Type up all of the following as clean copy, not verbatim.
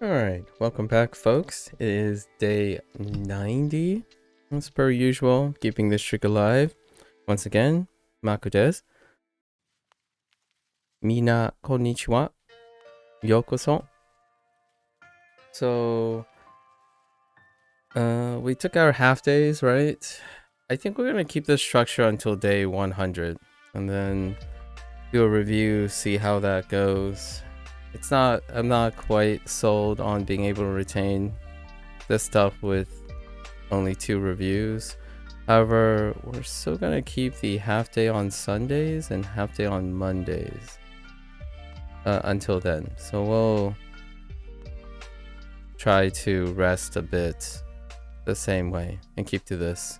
Alright, welcome back folks. It is day 90. As per usual, keeping this streak alive. Once again, MAKU desu. Mina konnichiwa. Yokoso. So, we took our half days, right? I think we're gonna keep this structure until day 100. And then do a review, see how that goes. I'm not quite sold on being able to retain this stuff with only 2 reviews. However, we're still gonna keep the half day on Sundays and half day on Mondays until then. So we'll try to rest a bit the same way and keep to this.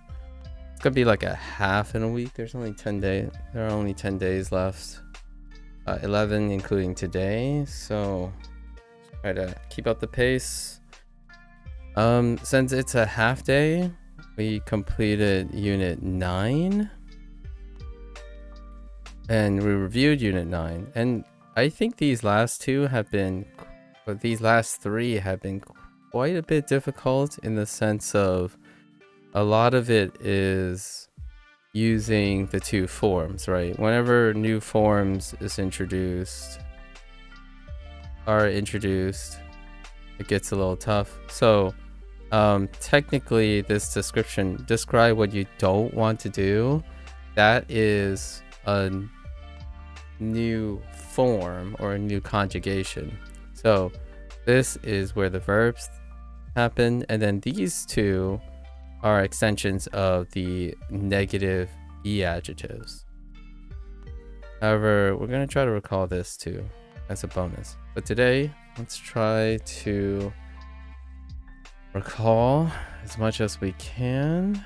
It's gonna be like a half in a week. There's only 10 days. There are only 10 days left. 11 including today. So try to keep up the pace. Since it's a half day, we completed unit 9 and we reviewed unit 9, and I think these last 3 have been quite a bit difficult, in the sense of a lot of it is using the 2 forms, right? Whenever new forms are introduced, it gets a little tough. So technically this description, describe what you don't want to do, that is a new form or a new conjugation. So this is where the verbs happen, and then these 2 are extensions of the negative E adjectives. However, we're going to try to recall this too as a bonus. But today, let's try to recall as much as we can,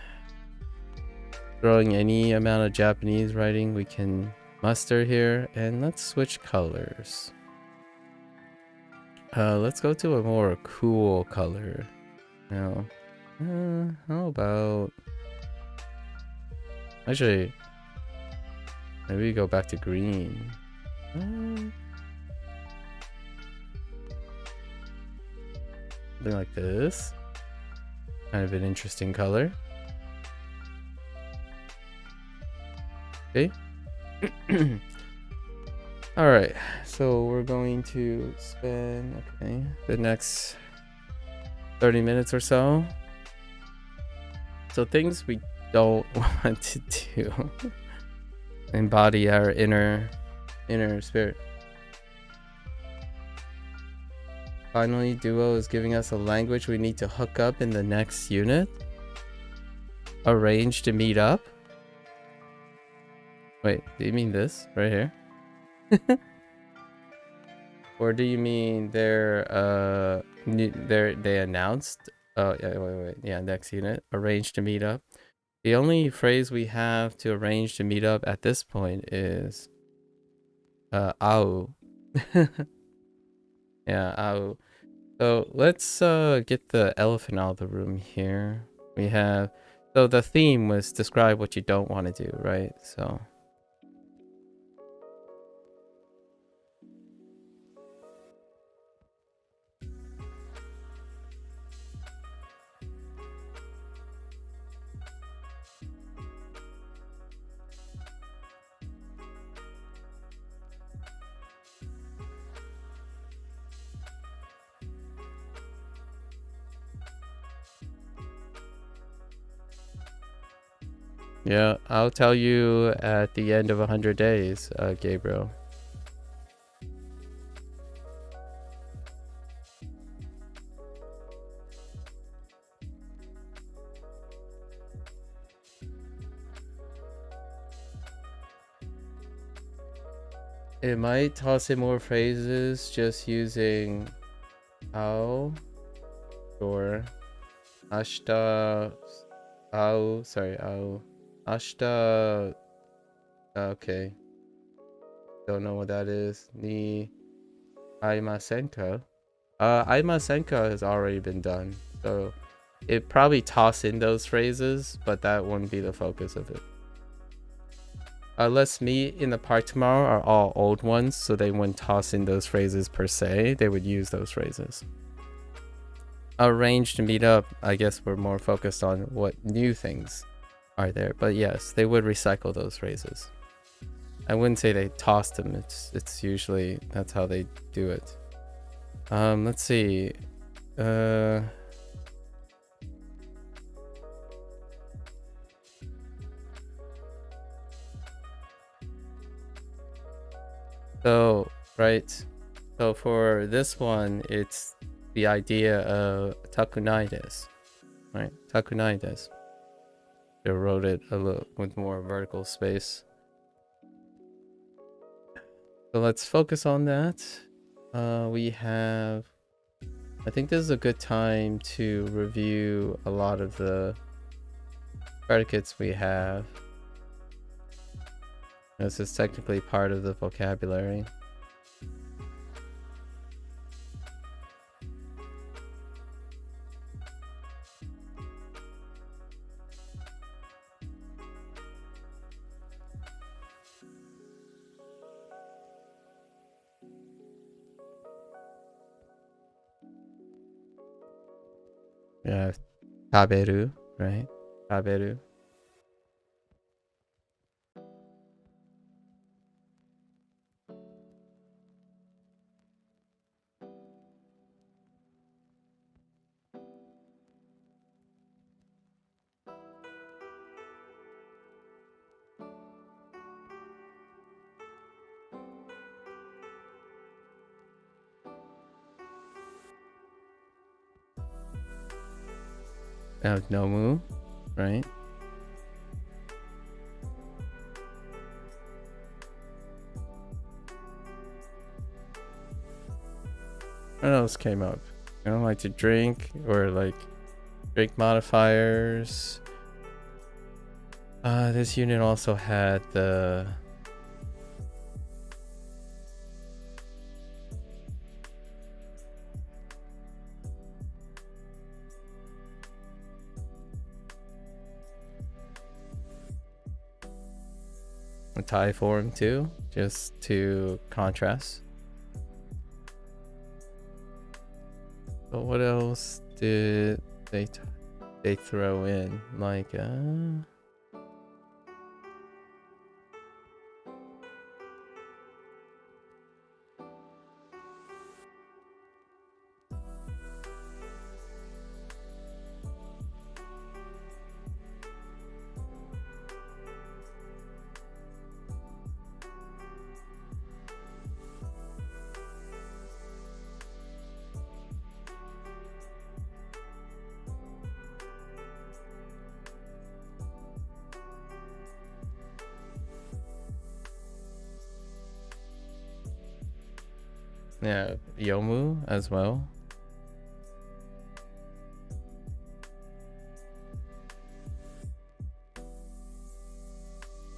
throwing any amount of Japanese writing we can muster here. And let's switch colors. Let's go to a more cool color now. How about, actually, maybe go back to green. Something like this. Kind of an interesting color. Okay. All right, so we're going to spend the next 30 minutes or so. So things we don't want to do. Embody our inner spirit. Finally, Duo is giving us a language we need to hook up in the next unit. Arrange to meet up. Wait, do you mean this right here? Or do you mean they announced? Oh yeah, wait. Yeah, next unit. Arrange to meet up. The only phrase we have to arrange to meet up at this point is ao. Yeah, ao. So let's get the elephant out of the room here. We have, so the theme was describe what you don't want to do, right? So yeah, I'll tell you at the end of 100 days, Gabriel. It might toss in more phrases just using ao or ashita. Ao, sorry, ao. Ashita. Okay. Don't know what that is. Ni aimasenka. Aimasenka has already been done. So it probably toss in those phrases, but that wouldn't be the focus of it. Let's meet in the park tomorrow are all old ones, so they wouldn't toss in those phrases per se. They would use those phrases. arranged to meet up, I guess we're more focused on what new things are there. But yes, they would recycle those phrases. I wouldn't say they tossed them. It's usually that's how they do it. Let's see. So, right. So for this one, it's the idea of takunai desu, right? Takunai desu. They wrote it a little with more vertical space. So let's focus on that. We have, I think this is a good time to review a lot of the predicates we have. This is technically part of the vocabulary. We have taberu, right? Taberu. We have nomu, right? What else came up? I don't like to drink, or like drink modifiers. This unit also had the Thai form too, just to contrast. But what else did they throw in? Like yeah, yomu as well.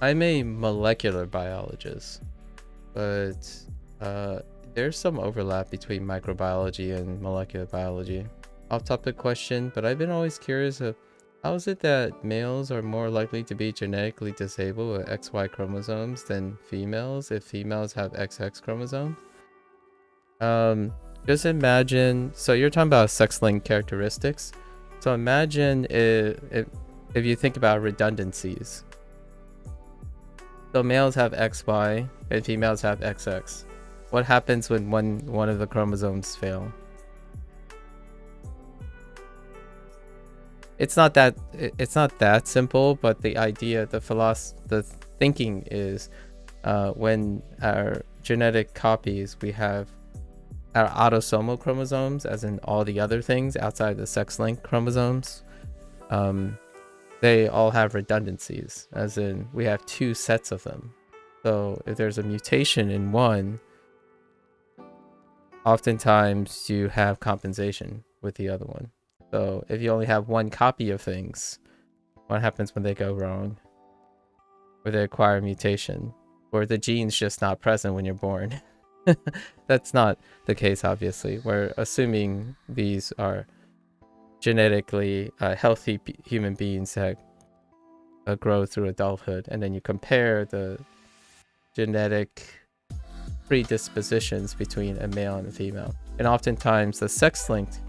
I'm a molecular biologist, but there's some overlap between microbiology and molecular biology. Off-topic question, but I've been always curious of how is it that males are more likely to be genetically disabled with XY chromosomes than females if females have XX chromosomes? Just imagine, so you're talking about sex-linked characteristics. So imagine if you think about redundancies. So males have XY and females have XX. What happens when one of the chromosomes fail? It's not that simple, but the idea, the thinking is when our genetic copies, we have our autosomal chromosomes, as in all the other things outside the sex-linked chromosomes. They all have redundancies, as in we have two sets of them. So if there's a mutation in one, oftentimes you have compensation with the other one. So if you only have one copy of things, what happens when they go wrong? Or they acquire a mutation? Or the gene's just not present when you're born? That's not the case, obviously. We're assuming these are genetically healthy human beings that grow through adulthood, and then you compare the genetic predispositions between a male and a female. And oftentimes the sex-linked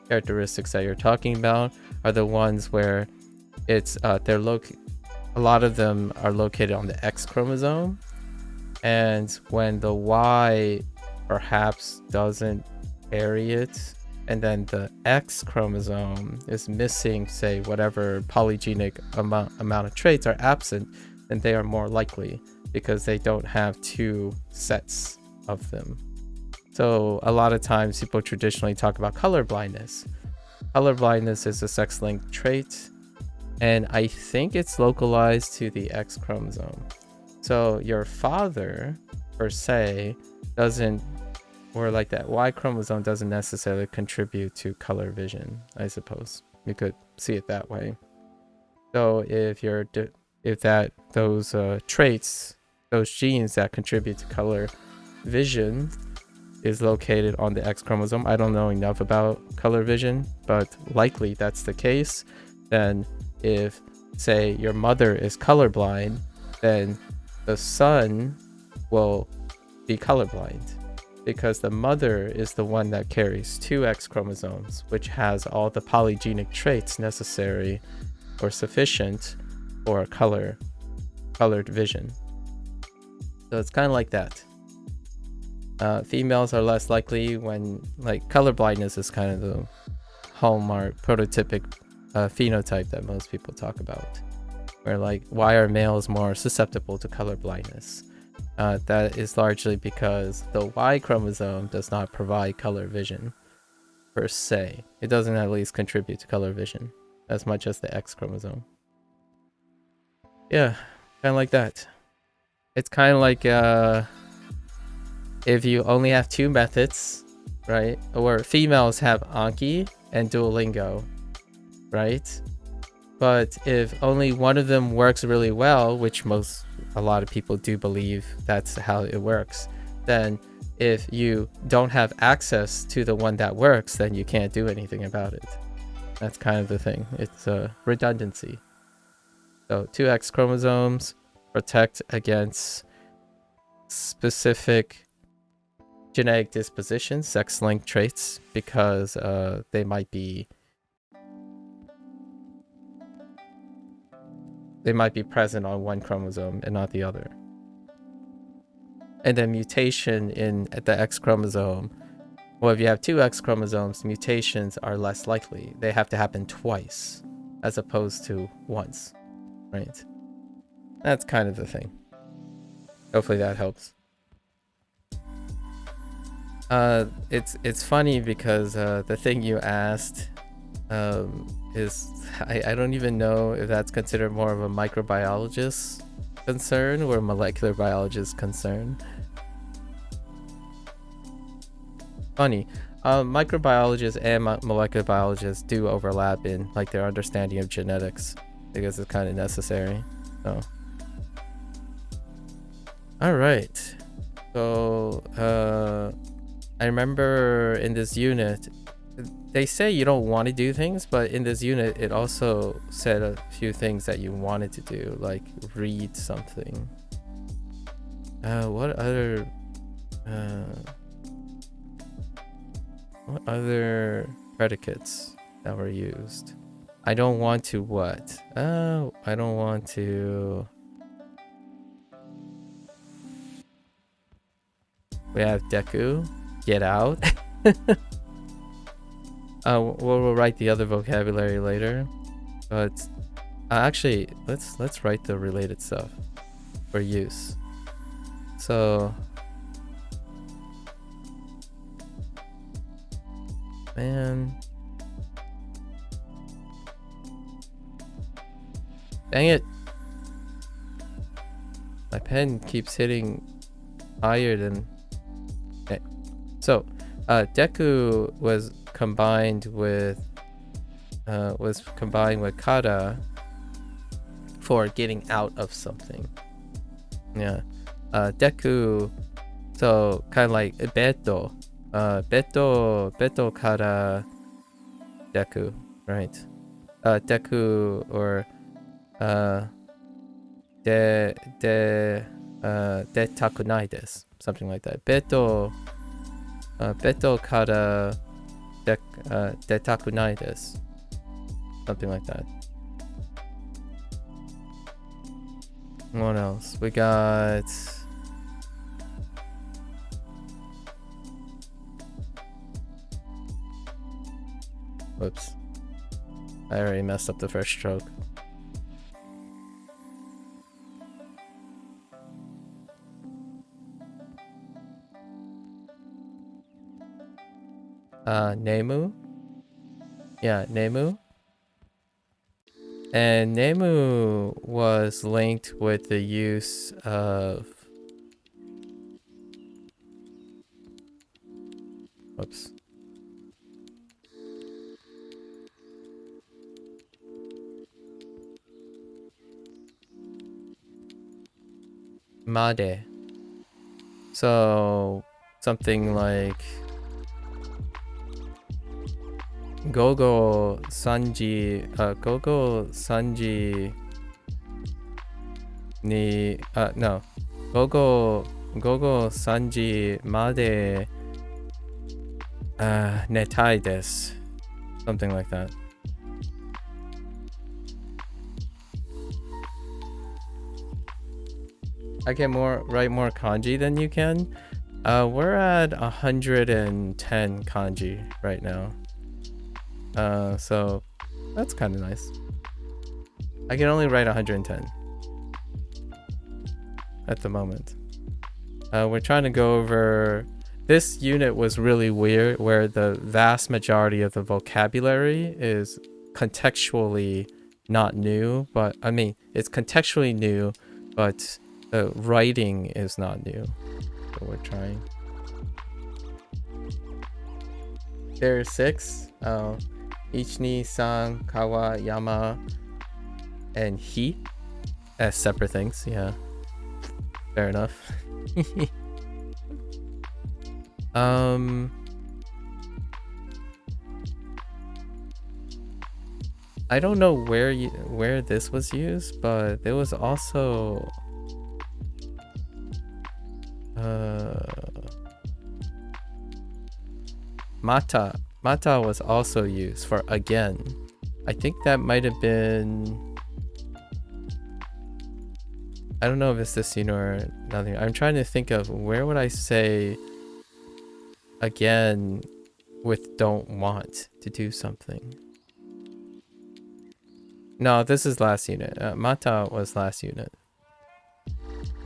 characteristics that you're talking about are the ones where it's a lot of them are located on the X chromosome, and when the Y perhaps doesn't carry it, and then the X chromosome is missing, say, whatever polygenic amount of traits are absent, then they are more likely because they don't have two sets of them. So a lot of times people traditionally talk about color blindness. Color blindness is a sex-linked trait, and I think it's localized to the X chromosome. So your father, per se, doesn't, or like that Y chromosome doesn't necessarily contribute to color vision, I suppose. You could see it that way. So if those traits, those genes that contribute to color vision is located on the X chromosome. I don't know enough about color vision, but likely that's the case. Then if, say, your mother is colorblind, then the son will be colorblind because the mother is the one that carries two X chromosomes, which has all the polygenic traits necessary or sufficient for colored vision. So it's kind of like that. Females are less likely when, like, color blindness is kind of the hallmark prototypic phenotype that most people talk about, where like why are males more susceptible to color blindness? That is largely because the Y chromosome does not provide color vision per se. It doesn't at least contribute to color vision as much as the X chromosome. Yeah, kind of like that. It's kind of like if you only have two methods, right? Or females have Anki and Duolingo, right? But if only one of them works really well, which a lot of people do believe that's how it works, then if you don't have access to the one that works, then you can't do anything about it. That's kind of the thing. It's a redundancy. So two X chromosomes protect against specific genetic dispositions, sex-linked traits, because they might be present on one chromosome and not the other. And then mutation at the X chromosome, well, if you have two X chromosomes, mutations are less likely. They have to happen twice as opposed to once, right? That's kind of the thing. Hopefully that helps. It's funny because the thing you asked is, I don't even know if that's considered more of a microbiologist concern or a molecular biologist concern. Funny. Microbiologists and molecular biologists do overlap in like their understanding of genetics because it's kind of necessary. So, all right. So I remember in this unit, they say you don't want to do things, but in this unit, it also said a few things that you wanted to do, like read something. What other predicates that were used? I don't want to what? Oh, I don't want to. We have Deku, get out. We'll write the other vocabulary later, but actually, let's write the related stuff for use. So, man, dang it! My pen keeps hitting higher than. Okay. So, Deku was combined with kata for getting out of something. Yeah. Deku, so kind of like beto. Beto kara deku, right? Deku or detakunai desu, something like that. Beto kara detakunai desu. Something like that. What else? We got... Whoops. I already messed up the first stroke. Nemu? Yeah, Nemu. And Nemu was linked with the use of... Whoops. Made. So something like Gogo Sanji ni no. Gogo Sanji made netai desu. Something like that. I can write more kanji than you can. We're at 110 kanji right now. So that's kind of nice. I can only write 110 at the moment. We're trying to go over... This unit was really weird, where the vast majority of the vocabulary is contextually not new, but I mean, it's contextually new, but the writing is not new. So we're trying. There are 6. Ichi, san, kawa, yama, and hi as separate things. Yeah, fair enough. I don't know where this was used, but there was also mata was also used for again. I think that might have been... I don't know if it's this scene or nothing. I'm trying to think of where would I say again with don't want to do something. No, this is last unit. Mata was last unit.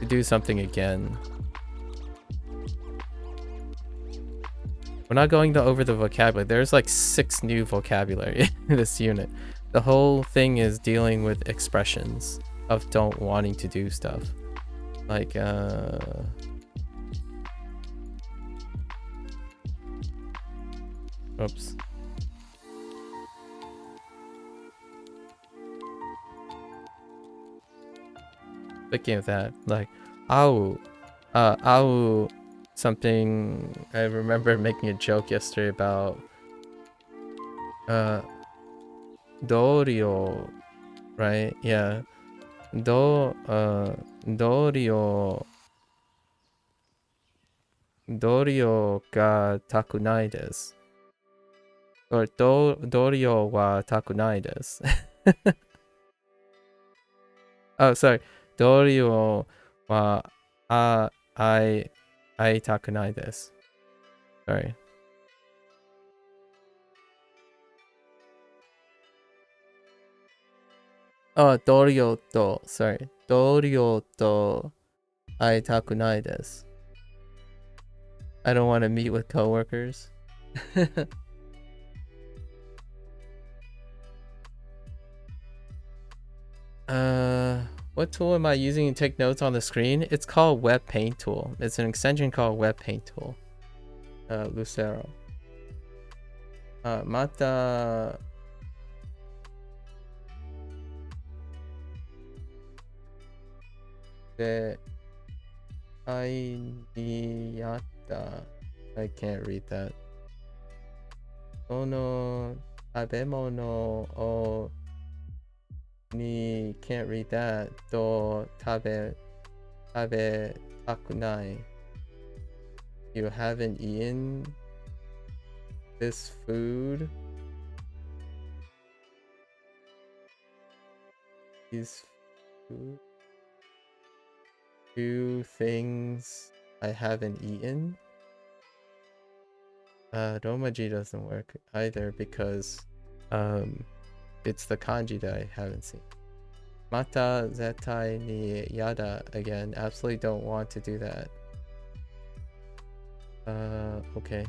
To do something again. We're not going over the vocabulary. There's like 6 new vocabulary in this unit. The whole thing is dealing with expressions of don't wanting to do stuff. Like, oops. Thinking of that, like, au, something. I remember making a joke yesterday about, dorio, right? Yeah, dorio ga takunai desu, or dorio wa takunai desu. Oh, sorry. Dorio wa ai takunai desu. Sorry. Oh, dorio to. Sorry. Dorio to ai takunai desu. I don't want to meet with coworkers. What tool am I using to take notes on the screen? It's called Web Paint Tool. It's an extension called Web Paint Tool. Lucero. Mata. De Ainiyata. I can't read that. Ono tabemono o ni can't read that. Do takunai. You haven't eaten this food. These food. 2 things I haven't eaten. Romaji doesn't work either because it's the kanji that I haven't seen. Mata zetai ni yada again. Absolutely don't want to do that. Okay.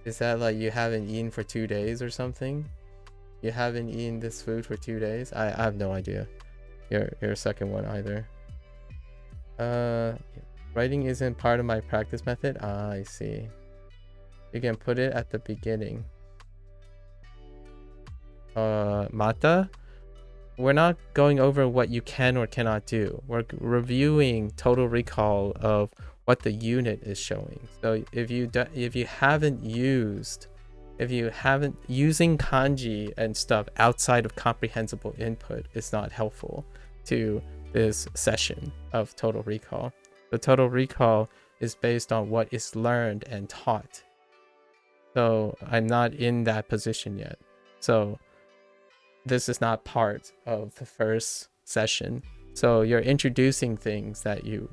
Is that like you haven't eaten for 2 days or something? You haven't eaten this food for 2 days? I have no idea. Your second one either. Writing isn't part of my practice method. Ah, I see. You can put it at the beginning. Mata? We're not going over what you can or cannot do. We're reviewing total recall of what the unit is showing. So if you haven't using kanji and stuff outside of comprehensible input is not helpful to this session of total recall. The total recall is based on what is learned and taught. So I'm not in that position yet. So this is not part of the first session. So you're introducing things that you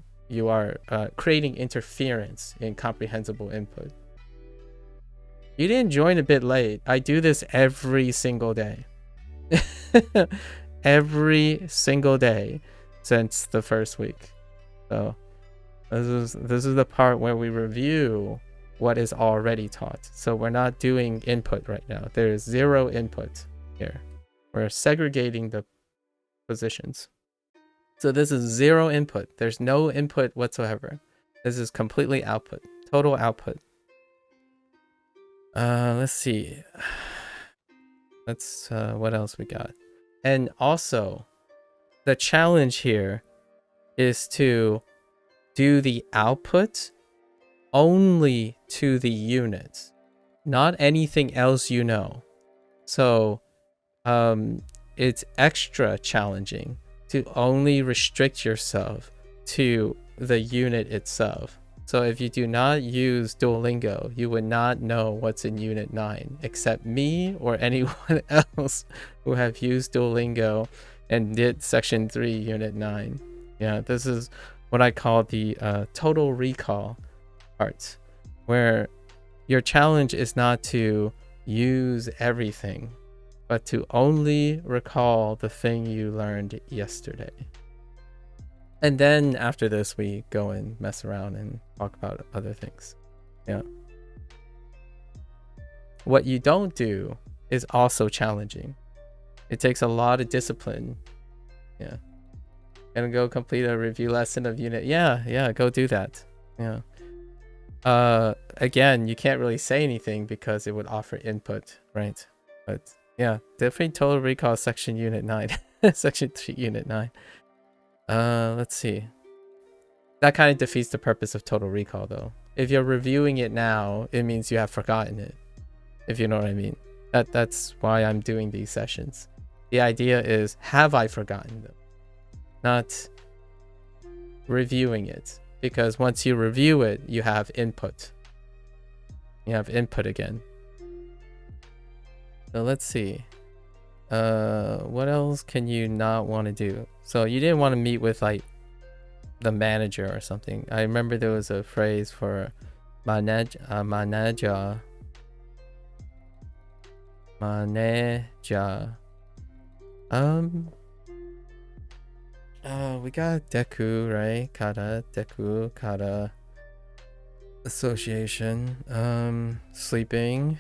are creating interference in comprehensible input. You didn't join a bit late. I do this every single day. Every single day since the first week. So this is the part where we review what is already taught. So we're not doing input right now. There is 0 input here. We're segregating the positions. So this is 0 input. There's no input whatsoever. This is completely output, total output. Let's see. Let's what else we got? And also, the challenge here is to do the output only to the unit, not anything else you know. So it's extra challenging to only restrict yourself to the unit itself. So if you do not use Duolingo, you would not know what's in Unit 9, except me or anyone else who have used Duolingo and did Section 3, Unit 9. Yeah, this is what I call the total recall part, where your challenge is not to use everything, but to only recall the thing you learned yesterday. And then after this, we go and mess around and talk about other things. Yeah. What you don't do is also challenging. It takes a lot of discipline. Yeah. Gonna go complete a review lesson of unit. Yeah, go do that. Yeah. Again, you can't really say anything because it would offer input, right? But yeah, definitely total recall section unit 9. Section 3 unit 9. Let's see. That kind of defeats the purpose of total recall though. If you're reviewing it now, it means you have forgotten it. If you know what I mean. That's why I'm doing these sessions. The idea is, have I forgotten them? Not reviewing it. Because once you review it, you have input. You have input again. So let's see. What else can you not want to do? So you didn't want to meet with like the manager or something. I remember there was a phrase for manager. We got deku, right? Kata, deku, kata. Association. Sleeping.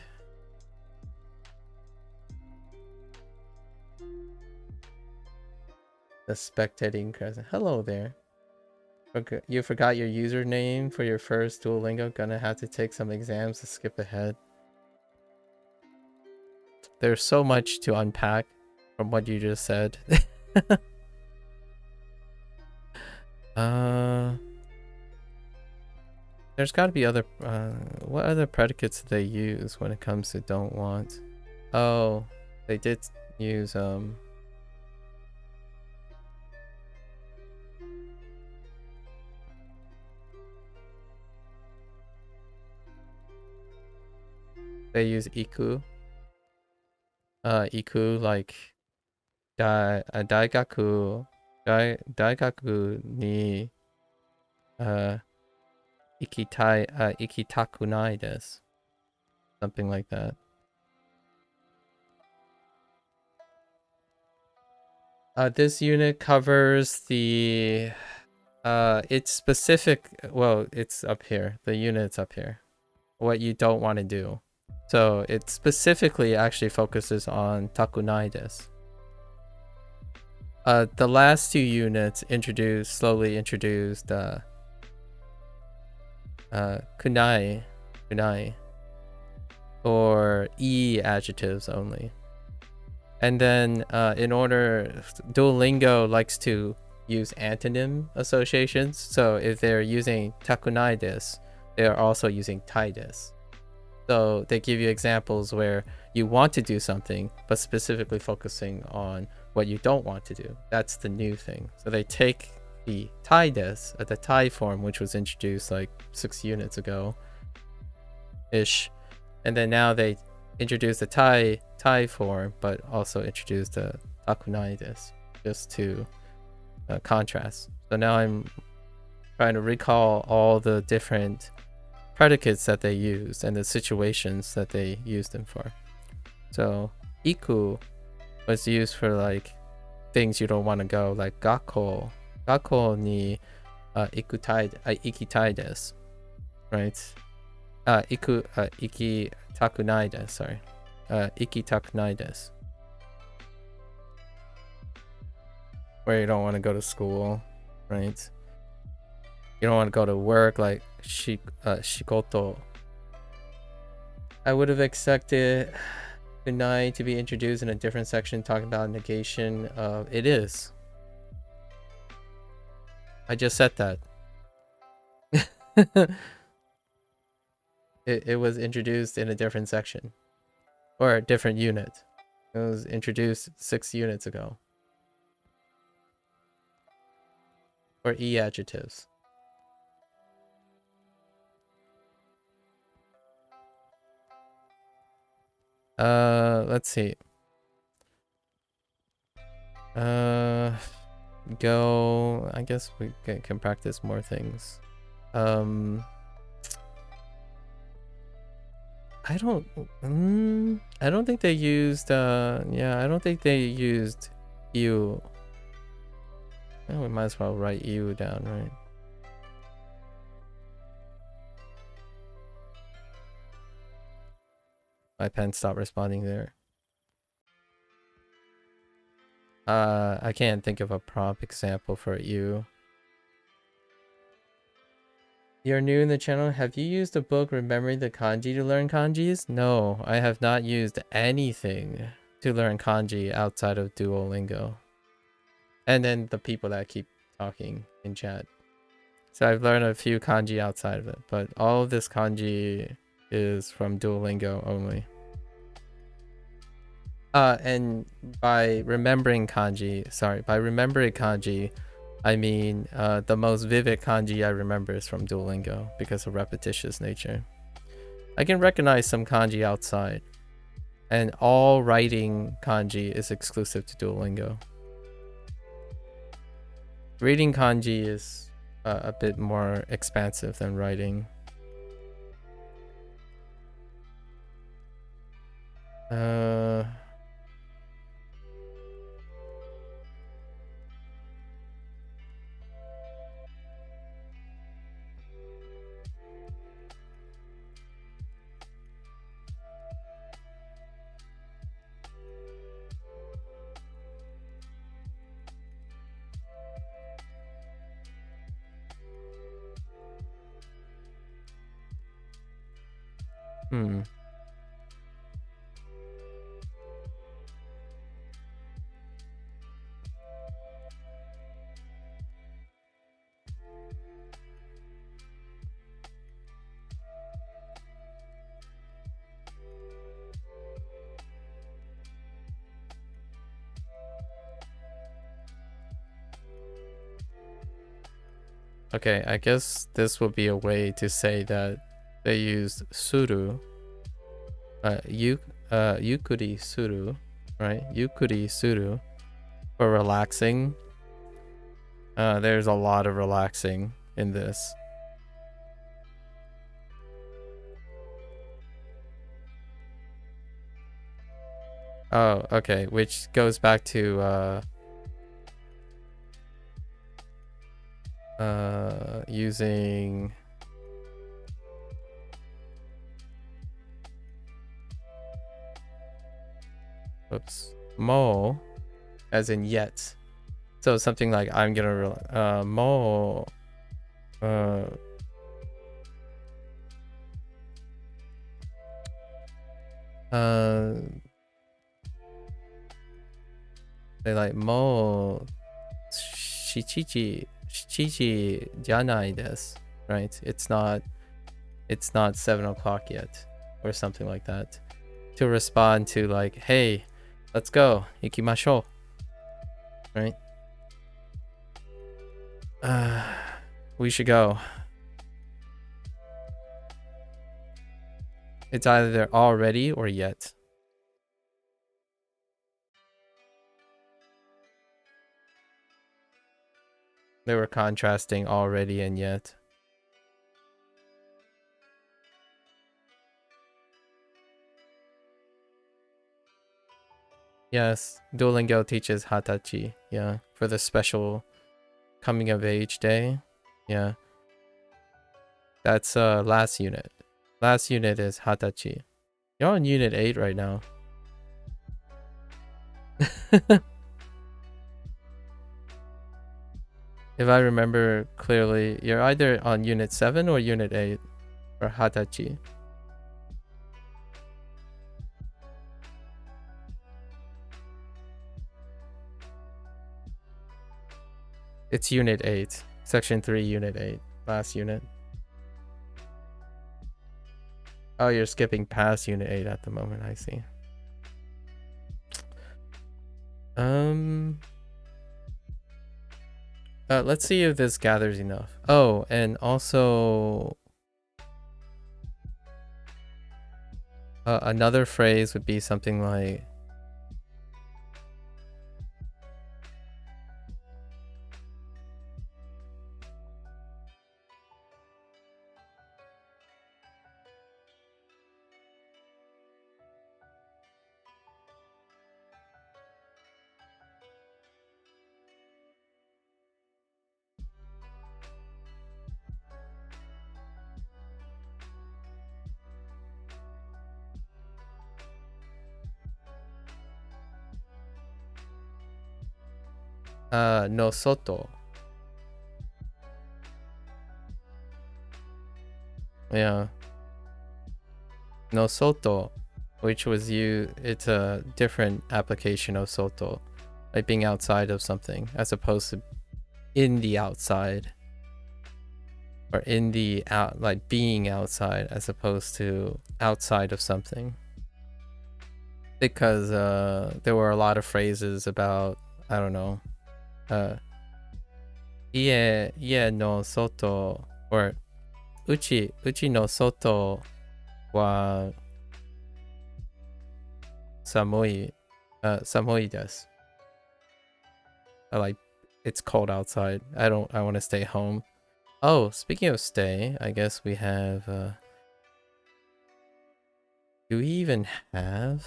The spectating crescent. Hello there. You forgot your username for your first Duolingo. Gonna have to take some exams to skip ahead. There's so much to unpack from what you just said. There's got to be other. What other predicates do they use when it comes to don't want? Oh, they did use They use iku. Iku like daigaku ni ikitaku nai desu. Something like that. This unit covers the it's specific. Well, it's up here. The unit's up here. What you don't want to do. So it specifically actually focuses on takunai desu. The last two units slowly introduced kunai, or e adjectives only. And then Duolingo likes to use antonym associations. So if they're using takunai desu, they are also using tai desu. So they give you examples where you want to do something, but specifically focusing on what you don't want to do. That's the new thing. So they take the tai desu, the tai form, which was introduced like 6 units ago ish, and then now they introduce the tai form, but also introduce the takunai desu just to contrast. So now I'm trying to recall all the different predicates that they used and the situations that they used them for. So iku was used for like things you don't want to go, like gakko ni ikitai desu, right? Ikitakunai desu, sorry. Ikitakunai desu. Where you don't want to go to school, right? You don't want to go to work, like shikoto. I would have expected kunai to be introduced in a different section talking about negation of it is. I just said that. It was introduced in a different section or a different unit. It was introduced 6 units ago. Or e adjectives. Let's see. Go. I guess we can practice more things. I don't think they used I don't think they used you. Well, we might as well write you down, right? My pen stopped responding there. I can't think of a prompt example for you. You're new in the channel. Have you used a book Remembering the Kanji to learn kanjis? No, I have not used anything to learn kanji outside of Duolingo. And then the people that keep talking in chat. So I've learned a few kanji outside of it, but all of this kanji is from Duolingo only. And by remembering kanji, I mean the most vivid kanji I remember is from Duolingo because of repetitious nature. I can recognize some kanji outside, and all writing kanji is exclusive to Duolingo. Reading kanji is a bit more expansive than writing. Okay, I guess this would be a way to say that they used suru Yukuri suru, right? Yukuri suru for relaxing. There's a lot of relaxing in this. Oh, okay, which goes back to using mo as in yet. So something like I'm gonna mo they like mo shichichi janai desu, right? It's not 7 o'clock yet, or something like that, to respond to like, hey, let's go, ikimashou, right? We should go. It's either already or yet. They were contrasting already and yet. Yes, Duolingo teaches hatachi, yeah, for the special coming of age day. Yeah. That's last unit. Last unit is hatachi. You're on unit 8 right now. If I remember clearly, you're either on unit 7 or unit 8 for hatachi. It's unit 8. Section 3, unit 8. Last unit. Oh, you're skipping past unit 8 at the moment, I see. Let's see if this gathers enough. Oh, and also another phrase would be something like no soto. Yeah. No soto, which was it's a different application of soto, like being outside of something as opposed to in the outside, or in the out, like being outside as opposed to outside of something. Because there were a lot of phrases about, I don't know, ie no soto, or uchi no soto wa samui desu. Like, it's cold outside. I want to stay home. Oh, speaking of stay, I guess we have do we even have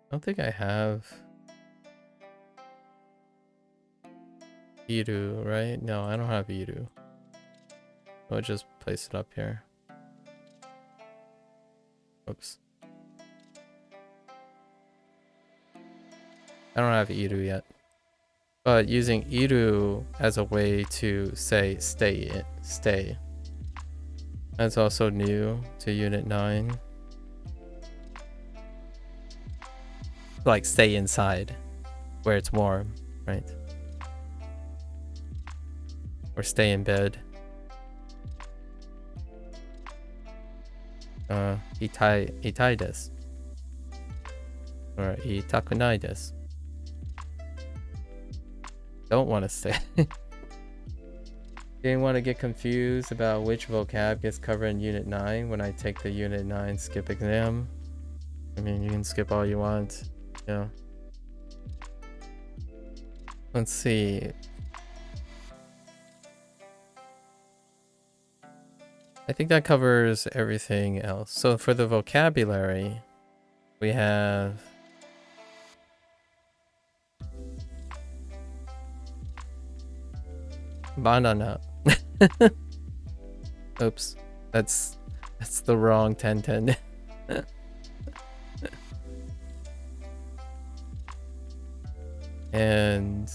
I don't think I have iru, right? No, I don't have iru. I'll just place it up here. Oops. I don't have iru yet. But using iru as a way to say stay. That's also new to Unit 9. Like, stay inside where it's warm, right? Or stay in bed. Itai desu. Or itakunai desu. Don't want to stay. Didn't want to get confused about which vocab gets covered in Unit 9 when I take the Unit 9 skip exam. I mean, you can skip all you want. Yeah. Let's see. I think that covers everything else. So for the vocabulary, we have banana. Oops, that's the wrong 1010. And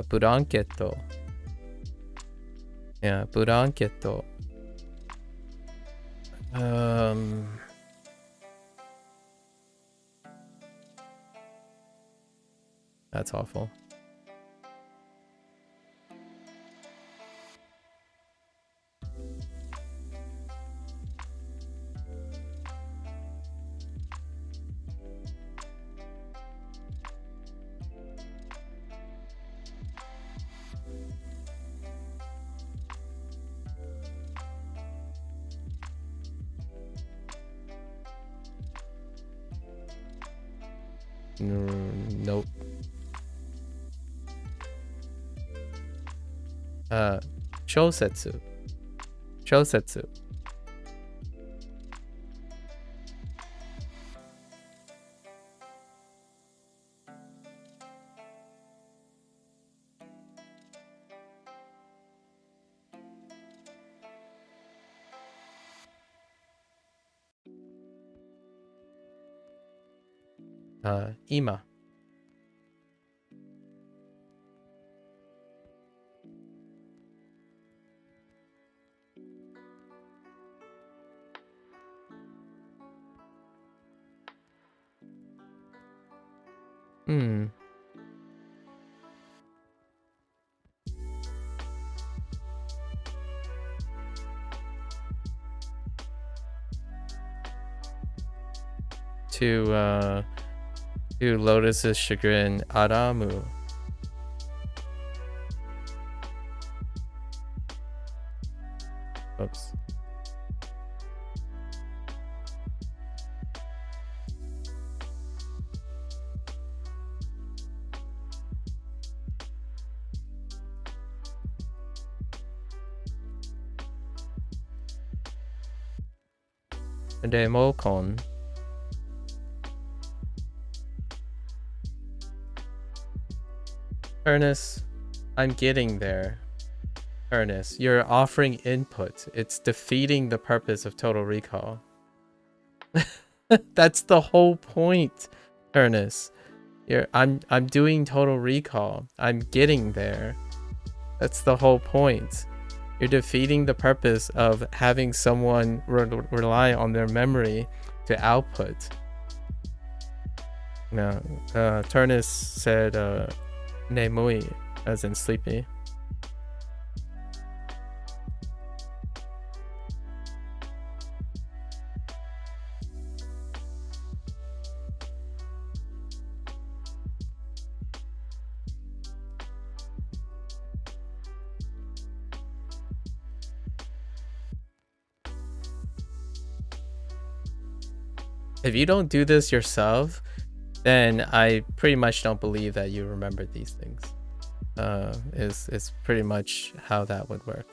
buranketo. Yeah, buranketo. That's awful. Nope. Shosetsu. Shosetsu. Ima. To Lotus's chagrin, Aramu. Oops. Demokon. Ernest, I'm getting there. Ernest, you're offering input. It's defeating the purpose of Total Recall. That's the whole point, Ernest. I'm doing Total Recall. I'm getting there. That's the whole point. You're defeating the purpose of having someone rely on their memory to output. No, Turnus said nemui, as in sleepy. If you don't do this yourself, then I pretty much don't believe that you remember these things. Is pretty much how that would work.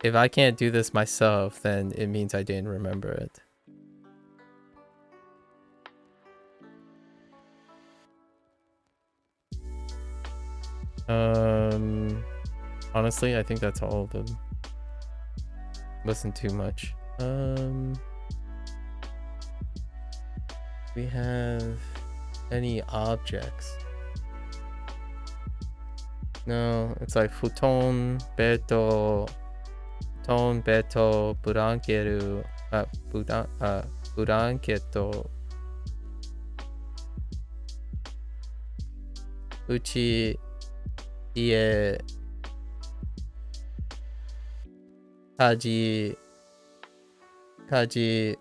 If I can't do this myself, then it means I didn't remember it. Honestly, I think that's all of them. Wasn't too much. We have any objects? No, it's like futon, beto, blanketu, blanketo, uchi, ie, kaji,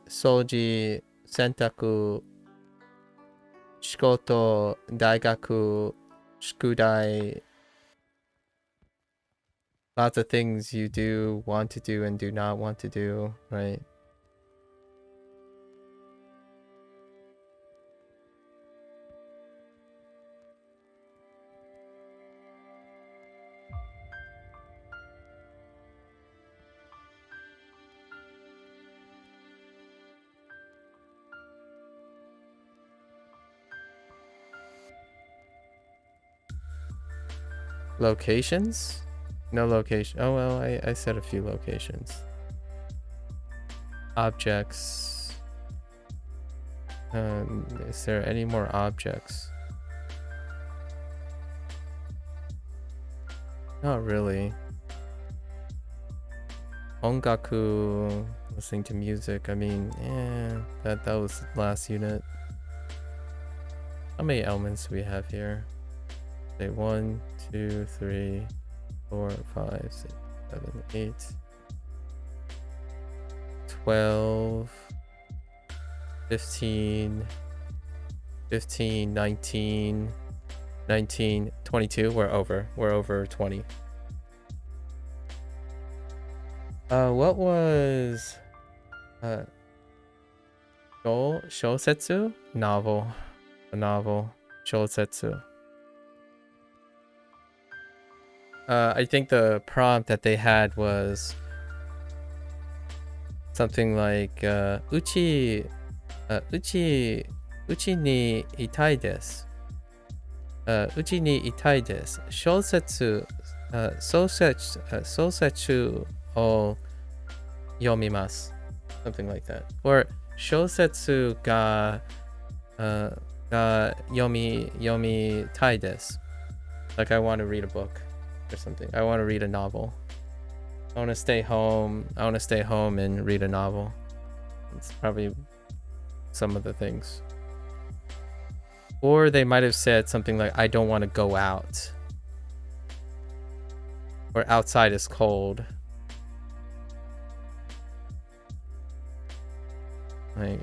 soji, sentaku, shikoto, daigaku, shukudai. Lots of things you do, want to do, and do not want to do, right? Locations? No location. Oh, well, I said a few locations. Objects. Is there any more objects? Not really. Ongaku, listening to music. I mean, that was the last unit. How many elements do we have here? Say 1, 2, 3, 4, 5, 6, 7, 8, 12, 15, 19, 22. We're over 20. What was Shosetsu? Novel. A novel. Shosetsu. I think the prompt that they had was something like uchi ni itai desu. Uchi ni itai desu. Shosetsu sosetsu o yomimasu. Something like that. Or shosetsu ga yomitai desu. Like I want to read a book or something. I want to read a novel. I want to stay home and read a novel. It's probably some of the things. Or they might have said something like, I don't want to go out. Or outside is cold. Like,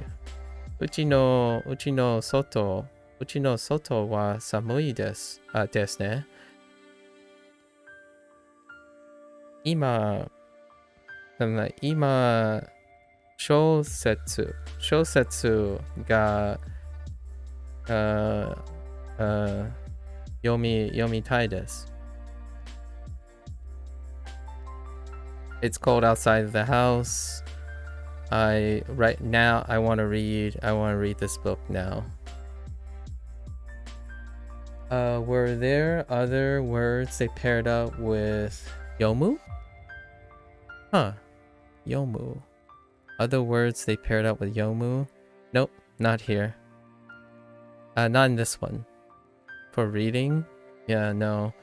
uchi no soto wa samui desu. Desu ne. Ima, shosetsu ga yomitai desu. It's cold outside of the house. Right now I want to read this book now. Were there other words they paired up with yomu? Huh. Yomu. Other words they paired up with yomu? Nope, not here. Not in this one. For reading? Yeah, no.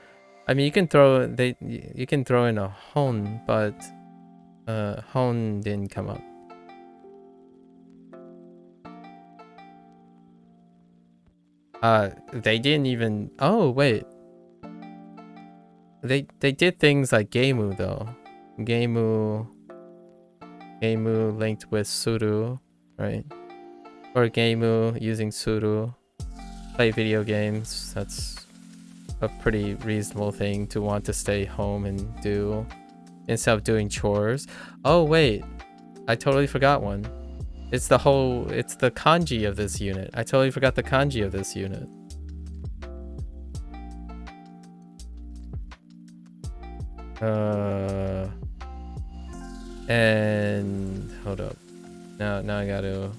I mean, you can throw in a hon, but hon didn't come up. They didn't even. Oh wait. They did things like geimu though. Geimu linked with suru, right? Or geimu using suru. Play video games. That's a pretty reasonable thing to want to stay home and do instead of doing chores. Oh wait, I totally forgot one. It's the kanji of this unit. I totally forgot the kanji of this unit. And hold up. Now I gotta.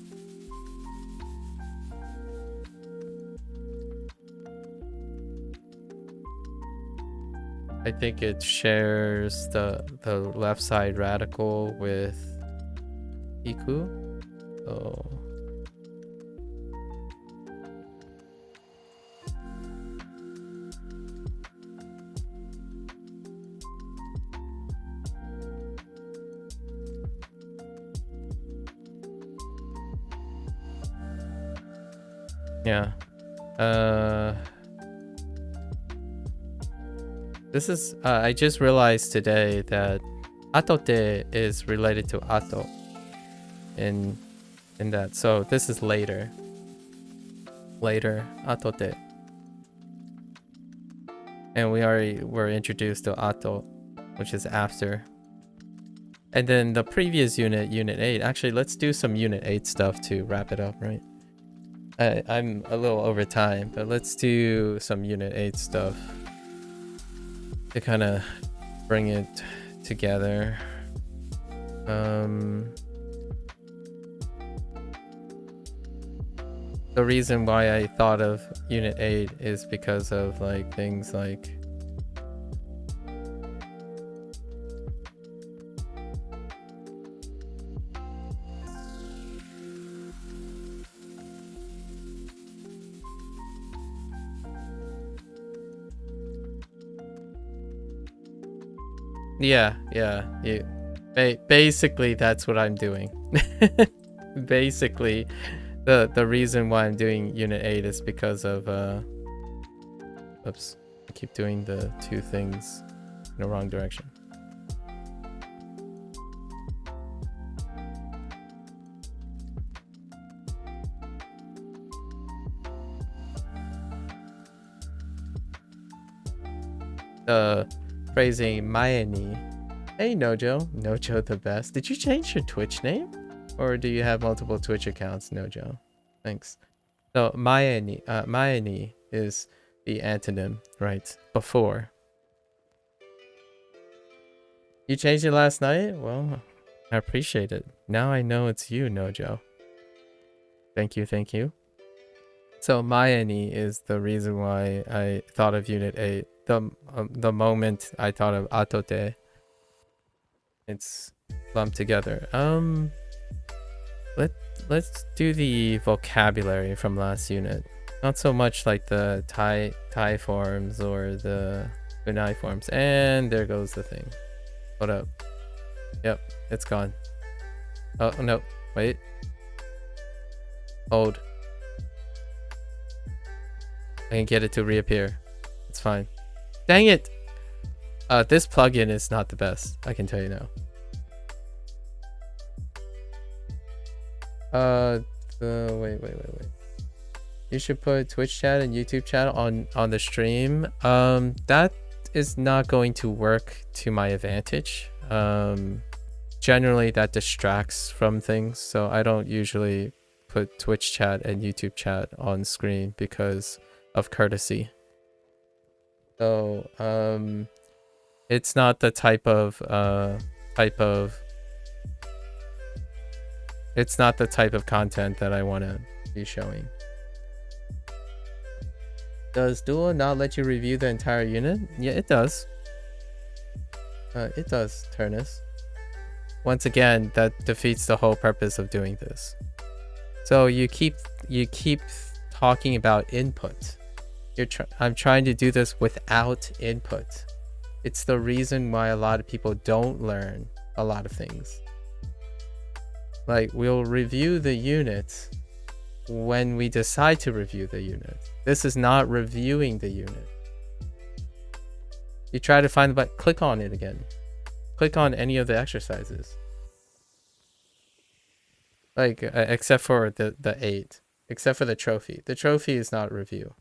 I think it shares the left side radical with Iku. So yeah. This is I just realized today that atote is related to ato in that. So this is later. Later atote. And we already were introduced to ato, which is after. And then the previous unit, unit 8. Actually, let's do some unit 8 stuff to wrap it up, right? I'm a little over time, but let's do some unit 8 stuff to kind of bring it together. The reason why I thought of unit 8 is because of like things like yeah, basically that's what I'm doing. Basically the reason why I'm doing unit 8 is because of oops, I keep doing the two things in the wrong direction. Praising Mayani. Hey Nojo. Nojo the best. Did you change your Twitch name? Or do you have multiple Twitch accounts, Nojo? Thanks. So Mayani is the antonym, right? Before. You changed it last night? Well, I appreciate it. Now I know it's you, Nojo. Thank you, thank you. So Mayani is the reason why I thought of Unit 8. The moment I thought of atote, it's lumped together. Let's do the vocabulary from last unit. Not so much like the Thai forms or the Bunai forms. And there goes the thing. Hold up. Yep, it's gone. Oh no, wait. Hold. I can get it to reappear. It's fine. Dang it! This plugin is not the best, I can tell you now. Wait. You should put Twitch chat and YouTube chat on the stream. That is not going to work to my advantage. Generally that distracts from things, so I don't usually put Twitch chat and YouTube chat on screen because of courtesy. So it's not the type of it's not the type of content that I want to be showing. Does Duo not let you review the entire unit? Yeah, it does. It does, Turnus. Once again, that defeats the whole purpose of doing this. So you keep talking about input. I'm trying to do this without input. It's the reason why a lot of people don't learn a lot of things. Like, we'll review the unit when we decide to review the unit. This is not reviewing the unit. You try to find the button, click on it again. Click on any of the exercises. Like, except for the 8. Except for the trophy. The trophy is not review.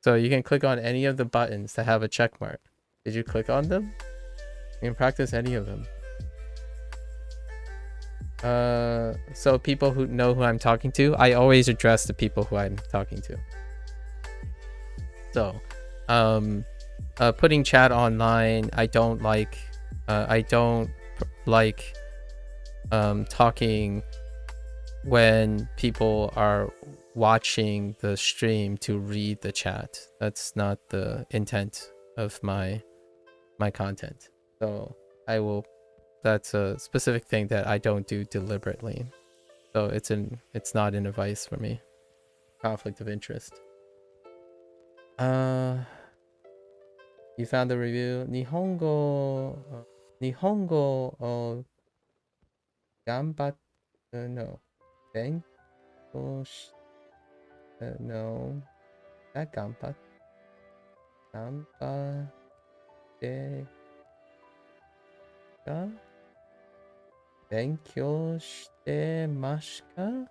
So you can click on any of the buttons that have a check mark. Did you click on them? You can practice any of them. So people who know who I'm talking to, I always address the people who I'm talking to. So, putting chat online, I don't like talking when people are watching the stream to read the chat. That's not the intent of my content. So I will. That's a specific thing that I don't do deliberately. So it's not in a vice for me. Conflict of interest. You found the review. Nihongo ganbat no. Benko no. Not ganbat. Gamba de ga? Benkyou shite masu ka?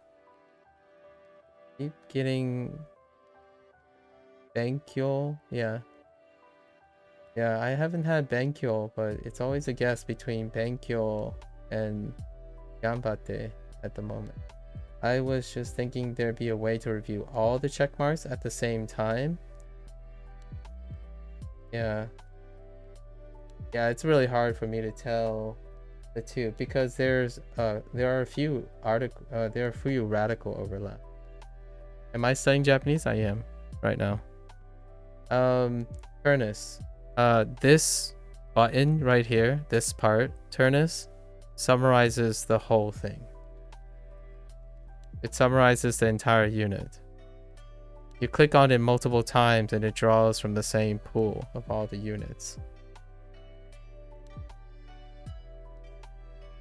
Keep getting Benkyou. Yeah. Yeah, I haven't had Benkyou, but it's always a guess between Benkyou and Gambate at the moment. I was just thinking there'd be a way to review all the check marks at the same time. Yeah. Yeah, it's really hard for me to tell the two because there are a few radical overlap. Am I studying Japanese? I am right now. Turnus. This button right here, this part, Turnus, summarizes the whole thing. It summarizes the entire unit. You click on it multiple times and it draws from the same pool of all the units.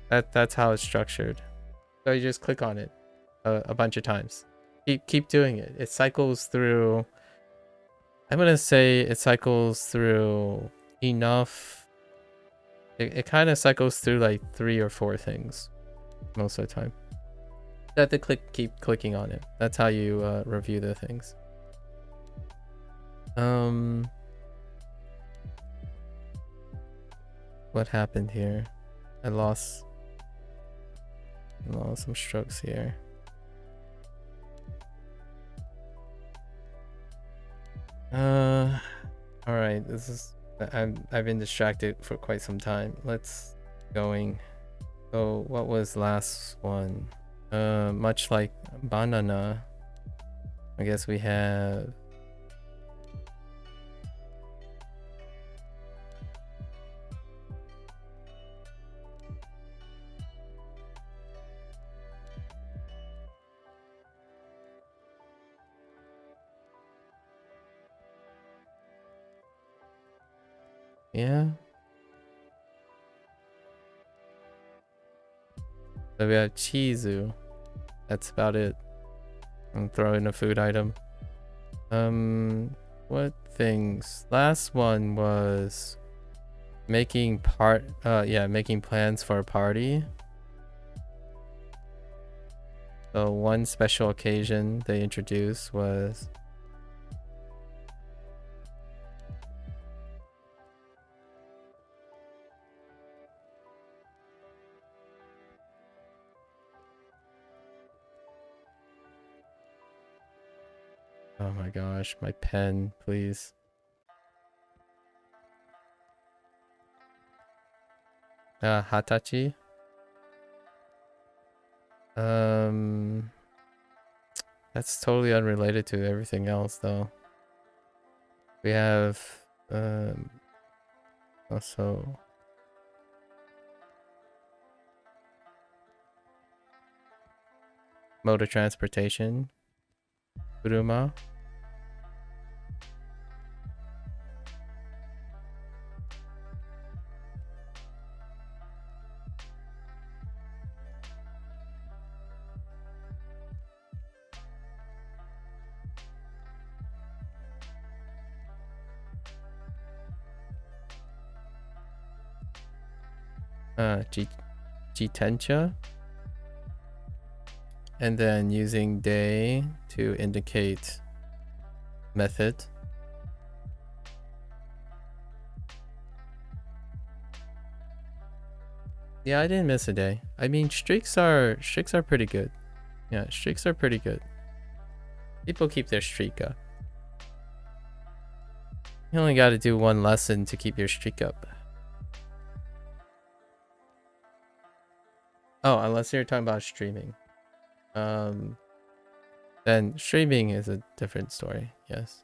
That's how it's structured. So you just click on it a bunch of times. Keep doing it. It cycles through. I'm gonna say it cycles through enough. It kind of cycles through like 3 or 4 things most of the time. You have to keep clicking on it. That's how you review the things. What happened here? I lost some strokes here. All right. This is I've been distracted for quite some time. Let's going. So what was last one? Much like banana, I guess we have yeah. So we have chizu. That's about it. And throw in a food item. What things? Last one was making making plans for a party. So one special occasion they introduced was oh my gosh, my pen, please. Hatachi. That's totally unrelated to everything else though. We have also mode of transportation. Kuruma. Jitencha. And then using day to indicate method. Yeah, I didn't miss a day. I mean, streaks are pretty good. Yeah, streaks are pretty good. People keep their streak up. You only got to do one lesson to keep your streak up. Oh, unless you're talking about streaming. Then streaming is a different story. Yes.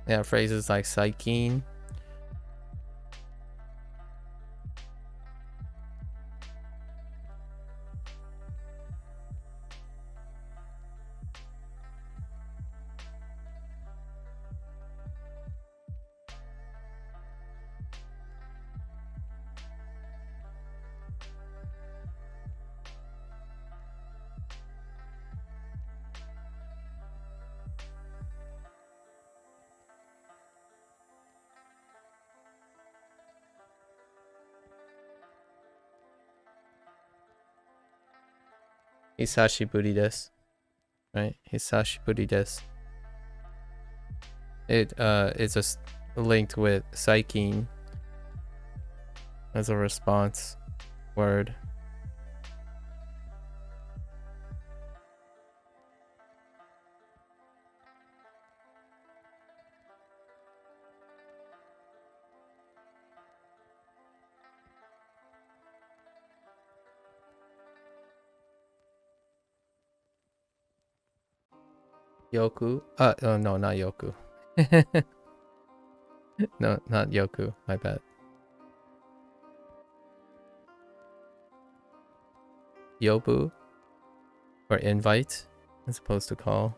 Yeah, phrases like saikin. Hisashiburi desu. Right? Hisashiburi desu. It's linked with saikin as a response word. Yoku. Oh no, not yoku. No, not yoku. My bad. Yobu or invite as opposed to call.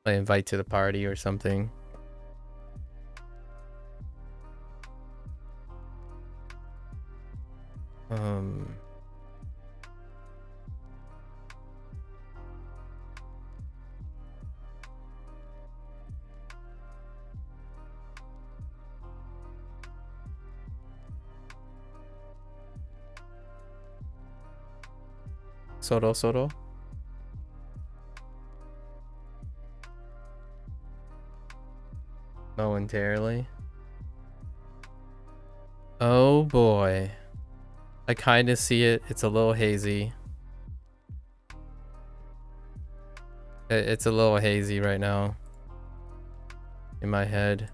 Like invite to the party or something. Soro soro. Momentarily. Oh boy. I kind of see it. It's a little hazy. It's a little hazy right now in my head.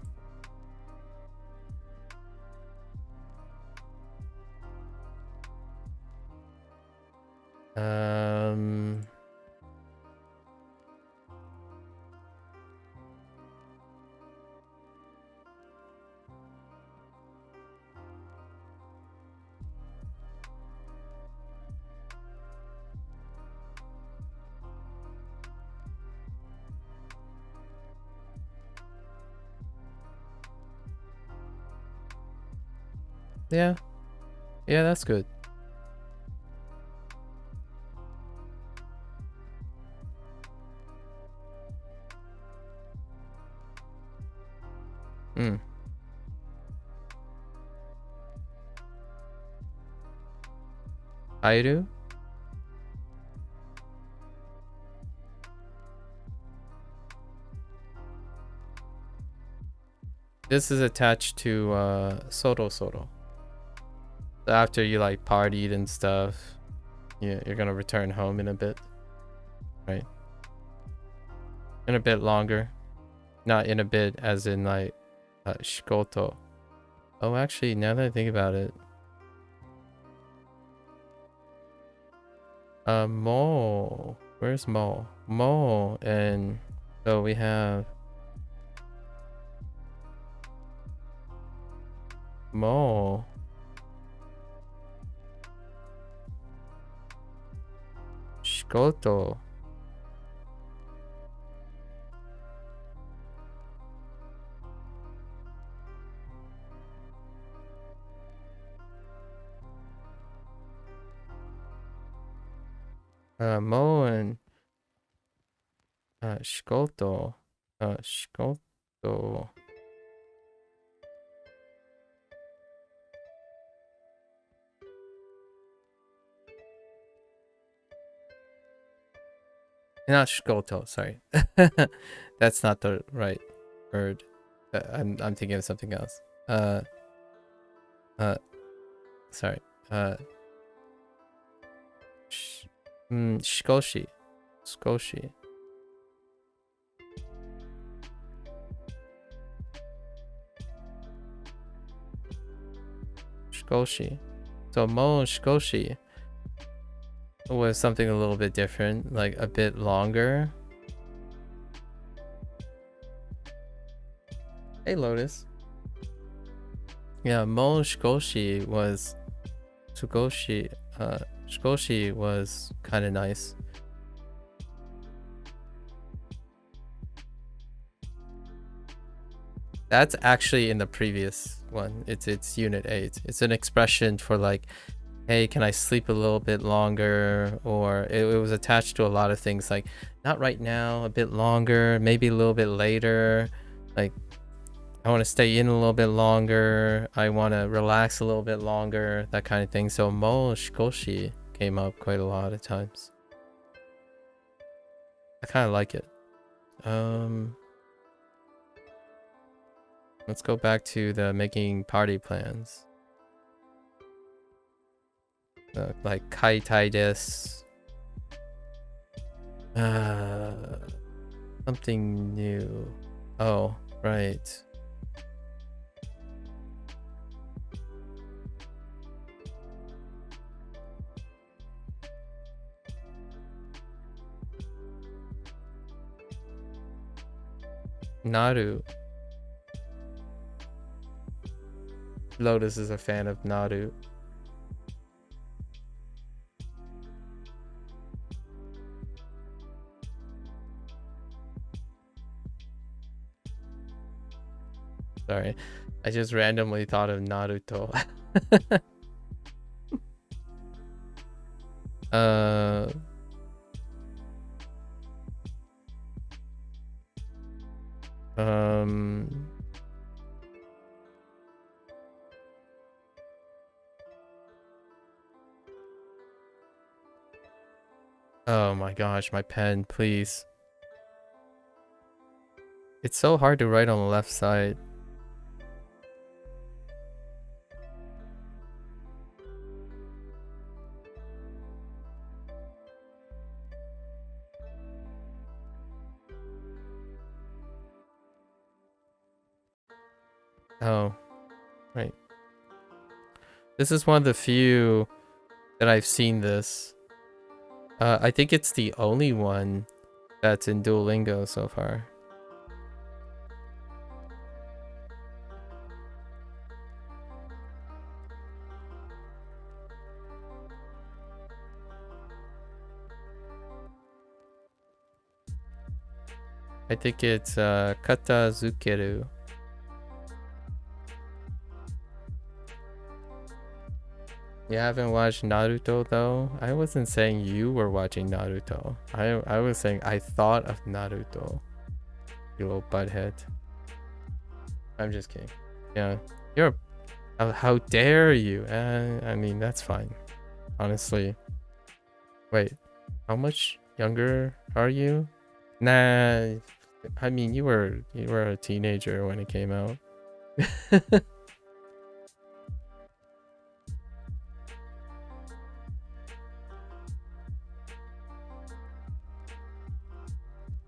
Yeah. Yeah, that's good. Airu? This is attached to soro soro. After you like partied and stuff, you're gonna return home in a bit, right? In a bit longer, not in a bit as in like shikoto. Oh, actually, now that I think about it, mo. Where's mo? Mo, and so we have mo. Shikoto. Mo and shikoto. Shikoto. Not shikoto, sorry. That's not the right word. I'm thinking of something else. Sorry. Shikoshi. Skoshi. Shikoshi. So Mo Shikoshi was something a little bit different, like a bit longer. Hey Lotus. Yeah, Mo Shikoshi was Shikoshi was kind of nice. That's actually in the previous one. It's unit 8. It's an expression for like, hey, can I sleep a little bit longer? Or it was attached to a lot of things like, not right now, a bit longer, maybe a little bit later. Like, I want to stay in a little bit longer. I want to relax a little bit longer, that kind of thing. So Mo Shikoshi came up quite a lot of times. I kind of like it. Let's go back to the making party plans. Like kaitai desu. Something new. Oh, right. Naru. Lotus is a fan of Naru. Sorry, I just randomly thought of Naruto. Oh my gosh, my pen, please. It's so hard to write on the left side. Oh, right. This is one of the few that I've seen this. I think it's the only one that's in Duolingo so far. I think it's Katazukeru. You haven't watched Naruto though? I wasn't saying you were watching Naruto. I was saying I thought of Naruto. You little butthead. I'm just kidding. Yeah, you're. How dare you? I mean that's fine. Honestly. Wait, how much younger are you? Nah, I mean you were a teenager when it came out.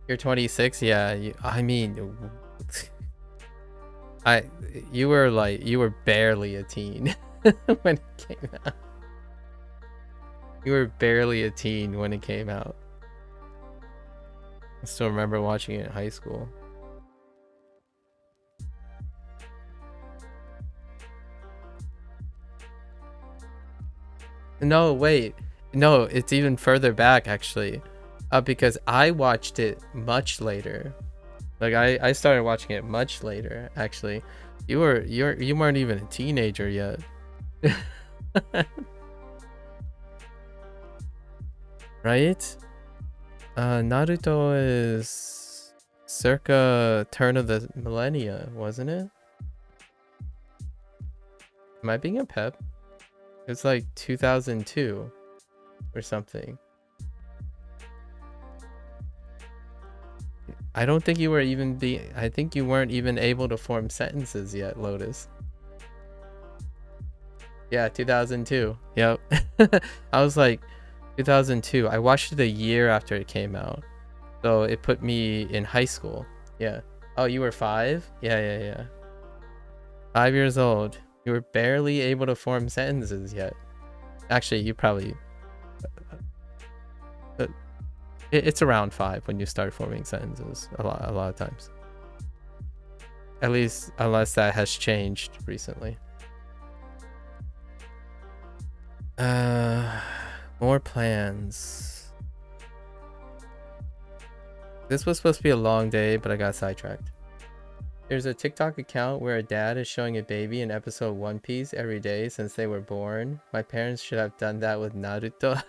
You're 26, yeah. I mean, you were barely a teen when it came out. You were barely a teen when it came out. I still remember watching it in high school. No, wait. No, it's even further back actually. Because I watched it much later. Like I started watching it much later actually. You weren't even a teenager yet. Right? Naruto is circa turn of the millennia, wasn't it? Am I being a pep? It's like 2002 or something. I don't think you were even I think you weren't even able to form sentences yet, Lotus. Yeah, 2002. Yep. I was like 2002. I watched it a year after it came out. So it put me in high school. Yeah. Oh, you were 5? Yeah. 5 years old. You were barely able to form sentences yet. Actually, you probably it's around 5 when you start forming sentences a lot of times. At least unless that has changed recently. More plans. This was supposed to be a long day, but I got sidetracked. There's a TikTok account where a dad is showing a baby an episode of One Piece every day since they were born. My parents should have done that with Naruto.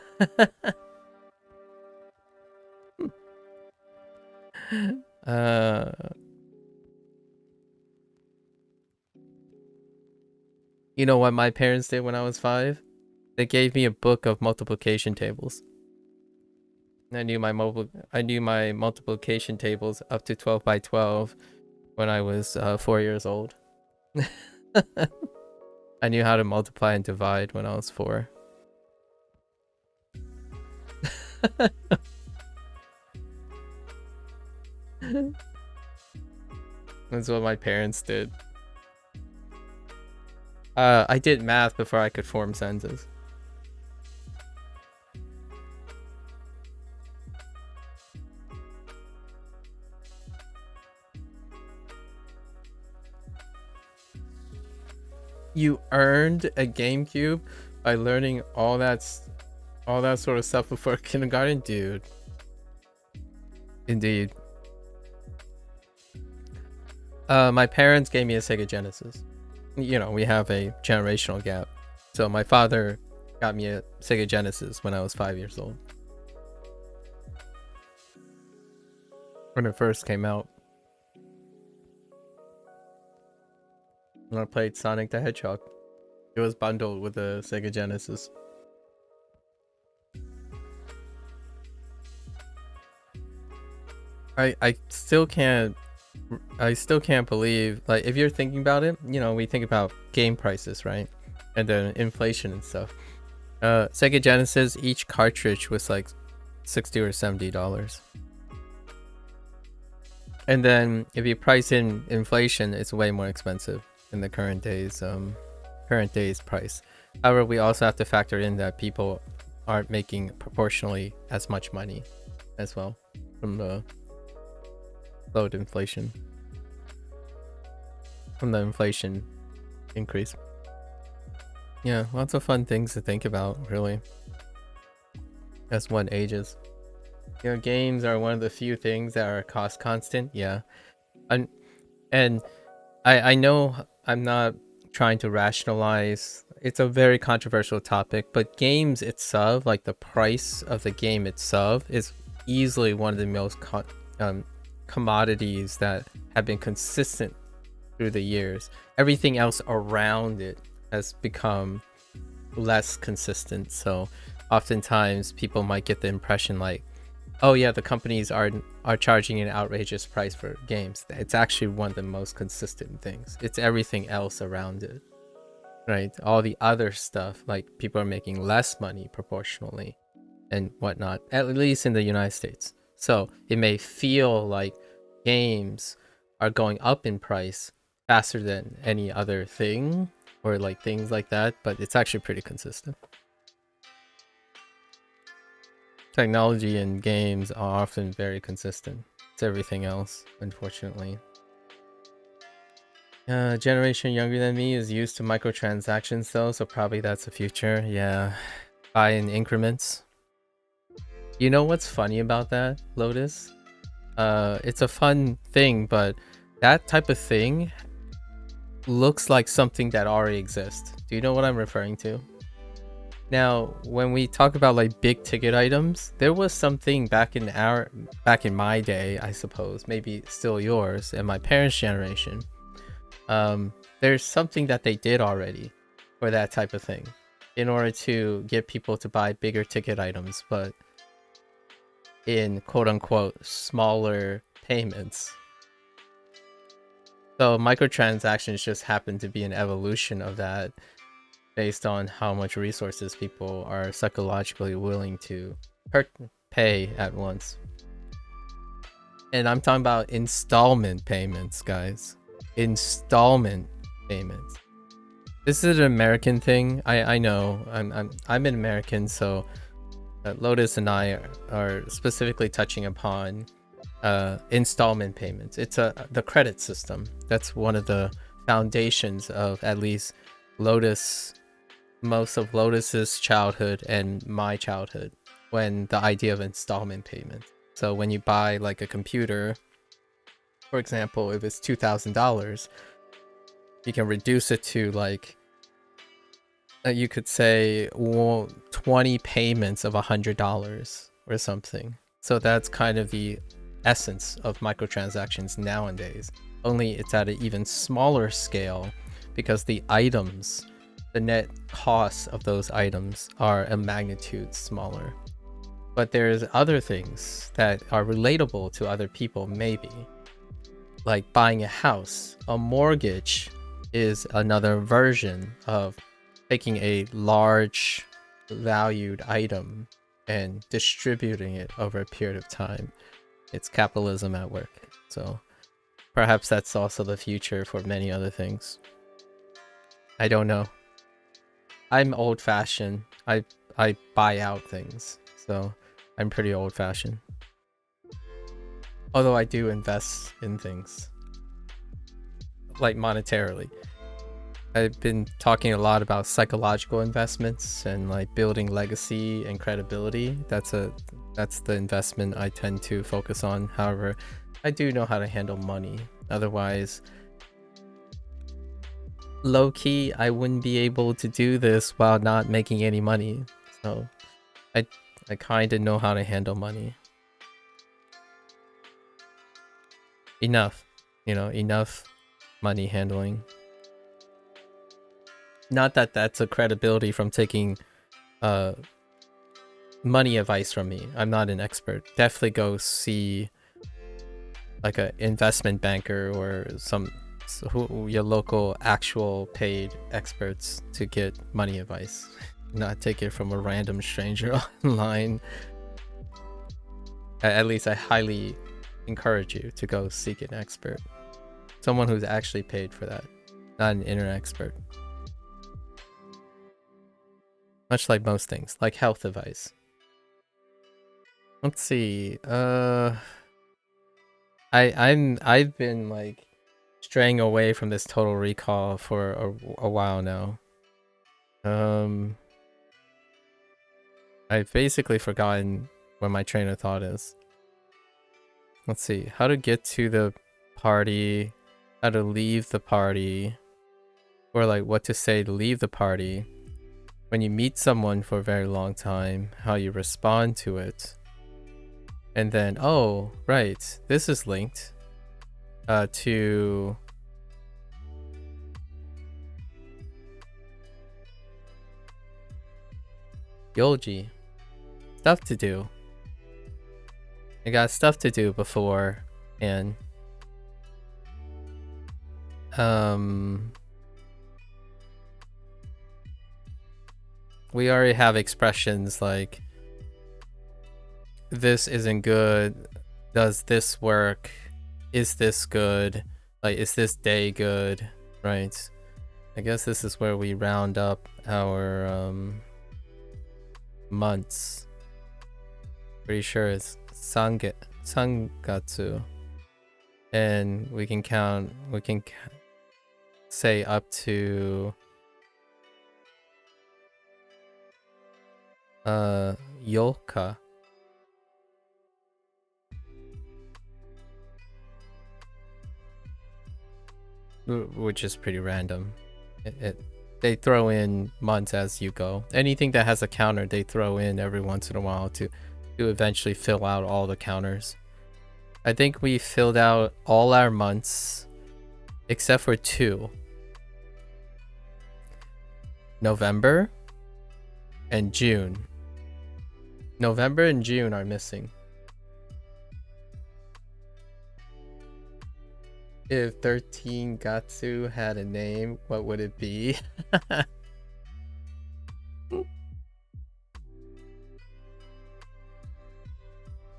You know what my parents did when I was 5? They gave me a book of multiplication tables. I knew my multiplication tables up to 12 by 12 when I was 4 years old. I knew how to multiply and divide when I was 4. That's what my parents did. I did math before I could form sentences. You earned a GameCube by learning all that sort of stuff before kindergarten, dude. Indeed. My parents gave me a Sega Genesis. You know, we have a generational gap. So my father got me a Sega Genesis when I was 5 years old. When it first came out. When I played Sonic the Hedgehog. It was bundled with the Sega Genesis. I still can't believe, like, if you're thinking about it, you know, we think about game prices, right? And then inflation and stuff. Sega Genesis, each cartridge was like $60 or $70. And then if you price in inflation, it's way more expensive in the current day's price. However, we also have to factor in that people aren't making proportionally as much money as well from the low inflation, from the inflation increase. Yeah, lots of fun things to think about, really, as one ages. You know, games are one of the few things that are cost constant. Yeah, and I know I'm not trying to rationalize. It's a very controversial topic, but games itself, like the price of the game itself, is easily one of the most commodities that have been consistent through the years. Everything else around it has become less consistent. So oftentimes people might get the impression like, oh yeah, the companies are charging an outrageous price for games. It's actually one of the most consistent things. It's everything else around it, right? All the other stuff, like people are making less money proportionally and whatnot, at least in the United States. So it may feel like games are going up in price faster than any other thing, or like things like that, but it's actually pretty consistent. Technology and games are often very consistent. It's everything else, unfortunately. Generation younger than me is used to microtransactions though, so probably that's the future. Yeah, buy in increments. You know what's funny about that, Lotus? It's a fun thing, but that type of thing looks like something that already exists. Do you know what I'm referring to? Now, when we talk about like big ticket items, there was something back in my day, I suppose, maybe still yours and my parents' generation. There's something that they did already for that type of thing in order to get people to buy bigger ticket items, but in quote unquote smaller payments. So microtransactions just happen to be an evolution of that, based on how much resources people are psychologically willing to pay at once. And I'm talking about installment payments, guys. Installment payments. This is an American thing. I know. I'm an American, so Lotus and I are specifically touching upon installment payments. It's the credit system. That's one of the foundations of at least Lotus, most of Lotus's childhood and my childhood, when the idea of installment payment. So when you buy like a computer, for example, if it's $2,000, you can reduce it to like you could say 20 payments of $100 or something. So that's kind of the essence of microtransactions nowadays. Only it's at an even smaller scale because the items, the net costs of those items are a magnitude smaller. But there's other things that are relatable to other people, maybe. Like buying a house. A mortgage is another version of taking a large valued item and distributing it over a period of time. It's capitalism at work. So perhaps that's also the future for many other things. I don't know. I'm old-fashioned. I buy out things. So I'm pretty old-fashioned. Although I do invest in things. Like monetarily. I've been talking a lot about psychological investments and like building legacy and credibility. That's the investment I tend to focus on. However, I do know how to handle money. Otherwise, low-key, I wouldn't be able to do this while not making any money. So I kind of know how to handle money. Enough, enough money handling. Not that that's a credibility from taking money advice from me. I'm not an expert. Definitely go see like an investment banker or your local actual paid experts to get money advice. Not take it from a random stranger online. At least I highly encourage you to go seek an expert. Someone who's actually paid for that, not an internet expert. Much like most things, like health advice. Let's see. I've been like straying away from this Total Recall for a while now. I've basically forgotten what my train of thought is. Let's see. How to get to the party, how to leave the party, or like what to say to leave the party. When you meet someone for a very long time, how you respond to it. And then, oh, right, this is linked to Yoji. Stuff to do. I got stuff to do before, and we already have expressions like this isn't good, does this work, is this good, like is this day good, right? I guess this is where we round up our months. Pretty sure it's sangatsu, and we can say up to yoka. Which is pretty random. They throw in months as you go. Anything that has a counter, they throw in every once in a while to eventually fill out all the counters. I think we filled out all our months except for 2. November and June. November and June are missing. If 13 Gatsu had a name, what would it be?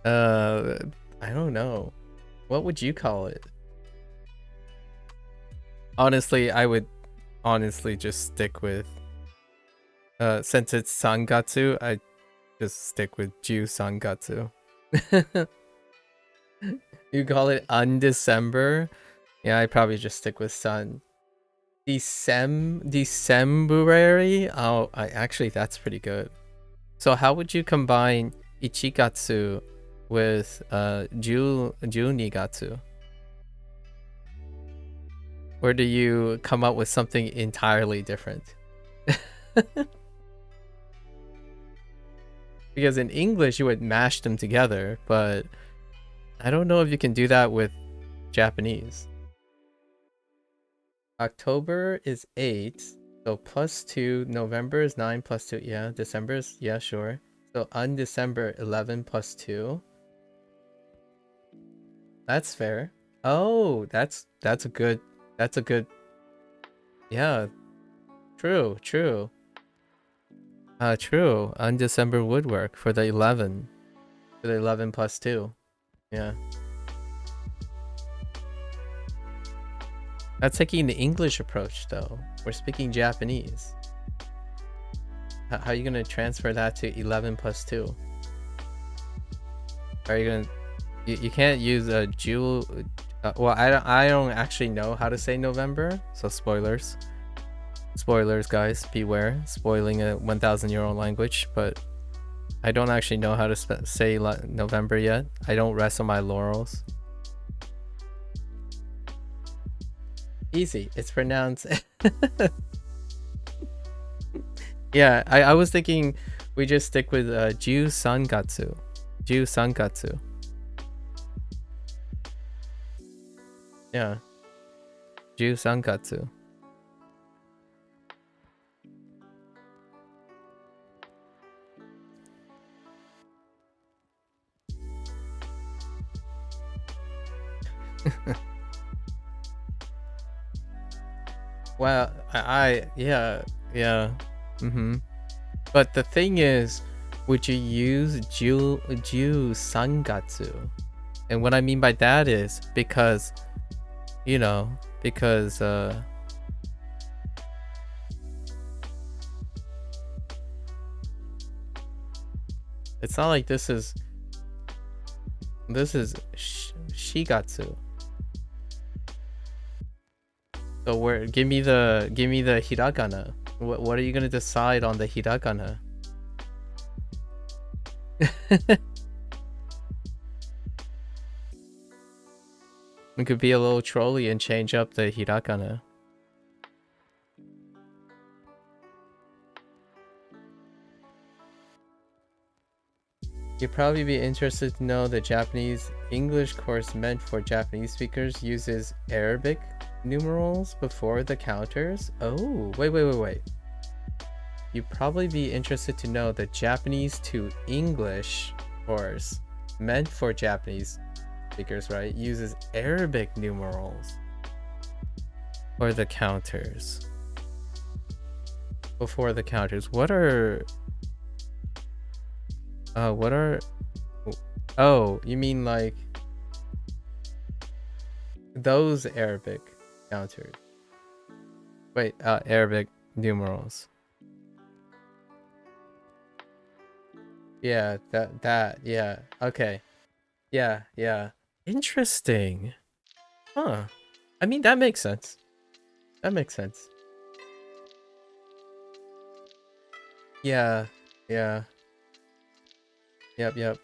I don't know. What would you call it? Honestly, I would honestly just stick with since it's Sangatsu, I just stick with Ju Sangatsu. You call it Undecember? Yeah, I'd probably just stick with Sun. Decemberary? Oh, actually that's pretty good. So how would you combine Ichigatsu with Junigatsu? Or do you come up with something entirely different? Because in English you would mash them together, but I don't know if you can do that with Japanese. October is 8, so +2. November is 9 +2. Yeah, December is, yeah, sure. So Undecember 11 +2. That's fair. Oh, that's a good, yeah, true. True. Undecember would work for the 11. For the 11 +2. Yeah. That's taking the English approach, though. We're speaking Japanese. How are you gonna transfer that to 11 +2? Are you gonna? You can't use a Jewel. Well, I don't actually know how to say November, so spoilers. Spoilers, guys, beware. Spoiling a 1,000-year-old language, but I don't actually know how to say November yet. I don't rest on my laurels. Easy. It's pronounced. Yeah, I was thinking we just stick with Ju Sangatsu. Ju Sangatsu. Yeah. Ju Sangatsu. Well, yeah. But the thing is, would you use Ju Sangatsu? And what I mean by that is because, because it's not like this is Shigatsu. So give me the hiragana. What are you gonna decide on the hiragana? We could be a little trolly and change up the hiragana. You'd probably be interested to know the Japanese English course meant for Japanese speakers uses Arabic numerals before the counters. Oh, wait. You'd probably be interested to know the Japanese to English course meant for Japanese speakers, right? Uses Arabic numerals for the counters. Before the counters. What are... Oh, you mean like those Arabic counters? Wait, Arabic numerals. Yeah, that, yeah. Okay. Yeah. Interesting. Huh. I mean, that makes sense. Yeah. Yep.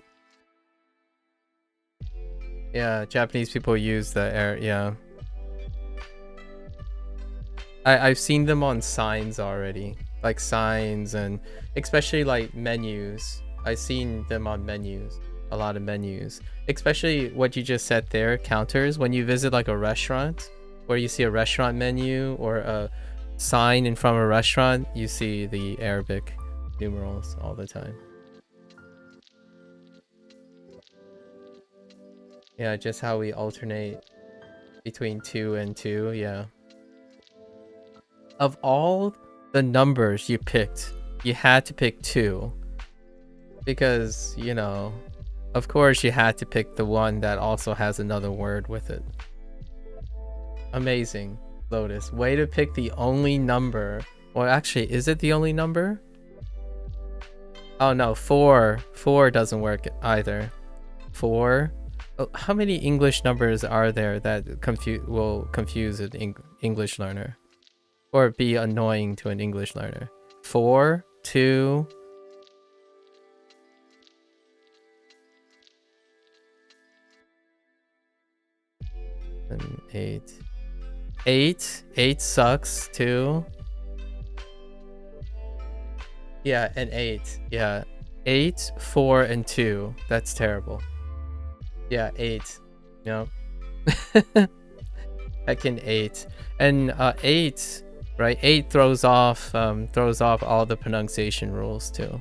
Yeah, Japanese people use the air, yeah. I've seen them on signs already. Like signs and especially like menus. I've seen them on menus. A lot of menus. Especially what you just said there, counters. When you visit like a restaurant where you see a restaurant menu or a sign in front of a restaurant, you see the Arabic numerals all the time. Yeah, just how we alternate between 2 and 2, yeah. Of all the numbers you picked, you had to pick 2. Because, of course you had to pick the one that also has another word with it. Amazing. Lotus. Way to pick the only number. Well, actually, is it the only number? Oh no, 4. 4 doesn't work either. 4. Oh, how many English numbers are there that will confuse an English learner? Or be annoying to an English learner? 4, 2... and 8. 8 sucks too. Yeah, and 8. Yeah. 8, 4, and 2. That's terrible. Yeah, 8. Yep. Heckin' 8. And 8, right? 8 throws off all the pronunciation rules too.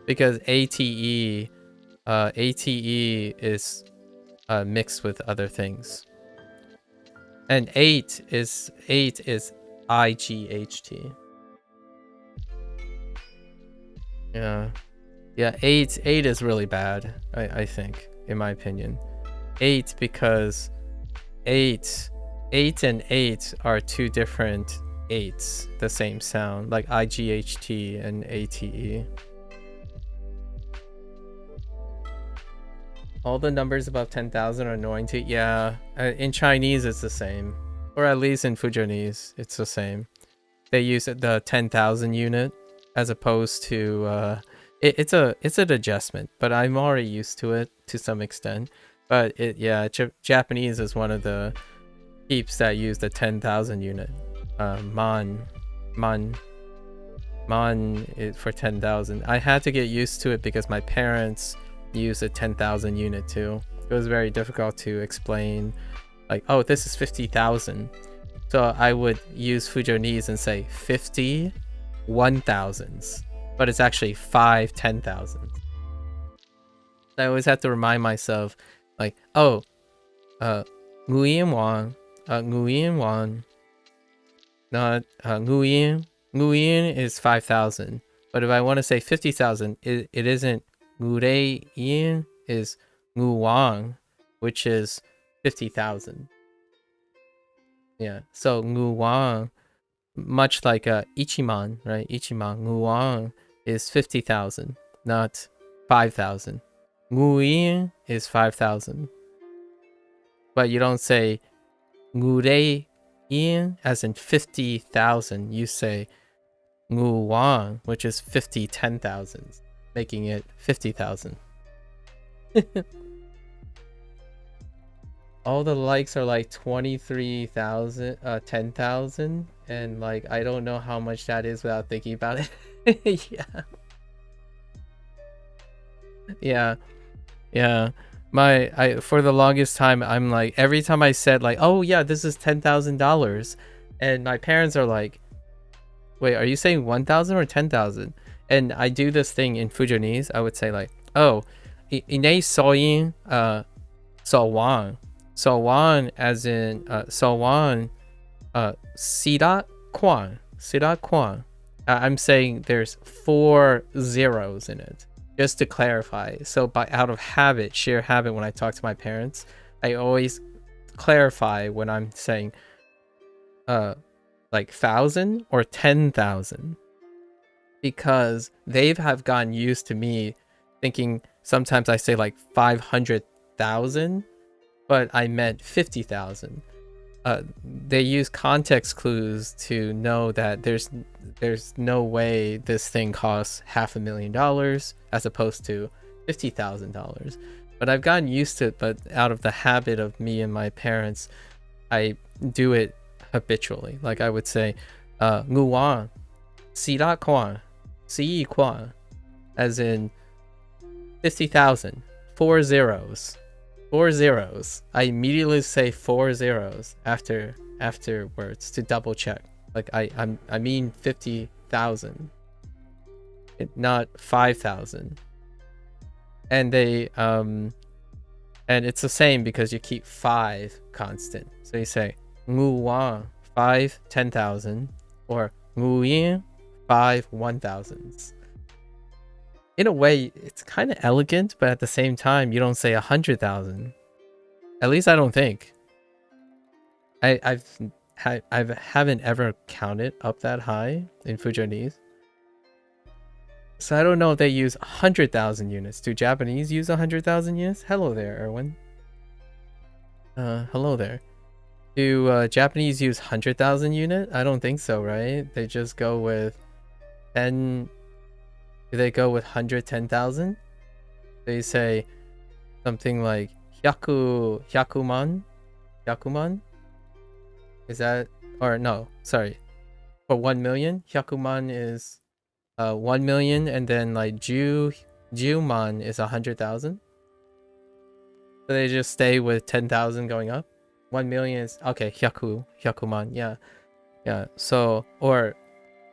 Because ATE is mixed with other things. And 8 is IGHT. Yeah. Yeah, 8 is really bad, I think, in my opinion. 8 because 8 and 8 are two different 8s, the same sound, like IGHT and ATE. All the numbers above 10,000 are annoying to... Yeah, in Chinese it's the same. Or at least in Fujianese, it's the same. They use the 10,000 unit as opposed to... it's an adjustment, but I'm already used to it to some extent. But Japanese is one of the heaps that use the 10,000 unit. Man is for 10,000. I had to get used to it because my parents use a 10,000 unit too. It was very difficult to explain, like, oh, this is 50,000. So I would use Fujianese and say 50 1,000s, but it's actually 5 10,000s. I always have to remind myself, like, oh, Nguyen Wang, not Nguyen is 5,000. But if I want to say 50,000, it isn't Ngure Yin, is Ngu Wang, which is 50,000. Yeah, so Ngu Wang, much like Ichiman, right? Ichiman, Ngu Wang is 50,000, not 5,000. Ngu Yin is 5,000. But you don't say Ngure Yin as in 50,000. You say Ngu Wang, which is 50 10,000s, making it 50,000. All the likes are like 23,000, 10,000, and like I don't know how much that is without thinking about it. Yeah. For the longest time, I'm like, every time I said like, oh yeah, this is $10,000, and my parents are like, wait, are you saying 1,000 or 10,000? And I do this thing in Fujianese. I would say like, oh, inay soyin so wang as in so wang sida kwang. I'm saying there's 4 zeros in it, just to clarify. So out of habit, sheer habit, when I talk to my parents, I always clarify when I'm saying like 1,000 or 10,000, because they have gotten used to me thinking sometimes I say like 500,000, but I meant 50,000. They use context clues to know that there's no way this thing costs $500,000 as opposed to $50,000. But I've gotten used to it, but out of the habit of me and my parents, I do it habitually. Like I would say Ngu Wang Si Da Kwang, Si Kwang, as in 50,000. 4 zeros. 4 zeros. I immediately say 4 zeros afterwards to double check. Like I mean 50,000, not 5,000. And they and it's the same because you keep 5 constant. So you say Ngu Wang 5 10,000 or Ngu Yin 5 1,000s. In a way, it's kind of elegant, but at the same time, you don't say 100,000. At least I don't think. I haven't ever counted up that high in Fujonese. So I don't know if they use 100,000 units. Do Japanese use 100,000 units? Hello there, Erwin. Hello there. Do Japanese use 100,000 unit? I don't think so, right? They just go with 10. Do they go with 110,000? They say something like hyakuman? Hyakuman? Is that, or no, sorry. For 1 million, hyakuman is 1 million, and then like juman is 100,000. So they just stay with 10,000 going up. 1 million is okay. Hyakuman, yeah. So, or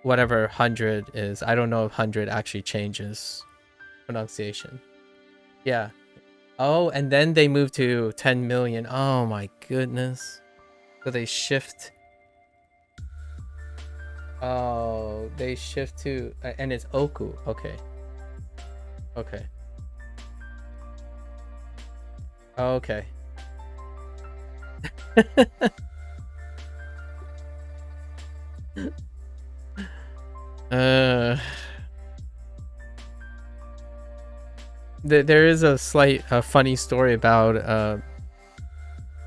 whatever 100 is. I don't know if 100 actually changes pronunciation. Yeah. Oh, and then they move to 10 million. Oh my goodness. So they shift. Oh, they shift to, and it's oku. Okay. Okay. Okay. There is a funny story about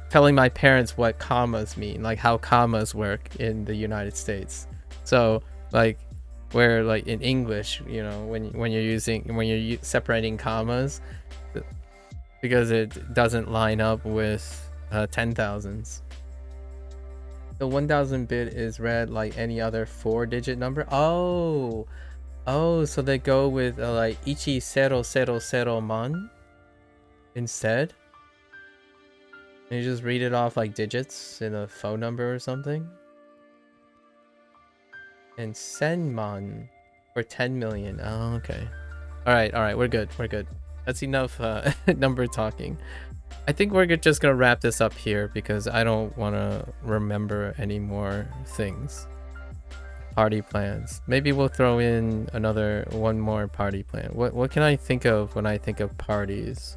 telling my parents what commas mean, like how commas work in the United States. So like where like in English, you know, when you're separating commas, because it doesn't line up with 10,000s. The 1000 bit is read like any other 4-digit number. Oh, so they go with like ichi 000 man instead. And you just read it off like digits in a phone number or something. And senman for 10 million. Oh, okay. All right. We're good. That's enough number talking. I think we're just gonna wrap this up here because I don't want to remember any more things. Party plans. Maybe we'll throw in one more party plan. What can I think of when I think of parties?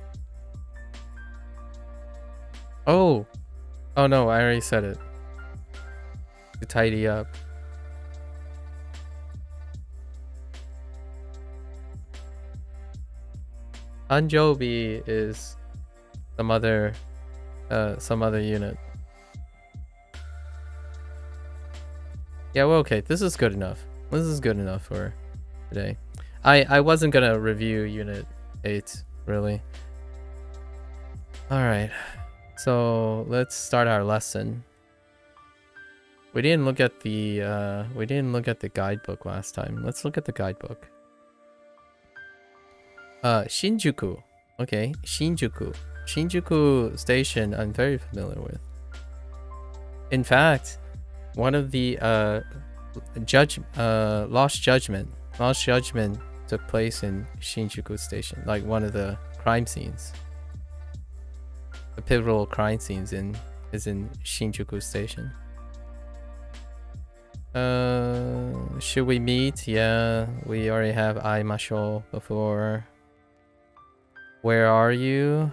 Oh no, I already said it. To tidy up. Anjobi is some other unit. Yeah, well, okay. This is good enough. This is good enough for today. I wasn't gonna review Unit 8 really. All right. So let's start our lesson. We didn't look at the guidebook last time. Let's look at the guidebook. Shinjuku. Okay, Shinjuku. Shinjuku Station I'm very familiar with. In fact, one of the Lost Judgment took place in Shinjuku Station, like one of the crime scenes. The pivotal crime scenes is in Shinjuku Station. Should we meet? Yeah, we already have Aimasho before. Where are you?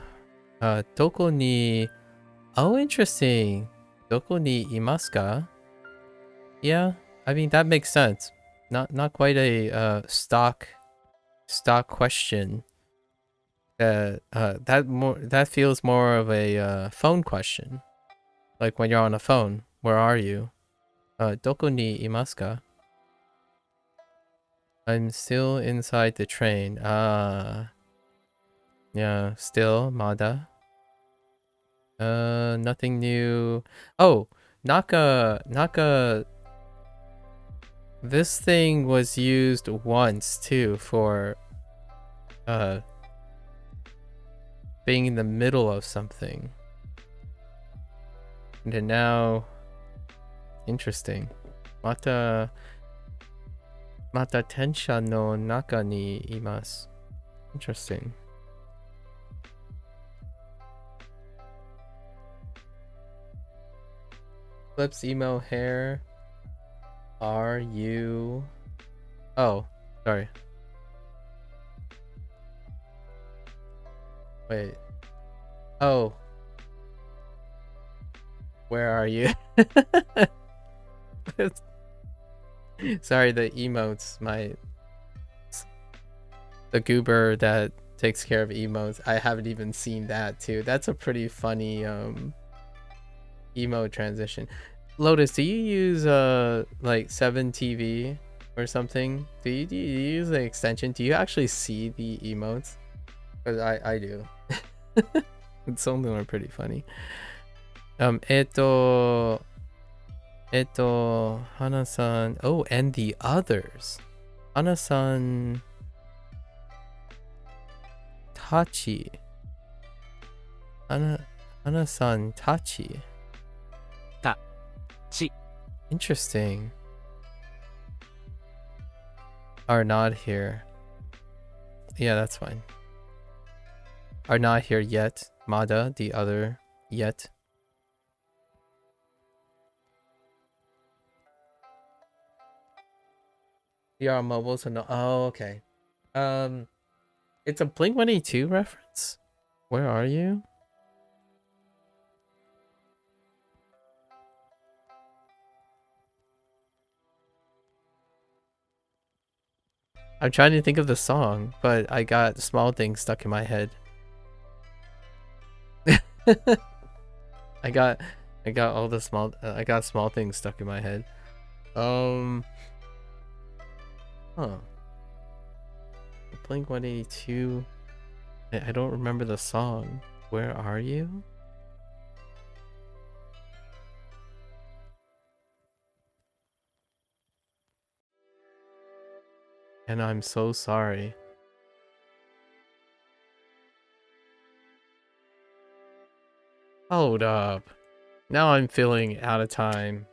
Doko ni... Oh, interesting. Doko ni imasu ka? Yeah, I mean, that makes sense. Not quite a stock question. That feels more of a phone question. Like when you're on a phone, where are you? Doko ni imasu ka? I'm still inside the train. Yeah, still Mada. Nothing new. Oh, Naka. This thing was used once too for being in the middle of something. And then now, interesting. Mata tensha no naka ni imasu. Interesting. Flips emo hair. Are you... Oh, sorry. Wait. Oh. Where are you? Sorry, the emotes, the goober that takes care of emotes. I haven't even seen that too. That's a pretty funny emote transition. Lotus, do you use like 7TV or something? Do you use the extension? Do you actually see the emotes? Because I do. Some of them are pretty funny. Hana-san. Oh, and the others. Hana-san Tachi. Hana-san Tachi. Tachi. Interesting. Are not here. Yeah, that's fine. Are not here yet. Mada, the other, yet. You are mobile, so no. Oh, okay. It's a Blink-182 reference. Where are you? I'm trying to think of the song, but I got Small Things stuck in my head. I got all the small I got Small Things stuck in my head. Huh. Blink-182. I don't remember the song. Where are you? And I'm so sorry. Hold up. Now I'm feeling out of time.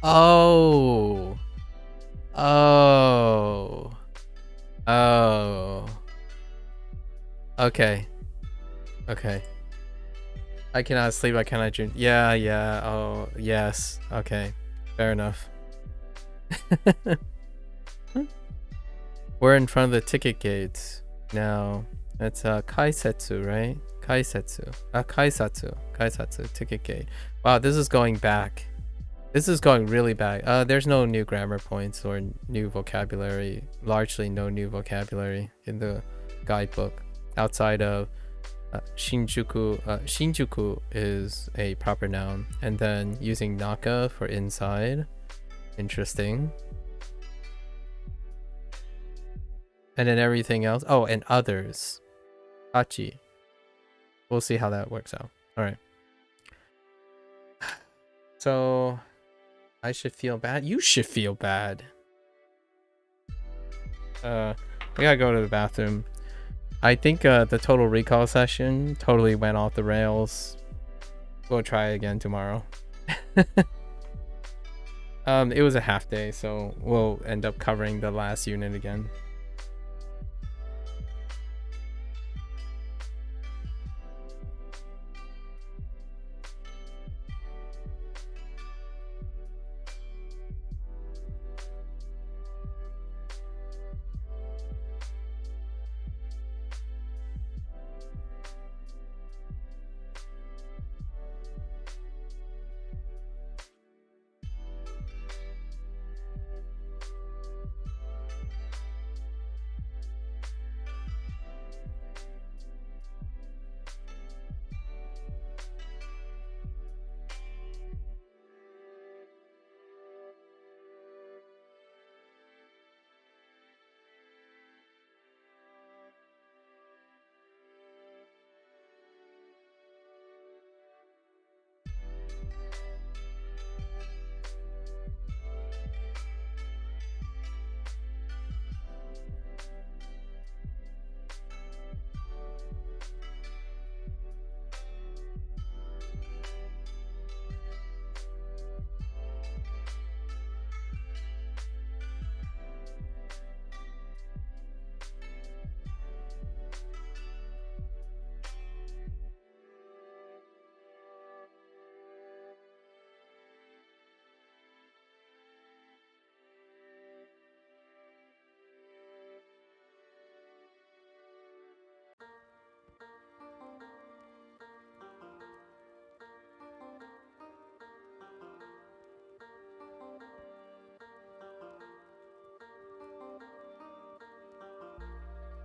Oh. Oh. Oh. Okay. Okay. I cannot sleep, I cannot dream. Yeah, yeah. Oh, yes. Okay. Fair enough. We're in front of the ticket gates now. It's Kaisetsu, right? Kaisetsu. Kaisatsu ticket gate. Wow, this is going back. This is going really back. There's no new grammar points or new vocabulary. Largely no new vocabulary in the guidebook outside of Shinjuku. Shinjuku is a proper noun, and then using naka for inside. Interesting. And then everything else. Oh, and others. Hachi. We'll see how that works out. All right. So I should feel bad. You should feel bad. I gotta go to the bathroom. I think the total recall session totally went off the rails. We'll try again tomorrow. It was a half day, so we'll end up covering the last unit again.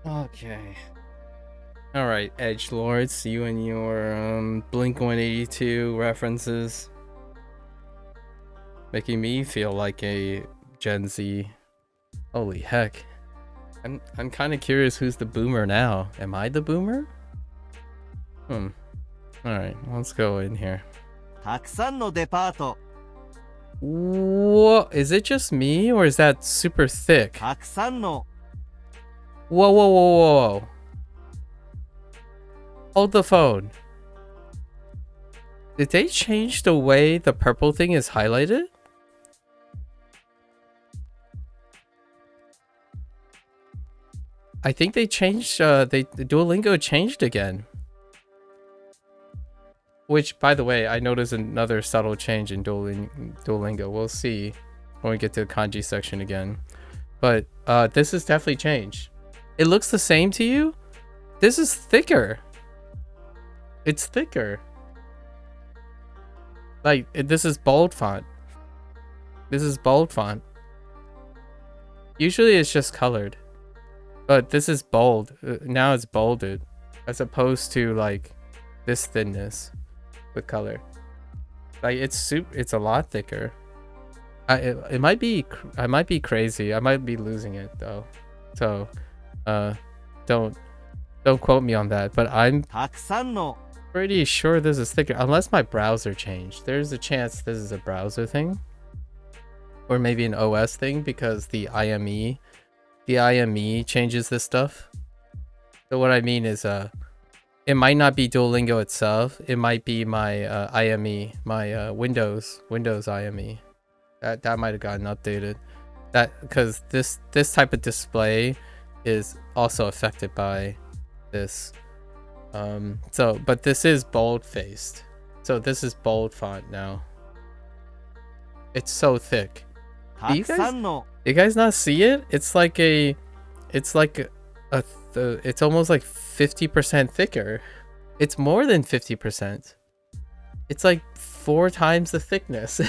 Okay. All right, edge lords, you and your Blink 182 references, making me feel like a Gen Z. Holy heck! I'm kind of curious who's the boomer now. Am I the boomer? All right, let's go in here. たくさんのデパート What? Is it just me, or is that super thick? たくさんの Whoa, whoa, whoa, whoa! Hold the phone. Did they change the way the purple thing is highlighted? I think they changed, Duolingo changed again. Which, by the way, I noticed another subtle change in Duolingo. We'll see when we get to the kanji section again. But this is definitely changed. It looks the same to you? This is thicker. It's thicker. Like, this is bold font. This is bold font. Usually it's just colored. But this is bold. Now it's bolded. As opposed to, like, this thinness with color. Like, it's a lot thicker. It might be, I might be crazy. I might be losing it, though. So, don't quote me on that. But I'm たくさんの pretty sure this is thicker. Unless my browser changed. There's a chance this is a browser thing. Or maybe an OS thing, because the IME changes this stuff. So what I mean is, it might not be Duolingo itself. It might be my IME, my Windows IME. That might have gotten updated. That because this type of display is also affected by this. But this is bold faced. So this is bold font now. It's so thick. たくさんの You guys not see it? It's like it's almost like 50% thicker. It's more than 50%. It's like 4 times the thickness.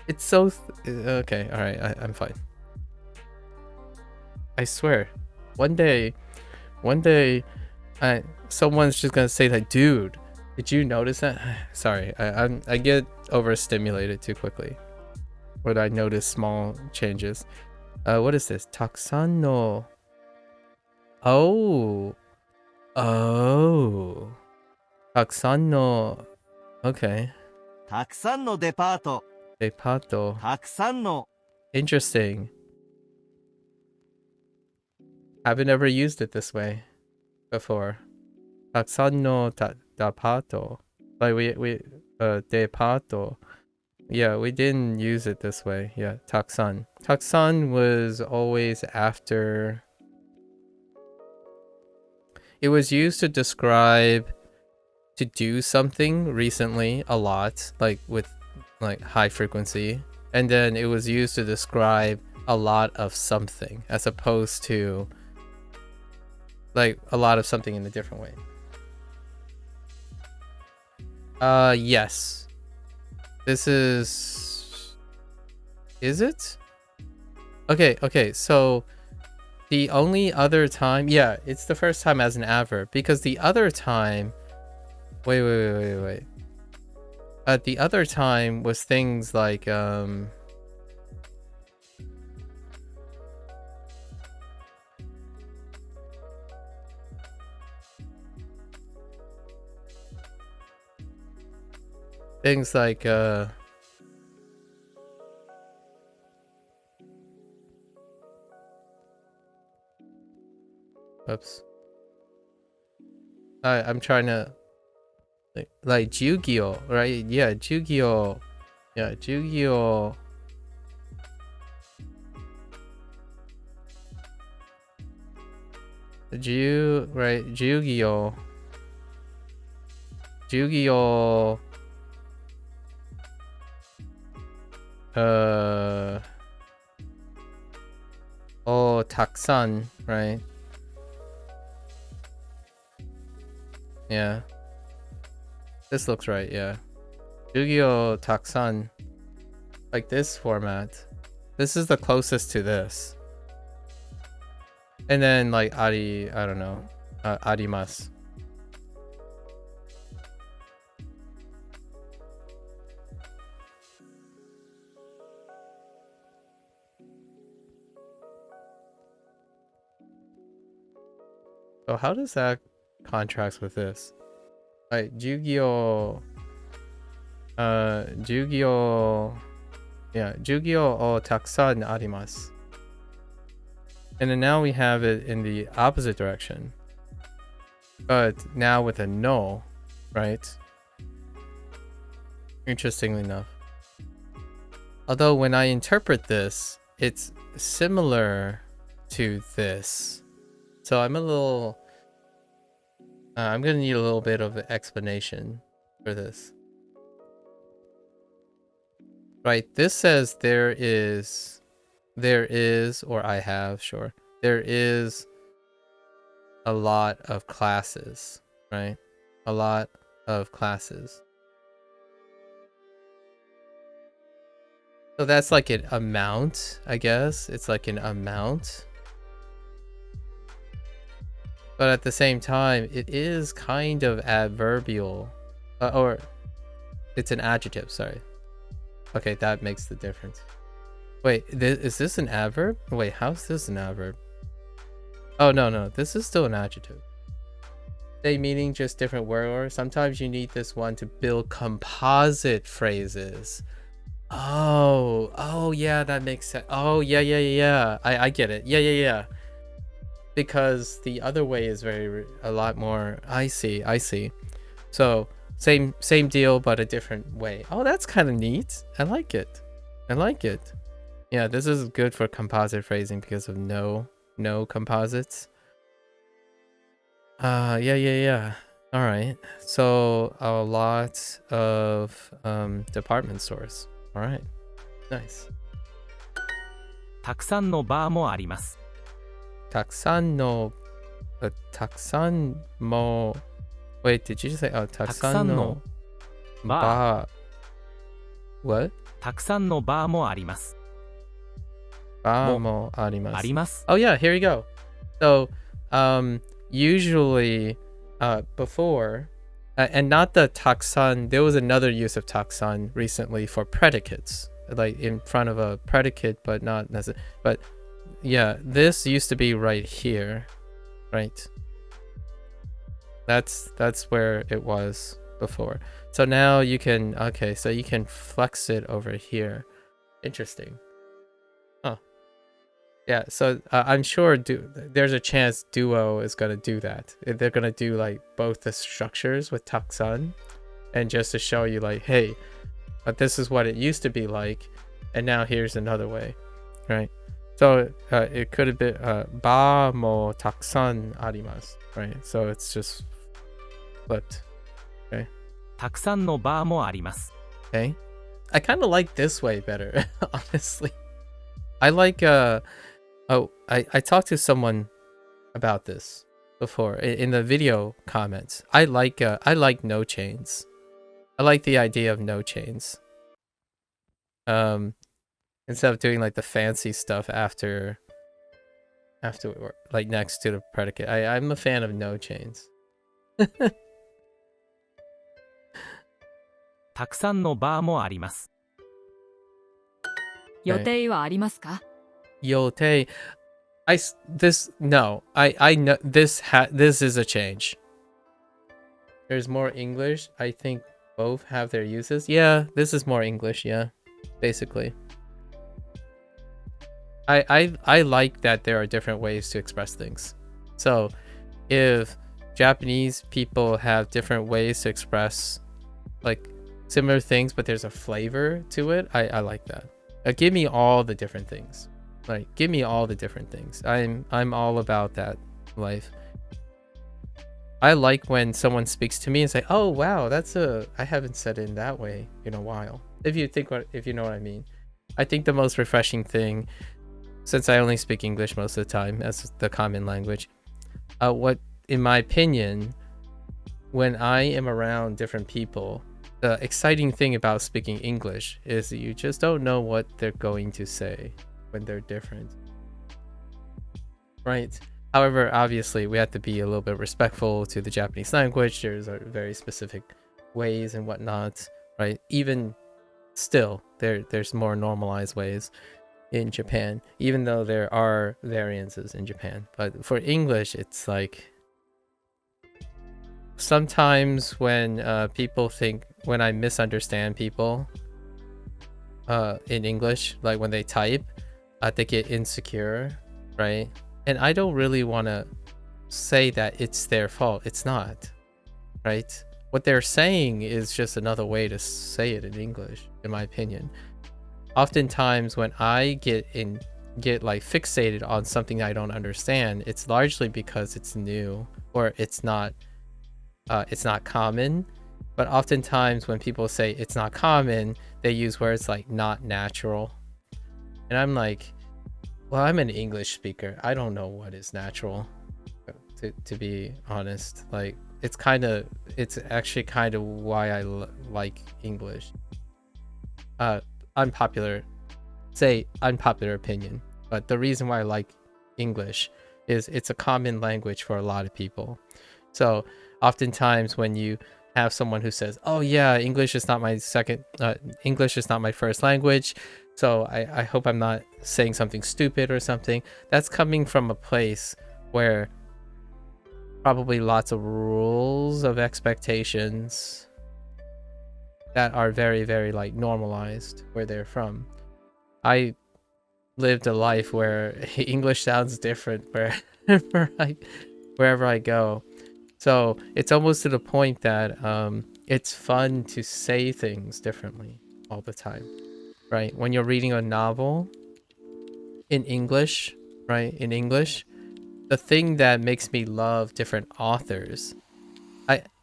It's so okay. All right, I'm fine. I swear, one day, someone's just gonna say that, dude. Did you notice that? Sorry, I get overstimulated too quickly when I notice small changes. What is this? Taksan no. Oh. Taksan no. Okay. たくさんのデパート Depato. たくさんの Interesting. Haven't ever used it this way before. Taksan no dapato. Like we depato. Yeah, we didn't use it this way. Yeah, taksan. Taksan was always after. It was used to describe to do something recently a lot, like with like high frequency, and then it was used to describe a lot of something as opposed to like a lot of something in a different way. Yes. This is it? Okay, so the only other time, yeah, it's the first time as an adverb, because the other time, wait. The other time was things like, things like, oops. I'm trying to, like Yu-Gi-Oh, right? Yeah, Yu-Gi-Oh. Yeah, Yu-Gi-Oh. Right? Yu-Gi-Oh. Yu-Gi-Oh. Oh, Taksan, right? Yeah. This looks right, yeah. Yu-Gi-Oh! Taksan. Like this format. This is the closest to this. And then like I don't know, arimasu. So how does that contrast with this? Like Jugyo, Jugyo o takusan arimasu. And then now we have it in the opposite direction. But now with a no, right? Interestingly enough. Although when I interpret this, it's similar to this. So I'm a little... I'm going to need a little bit of an explanation for this. Right, this says there is, or I have, sure. There is a lot of classes, right? A lot of classes. So that's like an amount, I guess. It's like an amount. But at the same time, it is kind of adverbial. Or it's an adjective, sorry. Okay, that makes the difference. Wait, is this an adverb? Wait, how's this an adverb? Oh, no, this is still an adjective. Same meaning, just different word order. Sometimes you need this one to build composite phrases. Oh, yeah, that makes sense. Oh, yeah. I get it. Yeah. Because the other way is a lot more. I see. So same deal, but a different way. Oh, that's kind of neat. I like it. Yeah, this is good for composite phrasing because of no composites. Yeah. All right. So a lot of department stores. All right. Nice. たくさんのバーもあります。たくさんも Wait, did you just say たくさんのバー What? たくさんのバーもあります。バーもあります。あります。 Oh yeah, here we go. So usually before and not the たくさん, there was another use of たくさん recently for predicates, like in front of a predicate, but not necessarily. But yeah, this used to be right here, right? That's where it was before. So now you can, okay, so you can flex it over here. Interesting. Huh. Yeah, so I'm sure there's a chance Duo is going to do that. They're going to do like both the structures with taksan, and just to show you like, hey, but this is what it used to be like, and now here's another way, right? So it could have been ba mo taksan arimasu, right? So it's just flipped. Okay. たくさんのバーもあります。 Okay. I kind of like this way better, honestly. I like I talked to someone about this before in the video comments. I like no chains. I like the idea of no chains. Instead of doing like the fancy stuff after like next to the predicate. I'm a fan of no chains. たくさんのバーもあります。 予定はありますか? Yote. I know this is a change. There's more English. I think both have their uses. Yeah, this is more English, yeah. Basically. I like that there are different ways to express things. So if Japanese people have different ways to express like similar things, but there's a flavor to it, I like that. Give me all the different things. Like, give me all the different things. I'm all about that life. I like when someone speaks to me and say, "Oh wow, I haven't said it in that way in a while." If you know what I mean. I think the most refreshing thing, since I only speak English most of the time as the common language, what in my opinion, when I am around different people, the exciting thing about speaking English is that you just don't know what they're going to say when they're different. Right? However, obviously, we have to be a little bit respectful to the Japanese language. There's very specific ways and whatnot, right? Even still, there's more normalized ways in Japan, even though there are variances in Japan. But for English, it's like sometimes when when I misunderstand people in English, like when they type, they get insecure, right? And I don't really want to say that it's their fault. It's not, right? What they're saying is just another way to say it in English, in my opinion. Oftentimes when I get like fixated on something I don't understand, it's largely because it's new or it's not common. But oftentimes when people say it's not common, they use words like not natural. And I'm like, well, I'm an English speaker. I don't know what is natural, to be honest. Like, it's actually kind of why I like English. Unpopular opinion, but the reason why I like English is it's a common language for a lot of people. So oftentimes when you have someone who says, oh yeah, English is not my first language, so I hope I'm not saying something stupid or something, that's coming from a place where probably lots of rules of expectations that are very, very like normalized where they're from. I lived a life where English sounds different wherever I go. So it's almost to the point that it's fun to say things differently all the time, right? When you're reading a novel in English, right? In English, the thing that makes me love different authors,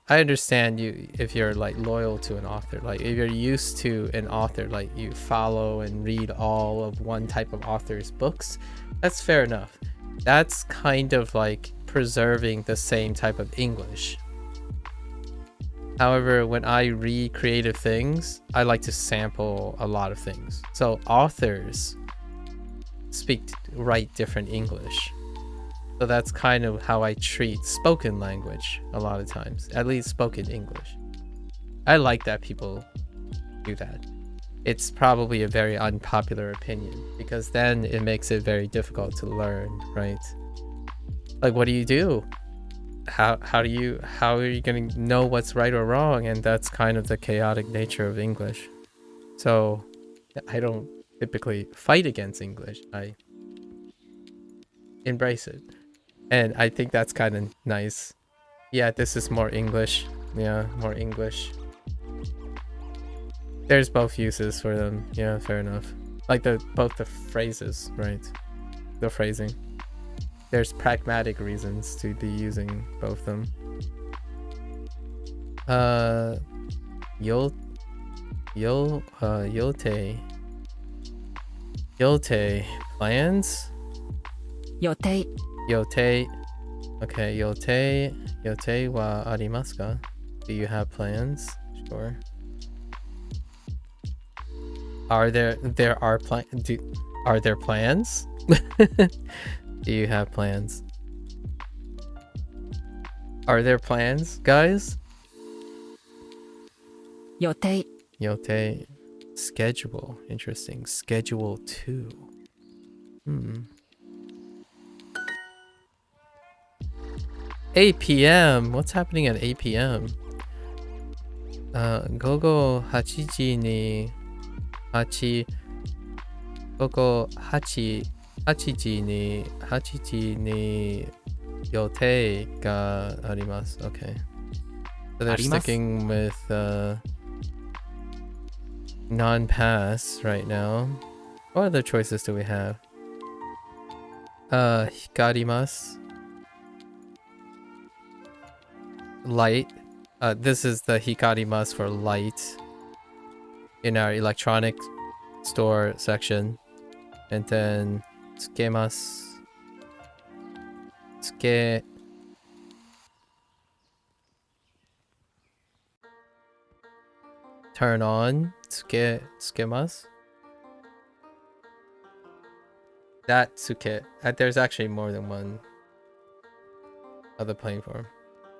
I understand you if you're like loyal to an author, like if you're used to an author, like you follow and read all of one type of author's books, that's fair enough. That's kind of like preserving the same type of English. However, when I read creative things, I like to sample a lot of things. So authors write different English. So that's kind of how I treat spoken language a lot of times, at least spoken English. I like that people do that. It's probably a very unpopular opinion because then it makes it very difficult to learn, right? Like, what do you do? How are you going to know what's right or wrong? And that's kind of the chaotic nature of English. So I don't typically fight against English. I embrace it. And I think that's kind of nice. Yeah, this is more English. Yeah, more English. There's both uses for them. Yeah, fair enough. Like both the phrases, right? The phrasing. There's pragmatic reasons to be using both of them. Yote plans? 予定 Yote. Okay, yote wa arimasu ka? Do you have plans? Sure. Are there plans? Do you have plans? Are there plans, guys? 予定 Yote. Schedule. Interesting. Schedule 2. 8 p.m. What's happening at 8 p.m.? 午後8時に午後8時に予定があります。Okay. So they're あります。 sticking with non-pass right now. What other choices do we have? Hikarimasu. Light. This is the hikarimasu for light in our electronic store section. And then tsukemasu. turn on. Tsukemas. That tsuke. There's actually more than one other playing form,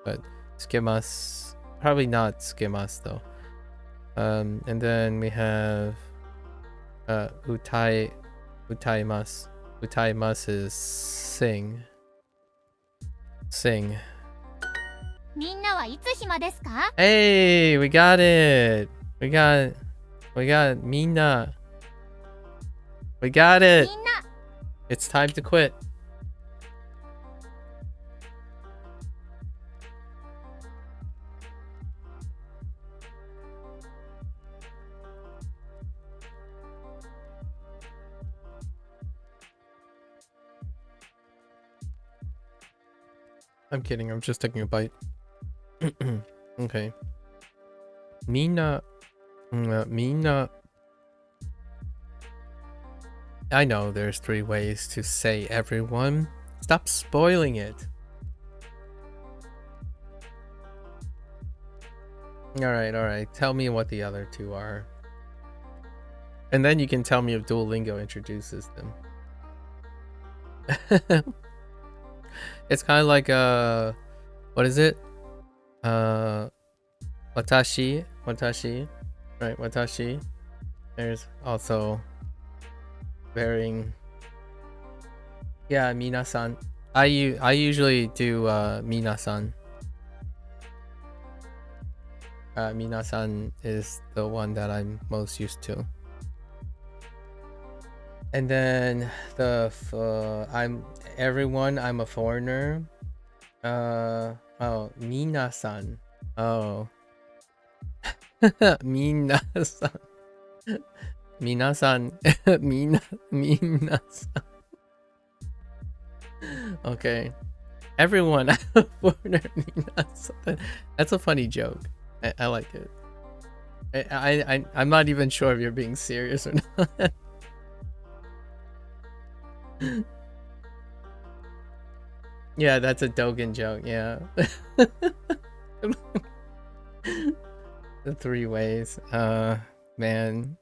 but tsukemas. Probably not tsukemas though. And then we have utaimasu. Utaimasu is sing. Sing. Hey, we got it. We got Mina. We got it. It's time to quit. I'm kidding. I'm just taking a bite. Okay. Mina. Mina. I know there's 3 ways to say everyone. Stop spoiling it. Alright. Tell me what the other 2 are. And then you can tell me if Duolingo introduces them. It's kind of like what is it? Watashi. Right, watashi. There's also varying. Yeah, minasan. I usually do minasan. Minasan is the one that I'm most used to. And then I'm everyone. I'm a foreigner. Oh, minasan. Oh. Minasan. Minasan. Minasan. Okay. Everyone. I'm a foreigner. Minasan. That's a funny joke. I like it. I'm not even sure if you're being serious or not. Yeah, that's a Dogen joke. Yeah. The 3 ways. Man.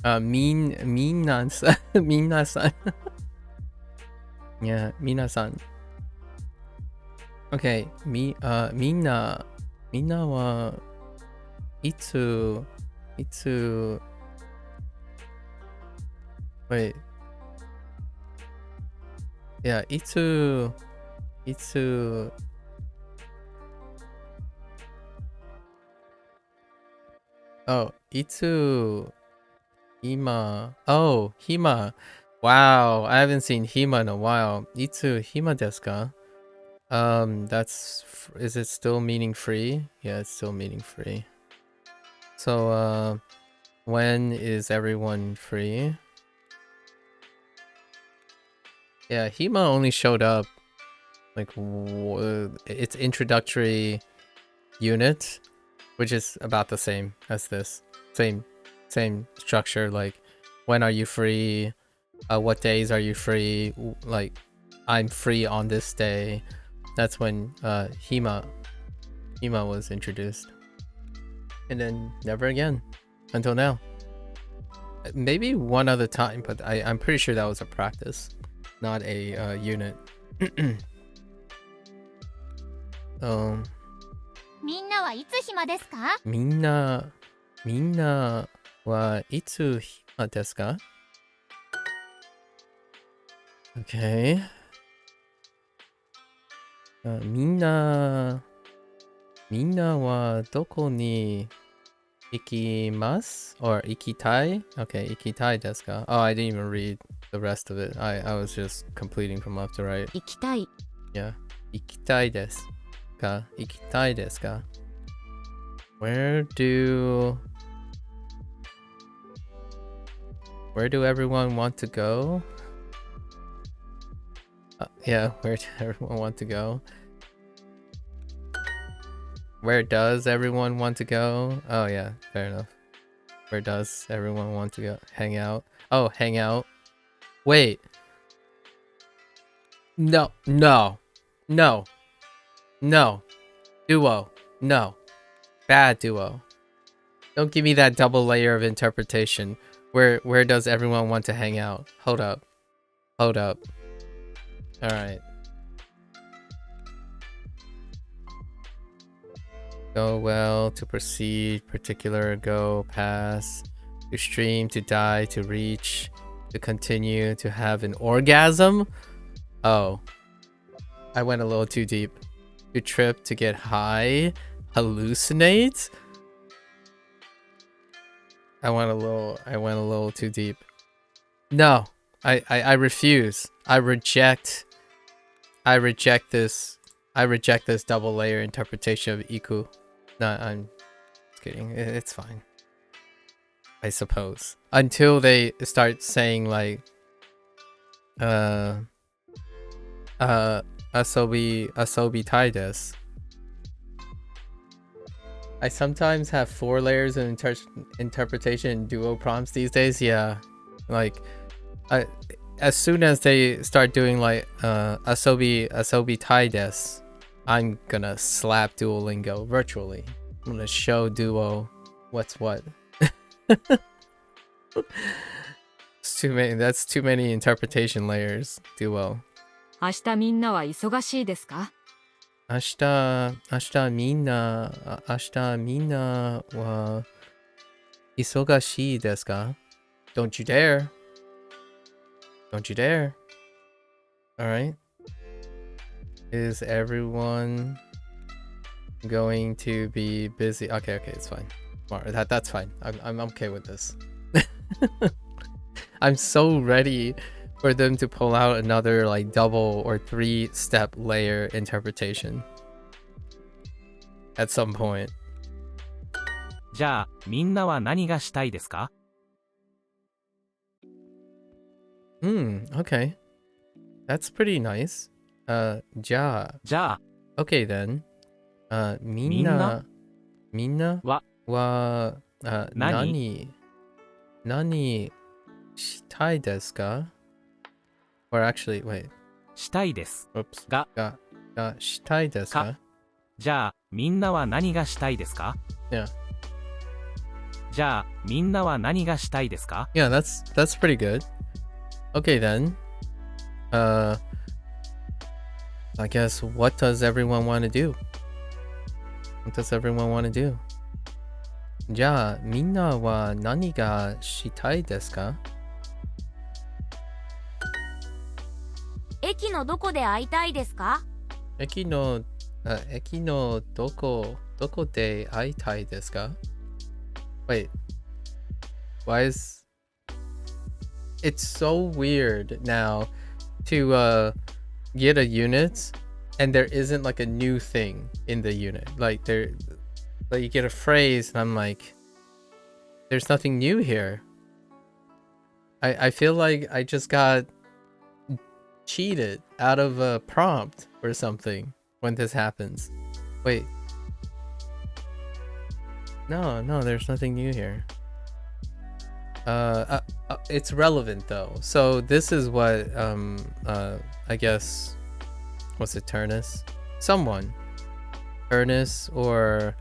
Minasan. Minasan. Yeah, minasan. Okay, minna wa itsu wait. Yeah, itsu oh, itsu hima. Oh, hima. Wow, I haven't seen hima in a while. Itsu hima desu ka? Is it still meaning free? Yeah, it's still meaning free. So, when is everyone free? Yeah, hima only showed up like its introductory unit, which is about the same as this. Same structure, like when are you free? What days are you free? Like I'm free on this day. That's when hima was introduced. And then never again until now. Maybe one other time, but I'm pretty sure that was a practice, not a unit. Minna wa itsu hima desu ka? Minna wa itsu hima desu ka? Okay. Minna wa doko ni ikimasu or ikitai? Okay, ikitai desu ka? Oh, I didn't even read the rest of it. I was just completing from left to right. Ikitai. Yeah. Ikitai desu ka? Ikitai desu ka? Where do everyone want to go? Yeah, where does everyone want to go? Where does everyone want to go? Oh yeah, fair enough. Where does everyone want to go? Hang out. Oh, hang out. Wait. No. Duo. No. Bad duo. Don't give me that double layer of interpretation. Where does everyone want to hang out? Hold up. Hold up. Alright. Go well, to proceed, particular, go, pass, to stream, to die, to reach, to continue, to have an orgasm? Oh. I went a little too deep. To trip, to get high, hallucinate? I went a little too deep. No. I refuse. I reject this double layer interpretation of iku. No, I'm just kidding. It's fine. I suppose. Until they start saying like asobi tai desu. I sometimes have 4 layers of interpretation in duo prompts these days. Yeah. Like as soon as they start doing like asobi tai desu, I'm gonna slap Duolingo virtually. I'm gonna show Duo what's what. It's too many. That's too many interpretation layers. Duo. 明日みんなは忙しいですか？明日みんなは忙しいですか? Don't you dare. Don't you dare. Alright. Is everyone going to be busy? Okay, it's fine. That's fine. I'm okay with this. I'm so ready for them to pull out another like double or 3-step layer interpretation at some point. じゃあみんなは何がしたいですか？ Okay. That's pretty nice. じゃあ じゃあ Okay then. みんなは何したいですか? Or actually, wait. したいです Oops. がしたいですか? じゃあみんなは何がしたいですか？ Yeah. じゃあみんなは何がしたいですか？ Yeah, that's pretty good. Okay then. I guess what does everyone want to do? What does everyone want to do? じゃあみんなは何がしたいですか? 駅のどこで会いたいですか？駅のどこで会いたいですか? Wait. Why is it's so weird now to get a unit and there isn't like a new thing in the unit. Like you get a phrase and I'm like, there's nothing new here. I feel like I just got cheated out of a prompt or something when this happens. Wait. No, there's nothing new here. It's relevant though. So this is what I guess, what's it, Turnus? Someone. Turnus or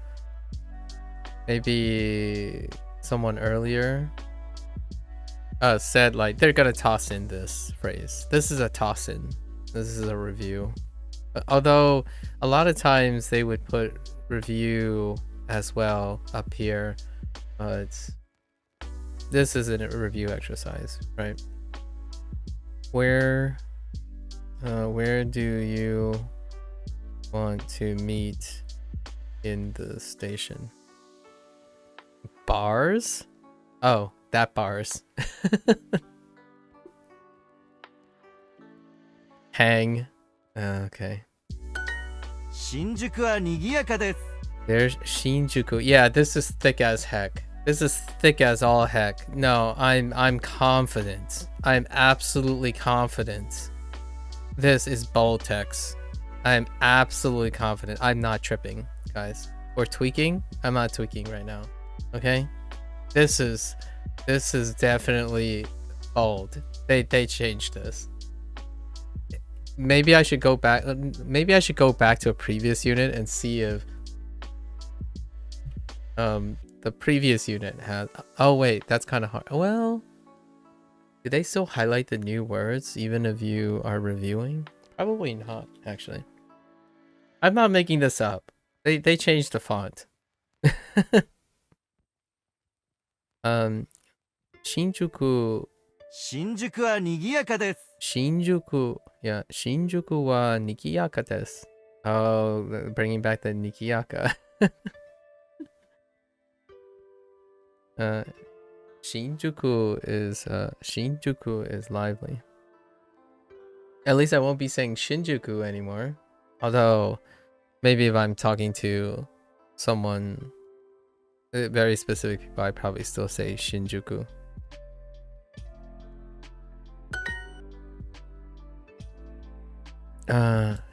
maybe someone earlier said like they're gonna toss in this phrase. This is a toss in. This is a review. Although a lot of times they would put review as well up here, but this isn't a review exercise, right? Where do you want to meet in the station? Bars? Oh, that bars. Hang. Okay. 新宿は賑やかです。 There's Shinjuku. Yeah, this is thick as heck. This is thick as all heck. No, I'm confident. I'm absolutely confident. This is bold text. I'm absolutely confident. I'm not tripping, guys. Or tweaking? I'm not tweaking right now. Okay? This is definitely bold. They changed this. Maybe I should go back to a previous unit and see if the previous unit has. Oh wait, that's kind of hard. Well, do they still highlight the new words even if you are reviewing? Probably not, actually. I'm not making this up. They changed the font. Shinjuku. 新宿は賑やかです。 Shinjuku. Yeah, Shinjuku wa nikiyaka desu. Oh, bringing back the nikiyaka. Shinjuku is lively. At least I won't be saying Shinjuku anymore. Although, maybe if I'm talking to someone, very specific people, I probably still say Shinjuku.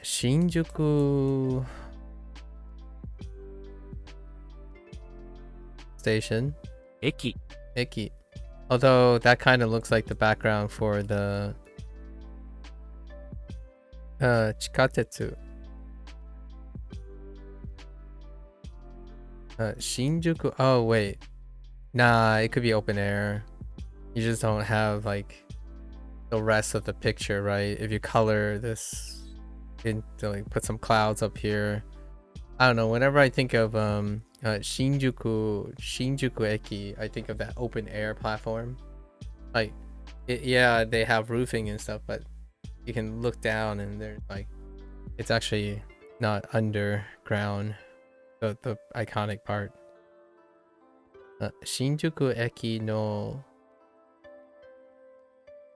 Shinjuku Station. 駅 Eki. Although that kind of looks like the background for the Chikatetsu. Shinjuku. Oh wait, nah, it could be open air. You just don't have like the rest of the picture, right? If you color this into like put some clouds up here. I don't know, whenever I think of Shinjuku Eki, I think of that open air platform. Like yeah, they have roofing and stuff, but you can look down and there's like, it's actually not underground, the iconic part. Shinjuku Eki no.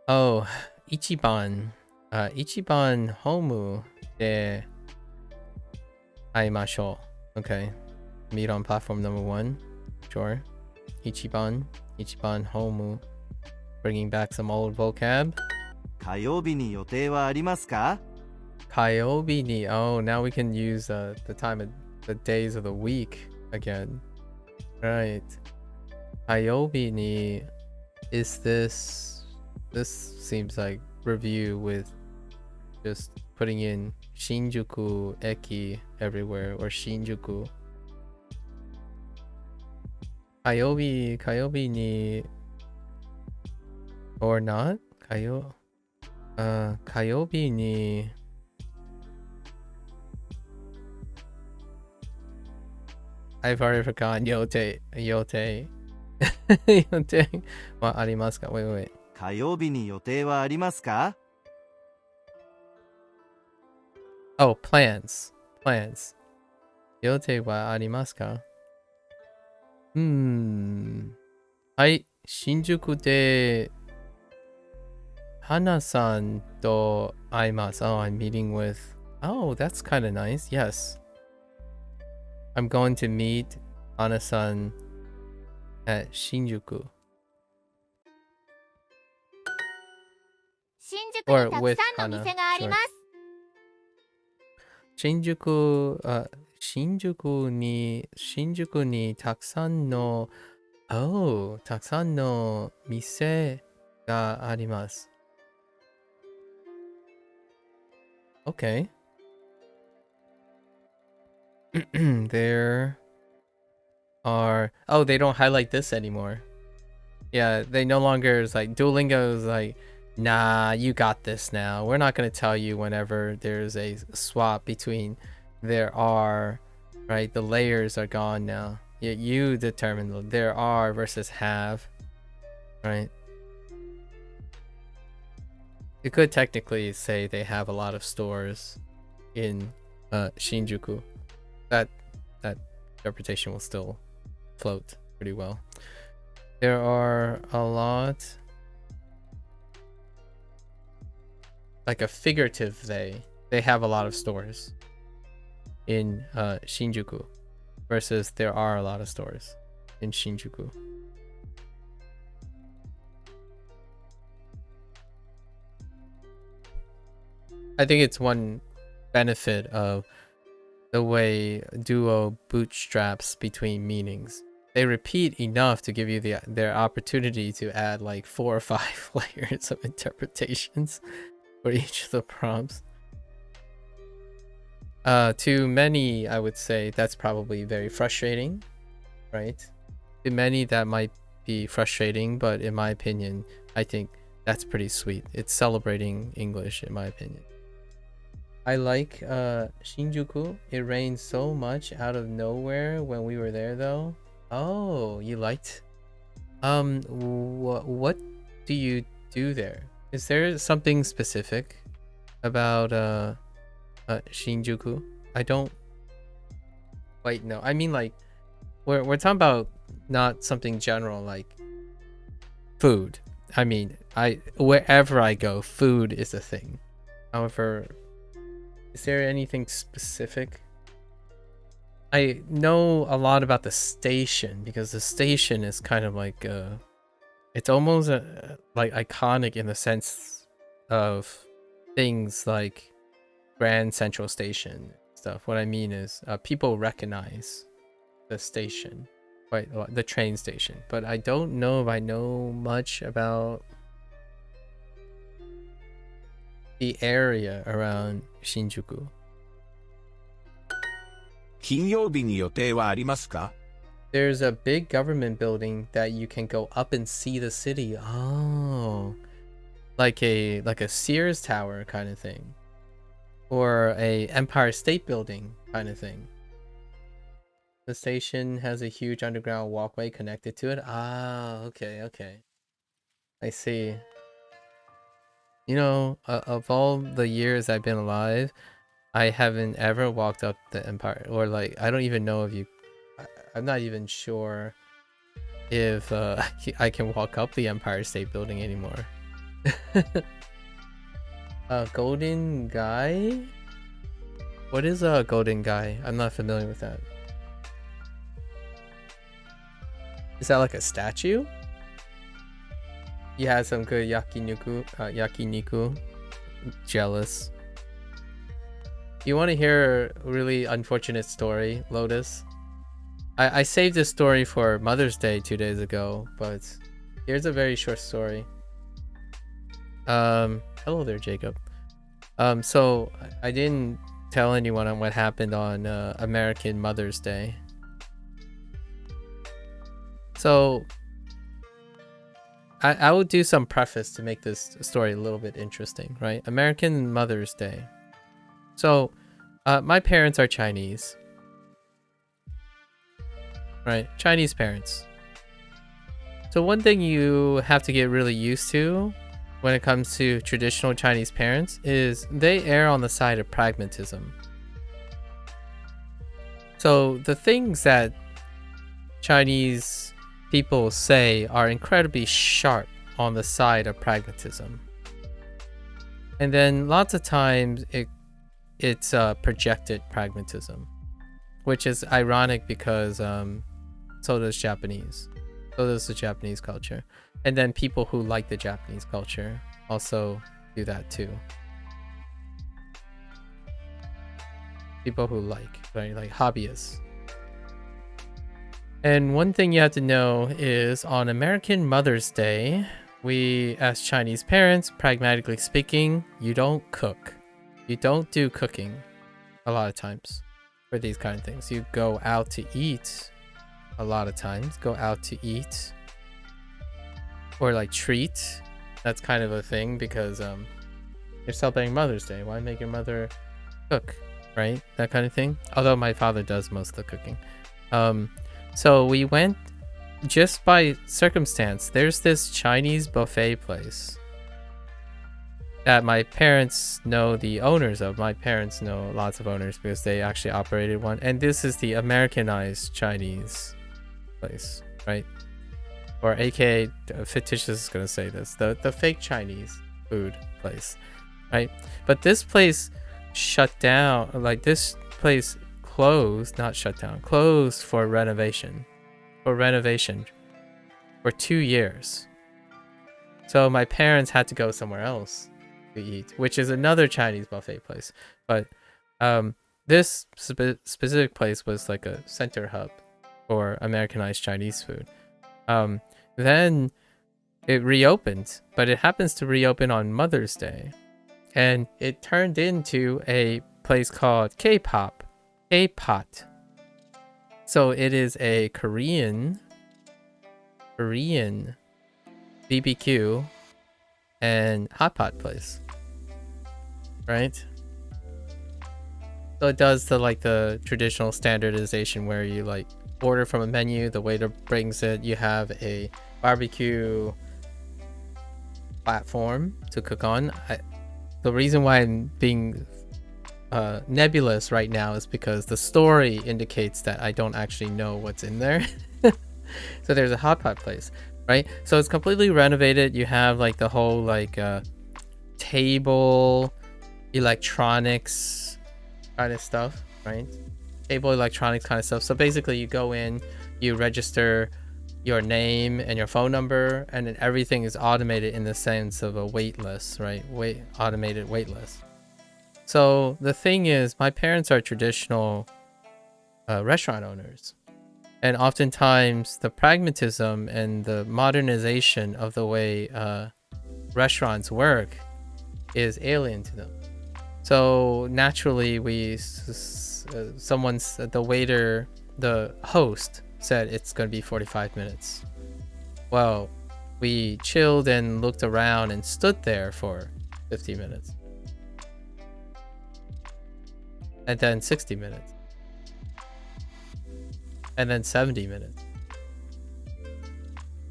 Oh, Ichiban. Ichiban Homu de aimashou. Okay. Meet on platform number 1. Sure. Ichiban Homu. Bringing back some old vocab. 火曜日に予定はありますか? Kayobi ni. Oh, now we can use the time of the days of the week again. Right. Kayobi ni. Is this seems like review with just putting in Shinjuku Eki everywhere, or Shinjuku. Kayobi ni, or not? Kayobi ni. I've already forgotten. Yote. Yote wa arimasu ka? Wait. 火曜日に予定はありますか? Oh, plans. Yote wa arimasu ka? Hai, Shinjuku de Hana-san to aimasu. Oh, I'm meeting with... Oh, that's kind of nice. Yes. I'm going to meet Hana-san at Shinjuku. 新宿に Or たく with さんの Hana. 店があり Sure. ます。 Shinjuku ni takusan no... Oh, takusan no mise ga arimasu. Okay. There are... Oh, they don't highlight this anymore. Yeah, they no longer is like... Duolingo is like, nah, you got this now. We're not going to tell you whenever there's a swap between there are, right? The layers are gone now. You determine the there are versus have, right? You could technically say they have a lot of stores in Shinjuku. That interpretation will still float pretty well. There are a lot, like a figurative they have a lot of stores in Shinjuku versus there are a lot of stores in Shinjuku. I think it's one benefit of the way Duo bootstraps between meanings. They repeat enough to give you their opportunity to add like 4 or 5 layers of interpretations for each of the prompts. To many, I would say that's probably very frustrating, right? To many, that might be frustrating, but in my opinion, I think that's pretty sweet. It's celebrating English, in my opinion. I like Shinjuku. It rained so much out of nowhere when we were there, though. Oh, you liked? What do you do there? Is there something specific about Shinjuku? I don't quite know. I mean, like, we're talking about not something general like food. I mean, wherever I go, food is a thing. However, is there anything specific? I know a lot about the station because the station is kind of like it's almost like iconic in the sense of things like Grand Central Station stuff. What I mean is people recognize the station, right? The train station, but I don't know if I know much about the area around Shinjuku. 金曜日に予定はありますか? There's a big government building that you can go up and see the city. Oh, like a Sears Tower kind of thing, or a Empire State Building kind of thing. The station has a huge underground walkway connected to it. Ah, okay. I see. You know, of all the years I've been alive, I haven't ever walked up the Empire, or like, I don't even know if you, I'm not even sure if I can walk up the Empire State Building anymore. Golden Guy? What is a Golden Guy? I'm not familiar with that. Is that like a statue? You had some good yakiniku. Jealous. You want to hear a really unfortunate story, Lotus? I saved this story for Mother's Day 2 days ago, but here's a very short story. Hello there, Jacob. So I didn't tell anyone on what happened on American Mother's Day. So I will do some preface to make this story a little bit interesting, right? American Mother's Day. So my parents are Chinese, right? Chinese parents. So one thing you have to get really used to when it comes to traditional Chinese parents is they err on the side of pragmatism. So the things that Chinese people say are incredibly sharp on the side of pragmatism. And then lots of times it's projected pragmatism, which is ironic because so does Japanese. So does the Japanese culture. And then people who like the Japanese culture also do that too. People who like, right? Like hobbyists. And one thing you have to know is on American Mother's Day, we, as Chinese parents, pragmatically speaking, you don't cook. You don't do cooking a lot of times for these kind of things. You go out to eat a lot of times. Go out to eat. Or like treat. That's kind of a thing because you're celebrating Mother's Day. Why make your mother cook, right? That kind of thing. Although my father does most of the cooking. So we went just by circumstance. There's this Chinese buffet place that my parents know the owners of. My parents know lots of owners because they actually operated one. And this is the Americanized Chinese place, right? Or aka, fictitious is going to say this, the fake Chinese food place, right? But this place shut down, like this place closed, not shut down, closed for renovation for 2 years. So my parents had to go somewhere else to eat, which is another Chinese buffet place. But this specific place was like a center hub for Americanized Chinese food. Then it reopened, but it happens to reopen on Mother's Day. And it turned into a place called K-pop. K-pot. So it is a Korean Korean BBQ and hot pot place, right? So it does the traditional standardization where you like order from a menu, the waiter brings it, you have a barbecue platform to cook on. The reason why I'm being nebulous right now is because the story indicates that I don't actually know what's in there. So there's a hot pot place, right? So it's completely renovated. You have like the whole table electronics kind of stuff, right? Table electronics kind of stuff. So basically you go in, you register your name and your phone number, and then everything is automated in the sense of a wait list, right? Automated wait list. So the thing is, my parents are traditional restaurant owners, and oftentimes the pragmatism and the modernization of the way restaurants work is alien to them. So naturally, the host said it's going to be 45 minutes. Well, we chilled and looked around and stood there for 50 minutes. And then 60 minutes. And then 70 minutes.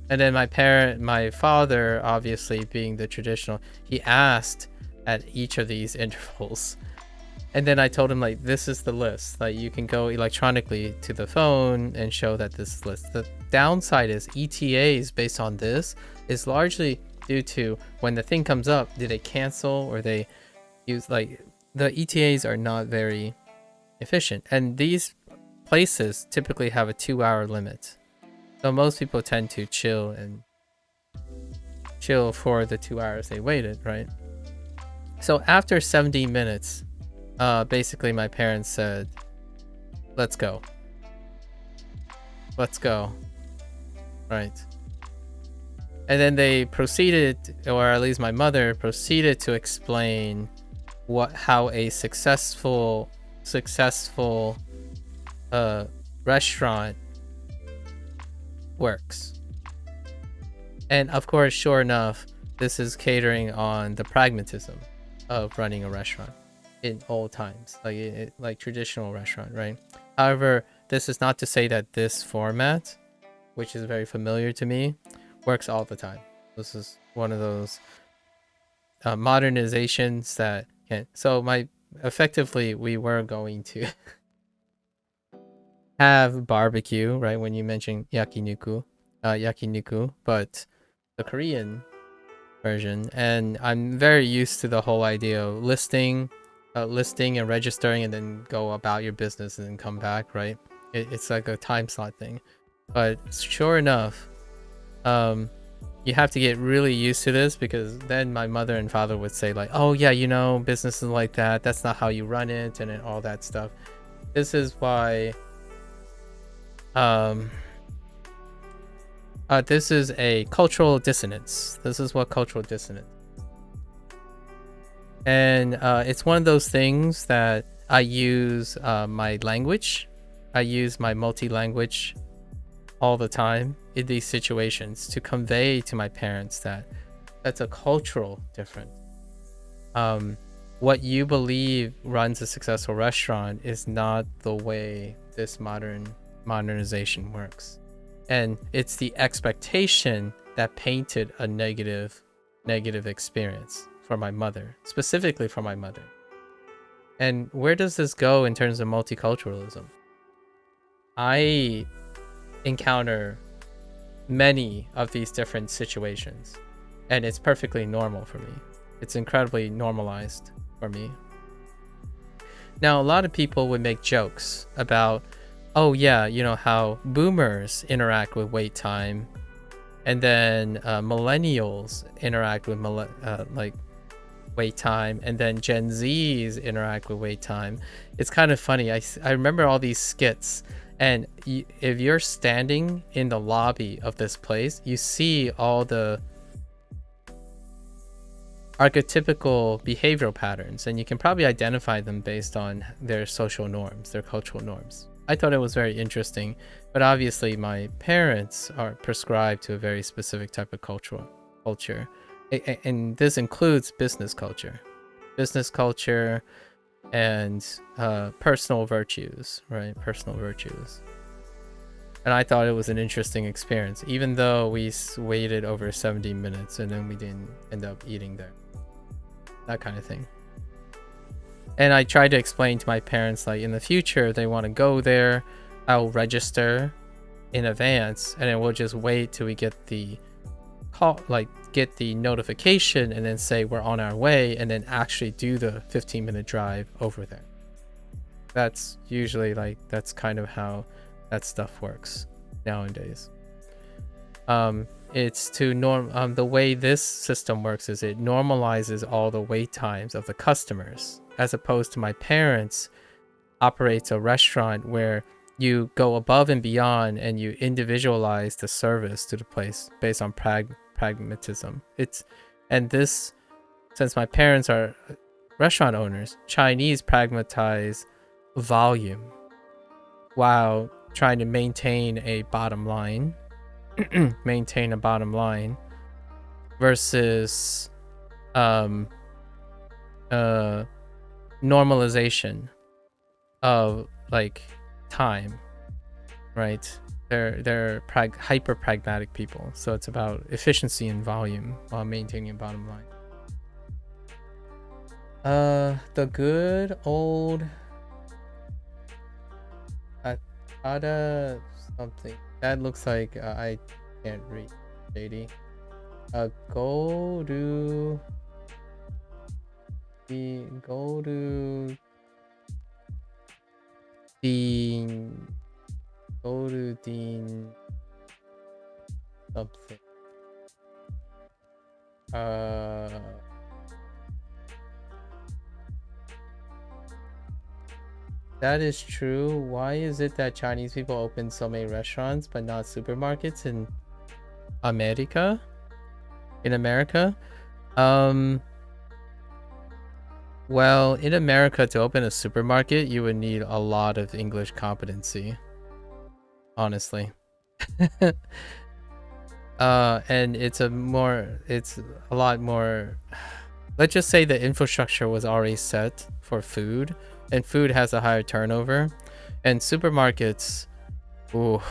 And then my father, obviously being the traditional, he asked at each of these intervals. And then I told him, like, this is the list. Like, you can go electronically to the phone and show that this is list. The downside is ETAs based on this is largely due to when the thing comes up, do they cancel or they use, like, the ETAs are not very efficient. And these places typically have a 2-hour limit. So most people tend to chill for the 2 hours they waited, right? So after 70 minutes, basically my parents said, let's go, right? And then they proceeded, or at least my mother proceeded to explain how a successful restaurant works. And of course, sure enough, this is catering on the pragmatism of running a restaurant in old times, like traditional restaurant, right? However, this is not to say that this format, which is very familiar to me, works all the time. This is one of those modernizations that can. So effectively, we were going to have barbecue, right? When you mentioned yakiniku, but the Korean version, and I'm very used to the whole idea of listing and registering and then go about your business and then come back, right? It's like a time slot thing. But sure enough, you have to get really used to this, because then my mother and father would say like, oh yeah, business is like that, that's not how you run it, and then all that stuff. This is why this is a cultural dissonance. This is what cultural dissonance. And it's one of those things that I use my language. I use my multi-language all the time in these situations to convey to my parents that that's a cultural difference. What you believe runs a successful restaurant is not the way this modernization works. And it's the expectation that painted a negative experience for my mother, specifically for my mother. And where does this go in terms of multiculturalism? I encounter many of these different situations, and it's perfectly normal for me. It's incredibly normalized for me. Now, a lot of people would make jokes about, oh yeah, how boomers interact with wait time, and then millennials interact with wait time, and then Gen Zs interact with wait time. It's kind of funny. I remember all these skits, and if you're standing in the lobby of this place, you see all the archetypical behavioral patterns, and you can probably identify them based on their social norms, their cultural norms. I thought it was very interesting. But obviously, my parents are prescribed to a very specific type of culture, and this includes business culture, and personal virtues, right? Personal virtues. And I thought it was an interesting experience, even though we waited over 70 minutes and then we didn't end up eating there. That kind of thing. And I tried to explain to my parents, like, in the future, if they want to go there, I'll register in advance, and then we'll just wait till we get the call, like, get the notification, and then say we're on our way, and then actually do the 15-minute drive over there. That's usually, like, that's kind of how that stuff works nowadays. It's to the way this system works is it normalizes all the wait times of the customers, as opposed to my parents operates a restaurant where you go above and beyond and you individualize the service to the place based on pragmatism. Since my parents are restaurant owners, Chinese pragmatize volume while trying to maintain a bottom line, versus normalization of, like, time, right? They're hyper pragmatic people, so it's about efficiency and volume while maintaining a bottom line. The good old Ada something that looks like I can't read, JD. Go to Dean something. That is true. Why is it that Chinese people open so many restaurants but not supermarkets in America? Well, in America, to open a supermarket, you would need a lot of English competency, honestly. And it's a lot more, let's just say the infrastructure was already set for food, and food has a higher turnover, and supermarkets, ooh,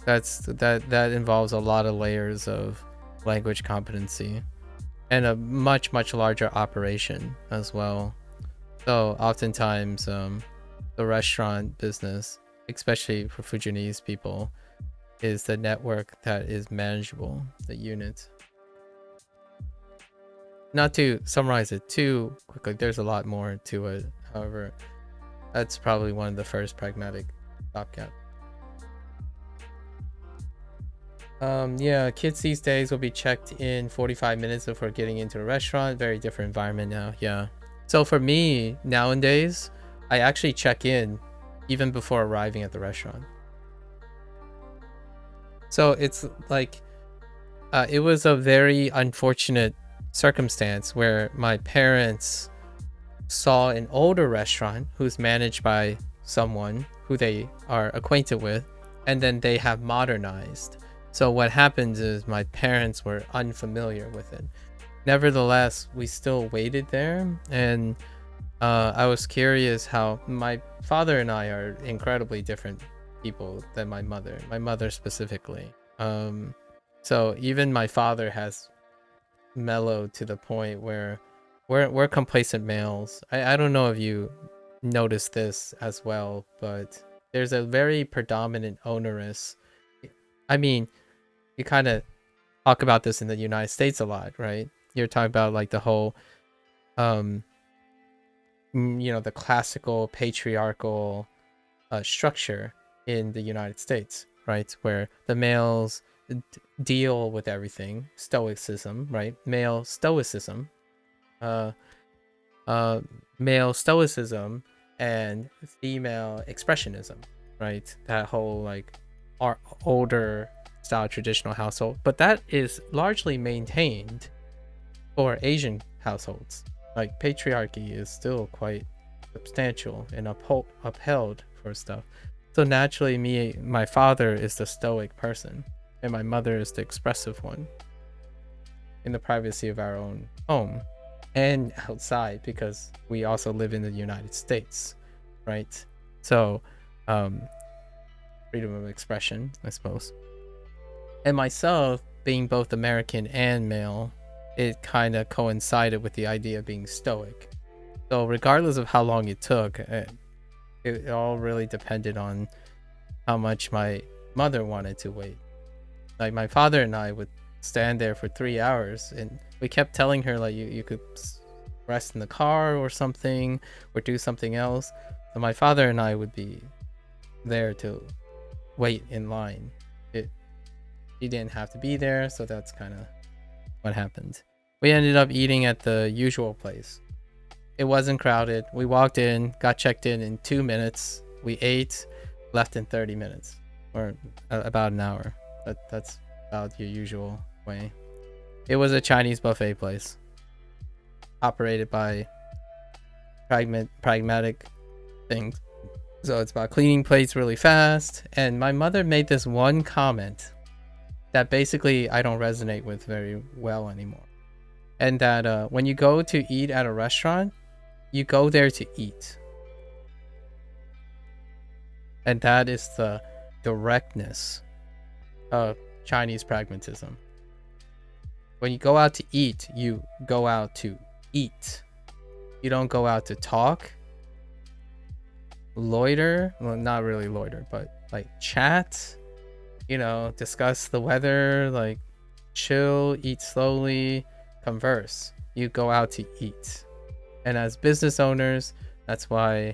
that involves a lot of layers of language competency and a much larger operation as well. So oftentimes the restaurant business, especially for Fujianese people, is the network that is manageable, the unit. Not to summarize it too quickly, there's a lot more to it. However, that's probably one of the first pragmatic stopgap. Yeah, kids these days will be checked in 45 minutes before getting into a restaurant. Very different environment now. Yeah. So for me nowadays, I actually check in even before arriving at the restaurant. So it's like, it was a very unfortunate circumstance where my parents saw an older restaurant who's managed by someone who they are acquainted with, and then they have modernized. So what happens is my parents were unfamiliar with it. Nevertheless, we still waited there, and I was curious how my father and I are incredibly different people than my mother specifically. So even my father has mellowed to the point where we're complacent males. I don't know if you noticed this as well, but there's a very predominant onerous, I mean, you kind of talk about this in the United States a lot, right? You're talking about like the whole the classical patriarchal structure in the United States, right? Where the males deal with everything, stoicism, right? Male stoicism and female expressionism, right? That whole like older style traditional household, but that is largely maintained for Asian households. Like patriarchy is still quite substantial and upheld for stuff. So naturally, my father is the stoic person, and my mother is the expressive one in the privacy of our own home and outside, because we also live in the United States, right? So, freedom of expression, I suppose. And myself, being both American and male, it kind of coincided with the idea of being stoic. So regardless of how long it took, it all really depended on how much my mother wanted to wait. Like my father and I would stand there for 3 hours, and we kept telling her like you could rest in the car or something, or do something else. So my father and I would be there to wait in line. He didn't have to be there, so that's kind of what happened. We ended up eating at the usual place. It wasn't crowded. We walked in, got checked in 2 minutes. We ate, left in 30 minutes, or about an hour. That's about your usual way. It was a Chinese buffet place, operated by pragmatic things. So it's about cleaning plates really fast. And my mother made this one comment that basically I don't resonate with very well anymore. And that when you go to eat at a restaurant, you go there to eat. And that is the directness of Chinese pragmatism. When you go out to eat, you go out to eat. You don't go out to talk, loiter. Well, not really loiter, but like chat, discuss the weather, like chill, eat slowly, converse. You go out to eat. And as business owners, that's how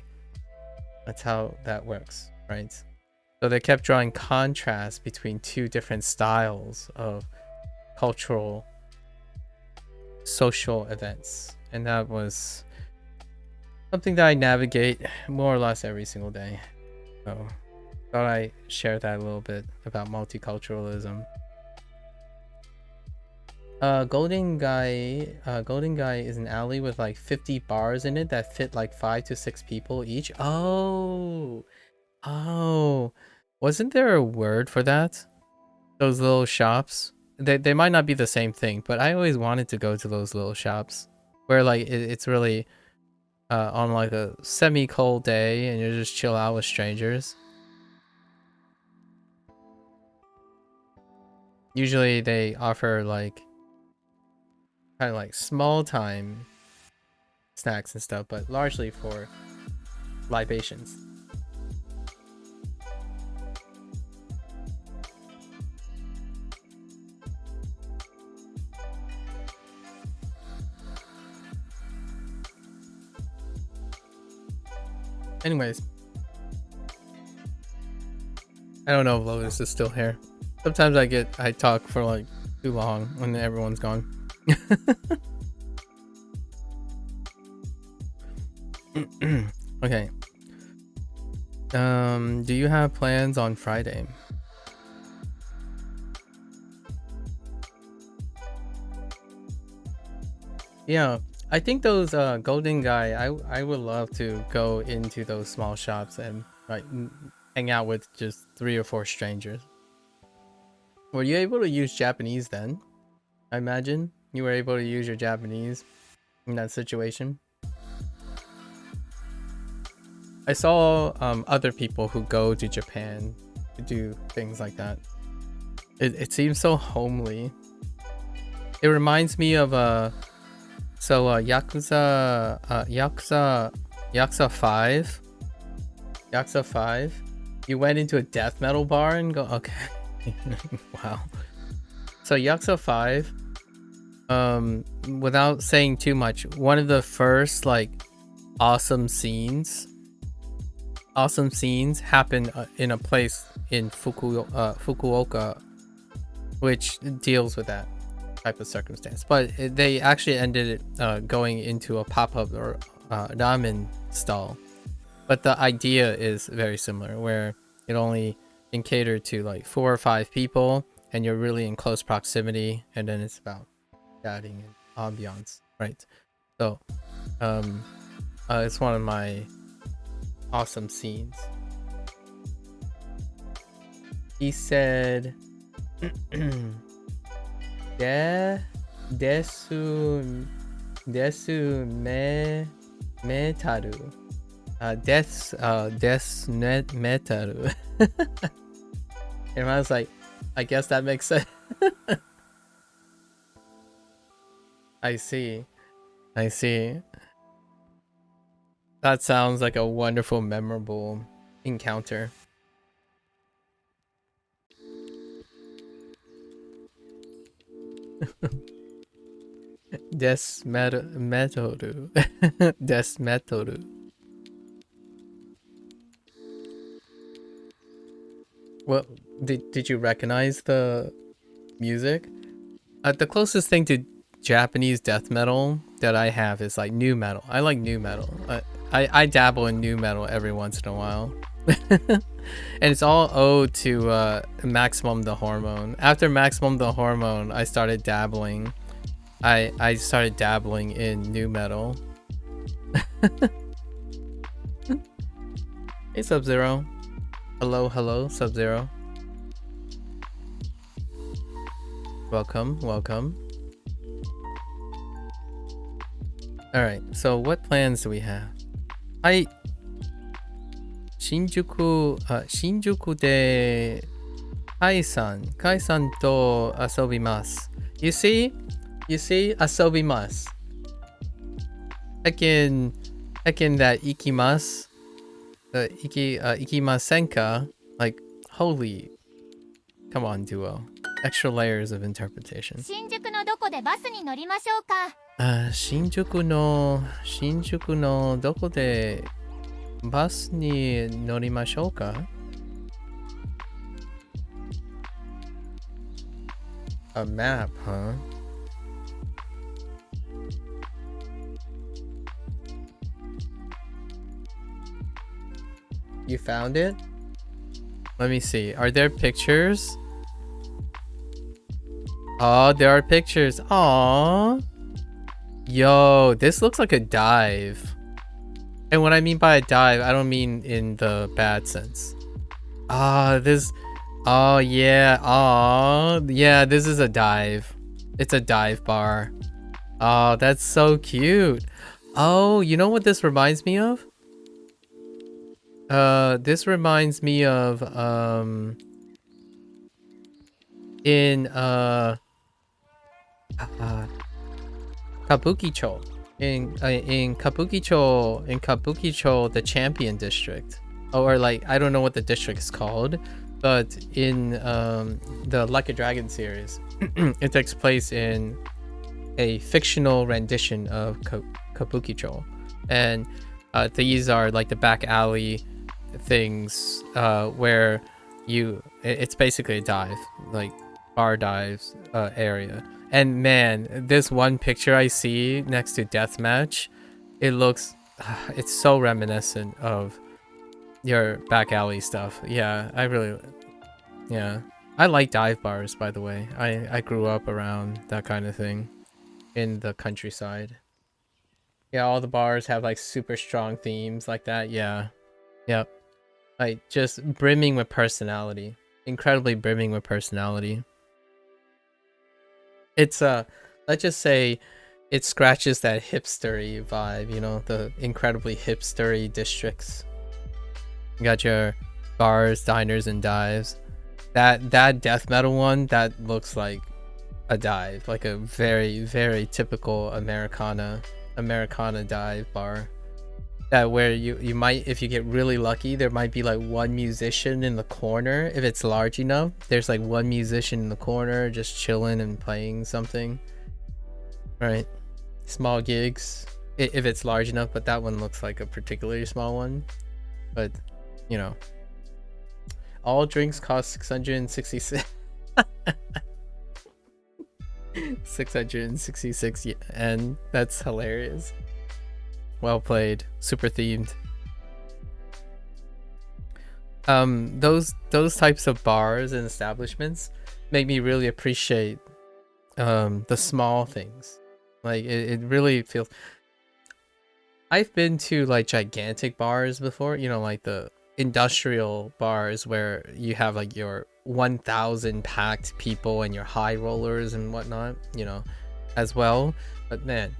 that works, right? So they kept drawing contrast between two different styles of cultural, social events. And that was something that I navigate more or less every single day. So thought I share that a little bit about multiculturalism. Golden Guy is an alley with like 50 bars in it that fit like 5 to 6 people each. Oh, wasn't there a word for that? Those little shops. They might not be the same thing, but I always wanted to go to those little shops where like it's really on like a semi-cold day and you just chill out with strangers. Usually they offer like kind of like small time snacks and stuff, but largely for libations. Anyways, I don't know if Lotus is still here. Sometimes I talk for like too long when everyone's gone. Okay. Do you have plans on Friday? Yeah, I think those Golden Guy, I would love to go into those small shops and like hang out with just 3 or 4 strangers. Were you able to use Japanese then? I imagine you were able to use your Japanese in that situation. I saw other people who go to Japan to do things like that. It seems so homely. It reminds me of Yakuza 5. Yakuza 5. You went into a death metal bar and go, okay. Wow. So Yakuza 5, without saying too much, one of the first like awesome scenes happen in a place in Fukuoka, which deals with that type of circumstance. But they actually ended it going into a pop-up or ramen stall. But the idea is very similar, where it only can cater to like 4 or 5 people, and you're really in close proximity, and then it's about chatting and ambiance, right? So it's one of my awesome scenes. He said, desu metaru. Desu metaru. And I was like, I guess that makes sense. I see. That sounds like a wonderful, memorable encounter. Metoru. Metoru. Well, did you recognize the music? The closest thing to Japanese death metal that I have is like new metal. I like new metal. I dabble in new metal every once in a while. And it's all owed to Maximum the Hormone. After Maximum the Hormone, I started dabbling. I started dabbling in new metal. Hey, Sub-Zero. Hello, Sub-Zero. Welcome. Alright, so what plans do we have? Shinjuku de Kai-san to asobimasu. You see, asobimasu. Hekin that ikimasu. Ikimasenka, like, holy, come on, Duo. Extra layers of interpretation. 新宿のどこでバスに乗りましょうか。新宿のどこでバスに乗りましょうか? A map, huh? You found it? Let me see. Are there pictures? Oh, there are pictures. Aww. Yo, this looks like a dive. And what I mean by a dive, I don't mean in the bad sense. Oh, yeah. Oh, yeah, this is a dive. It's a dive bar. Oh, that's so cute. Oh, you know what this reminds me of? This reminds me of, in Kabukicho. In Kabukicho, the Champion District. Or like, I don't know what the district is called, but in the Like a Dragon series, it takes place in a fictional rendition of Kabukicho. And these are like the back alley things where it's basically a dive, like bar dives area. And man, this one picture I see next to Deathmatch, it looks, it's so reminiscent of your back alley stuff. Yeah, I like dive bars, by the way. I grew up around that kind of thing in the countryside. Yeah, all the bars have like super strong themes like that. Yeah. Yep. Like just brimming with personality. Incredibly brimming with personality. It's let's just say it scratches that hipstery vibe, you know, the incredibly hipstery districts. You got your bars, diners, and dives. That death metal one, that looks like a dive, like a very, very typical Americana dive bar. That where you might, if you get really lucky, there might be like one musician in the corner. If it's large enough, there's like one musician in the corner just chilling and playing something. Right? Small gigs, if it's large enough, but that one looks like a particularly small one. But, you know, all drinks cost 666 666 yen. That's hilarious. Well played. Super themed. Those types of bars and establishments make me really appreciate the small things. Like it really feels. I've been to like gigantic bars before, you know, like the industrial bars where you have like your 1,000 packed people and your high rollers and whatnot, you know, as well. But man,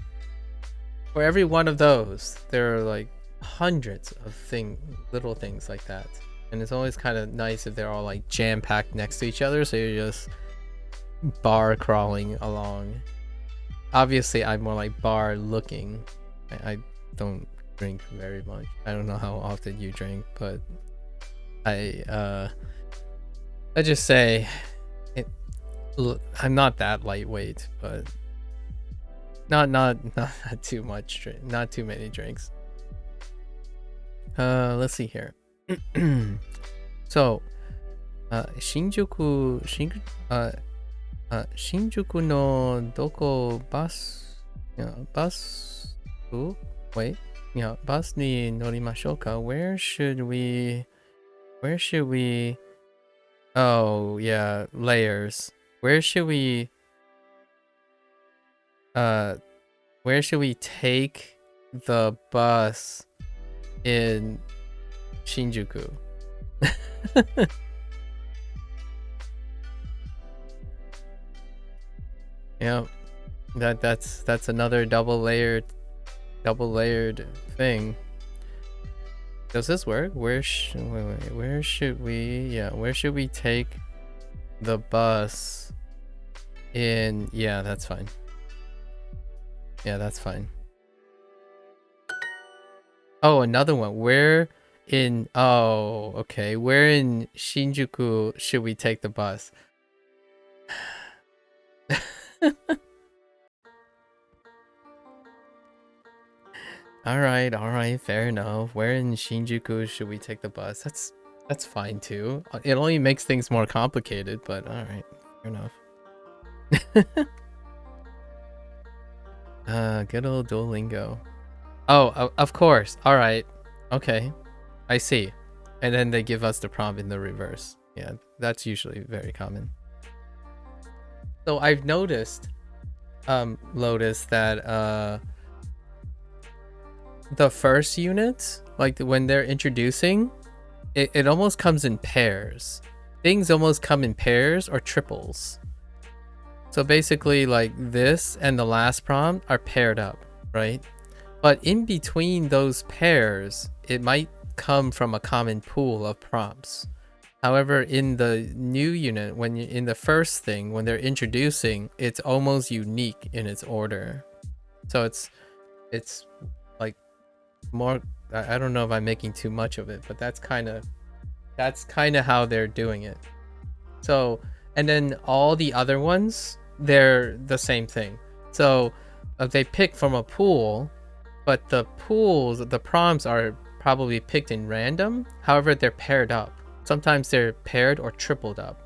for every one of those, there are like hundreds of little things like that. And it's always kind of nice if they're all like jam-packed next to each other, so you're just bar crawling along. Obviously, I'm more like bar looking. I don't drink very much. I don't know how often you drink, but I just say I'm not that lightweight, but not too much, not too many drinks. Let's see here. So, Shinjuku no doko bus, wait, bus ni norimashou ka? Where should we? Oh yeah, layers. Where should we take the bus in Shinjuku? Yeah, that's another double layered thing. Does this work? Where should we take the bus in? Yeah, that's fine. Yeah, that's fine. Oh, another one. Where in Shinjuku should we take the bus? All right, fair enough. Where in Shinjuku should we take the bus? That's fine too. It only makes things more complicated, but all right, fair enough. Good old Duolingo. Oh, of course. All right. Okay. I see. And then they give us the prompt in the reverse. Yeah, that's usually very common. So I've noticed, Lotus, that the first unit, like when they're introducing, it almost comes in pairs. Things almost come in pairs or triples. So basically, like this and the last prompt are paired up, right? But in between those pairs, it might come from a common pool of prompts. However, in the new unit, in the first thing, when they're introducing, it's almost unique in its order. So it's like more, I don't know if I'm making too much of it, but that's kind of how they're doing it. So, and then all the other ones, they're the same thing. So they pick from a pool, but the prompts are probably picked in random. However, they're paired up. Sometimes they're paired or tripled up.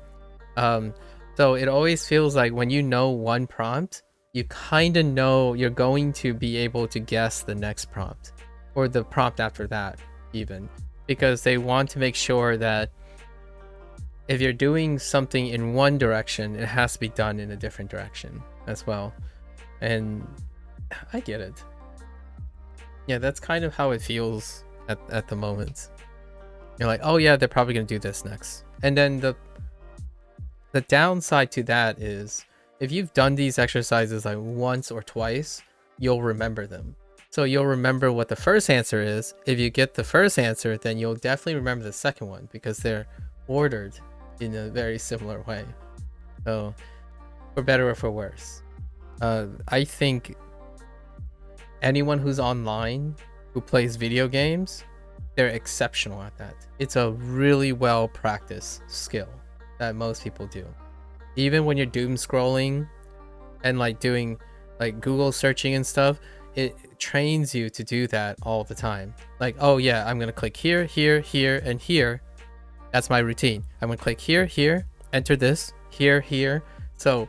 So it always feels like when you know one prompt, you kind of know you're going to be able to guess the next prompt or the prompt after that even, because they want to make sure that if you're doing something in one direction, it has to be done in a different direction as well. And I get it. Yeah, that's kind of how it feels at the moment. You're like, oh yeah, they're probably gonna do this next. And then the downside to that is if you've done these exercises like once or twice, you'll remember them. So you'll remember what the first answer is. If you get the first answer, then you'll definitely remember the second one because they're ordered in a very similar way. So for better or for worse, I think anyone who's online who plays video games, they're exceptional at that. It's a really well practiced skill that most people do. Even when you're doom scrolling and like doing like Google searching and stuff, it trains you to do that all the time. Like, oh yeah, I'm gonna click here, here, here, and here. That's my routine. I'm gonna click here, here, enter this, here, here. So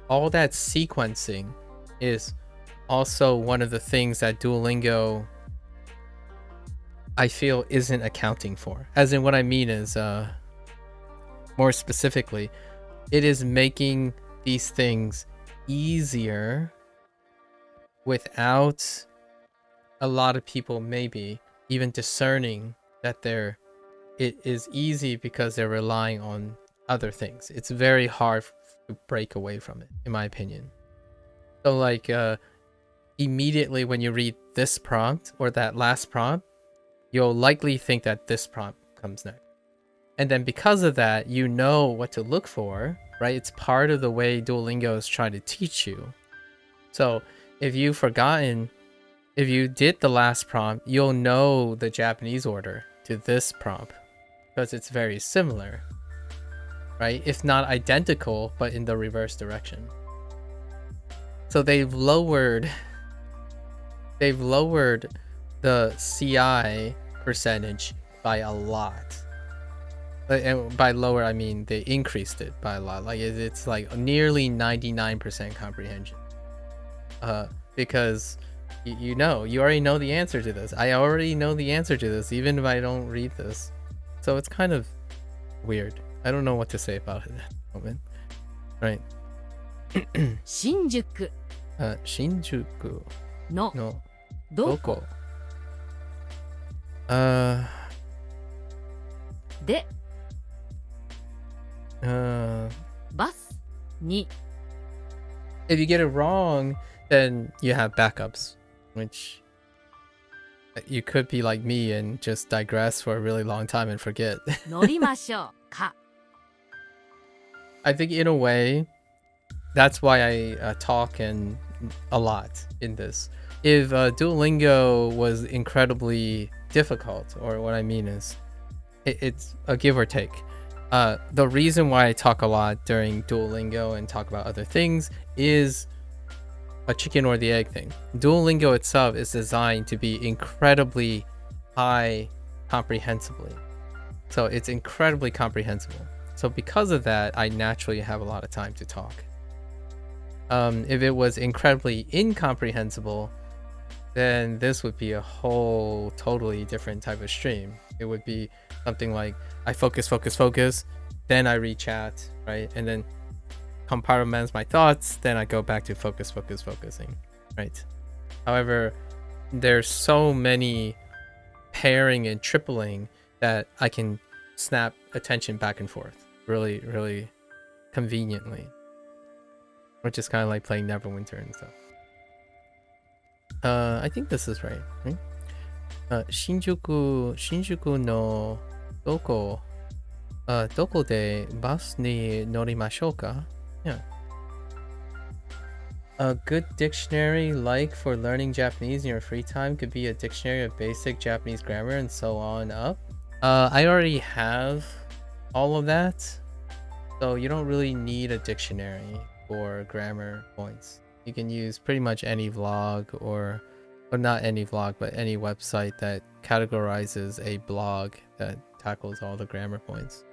all that sequencing is also one of the things that Duolingo, I feel, isn't accounting for. As in, what I mean is, more specifically, it is making these things easier without a lot of people maybe even discerning that it is easy because they're relying on other things. It's very hard to break away from it, in my opinion. So like immediately when you read this prompt or that last prompt, you'll likely think that this prompt comes next. And then because of that, you know what to look for, right? It's part of the way Duolingo is trying to teach you. So if you've forgotten, if you did the last prompt, you'll know the Japanese order to this prompt because it's very similar, right? If not identical, but in the reverse direction. So they've lowered the CI percentage by a lot. And by lower, I mean they increased it by a lot. Like it's like nearly 99% comprehension. Because you already know the answer to this. I already know the answer to this, even if I don't read this. So it's kind of weird. I don't know what to say about it at the moment. Right. 新宿 Shinjuku の no どこ doko. でバスに If you get it wrong, then you have backups, which you could be like me and just digress for a really long time and forget. 乗りましょうか I think in a way, that's why I talk and a lot in this. If Duolingo was incredibly difficult, or what I mean is, it's a give or take. The reason why I talk a lot during Duolingo and talk about other things is a chicken or the egg thing. Duolingo itself is designed to be incredibly high comprehensibly. So it's incredibly comprehensible. So because of that, I naturally have a lot of time to talk. If it was incredibly incomprehensible, then this would be a whole totally different type of stream. It would be something like I focus, then I read chat, right? And then compartmentalize my thoughts, then I go back to focusing, right? However, there's so many pairing and tripling that I can snap attention back and forth really, really conveniently, which is kind of like playing Neverwinter and stuff. I think this is right? Shinjuku no doko de bus ni norimashou ka? Yeah. A good dictionary like for learning Japanese in your free time could be a dictionary of basic Japanese grammar and so on up. I already have all of that, so you don't really need a dictionary for grammar points. You can use pretty much any vlog or not any vlog, but any website that categorizes a blog that tackles all the grammar points.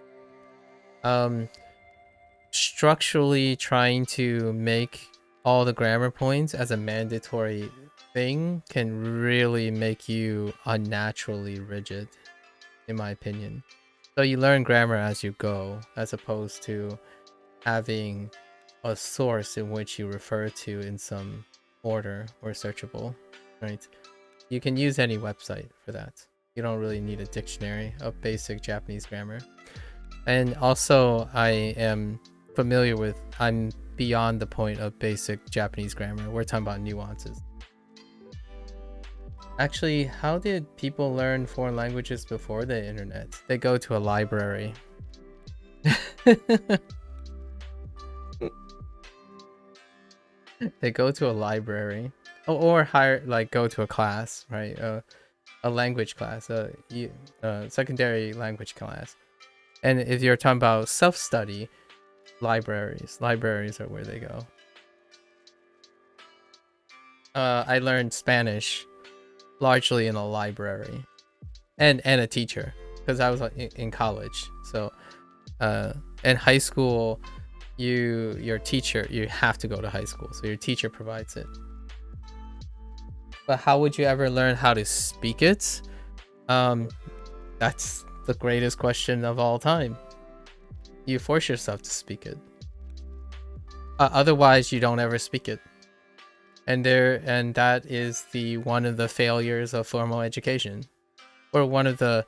Structurally trying to make all the grammar points as a mandatory thing can really make you unnaturally rigid, in my opinion. So you learn grammar as you go, as opposed to having a source in which you refer to in some order or searchable, right? You can use any website for that. You don't really need a dictionary of basic Japanese grammar. And also I'm beyond the point of basic Japanese grammar. We're talking about nuances. Actually, how did people learn foreign languages before the internet? They go to a library. They go to a library, or hire, like, go to a class, right? A language class, a secondary language class. And if you're talking about self-study, libraries are where they go. I learned Spanish largely in a library, and a teacher, because I was in college. So in high school, your teacher, you have to go to high school, so your teacher provides it. But how would you ever learn how to speak it? That's the greatest question of all time. You force yourself to speak it. Otherwise, you don't ever speak it. And that is one of the failures of formal education, or one of the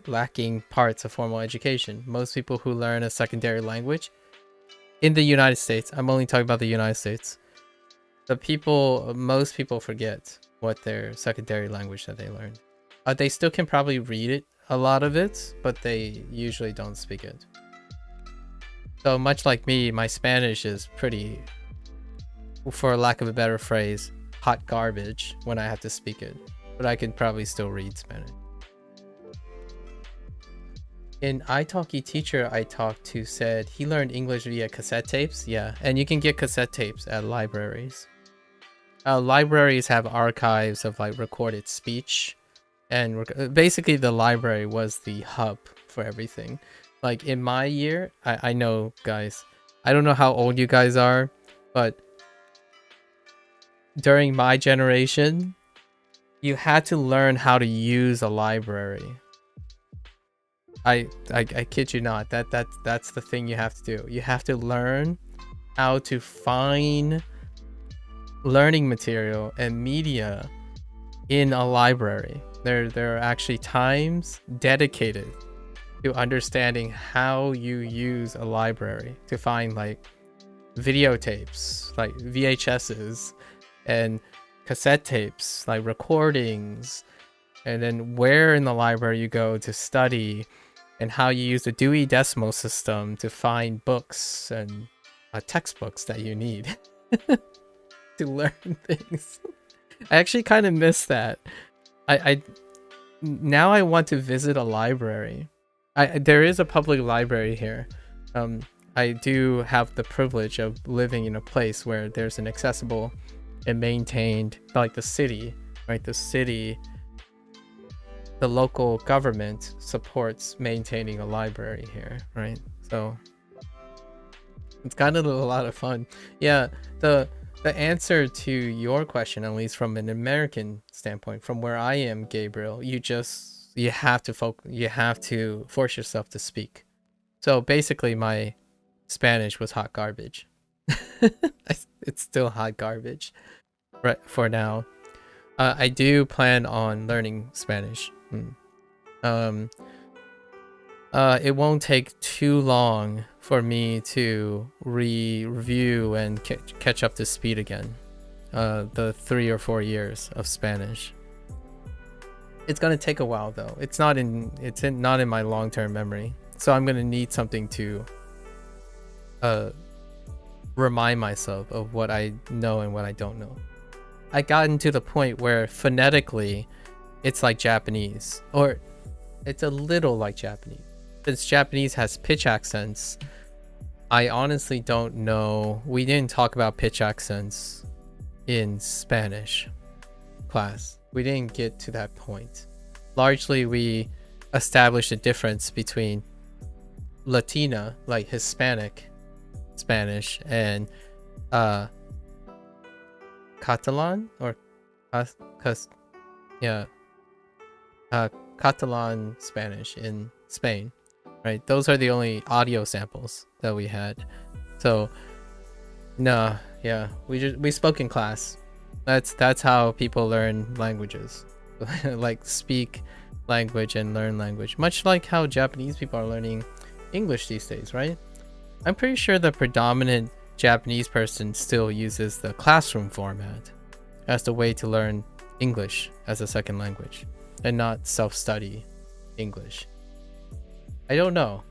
lacking parts of formal education. Most people who learn a secondary language in the United States, I'm only talking about the United States, most people forget what their secondary language that they learned. They still can probably read it, a lot of it, but they usually don't speak it. So much like me, my Spanish is pretty, for lack of a better phrase, hot garbage when I have to speak it. But I can probably still read Spanish. An italki teacher I talked to said he learned English via cassette tapes. Yeah, and you can get cassette tapes at libraries. Libraries have archives of like recorded speech, and basically the library was the hub for everything. Like in my year, I know, guys, I don't know how old you guys are, but during my generation, you had to learn how to use a library. I kid you not. That's the thing you have to do. You have to learn how to find learning material and media in a library. There are actually times dedicated to understanding how you use a library to find like videotapes, like VHSs, and cassette tapes, like recordings, and then where in the library you go to study, and how you use the Dewey Decimal System to find books and textbooks that you need to learn things. I actually kind of miss that. Now I want to visit a library. There is a public library here. I do have the privilege of living in a place where there's an accessible and maintained, like the city, right? The local government supports maintaining a library here, right? So it's kind of a lot of fun. Yeah, the answer to your question, at least from an American standpoint, from where I am, Gabriel, you have to force yourself to speak. So basically my Spanish was hot garbage. It's still hot garbage right for now. I do plan on learning Spanish. It won't take too long for me to review and catch up to speed again. The 3 or 4 years of Spanish. It's gonna take a while though. It's not in my long-term memory. So I'm gonna need something to remind myself of what I know and what I don't know. I gotten to the point where phonetically it's like Japanese, or it's a little like Japanese. Since Japanese has pitch accents, I honestly don't know. We didn't talk about pitch accents in Spanish class. We didn't get to that point. Largely, we established a difference between Latina, like Hispanic Spanish, and Catalan, or Catalan Spanish in Spain, right? Those are the only audio samples that we had. So no, yeah, we spoke in class. That's how people learn languages. Like speak language and learn language, much like how Japanese people are learning English these days, right? I'm pretty sure the predominant Japanese person still uses the classroom format as the way to learn English as a second language, and not self-study English. I don't know.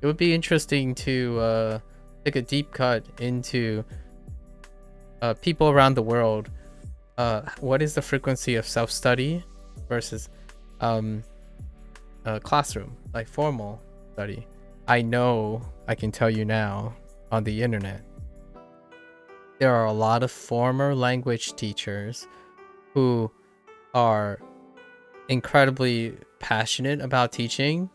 It would be interesting to take a deep cut into people around the world. What is the frequency of self-study versus classroom, like formal study? I know, I can tell you now, on the internet, there are a lot of former language teachers who are incredibly passionate about teaching,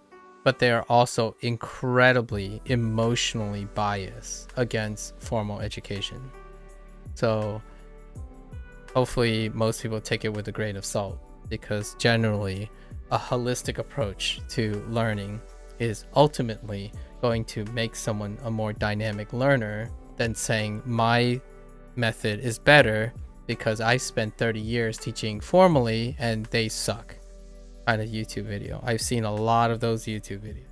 but they are also incredibly emotionally biased against formal education. So hopefully most people take it with a grain of salt, because generally a holistic approach to learning is ultimately going to make someone a more dynamic learner than saying my method is better because I spent 30 years teaching formally and they suck. kind of YouTube video. I've seen a lot of those YouTube videos.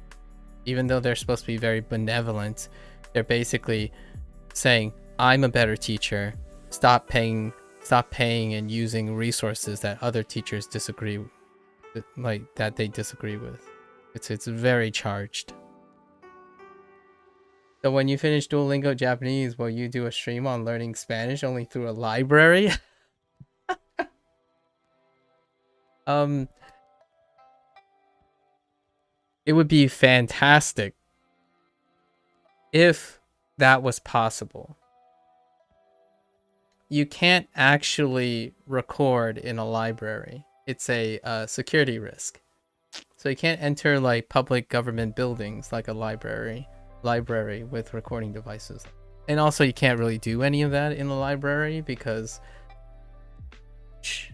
Even though they're supposed to be very benevolent, they're basically saying, I'm a better teacher. Stop paying and using resources that other teachers disagree with, like that they disagree with. It's very charged. So when you finish Duolingo Japanese, will you do a stream on learning Spanish only through a library? It would be fantastic if that was possible. You can't actually record in a library. It's a security risk. So you can't enter like public government buildings like a library with recording devices. And also you can't really do any of that in the library because shh,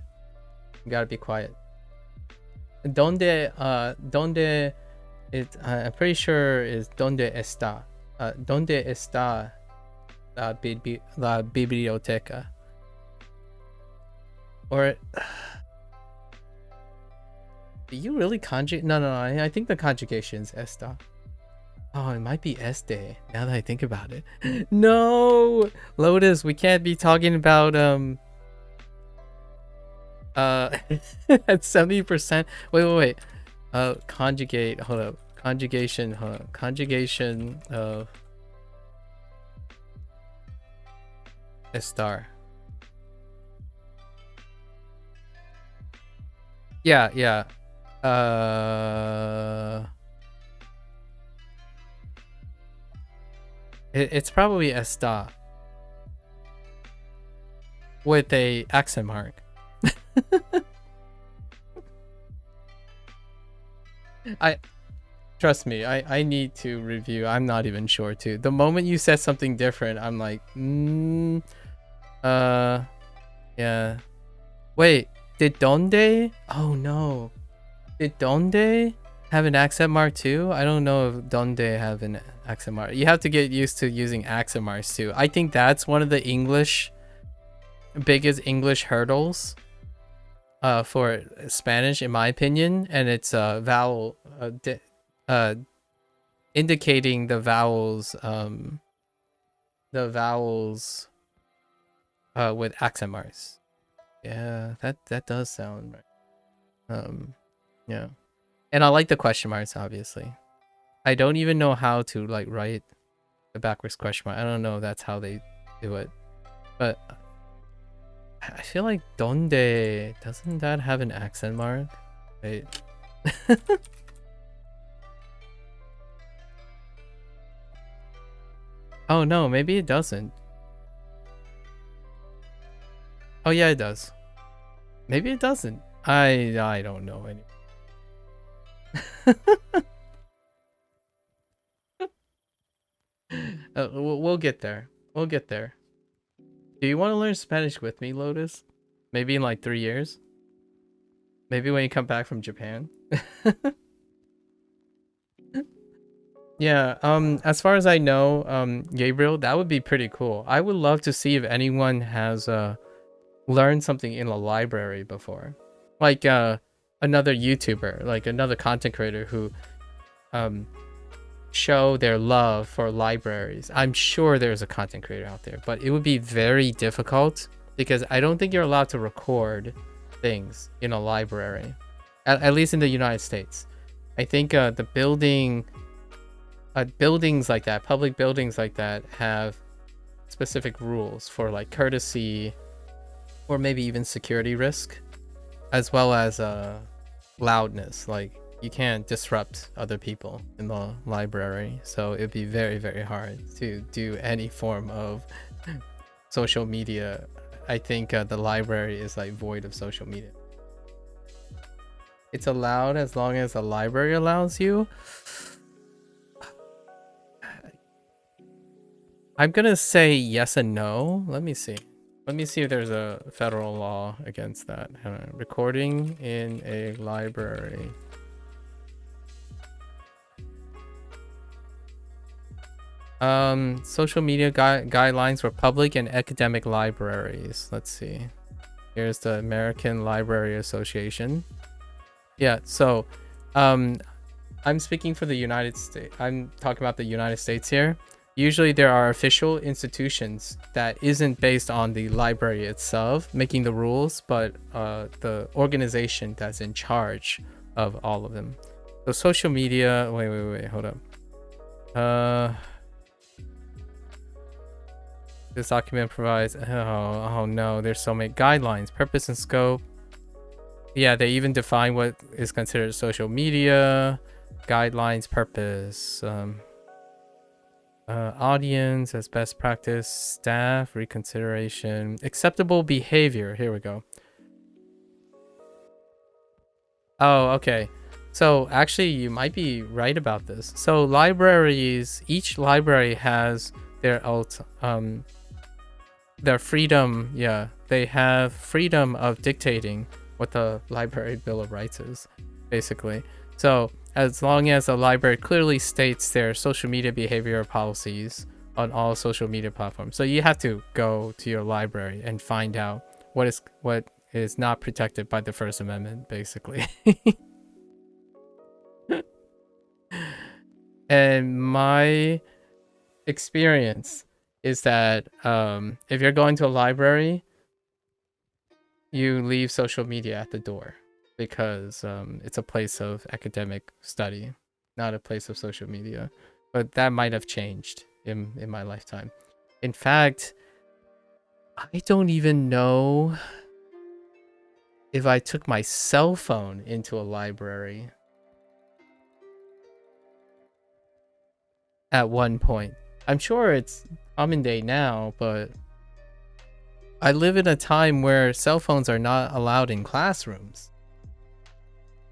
you gotta be quiet. Donde I'm pretty sure is donde está. Donde está la biblioteca? Or do you really conjugate? No, I think the conjugation is esta. Oh, it might be este, now that I think about it. No! Lotus, we can't be talking about, at 70%. Wait. Conjugate, hold up. Conjugation of estar. Yeah. It's probably esta with a accent mark. Trust me, I need to review. I'm not even sure too. The moment you said something different, I'm like, yeah. Wait, did donde? Oh no. Did donde have an accent mark too? I don't know if donde have an accent mark. You have to get used to using accent marks too. I think that's one of the biggest English hurdles for Spanish, in my opinion, and it's vowel indicating the vowels with accent marks. Yeah, that does sound right. Yeah, and I like the question marks, obviously. I don't even know how to like write the backwards question mark. I don't know if that's how they do it, but I feel like donde, doesn't that have an accent mark? Wait. Oh no, maybe it doesn't. Oh yeah, it does. Maybe it doesn't. I don't know any. We'll get there. We'll get there. Do you want to learn Spanish with me, Lotus? Maybe in like 3 years? Maybe when you come back from Japan? Yeah, as far as I know, Gabriel, that would be pretty cool. I would love to see if anyone has learned something in a library before. Like another YouTuber, like another content creator who show their love for libraries. I'm sure there's a content creator out there, but it would be very difficult because I don't think you're allowed to record things in a library, at least in the United States. I think the buildings like that, public buildings like that, have specific rules for like courtesy or maybe even security risk, as well as loudness. Like you can't disrupt other people in the library, so it'd be very, very hard to do any form of social media. I think the library is like void of social media. It's allowed as long as the library allows you. I'm gonna say yes and no. Let me see. Let me see if there's a federal law against that. Recording in a library. Social media guidelines for public and academic libraries. Let's see. Here's the American Library Association. Yeah, so I'm speaking for the United States. I'm talking about the United States here. Usually there are official institutions that isn't based on the library itself making the rules, but the organization that's in charge of all of them. So social media, wait, hold up. This document provides, oh no, there's so many guidelines, purpose and scope. Yeah, they even define what is considered social media, guidelines, purpose, audience as best practice, staff, reconsideration, acceptable behavior. Here we go. Oh, okay. So actually, you might be right about this. So libraries, each library has their freedom. Yeah, they have freedom of dictating what the Library Bill of Rights is, basically. So as long as the library clearly states their social media behavior policies on all social media platforms. So you have to go to your library and find out what is not protected by the First Amendment, basically. And my experience is that if you're going to a library, you leave social media at the door because it's a place of academic study, not a place of social media. But that might have changed in my lifetime. In fact, I don't even know if I took my cell phone into a library at one point. I'm sure it's common day now, but I live in a time where cell phones are not allowed in classrooms.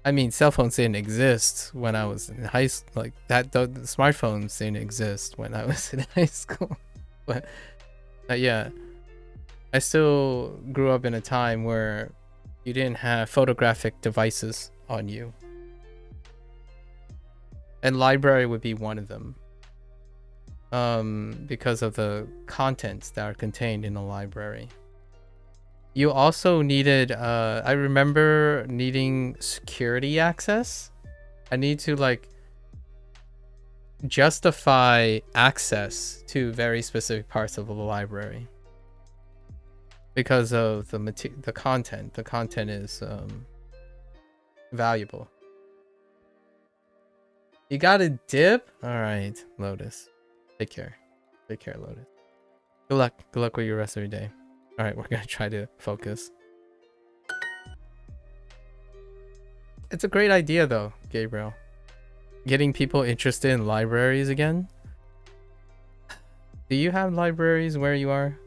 I mean, cell phones didn't exist when I was in high school. Like that, the smartphones didn't exist when I was in high school. But yeah, I still grew up in a time where you didn't have photographic devices on you. And library would be one of them. Because of the contents that are contained in a library. You also needed, I remember needing security access. I need to like justify access to very specific parts of the library because of the content. The content is valuable. You got a dip? All right, Lotus. Take care. Take care, Lotus. Good luck. Good luck with your rest of your day. All right, we're gonna try to focus. It's a great idea though, Gabriel. Getting people interested in libraries again. Do you have libraries where you are?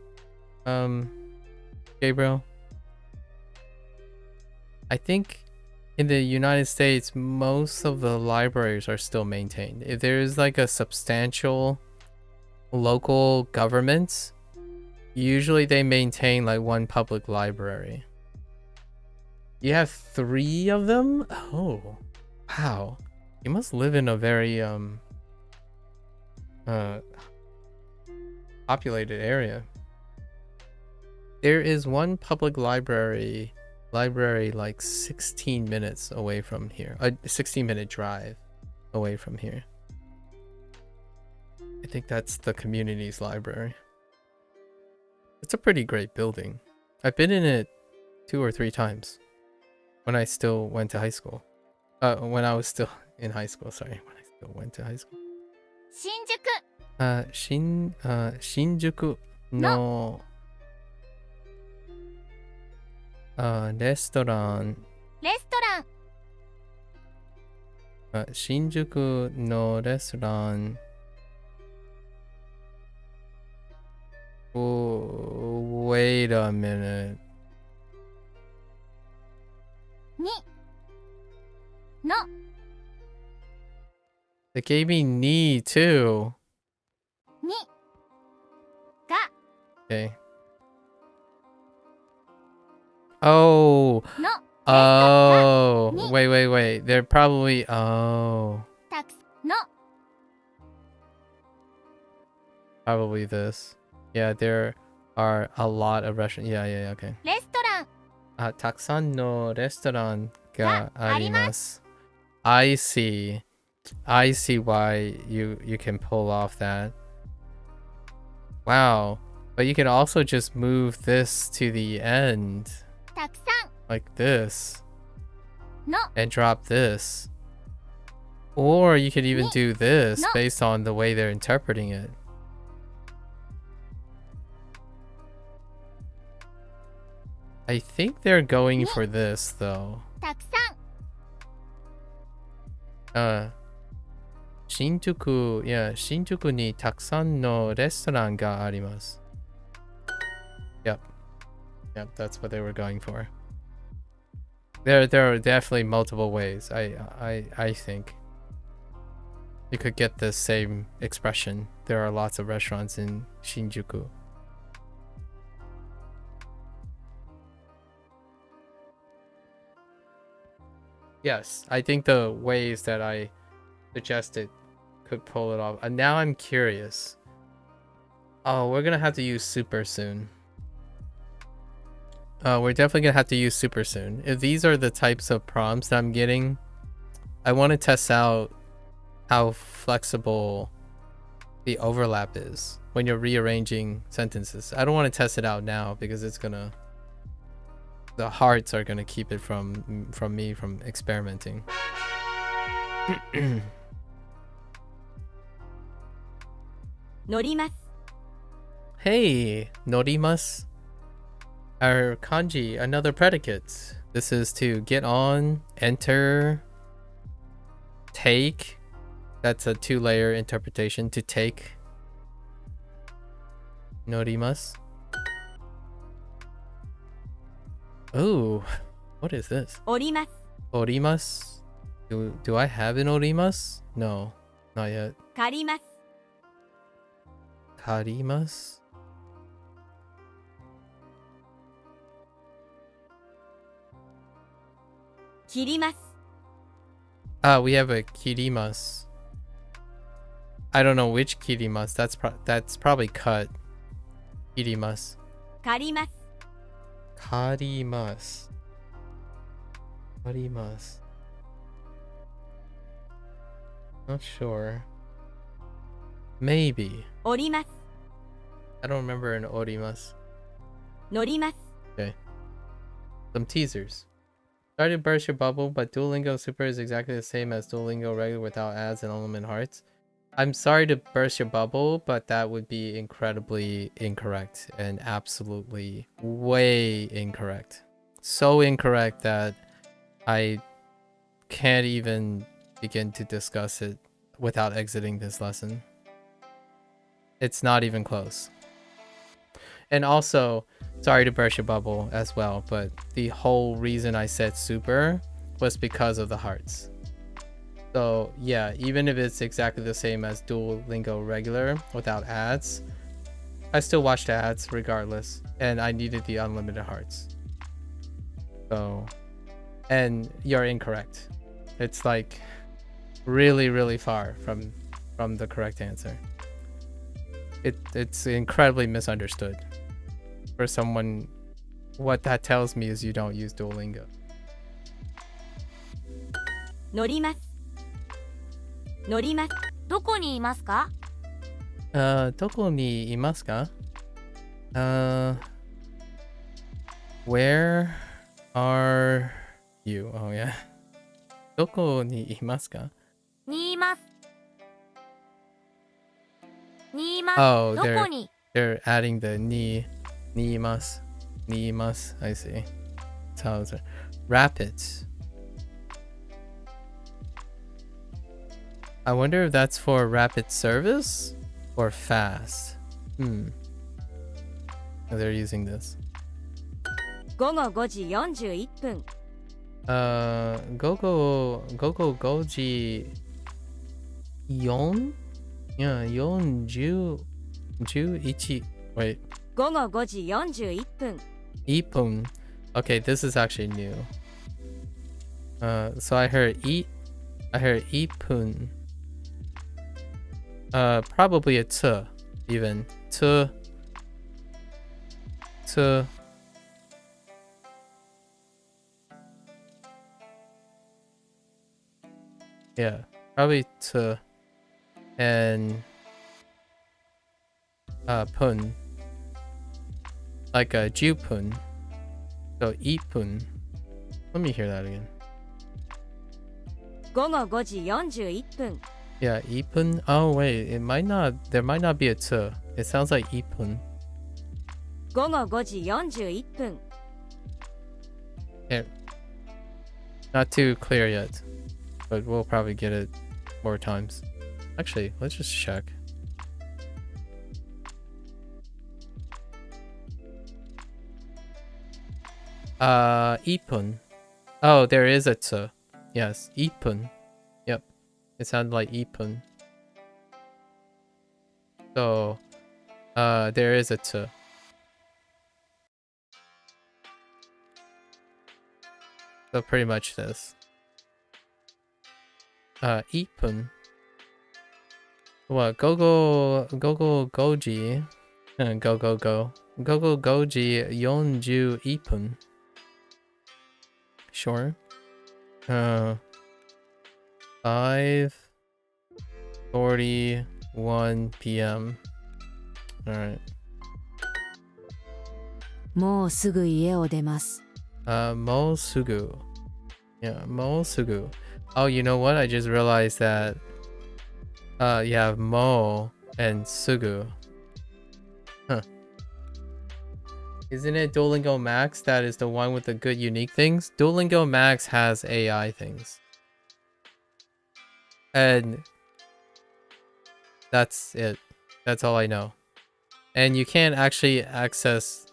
Gabriel? I think in the United States, most of the libraries are still maintained. If there is like a substantial local government, usually they maintain like one public library. You have 3 of them? Oh, wow. You must live in a very populated area. There is one public library like 16 minutes away from here. A 16-minute drive away from here. I think that's the community's library. It's a pretty great building. I've been in it 2 or 3 times when I still went to high school. When I was still in high school, sorry. When I still went to high school. 新宿のレストラン。新宿のレストラン。Oh, wait a minute. の They gave me knee too. にが Okay. Oh. の Oh. Ni. Wait. They're probably. Oh. たくの Probably this. Yeah, there are a lot of restaurants. Yeah, okay. レストラン たくさんのレストランがあります. I see. I see why you can pull off that. Wow. But you can also just move this to the end. たくさ Like this. んの And drop this. Or you could even do this No. based on the way they're interpreting it. I think they're going for this though. たくさん Shinjuku, yeah, Shinjuku ni takusan no restaurant ga arimasu. Yep. Yep, that's what they were going for. There are definitely multiple ways. I think you could get the same expression. There are lots of restaurants in Shinjuku. Yes, I think the ways that I suggested could pull it off. And now I'm curious. Oh, we're gonna have to use super soon. We're definitely gonna have to use super soon. If these are the types of prompts that I'm getting, I want to test out how flexible the overlap is when you're rearranging sentences. I don't want to test it out now because it's gonna... The hearts are gonna keep it from me from experimenting. 乗ります Hey, norimasu. Our kanji, another predicate. This is to get on, enter, take. That's a two-layer interpretation. To take. Norimasu. Ooh, what is this? 降ります Orimasu? Do I have an orimasu? No, not yet. 借ります Karimasu? «切ります Ah, we have a kirimasu. I don't know which kirimasu. That's probably cut. Kirimasu. 借ります Karimasu. Karimasu. Not sure. Maybe. 降ります I don't remember an orimasu. 乗ります Some teasers. Sorry to burst your bubble, but Duolingo Super is exactly the same as Duolingo Regular without ads and element hearts. I'm sorry to burst your bubble, but that would be incredibly incorrect and absolutely way incorrect. So incorrect that I can't even begin to discuss it without exiting this lesson. It's not even close. And also, sorry to burst your bubble as well, but the whole reason I said super was because of the hearts. So yeah, even if it's exactly the same as Duolingo Regular without ads, I still watched ads regardless, and I needed the unlimited hearts. So, and you're incorrect. It's like really, really far from the correct answer. It's incredibly misunderstood. For someone, what that tells me is you don't use Duolingo. 乗ります乗りますどこにいますか Doko ni imasu ka? Where are you? Oh yeah. Doko ni imasu ka? にいますにいます Oh, どこに they're adding the ni imasu. Ni imasu. I see. That's how it's rapids. I wonder if that's for rapid service or fast. They're using this. 午後5時41分 Gogo Goji 4? Yeah, 4, 11. Wait, 午後5時41分 Ipun. Okay, this is actually new. So I heard Ipun. Probably a t even. T. Yeah, probably to and pun, like a jupun. So ipun. Let me hear that again. 午後5時41分 Yeah, ipun. Oh wait, it might not. There might not be a t. It sounds like ipun. 午後5時41分 Yeah. Not too clear yet, but we'll probably get it more times. Actually, let's just check. Ipun. Oh, there is a t. Yes, ipun. Yep, it sounded like ipun. So, there is a t. So pretty much this. Ipun. What? Goji. Go goji yonju ipun. Sure. 5:41 p.m. Alright. もうすぐ家を出ます Mo sugu. Yeah, mo sugu. Oh, you know what? I just realized that you have mo and sugu. Huh. Isn't it Duolingo Max that is the one with the good unique things? Duolingo Max has AI things. And that's it. That's all I know. And you can't actually access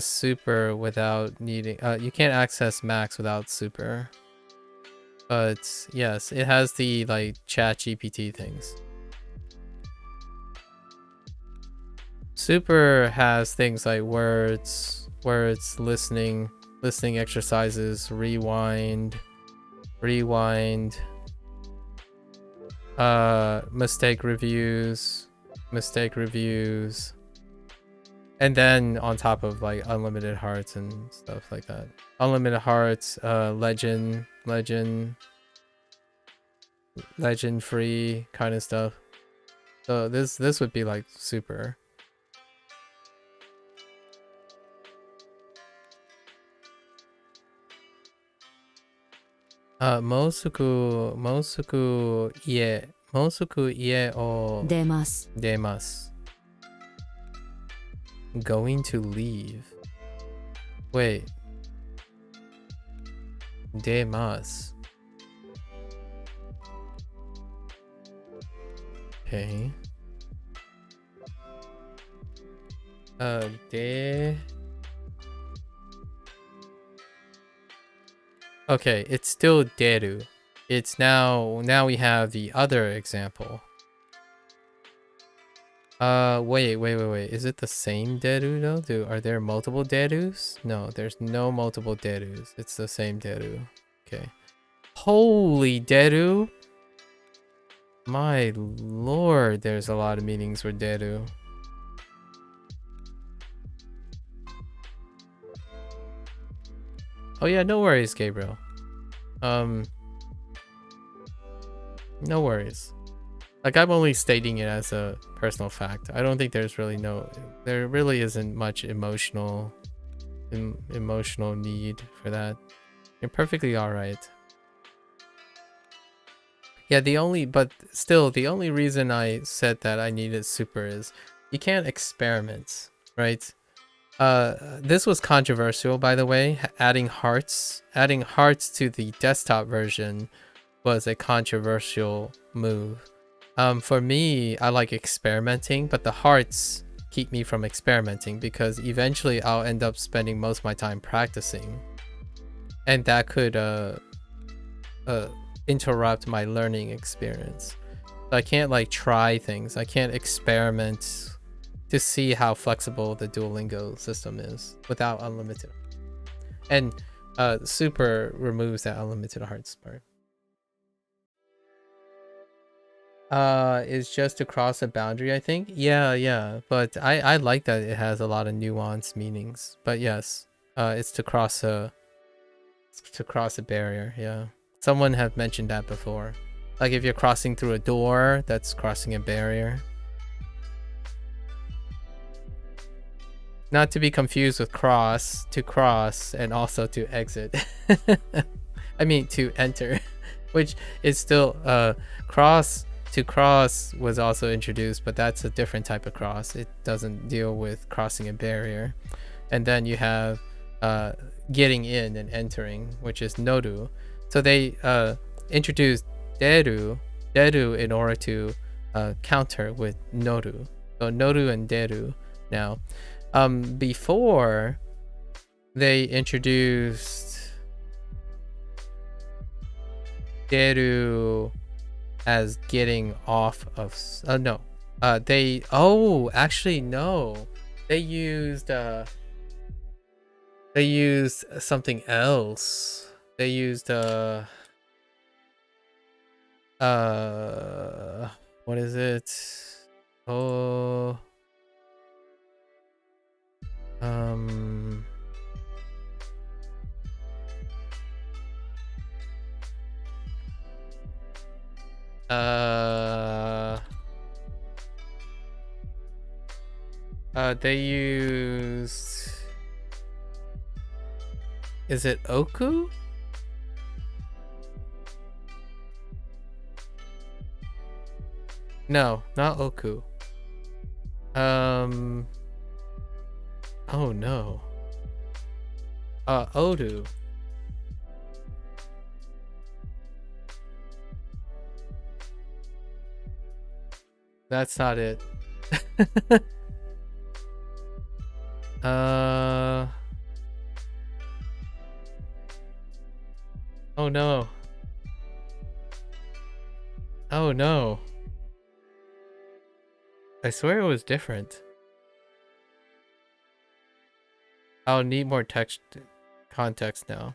super without needing you can't access Max without super. But yes, it has the like chat GPT things. Super has things like words, listening exercises, rewind, mistake reviews, and then on top of like unlimited hearts and stuff like that. Unlimited hearts, legend free kind of stuff. So this would be like super. Mosuku ie o 出ます demasu. Going to leave. Wait. Demasu. Okay. Okay, it's still deru. It's now we have the other example. Wait. Is it the same deru though? Are there multiple derus? No, there's no multiple derus. It's the same deru. Okay. Holy deru! My lord, there's a lot of meanings for deru. Oh yeah, no worries, Gabriel. No worries. Like, I'm only stating it as a personal fact. I don't think there really isn't much emotional need for that. You're perfectly alright. Yeah, the only reason I said that I needed super is you can't experiment, right? This was controversial, by the way. Adding hearts to the desktop version was a controversial move. For me, I like experimenting, but the hearts keep me from experimenting because eventually I'll end up spending most of my time practicing, and that could interrupt my learning experience. So I can't like try things. I can't experiment to see how flexible the Duolingo system is without unlimited. And super removes that unlimited hearts part. Is just to cross a boundary, I think. Yeah, but I like that it has a lot of nuanced meanings. But yes, it's to cross a barrier. Yeah, Someone have mentioned that before. Like if you're crossing through a door, that's crossing a barrier. Not to be confused with cross, to cross, and also to exit. I mean to enter, which is still cross. To cross was also introduced, but that's a different type of cross. It doesn't deal with crossing a barrier. And then you have getting in and entering, which is noru. So they introduced deru in order to counter with noru. So noru and deru now. Before they introduced deru as getting off of no. They actually no. They used something else. They used what is it? Oh, they used, is it oku? No, not oku. Oh no. Odu. That's not it. Oh no. Oh no. I swear it was different. I'll need more context now.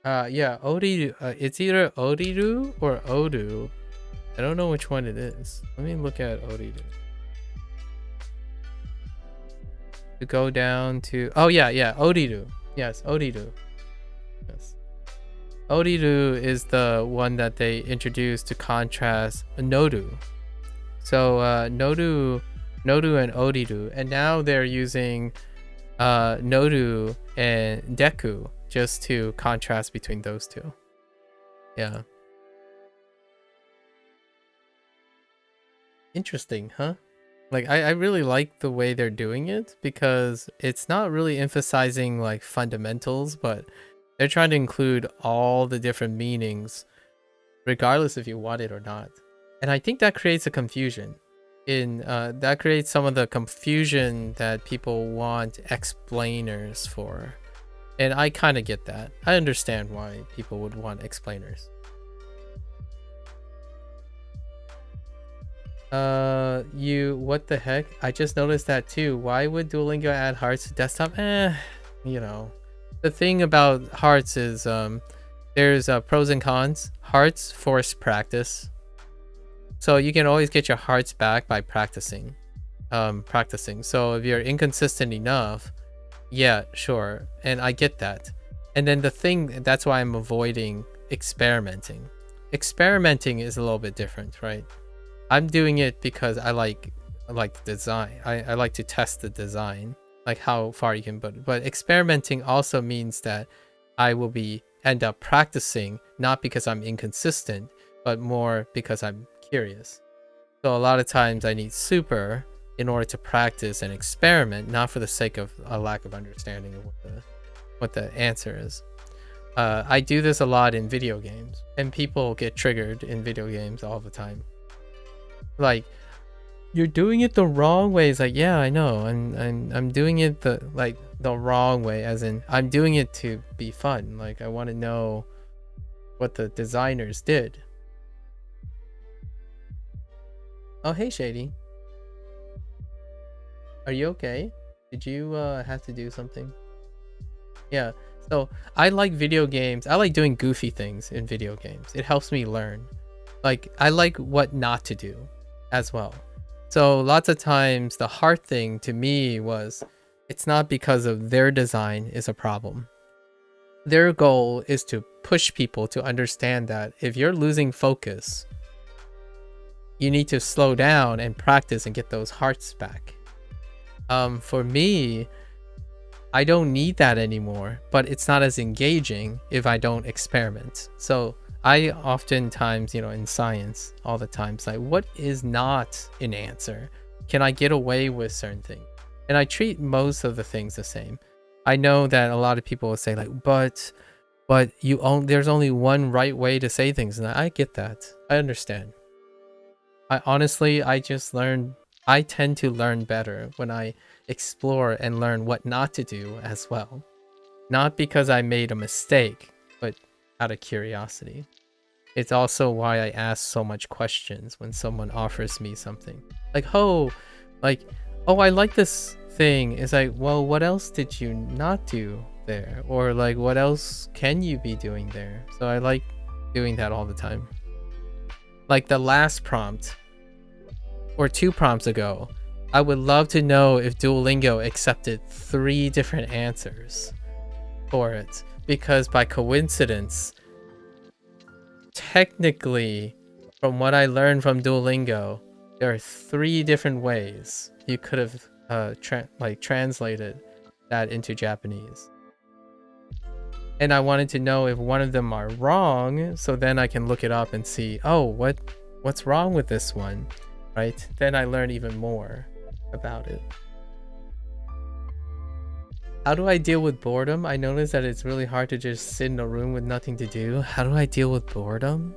Yeah, Odiru. It's either Odiru or Odu. I don't know which one it is. Let me look at Odiru. To go down to, oh yeah, Odiru. Yes, Odiru. Yes. Odiru is the one that they introduced to contrast Nodu. So Nodu and Odiru, and now they're using Nodu and Deku just to contrast between those two. Yeah. Interesting, huh? Like I really like the way they're doing it because it's not really emphasizing like fundamentals, but they're trying to include all the different meanings regardless if you want it or not. And I think that creates a confusion. That creates some of the confusion that people want explainers for. And I kind of get that. I understand why people would want explainers. What the heck? I just noticed that too. Why would Duolingo add hearts to desktop? You know. The thing about hearts is there's pros and cons. Hearts force practice. So you can always get your hearts back by practicing. So if you're inconsistent enough, yeah, sure. And I get that. And then the thing, that's why I'm avoiding experimenting. Experimenting is a little bit different, right? I'm doing it because I like the design. I like to test the design, like how far you can put it. But experimenting also means that I will end up practicing, not because I'm inconsistent, but more because I'm curious. So a lot of times I need super in order to practice and experiment, not for the sake of a lack of understanding of what the answer is. I do this a lot in video games, and people get triggered in video games all the time. Like, you're doing it the wrong way. It's like, yeah, I know. I'm doing it the wrong way, as in I'm doing it to be fun. Like, I want to know what the designers did. Oh, hey, Shady. Are you okay? Did you have to do something? Yeah. So I like video games. I like doing goofy things in video games. It helps me learn. Like, I like what not to do as well. So lots of times the hard thing to me was, it's not because of their design is a problem. their goal is to push people to understand that if you're losing focus, you need to slow down and practice and get those hearts back. For me, I don't need that anymore, but it's not as engaging if I don't experiment. So I oftentimes, in science all the time, it's like, what is not an answer? Can I get away with certain things? And I treat most of the things the same. I know that a lot of people will say like, but there's only one right way to say things. And I get that. I understand. I tend to learn better when I explore and learn what not to do as well. Not because I made a mistake, but out of curiosity. It's also why I ask so much questions when someone offers me something. Oh, I like this thing. It's like, well, what else did you not do there? Or like, what else can you be doing there? So I like doing that all the time. Like the last prompt, or 2 prompts ago, I would love to know if Duolingo accepted 3 different answers for it. Because by coincidence, technically, from what I learned from Duolingo, there are 3 different ways you could have translated that into Japanese. And I wanted to know if one of them are wrong, so then I can look it up and see, oh, what's wrong with this one, right? Then I learn even more about it. How do I deal with boredom? I noticed that it's really hard to just sit in a room with nothing to do. How do I deal with boredom?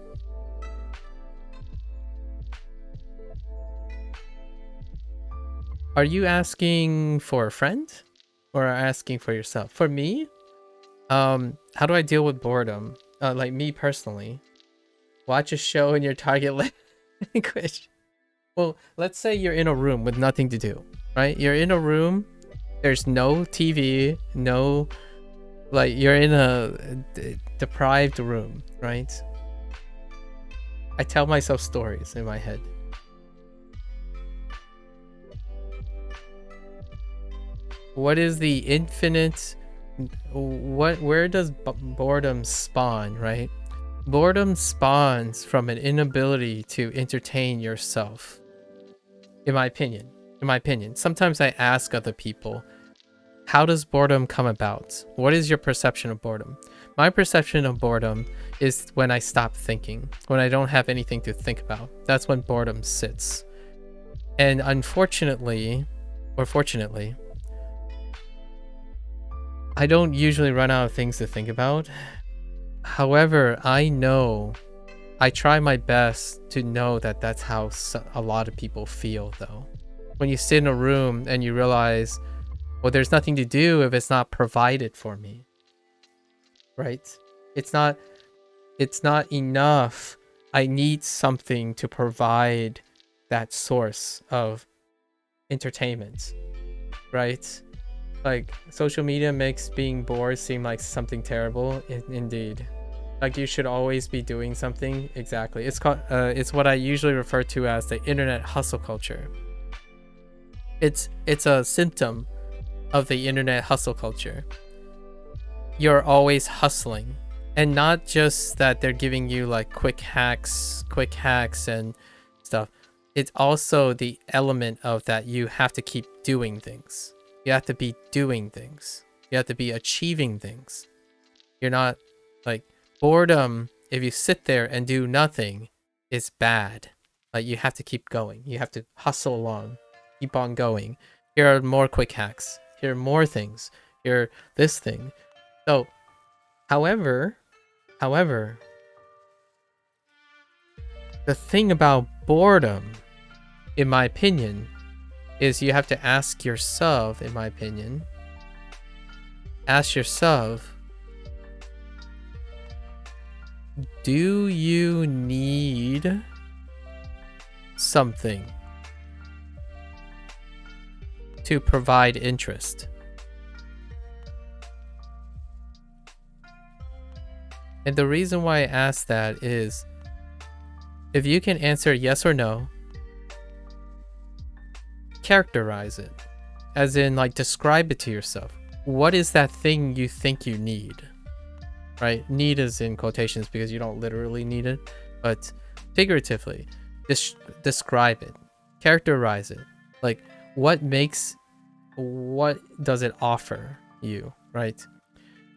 Are you asking for a friend or asking for yourself? For me, how do I deal with boredom? Like me personally, watch a show in your target language. Well, let's say you're in a room with nothing to do, right? You're in a room, there's no TV, you're in a deprived room, right? I tell myself stories in my head. What is the infinite? Where does boredom spawn, right? Boredom spawns from an inability to entertain yourself. In my opinion. Sometimes I ask other people, how does boredom come about? What is your perception of boredom? My perception of boredom is when I stop thinking, when I don't have anything to think about. That's when boredom sits. And unfortunately, or fortunately, I don't usually run out of things to think about. However, I try my best to know that that's how a lot of people feel, though. When you sit in a room and you realize, well, there's nothing to do if it's not provided for me, right? It's not enough. I need something to provide that source of entertainment, right? Like, social media makes being bored seem like something terrible. Indeed. Like, you should always be doing something. Exactly. It's called it's what I usually refer to as the internet hustle culture. It's a symptom of the internet hustle culture. You're always hustling, and not just that they're giving you like quick hacks and stuff. It's also the element of that you have to keep doing things. You have to be doing things. You have to be achieving things. You're not like boredom. If you sit there and do nothing, is bad. Like, you have to keep going. You have to hustle along, keep on going. Here are more quick hacks. Here are more things. Here, this thing. So, however, the thing about boredom, in my opinion, is you have to ask yourself, do you need something to provide interest? And the reason why I ask that is, if you can answer yes or no, characterize it, as in like describe it to yourself. What is that thing you think you need? right? Need is in quotations because you don't literally need it, but figuratively, describe it, characterize it. Like, what does it offer you, right?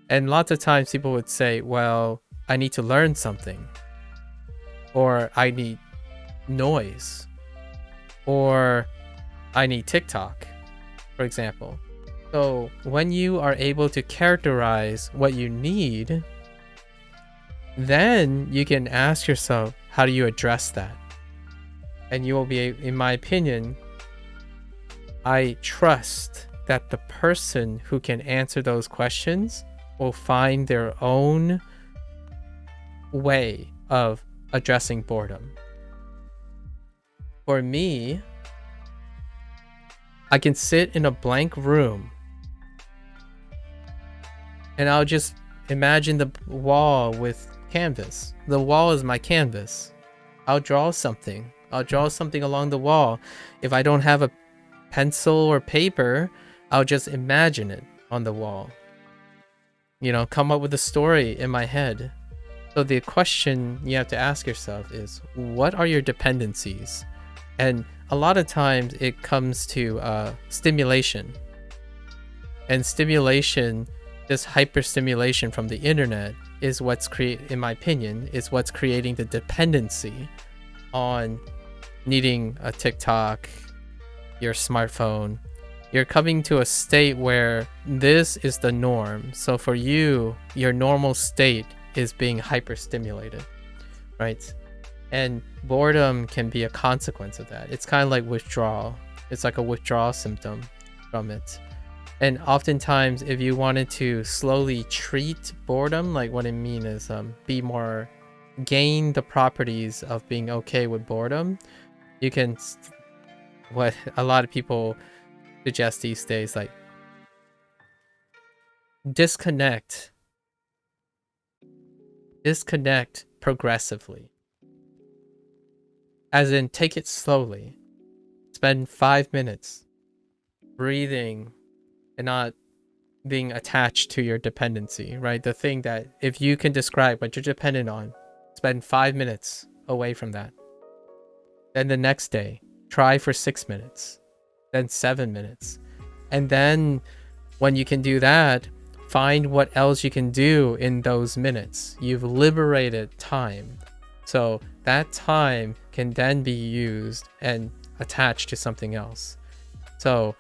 And lots of times people would say, well, I need to learn something, or I need noise, or I need TikTok, for example. So when you are able to characterize what you need, then you can ask yourself, how do you address that? And you will be, in my opinion, I trust that the person who can answer those questions will find their own way of addressing boredom. For me, I can sit in a blank room and I'll just imagine the wall with canvas. The wall is my canvas. I'll draw something. I'll draw something along the wall. If I don't have a pencil or paper, I'll just imagine it on the wall. You know, come up with a story in my head. So the question you have to ask yourself is, what are your dependencies? And a lot of times it comes to stimulation. And stimulation, this hyperstimulation from the internet, is what's in my opinion, is what's creating the dependency on needing a TikTok, your smartphone. You're coming to a state where this is the norm. So for you, your normal state is being hyperstimulated, right? And boredom can be a consequence of that. It's kind of like withdrawal. It's like a withdrawal symptom from it. And oftentimes, if you wanted to slowly treat boredom, like what I mean is gain the properties of being okay with boredom, you can, what a lot of people suggest these days, like disconnect progressively. As in, take it slowly. Spend 5 minutes breathing and not being attached to your dependency, right? The thing that if you can describe what you're dependent on, spend 5 minutes away from that. Then the next day, try for 6 minutes, then 7 minutes. And then when you can do that, find what else you can do in those minutes. You've liberated time. So that time can then be used and attached to something else. So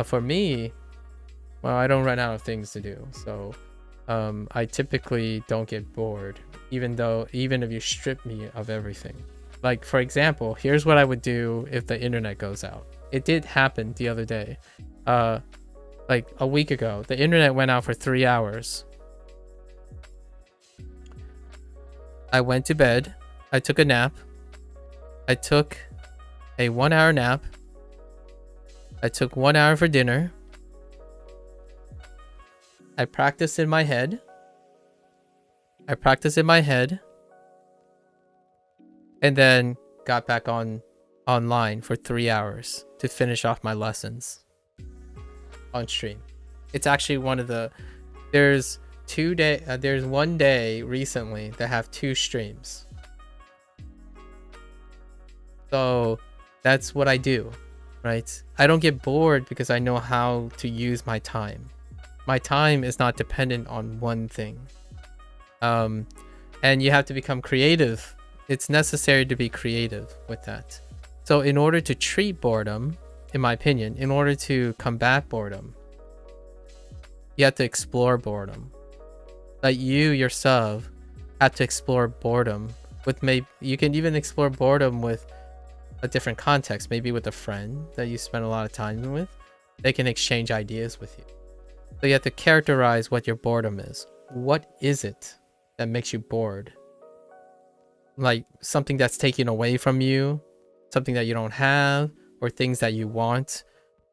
for me, well, I don't run out of things to do. So I typically don't get bored, even if you strip me of everything. Like, for example, here's what I would do if the internet goes out. It did happen the other day. Like a week ago, the internet went out for 3 hours. I went to bed. I took a nap. I took a 1 hour nap. I took 1 hour for dinner. I practiced in my head. And then got back online for 3 hours to finish off my lessons on stream. It's actually one of the, there's 1 day recently that have 2 streams. So that's what I do, right? I don't get bored because I know how to use my time. My time is not dependent on one thing. And you have to become creative. It's necessary to be creative with that. So in order to treat boredom, in my opinion, in order to combat boredom, you have to explore boredom. Like you yourself have to explore boredom with you can even explore boredom with a different context, maybe with a friend that you spend a lot of time with. They can exchange ideas with you. So you have to characterize what your boredom is. What is it that makes you bored? Like something that's taken away from you, something that you don't have, or things that you want.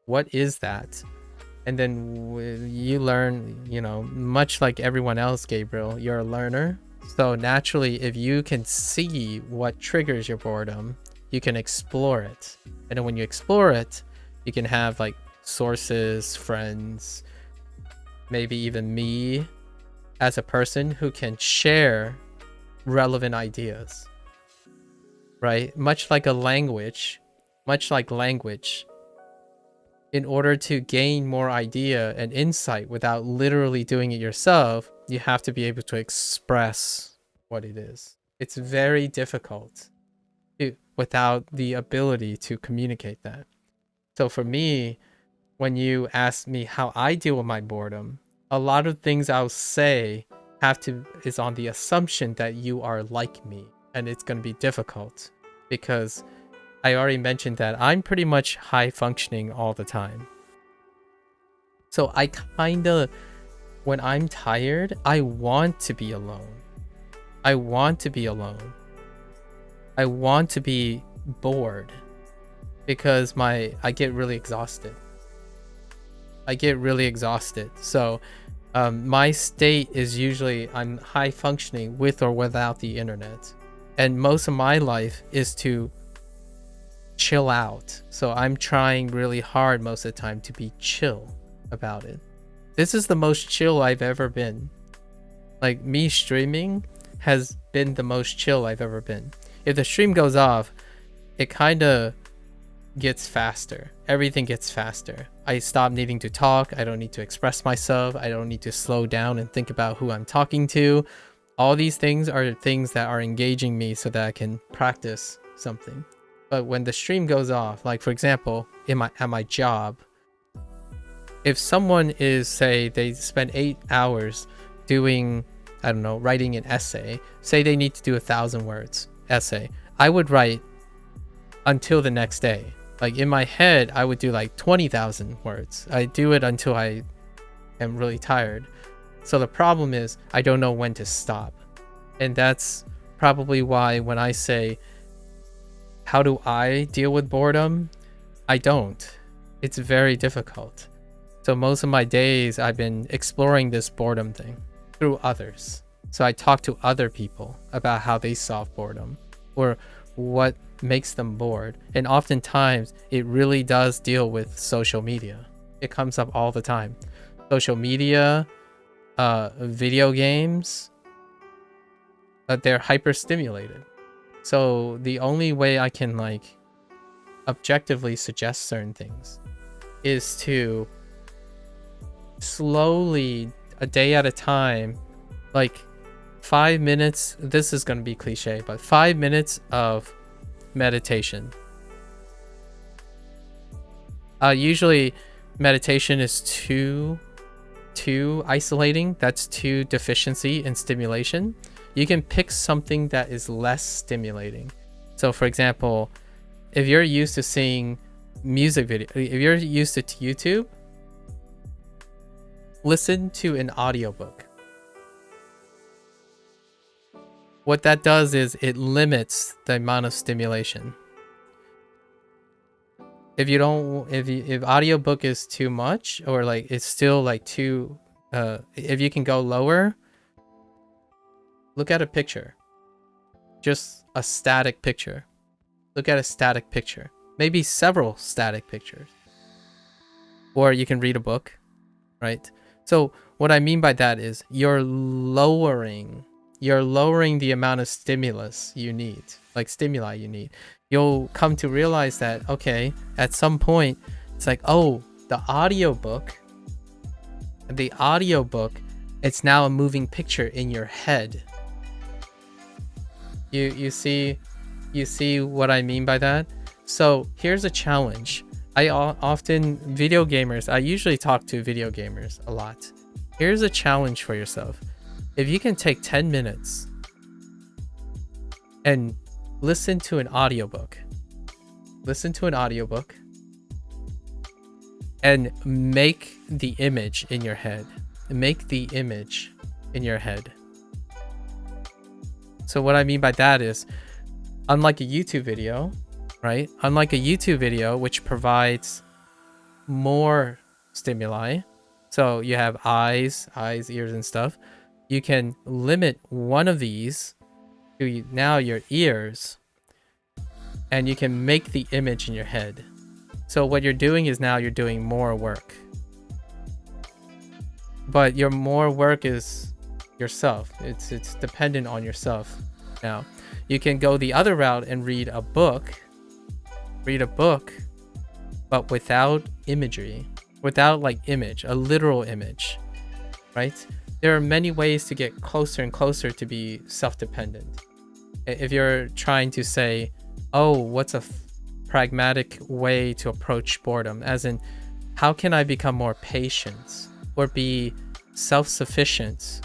What is that? And then you learn, you know, much like everyone else, Gabriel, you're a learner. So naturally, if you can see what triggers your boredom, you can explore it. And then when you explore it, you can have like sources, friends, maybe even me, as a person who can share relevant ideas, right? Much like language, in order to gain more idea and insight without literally doing it yourself, you have to be able to express what it is. It's very difficult without the ability to communicate that. So for me, when you ask me how I deal with my boredom, a lot of things I'll say is on the assumption that you are like me, and it's going to be difficult because I already mentioned that I'm pretty much high functioning all the time. So I when I'm tired, I want to be alone. I want to be bored because I get really exhausted. So my state is usually I'm high functioning with or without the internet. And most of my life is to chill out. So I'm trying really hard most of the time to be chill about it. This is the most chill I've ever been. Like, me streaming has been the most chill I've ever been. If the stream goes off, it kind of gets faster. Everything gets faster. I stop needing to talk. I don't need to express myself. I don't need to slow down and think about who I'm talking to. All these things are things that are engaging me so that I can practice something. But when the stream goes off, like for example, at my job, if someone is, say, they spend 8 hours doing, I don't know, writing an essay, say they need to do 1,000 words essay, I would write until the next day. Like in my head, I would do like 20,000 words. I do it until I am really tired. So the problem is I don't know when to stop. And that's probably why when I say, how do I deal with boredom? I don't. It's very difficult. So most of my days I've been exploring this boredom thing through others. So I talk to other people about how they solve boredom or what makes them bored. And oftentimes it really does deal with social media. It comes up all the time. Social media, video games, they're hyper stimulated. So the only way I can like objectively suggest certain things is to slowly, a day at a time, like 5 minutes, this is going to be cliche, but 5 minutes of meditation. Usually meditation is too isolating. That's too deficiency in stimulation. You can pick something that is less stimulating. So for example, if you're used to seeing music video, if you're used to YouTube, listen to an audiobook. What that does is it limits the amount of stimulation. If audiobook is too much, or like it's still like too, if you can go lower, look at a picture. Just a static picture. Look at a static picture. Maybe several static pictures. Or you can read a book, right? So what I mean by that is you're lowering the amount of stimuli you need. You'll come to realize that, okay, at some point, it's like, oh, the audiobook, it's now a moving picture in your head. You see what I mean by that? So here's a challenge. I usually talk to video gamers a lot. Here's a challenge for yourself. If you can take 10 minutes and listen to an audiobook and make the image in your head. So what I mean by that is, unlike a YouTube video, right? Unlike a YouTube video, which provides more stimuli, so you have eyes, ears, and stuff, you can limit one of these to now your ears, and you can make the image in your head. So what you're doing is now you're doing more work. But your more work is yourself. It's dependent on yourself. Now, you can go the other route and read a book, but without imagery, without like image, a literal image, right? There are many ways to get closer and closer to be self-dependent. If you're trying to say, oh, what's a pragmatic way to approach boredom, as in, how can I become more patient or be self-sufficient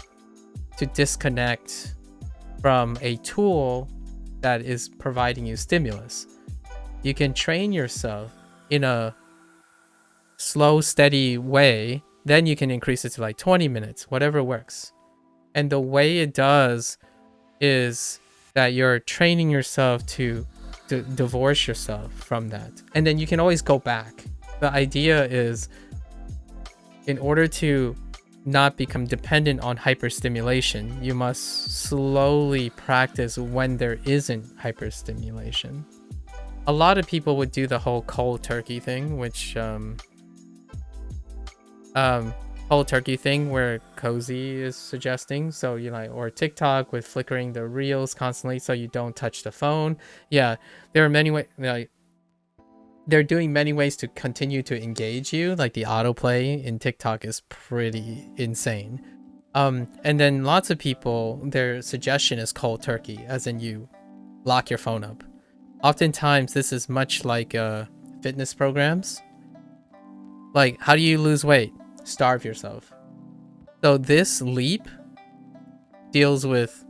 to disconnect from a tool that is providing you stimulus? You can train yourself in a slow, steady way. Then you can increase it to like 20 minutes, whatever works. And the way it does is that you're training yourself to divorce yourself from that. And then you can always go back. The idea is, in order to not become dependent on hyperstimulation, you must slowly practice when there isn't hyperstimulation. A lot of people would do the whole cold turkey thing, which whole turkey thing where Cozy is suggesting. So you like, or TikTok with flickering the reels constantly so you don't touch the phone. Yeah, there are many ways. Like, they're doing many ways to continue to engage you. Like the autoplay in TikTok is pretty insane. And then lots of people, their suggestion is cold turkey, as in you lock your phone up. Oftentimes this is much like fitness programs. Like, how do you lose weight? Starve yourself. So this leap deals with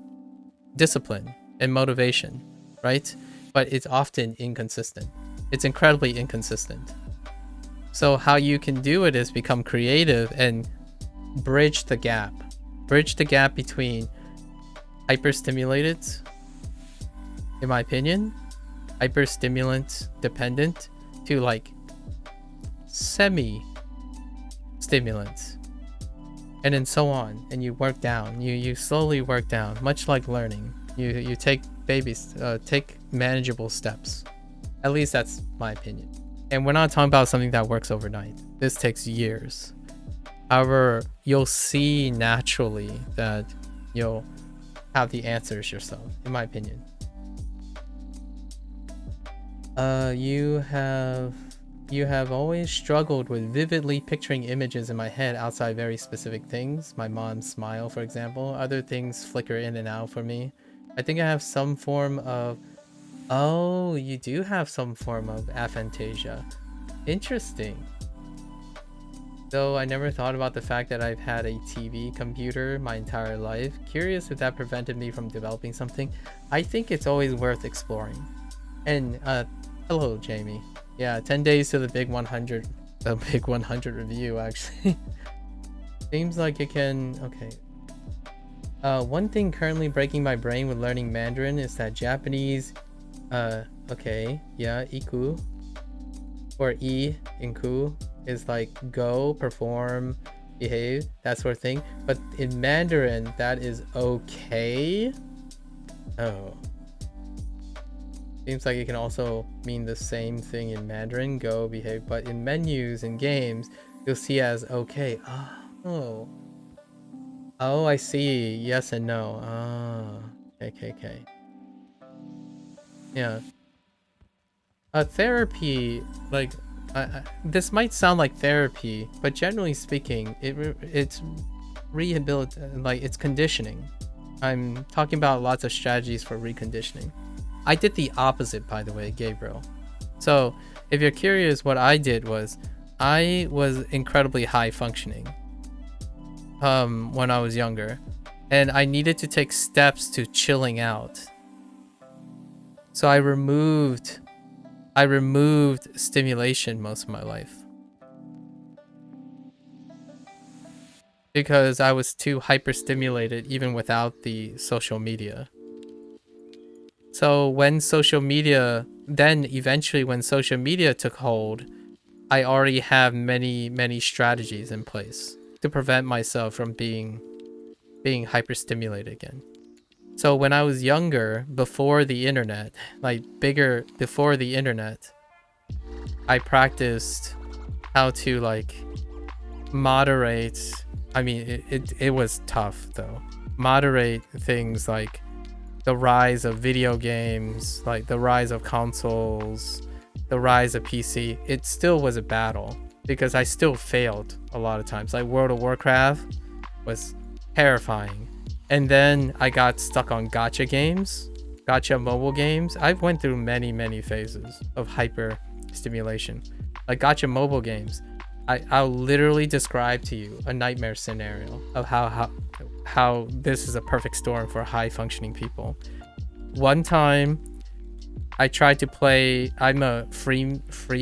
discipline and motivation, right? But it's often inconsistent. It's incredibly inconsistent. So how you can do it is become creative and bridge the gap. Bridge the gap between hyperstimulated, in my opinion, hyperstimulant dependent, to like semi-stimulant, and then so on, and you work down. You slowly work down, much like learning. You take babies, take manageable steps. At least that's my opinion. And we're not talking about something that works overnight. This takes years. However, you'll see naturally that you'll have the answers yourself, in my opinion. You have always struggled with vividly picturing images in my head outside very specific things. My mom's smile, for example. Other things flicker in and out for me. I think I have some form of... Oh, you do have some form of aphantasia. Interesting. Though I never thought about the fact that I've had a TV computer my entire life. Curious if that prevented me from developing something. I think it's always worth exploring. And hello, Jamie. Yeah, 10 days to the big 100. The big 100 review, actually. Seems like it can... Okay. One thing currently breaking my brain with learning Mandarin is that Japanese... okay, yeah, iku. Or I in ku is like go, perform, behave, that sort of thing. But in Mandarin, that is okay. Oh. Seems like it can also mean the same thing in Mandarin, go, behave, but in menus and games, you'll see as okay. Oh. Oh, I see. Yes and no. Ah. Okay. Yeah. Therapy, like, this might sound like therapy, but generally speaking, it's rehabilitation, like it's conditioning. I'm talking about lots of strategies for reconditioning. I did the opposite, by the way, Gabriel. So if you're curious, what I did was I was incredibly high functioning when I was younger, and I needed to take steps to chilling out. So I removed stimulation most of my life because I was too hyperstimulated even without the social media. So when social media, then eventually when social media took hold, I already have many strategies in place to prevent myself from being hyperstimulated again. So when I was younger, before the internet, before the internet, I practiced how to like moderate. I mean, it was tough though. moderate things like the rise of video games, like the rise of consoles, the rise of PC, it still was a battle because I still failed a lot of times. Like World of Warcraft was terrifying. And then I got stuck on gacha games, gacha mobile games. I went through many phases of hyper stimulation. Like gacha mobile games, I'll literally describe to you a nightmare scenario of how this is a perfect storm for high functioning people. One time I tried to play, I'm a free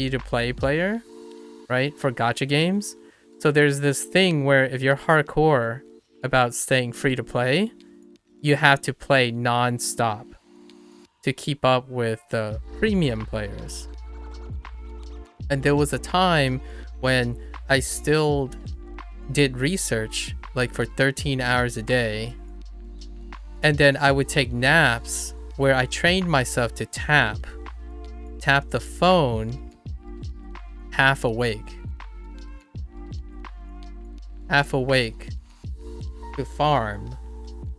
to play player, right, for gacha games. So there's this thing where if you're hardcore about staying free to play, you have to play non-stop to keep up with the premium players. And there was a time when I still did research like for 13 hours a day, and then I would take naps where I trained myself to tap the phone half awake to farm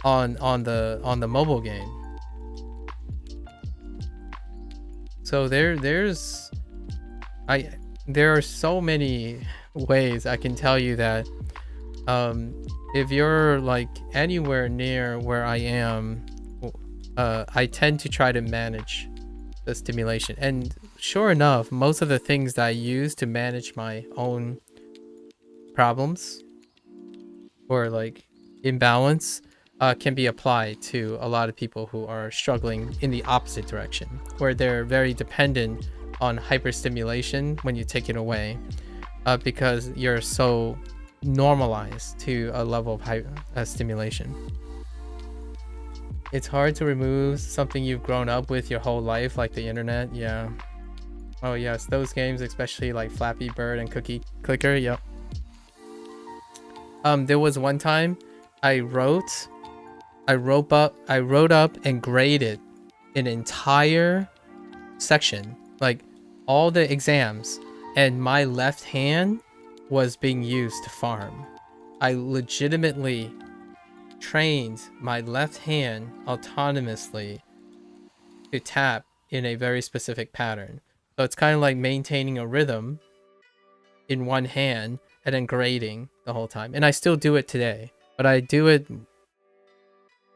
on the mobile game. So there are so many ways I can tell you that if you're like anywhere near where I am, I tend to try to manage the stimulation. And sure enough, most of the things that I use to manage my own problems or like imbalance can be applied to a lot of people who are struggling in the opposite direction, where they're very dependent on hyperstimulation when you take it away, because you're so normalized to a level of stimulation. It's hard to remove something you've grown up with your whole life, like the internet. Yeah. Oh yes, those games, especially like Flappy Bird and Cookie Clicker. Yep. There was one time I wrote up and graded an entire section, like all the exams, and my left hand was being used to farm. I legitimately trained my left hand autonomously to tap in a very specific pattern. So it's kind of like maintaining a rhythm in one hand and then grading the whole time. And I still do it today, but I do it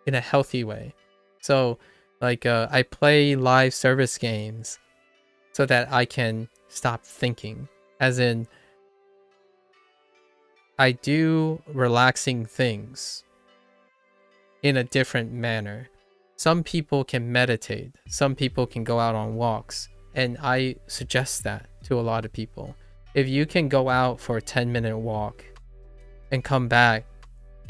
in a healthy way. So like I play live service games so that I can stop thinking, as in I do relaxing things in a different manner. Some people can meditate, some people can go out on walks, and I suggest that to a lot of people. If you can go out for a 10-minute walk and come back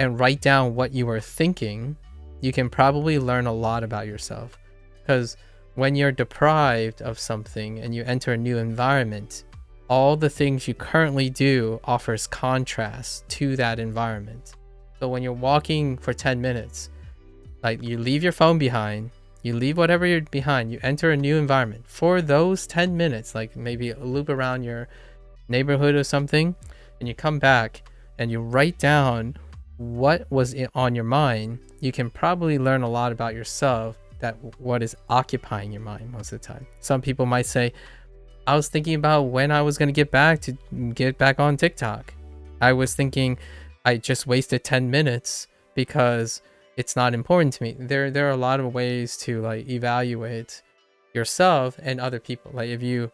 and write down what you were thinking, you can probably learn a lot about yourself. Because when you're deprived of something and you enter a new environment, all the things you currently do offers contrast to that environment. So when you're walking for 10 minutes, like you leave your phone behind, you leave whatever you're behind, you enter a new environment. For those 10 minutes, like maybe a loop around your neighborhood or something, and you come back and you write down what was on your mind, you can probably learn a lot about yourself, that what is occupying your mind most of the time. Some people might say, I was thinking about when I was going to get back on TikTok. I was thinking I just wasted 10 minutes because it's not important to me. There are a lot of ways to like evaluate yourself and other people. Like if you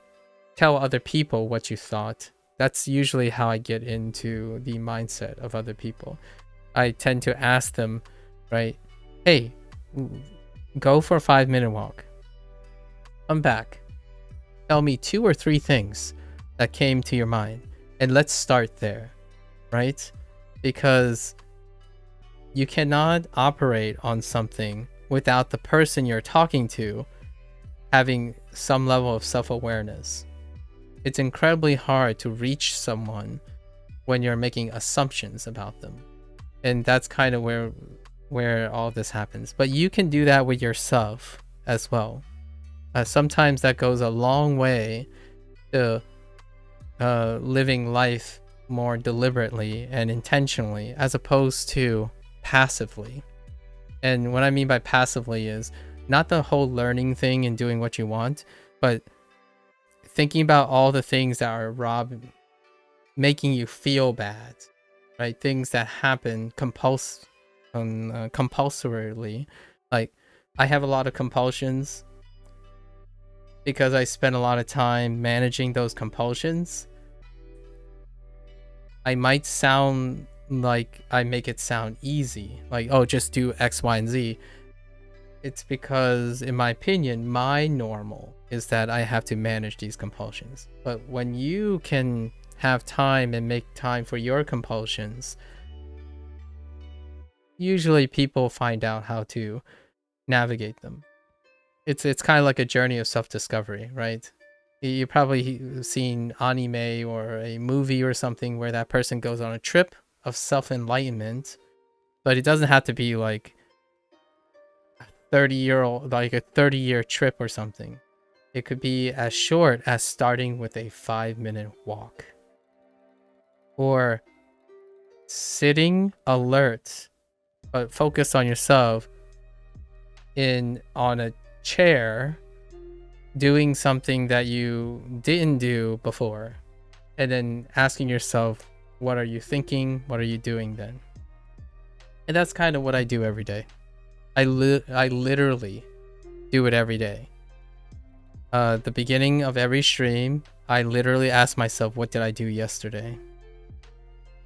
tell other people what you thought, that's usually how I get into the mindset of other people. I tend to ask them, right, hey, go for a 5-minute walk, come back, tell me 2 or 3 things that came to your mind, and let's start there, right? Because you cannot operate on something without the person you're talking to having some level of self-awareness. It's incredibly hard to reach someone when you're making assumptions about them. And that's kind of where all this happens. But you can do that with yourself as well. Sometimes that goes a long way to living life more deliberately and intentionally, as opposed to passively. And what I mean by passively is not the whole learning thing and doing what you want, but thinking about all the things that are making you feel bad, right? Things that happen compulsorily. Like, I have a lot of compulsions because I spend a lot of time managing those compulsions. I might sound like I make it sound easy, like, oh, just do X, Y, and Z. It's because, in my opinion, my normal is that I have to manage these compulsions. But when you can have time and make time for your compulsions, usually people find out how to navigate them. It's kind of like a journey of self-discovery, right? You probably seen anime or a movie or something where that person goes on a trip of self-enlightenment, but it doesn't have to be like a 30-year trip or something. It could be as short as starting with a 5-minute walk, or sitting alert but focused on yourself on a chair doing something that you didn't do before, and then asking yourself, what are you thinking, what are you doing then? And that's kind of what I do every day. I literally do it every day. The beginning of every stream, I literally ask myself, what did I do yesterday?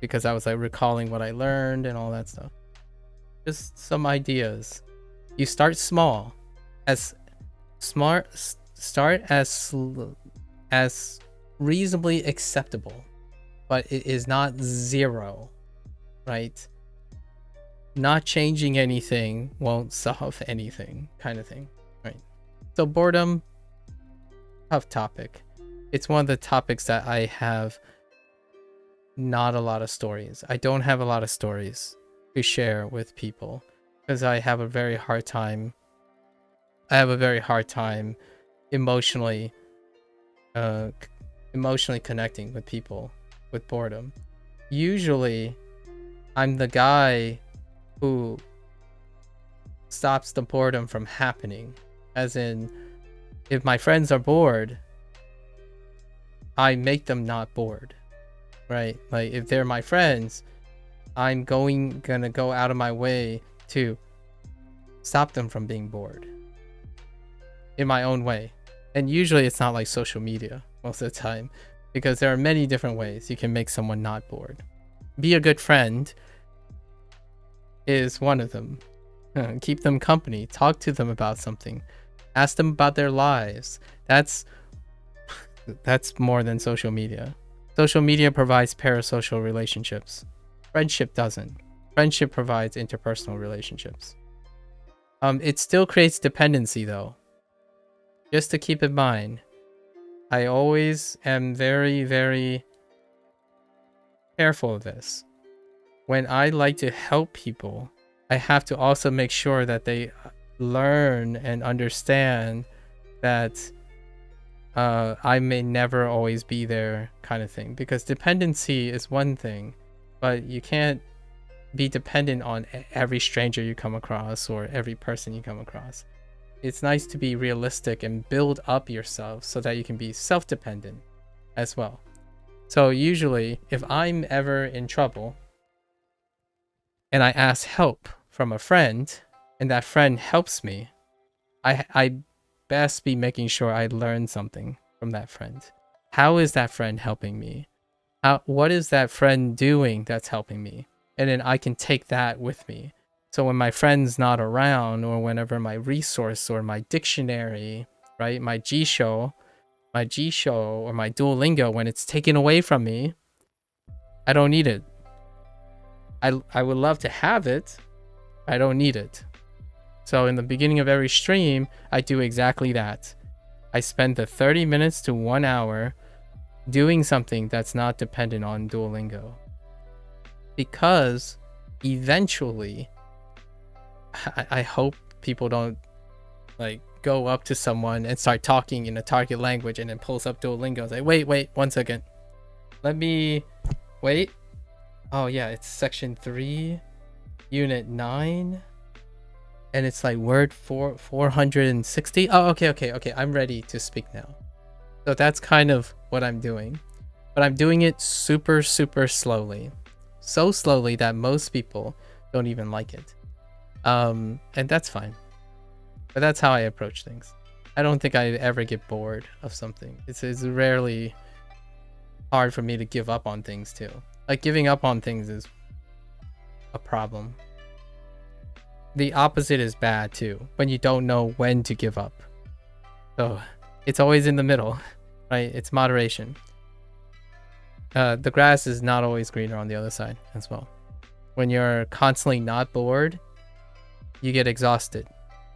Because I was like recalling what I learned and all that stuff. Just some ideas. You start small, start as reasonably acceptable, but it is not zero, right? Not changing anything won't solve anything, kind of thing, right? So boredom, tough topic. It's one of the topics that I have not a lot of stories. I don't have a lot of stories to share with people because I have a very hard time emotionally connecting with people with boredom. Usually I'm the guy who stops the boredom from happening. As in, if my friends are bored, I make them not bored, right? Like, if they're my friends, I'm gonna go out of my way to stop them from being bored in my own way. And usually it's not like social media most of the time, because there are many different ways you can make someone not bored. Be a good friend is one of them. Keep them company, talk to them about something, ask them about their lives. That's more than social media. Social media provides parasocial relationships. Friendship doesn't. Friendship provides interpersonal relationships. It still creates dependency though. Just to keep in mind, I always am very, very careful of this. When I like to help people, I have to also make sure that they learn and understand that I may never always be there, kind of thing. Because dependency is one thing, but you can't be dependent on every stranger you come across or every person you come across. It's nice to be realistic and build up yourself so that you can be self-dependent as well. So usually, if I'm ever in trouble and I ask help from a friend and that friend helps me, I best be making sure I learn something from that friend. How is that friend helping me? What is that friend doing that's helping me? And then I can take that with me. So when my friend's not around, or whenever my resource or my dictionary, right, my G-show or my Duolingo, when it's taken away from me, I don't need it. I would love to have it. I don't need it. So in the beginning of every stream, I do exactly that. I spend the 30 minutes to 1 hour doing something that's not dependent on Duolingo. Because eventually, I hope people don't like go up to someone and start talking in a target language and then pulls up Duolingo and say, wait, 1 second. Let me wait. Oh yeah, it's section 3, unit 9. and it's like word 460. Oh, okay. I'm ready to speak now. So that's kind of what I'm doing. But I'm doing it super slowly. So slowly that most people don't even like it. And that's fine. But that's how I approach things. I don't think I ever get bored of something. It's rarely hard for me to give up on things too. Like giving up on things is a problem. The opposite is bad too, when you don't know when to give up. So it's always in the middle, right? It's moderation. The grass is not always greener on the other side as well. When you're constantly not bored, you get exhausted.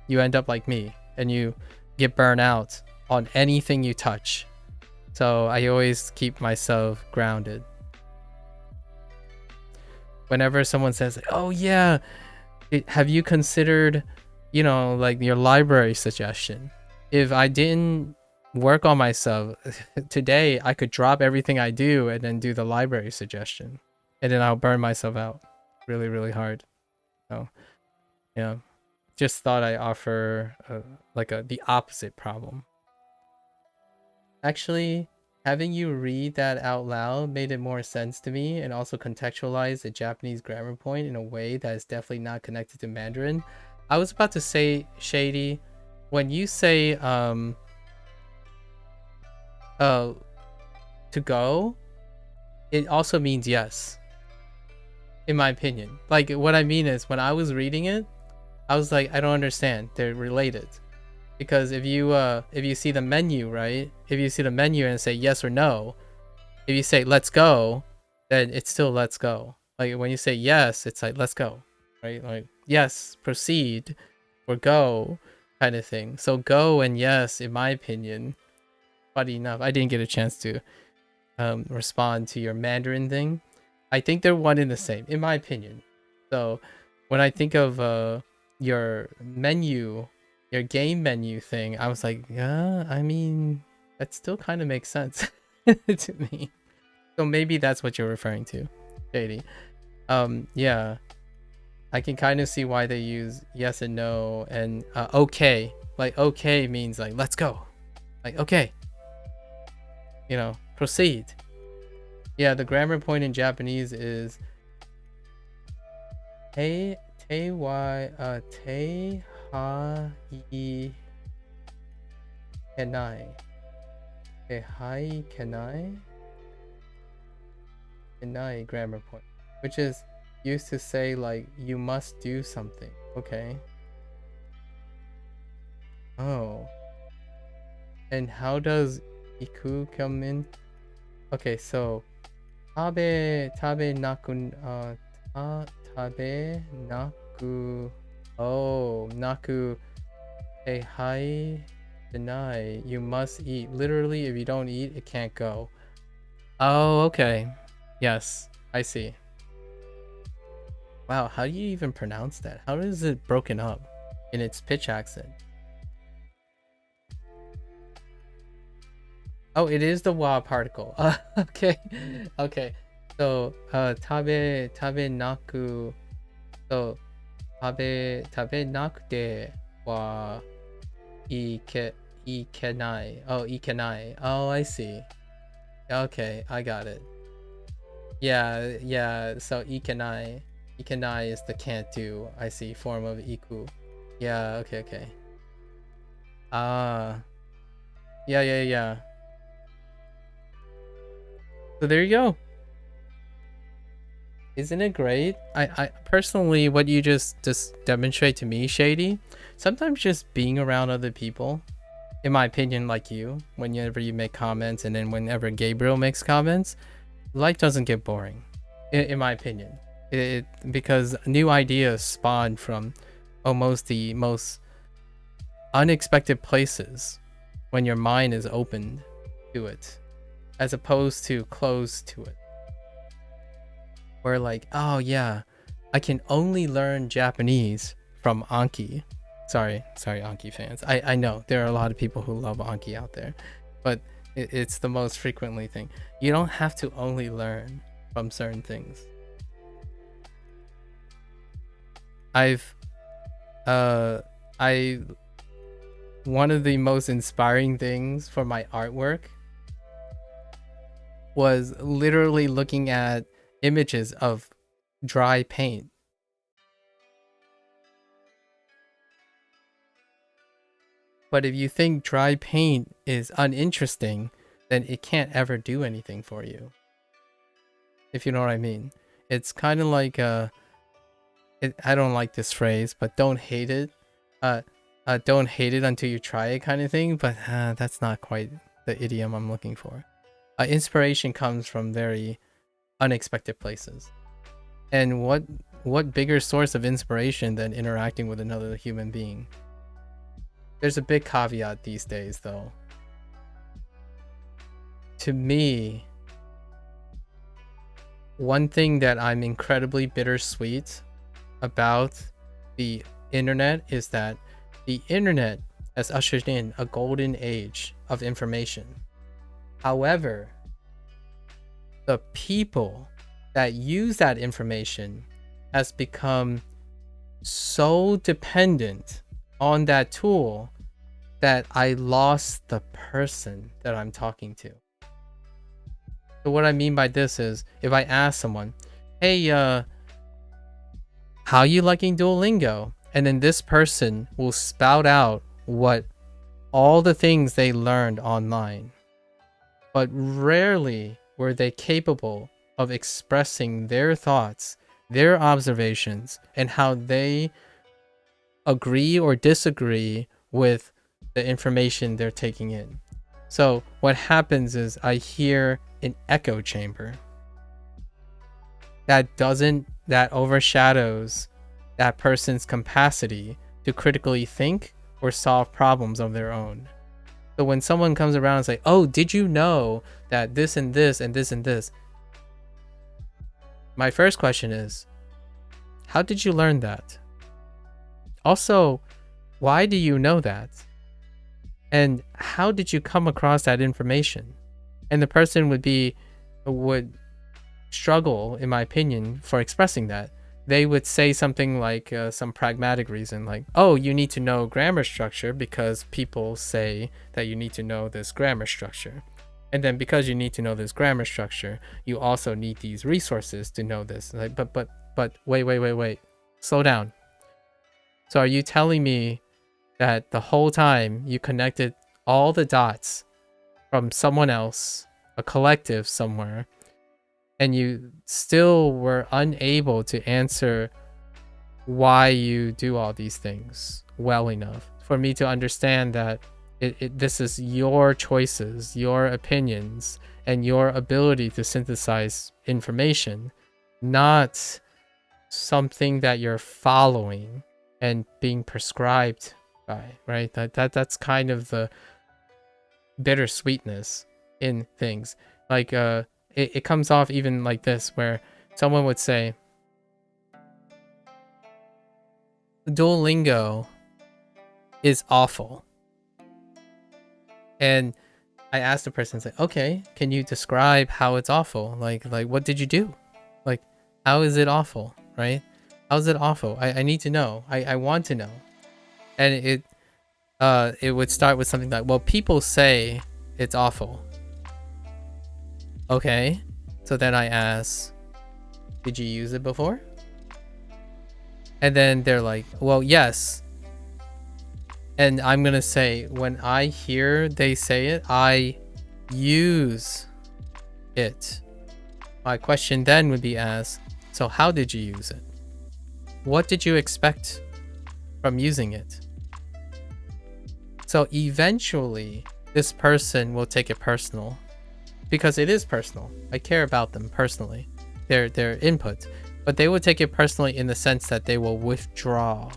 You end up like me, and you get burnt out on anything you touch. So I always keep myself grounded. Whenever someone says, oh yeah, have you considered, like your library suggestion? If I didn't work on myself today, I could drop everything I do and then do the library suggestion. And then I'll burn myself out really hard. So, yeah. Just thought I offer the opposite problem. Actually, having you read that out loud made it more sense to me, and also contextualize the Japanese grammar point in a way that is definitely not connected to Mandarin. I was about to say, Shady, when you say to go, it also means yes, in my opinion. Like, what I mean is, when I was reading it, I was like, I don't understand. They're related. Because if you see the menu, right? If you see the menu and say yes or no, if you say let's go, then it's still let's go. Like when you say yes, it's like let's go, right? Like yes, proceed, or go, kind of thing. So go and yes, in my opinion, funny enough, I didn't get a chance to respond to your Mandarin thing. I think they're one and the same, in my opinion. So when I think of your menu, your game menu thing, I was like, yeah, I mean, that still kind of makes sense to me. So maybe that's what you're referring to, Shady. Yeah, I can kind of see why they use yes and no and okay. Like okay means like let's go, like okay, proceed. Yeah, the grammar point in Japanese is te ha I kenai. Te hai kenai. Kenai grammar point, which is used to say like you must do something. Okay. Oh. And how does iku come in? Okay, so tabe naku tabe naku. Oh, naku te hai deny. You must eat. Literally, if you don't eat, it can't go. Oh, okay. Yes, I see. Wow, how do you even pronounce that? How is it broken up in its pitch accent? Oh, it is the wa particle. Okay. Okay. So, tabe naku. So, tabe nakute wa ikenai. Oh, ikenai. Oh, I see. Okay, I got it. Yeah. So ikenai is the can't do. I see, form of iku. Yeah. Okay. Yeah. So there you go. Isn't it great? I personally, what you just demonstrate to me, Shady, sometimes just being around other people, in my opinion, like you, whenever you make comments, and then whenever Gabriel makes comments, life doesn't get boring, in my opinion. Because new ideas spawn from almost the most unexpected places when your mind is open to it, as opposed to closed to it. Where like, oh yeah, I can only learn Japanese from Anki. Sorry Anki fans. I know there are a lot of people who love Anki out there, but it's the most frequently thing. You don't have to only learn from certain things. I've I one of the most inspiring things for my artwork was literally looking at images of dry paint. But if you think dry paint is uninteresting, then it can't ever do anything for you. If you know what I mean. It's kind of like I don't like this phrase, but don't hate it. Don't hate it until you try it kind of thing, but that's not quite the idiom I'm looking for. Inspiration comes from very unexpected places. And what bigger source of inspiration than interacting with another human being? There's a big caveat these days, though. To me, one thing that I'm incredibly bittersweet about the internet is that the internet has ushered in a golden age of information. However, the people that use that information has become so dependent on that tool that I lost the person that I'm talking to. So what I mean by this is, if I ask someone, hey, how you liking Duolingo? And then this person will spout out what all the things they learned online. But rarely were they capable of expressing their thoughts, their observations, and how they agree or disagree with the information they're taking in. So what happens is I hear an echo chamber that overshadows that person's capacity to critically think or solve problems of their own. So when someone comes around and say, oh, did you know that this and this and this and this? My first question is, how did you learn that? Also, why do you know that? And how did you come across that information? And the person would struggle, in my opinion, for expressing that. They would say something like some pragmatic reason, like, oh, you need to know grammar structure because people say that you need to know this grammar structure. And then because you need to know this grammar structure, you also need these resources to know this. Like, but wait. Slow down. So are you telling me that the whole time you connected all the dots from someone else, a collective somewhere, and you still were unable to answer why you do all these things well enough for me to understand that this is your choices, your opinions, and your ability to synthesize information, not something that you're following and being prescribed by, right? That's kind of the bittersweetness in things. Like it comes off even like this, where someone would say, Duolingo is awful. And I asked the person, say, okay, can you describe how it's awful? Like what did you do? Like, how is it awful, right? How is it awful? I need to know. I want to know. And it would start with something like, well, people say it's awful. Okay. So then I ask, did you use it before? And then they're like, well, yes. And I'm going to say, when I hear they say it, I use it. My question then would be asked, so how did you use it? What did you expect from using it? So eventually, this person will take it personal, because it is personal. I care about them personally, their input, but they will take it personally in the sense that they will withdraw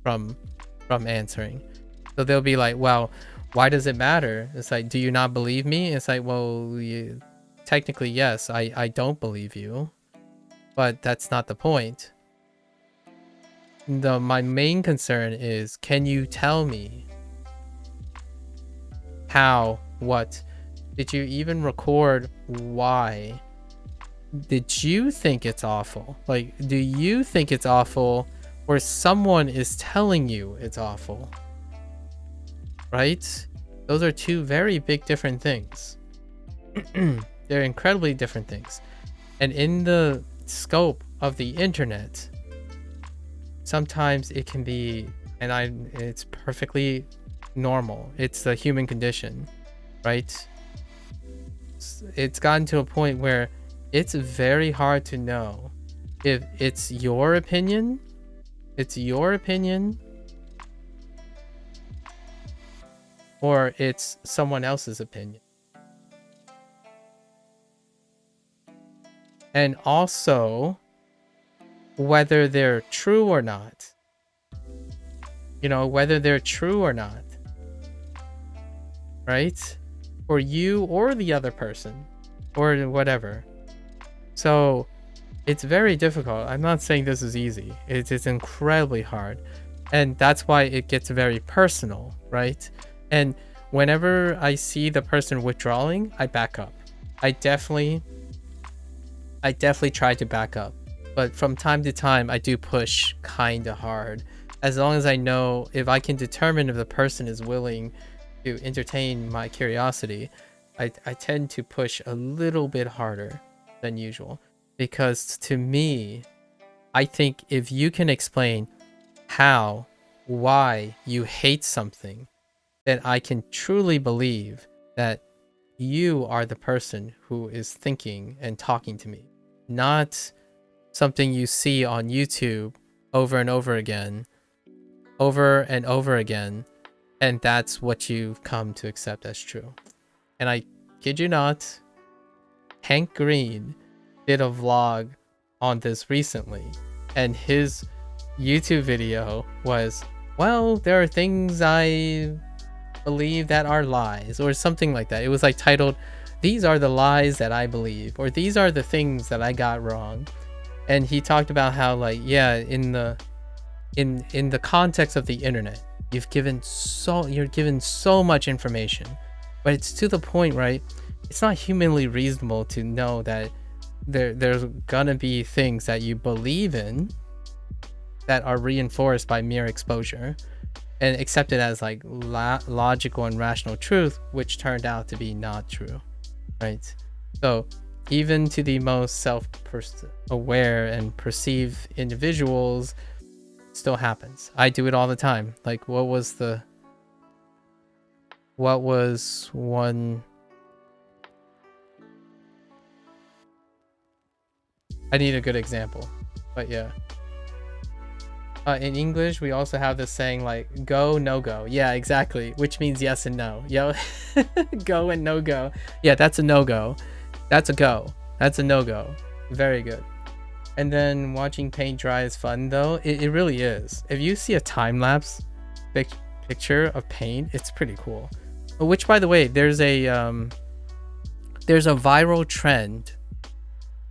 from answering. So they'll be like, well, why does it matter? It's like, do you not believe me? It's like, well, technically, yes, I don't believe you, but that's not the point. My main concern is, can you tell me how, what? Did you even record why? Did you think it's awful? Like, do you think it's awful, or someone is telling you it's awful, right? Those are two very big different things. They're incredibly different things. And in the scope of the internet, sometimes it can be, and it's perfectly normal. It's the human condition, right? It's gotten to a point where it's very hard to know if it's your opinion, or it's someone else's opinion. And also whether they're true or not. Whether they're true or not. Right? For you or the other person or whatever. So it's very difficult. I'm not saying this is easy. It's incredibly hard. And that's why it gets very personal, right? And whenever I see the person withdrawing, I back up. I definitely try to back up. But from time to time, I do push kind of hard. As long as I know, if I can determine if the person is willing to entertain my curiosity, I tend to push a little bit harder than usual. Because to me, I think if you can explain why you hate something, then I can truly believe that you are the person who is thinking and talking to me, not something you see on YouTube over and over again, and that's what you've come to accept as true. And I kid you not, Hank Green did a vlog on this recently, and his YouTube video was, well, there are things I believe that are lies, or something like that. It was like titled, "These are the lies that I believe," or "These are the things that I got wrong." And he talked about how, like, yeah, in the context of the internet, you're given so much information, but it's to the point, right? It's not humanly reasonable to know that there's gonna be things that you believe in that are reinforced by mere exposure and accepted as like logical and rational truth, which turned out to be not true, right? So even to the most self-aware and perceived individuals, it still happens. I do it all the time. Like, what was one? I need a good example, but yeah. In English, we also have this saying like "go, no go." Yeah, exactly, which means yes and no. Yo, go and no go. Yeah, that's a no go. That's a go. That's a no go. Very good. And then watching paint dry is fun though. It really is. If you see a time lapse picture of paint, it's pretty cool. Which, by the way, there's a viral trend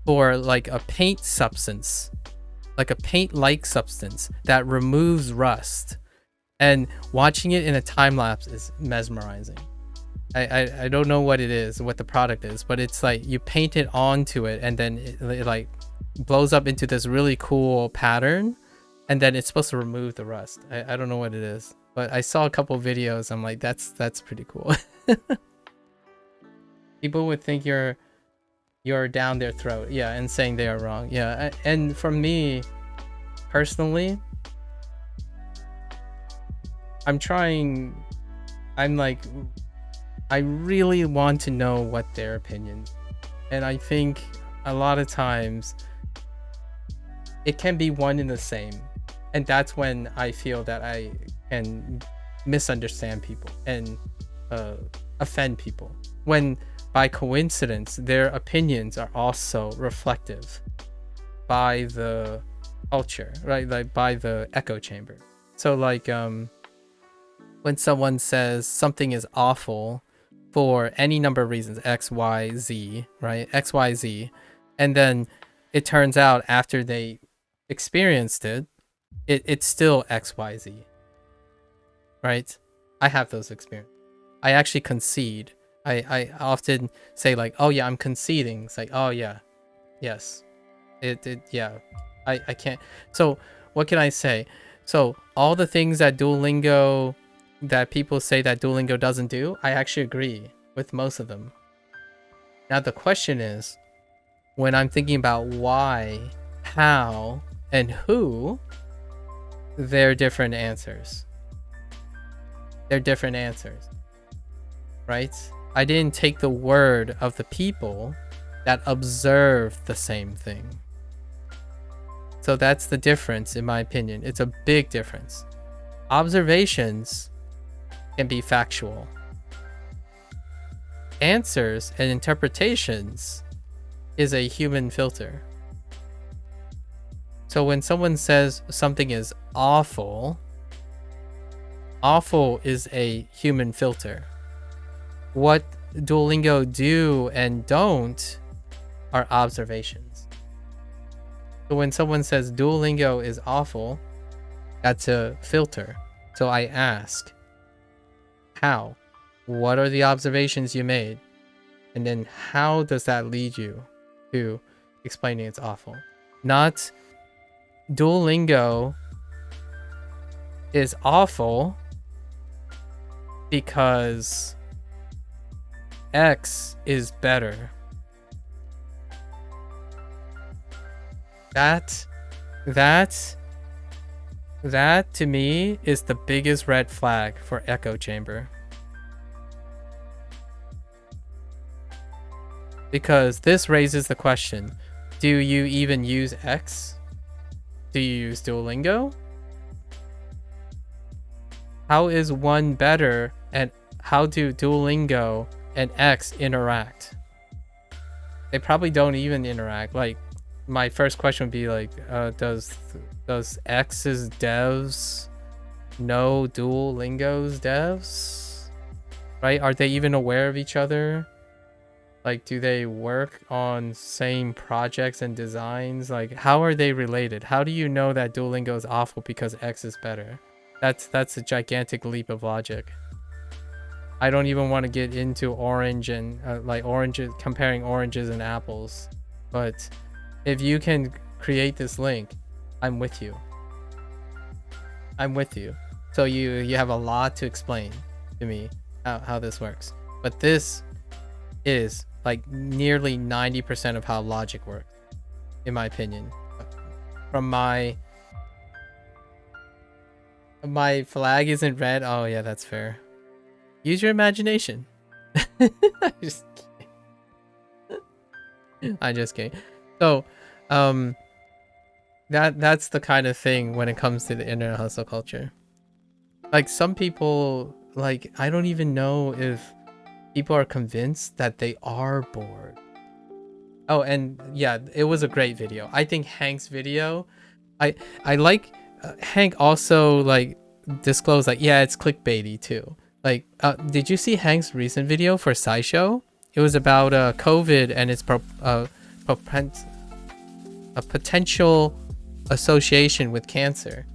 for like a paint substance, like a paint-like substance that removes rust, and watching it in a time lapse is mesmerizing. I don't know what it is, what the product is, but it's like you paint it onto it and then it like blows up into this really cool pattern, and then it's supposed to remove the rust. I don't know what it is, but I saw a couple videos. I'm like, that's pretty cool. People would think you're down their throat, yeah, and saying they are wrong, yeah. And for me personally, I'm like, I really want to know what their opinion, and I think a lot of times it can be one and the same, and that's when I feel that I can misunderstand people and offend people, when by coincidence their opinions are also reflective by the culture, right? Like by the echo chamber. So like when someone says something is awful for any number of reasons, X, Y, Z, right? X, Y, Z, and then it turns out after they experienced it's still X, Y, Z, right? I have those experiences. I actually concede. I often say like, oh yeah, I'm conceding. It's like, oh yeah, yes, yeah, I can't. So what can I say? So all the things that Duolingo, that people say that Duolingo doesn't do, I actually agree with most of them. Now the question is, when I'm thinking about why, how, and who, they're different answers. They're different answers, right? I didn't take the word of the people that observe the same thing. So that's the difference, in my opinion. It's a big difference. Observations can be factual. Answers and interpretations is a human filter. So when someone says something is awful, awful is a human filter. What Duolingo do and don't are observations. So when someone says Duolingo is awful, that's a filter. So I ask, how? What are the observations you made? And then how does that lead you to explaining it's awful? Not Duolingo is awful because X is better. That to me is the biggest red flag for echo chamber. Because this raises the question, do you even use X? Do you use Duolingo? How is one better, and how do Duolingo and X interact? They probably don't even interact. Like, my first question would be like, does X's devs know Duolingo's devs? Right? Are they even aware of each other? Like, do they work on same projects and designs? Like, how are they related? How do you know that Duolingo is awful because X is better? That's a gigantic leap of logic. I don't even want to get into orange and like oranges, comparing oranges and apples. But if you can create this link, I'm with you. I'm with you. So you have a lot to explain to me how this works. But this is like nearly 90% of how logic works, in my opinion. From my flag isn't red. Oh yeah, that's fair. Use your imagination. I'm just kidding. I'm just kidding. So, that's the kind of thing when it comes to the internet hustle culture. Like, some people, like, I don't even know if people are convinced that they are bored. Oh, and yeah, it was a great video. I think Hank's video, I like Hank also like disclosed like, yeah, it's clickbaity too. Like, did you see Hank's recent video for SciShow? It was about COVID and its a potential association with cancer.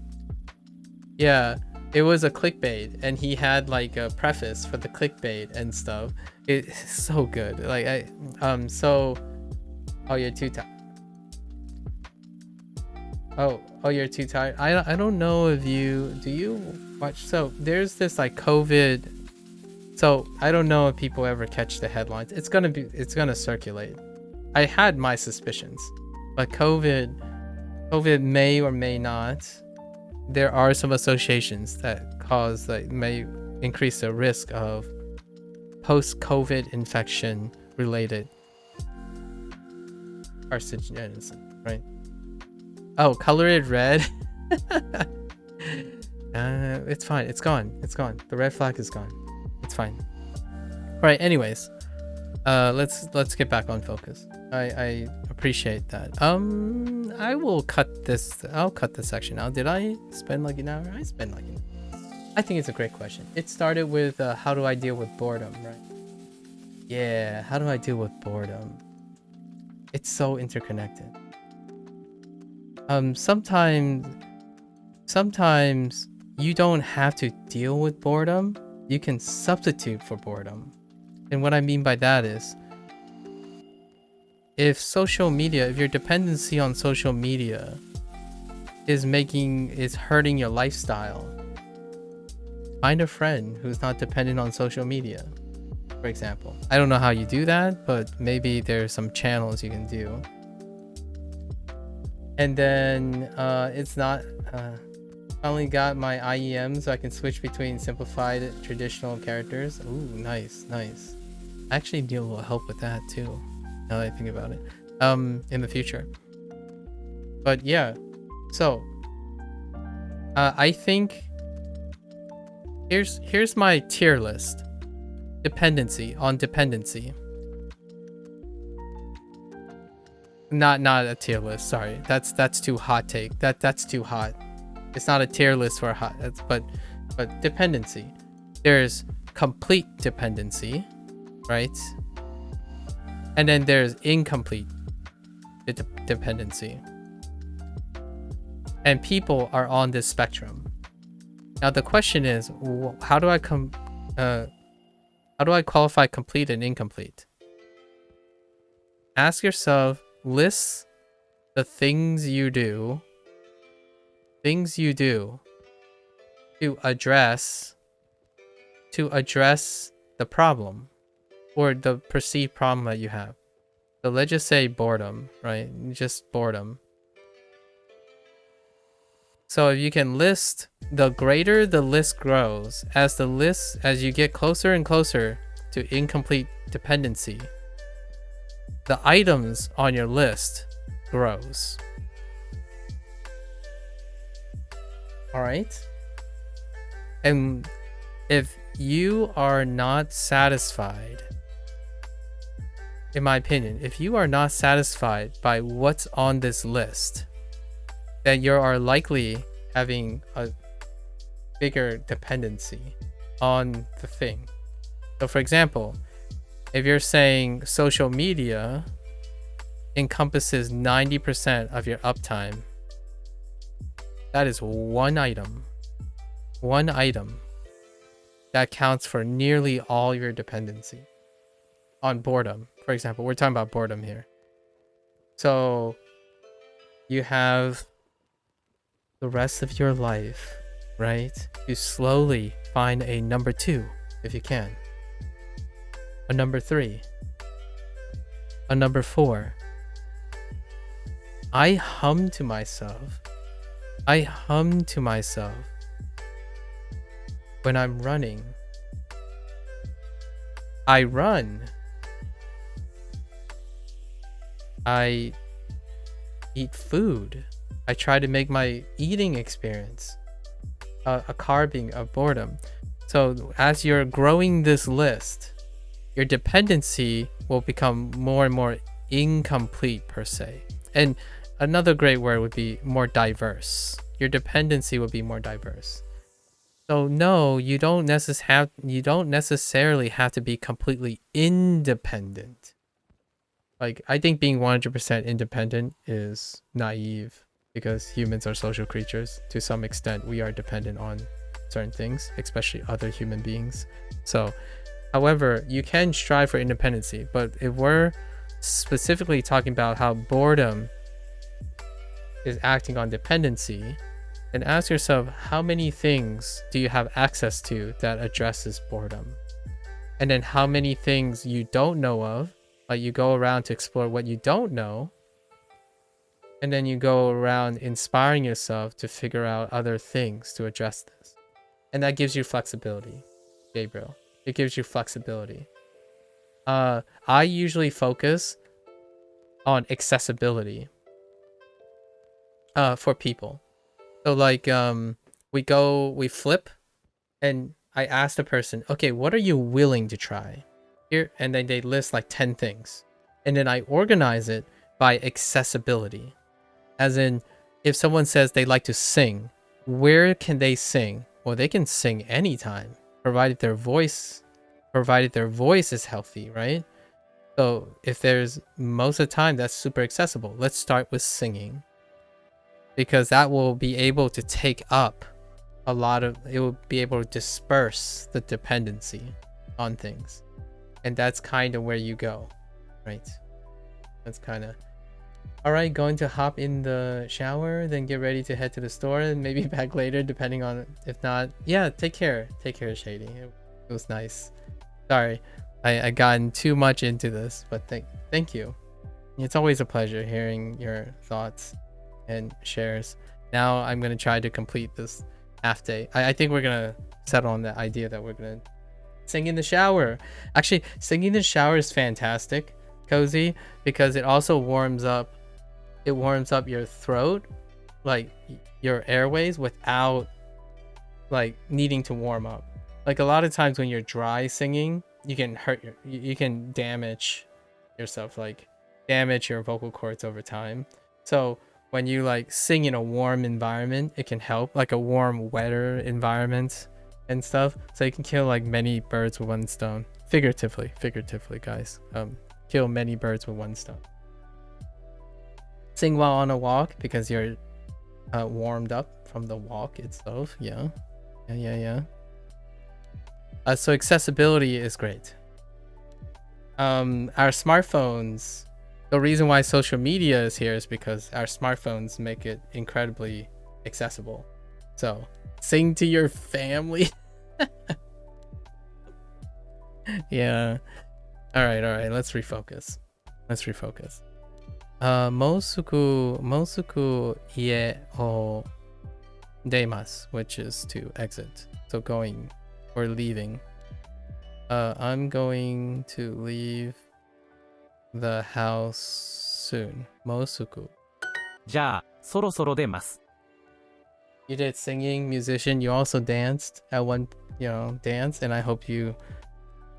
Yeah, it was a clickbait, and he had like a preface for the clickbait and stuff. It's so good. Like oh, you're too tired. Oh, you're too tired. I don't know if do you watch? So there's this like COVID. So I don't know if people ever catch the headlines. It's gonna circulate. I had my suspicions, but COVID may or may not. There are some associations that cause like may increase the risk of post-COVID infection related carcinogens, right? Oh, color it red. It's fine. It's gone. It's gone. The red flag is gone. It's fine. All right. Anyways, let's get back on focus. I appreciate that. I will cut this. I'll cut this section out. Did I spend like an hour? I spent like an hour. I think it's a great question. It started with how do I deal with boredom, right? Yeah. How do I deal with boredom? It's so interconnected. Sometimes you don't have to deal with boredom. You can substitute for boredom. And what I mean by that is, if your dependency on social media is hurting your lifestyle, find a friend who's not dependent on social media, for example. I don't know how you do that, but maybe there's some channels you can do. And then it's not I only got my IEM, so I can switch between simplified traditional characters. Ooh, nice. I actually need a little help with that too, now that I think about it, in the future. But yeah, so I think here's my tier list. Dependency on dependency. Not a tier list, sorry. That's too hot take. That's too hot. It's not a tier list for hot, but dependency. There's complete dependency, right? And then there's incomplete dependency. And people are on this spectrum. Now the question is, how do I qualify complete and incomplete? Ask yourself, list the things you do to address the problem or the perceived problem that you have. So let's just say boredom, right? Just boredom. So if you can list, the greater the list grows, as you get closer and closer to incomplete dependency, the items on your list grows. All right. And if you are not satisfied, in my opinion, if you are not satisfied by what's on this list, then you are likely having a bigger dependency on the thing. So for example, if you're saying social media encompasses 90% of your uptime, that is one item that counts for nearly all your dependency on boredom. For example, we're talking about boredom here. So you have the rest of your life, right, to slowly find a number 2 if you can, a number 3, a number 4. I hum to myself when I'm running. I run. I eat food. I try to make my eating experience a carving of boredom. So as you're growing this list, your dependency will become more and more incomplete per se. And another great word would be more diverse. Your dependency will be more diverse. So no, you don't necessarily have to be completely independent. Like, I think being 100% independent is naive, because humans are social creatures. To some extent, we are dependent on certain things, especially other human beings. So, however, you can strive for independency, but if we're specifically talking about how boredom is acting on dependency, then ask yourself, how many things do you have access to that addresses boredom? And then how many things you don't know of, like you go around to explore what you don't know, and then you go around inspiring yourself to figure out other things to address this. And that gives you flexibility, Gabriel. It gives you flexibility. I usually focus on accessibility for people. So like we flip, and I ask the person, okay, what are you willing to try here? And then they list like 10 things, and then I organize it by accessibility. As in, if someone says they like to sing, where can they sing? Well, they can sing anytime, provided their voice is healthy, right? So if there's, most of the time, that's super accessible. Let's start with singing, because that will be able to take up a lot of, it will be able to disperse the dependency on things. And that's kind of where you go, right? That's kind of, All right, going to hop in the shower, then get ready to head to the store, and maybe back later, depending on if not. Yeah, take care. Take care, Shady. It was nice. Sorry, I gotten too much into this, but thank you. It's always a pleasure hearing your thoughts and shares. Now I'm gonna try to complete this half day. I think we're gonna settle on the idea that we're gonna sing in the shower. Actually, singing in the shower is fantastic, Cozy, because it also warms up. It warms up your throat, like your airways, without like needing to warm up. Like a lot of times when you're dry singing, you can you can damage yourself, like damage your vocal cords over time. So when you like sing in a warm environment, it can help, like a warm, wetter environment and stuff. So you can kill like many birds with one stone. Figuratively, guys. Kill many birds with one stone. Sing while on a walk because you're warmed up from the walk itself. Yeah. So accessibility is great. Our smartphones, the reason why social media is here is because our smartphones make it incredibly accessible. So sing to your family. Yeah. All right. Let's refocus. Mosuku ie o demasu, which is to exit. So going or leaving. I'm going to leave the house soon. Mosuku. じゃあ、そろそろ出ます。 You did singing, musician. You also danced at one, dance, and I hope you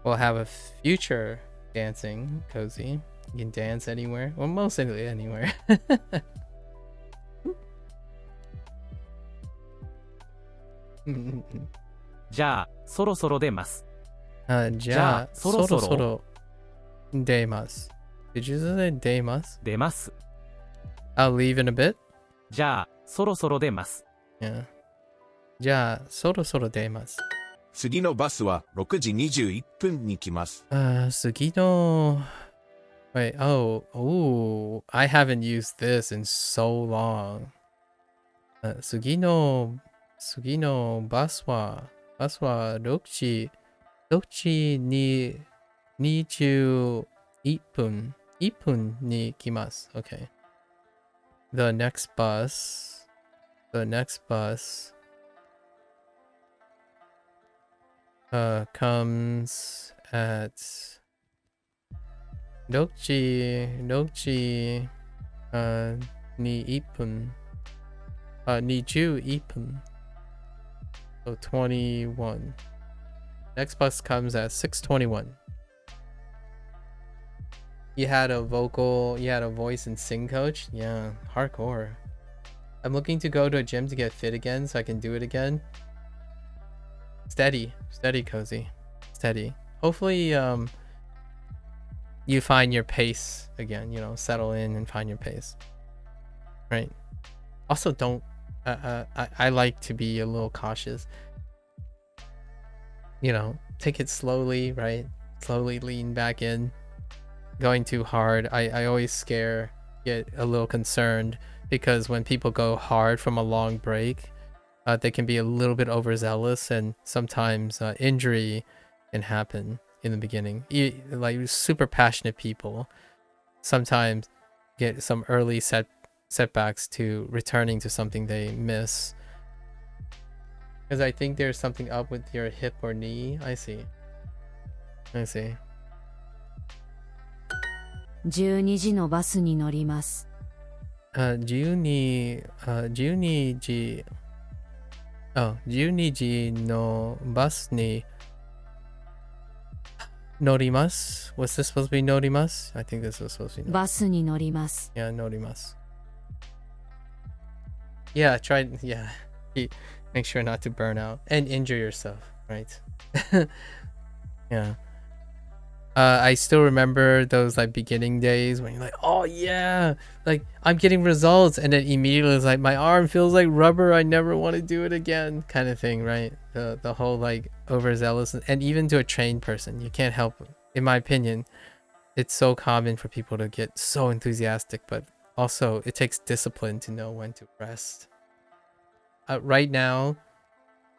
will have a future dancing, Cozy. You can dance anywhere. Well, mostly anywhere. じゃあ、そろそろ出ます。じゃあ、そろそろ出ます. Did you say 出ます? 出ます。 I'll leave in a bit. じゃあ、そろそろ出ます。 Yeah. じゃあ、そろそろ出ます. 次のバスは6時21分に来ます。次の... Wait, I haven't used this in so long. 次のバスは6時に21分に来ます。Okay. The next bus comes at 6時21分 21分 So 21. Next bus comes at 6:21. You had a voice and sing coach? Yeah, hardcore. I'm looking to go to a gym to get fit again so I can do it again. Steady, Cozy. Steady. Hopefully, you find your pace again, settle in and find your pace. Right. Also, don't, I like to be a little cautious. Take it slowly, right? Slowly lean back in. Going too hard, I always get a little concerned because when people go hard from a long break, they can be a little bit overzealous, and sometimes injury can happen in the beginning. Like super passionate people sometimes get some early setbacks to returning to something they miss. Because I think there's something up with your hip or knee. I see. 12時のバスに乗ります。12時のバスに乗ります. Was this supposed to be 乗ります? I think this was supposed to be バスに乗ります。 Yeah, 乗ります. Yeah, make sure not to burn out and injure yourself, right? Yeah. I still remember those like beginning days when you're like, oh yeah, like I'm getting results, and then immediately it's like my arm feels like rubber, I never want to do it again, kind of thing, right? The whole like overzealous, and even to a trained person, you can't help it. In my opinion, it's so common for people to get so enthusiastic, but also it takes discipline to know when to rest. Right now,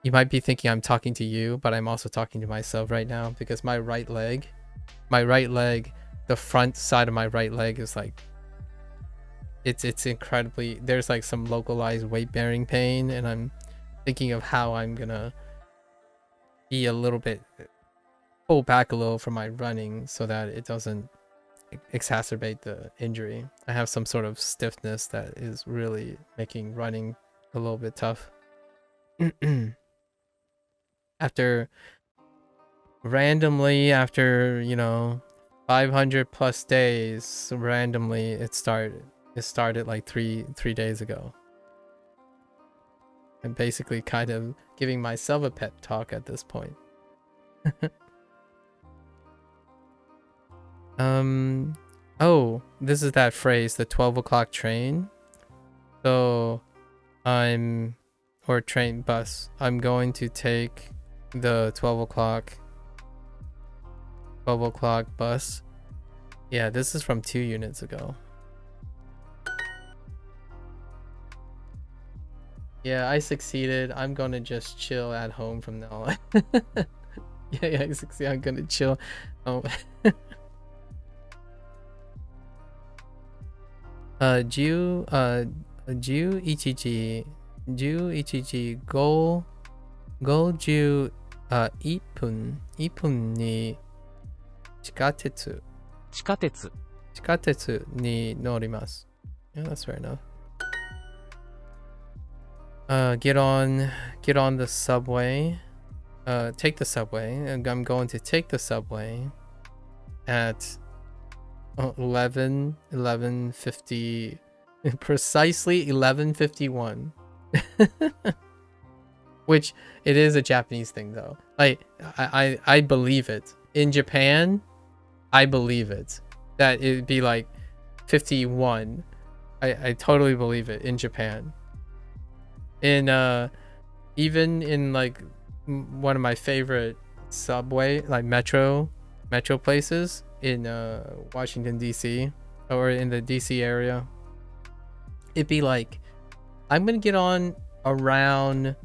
you might be thinking I'm talking to you, but I'm also talking to myself right now because my right leg, the front side of my right leg is like, it's incredibly, there's like some localized weight bearing pain, and I'm thinking of how I'm gonna be a little bit, pull back a little from my running so that it doesn't exacerbate the injury. I have some sort of stiffness that is really making running a little bit tough. After randomly, after 500 plus days, randomly it started like three days ago. I'm basically kind of giving myself a pep talk at this point. Oh, this is that phrase, the 12 o'clock train. So or train bus. I'm going to take the 12 o'clock bus. Yeah, this is from 2 units ago. Yeah, I succeeded. I'm gonna just chill at home from now on. Yeah, I succeed. I'm gonna chill. Oh. 11時51分に地下鉄に乗ります。Yeah, that's fair enough. Get on the subway. Take the subway. And I'm going to take the subway at 11:50, precisely 11:51. Which it is a Japanese thing though. Like I believe it. In Japan, I believe it. That it'd be like 51. I totally believe it in Japan. In even in like one of my favorite subway, like metro places in Washington DC, or in the DC area, it'd be like, I'm gonna get on around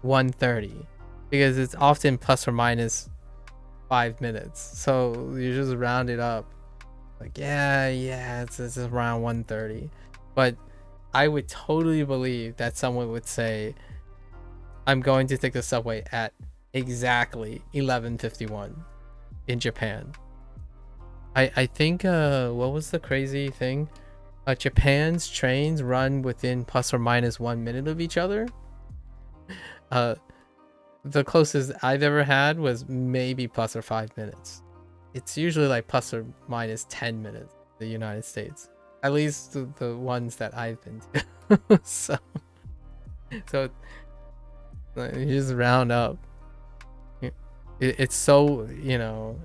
1:30 because it's often plus or minus 5 minutes, so you just round it up like, yeah, it's around 1:30. But I would totally believe that someone would say, I'm going to take the subway at exactly 11:51 in Japan. I think what was the crazy thing? Japan's trains run within plus or minus 1 minute of each other. The closest I've ever had was maybe plus or 5 minutes. It's usually like plus or minus 10 minutes in the United States. At least the ones that I've been to. so you just round up. It's so,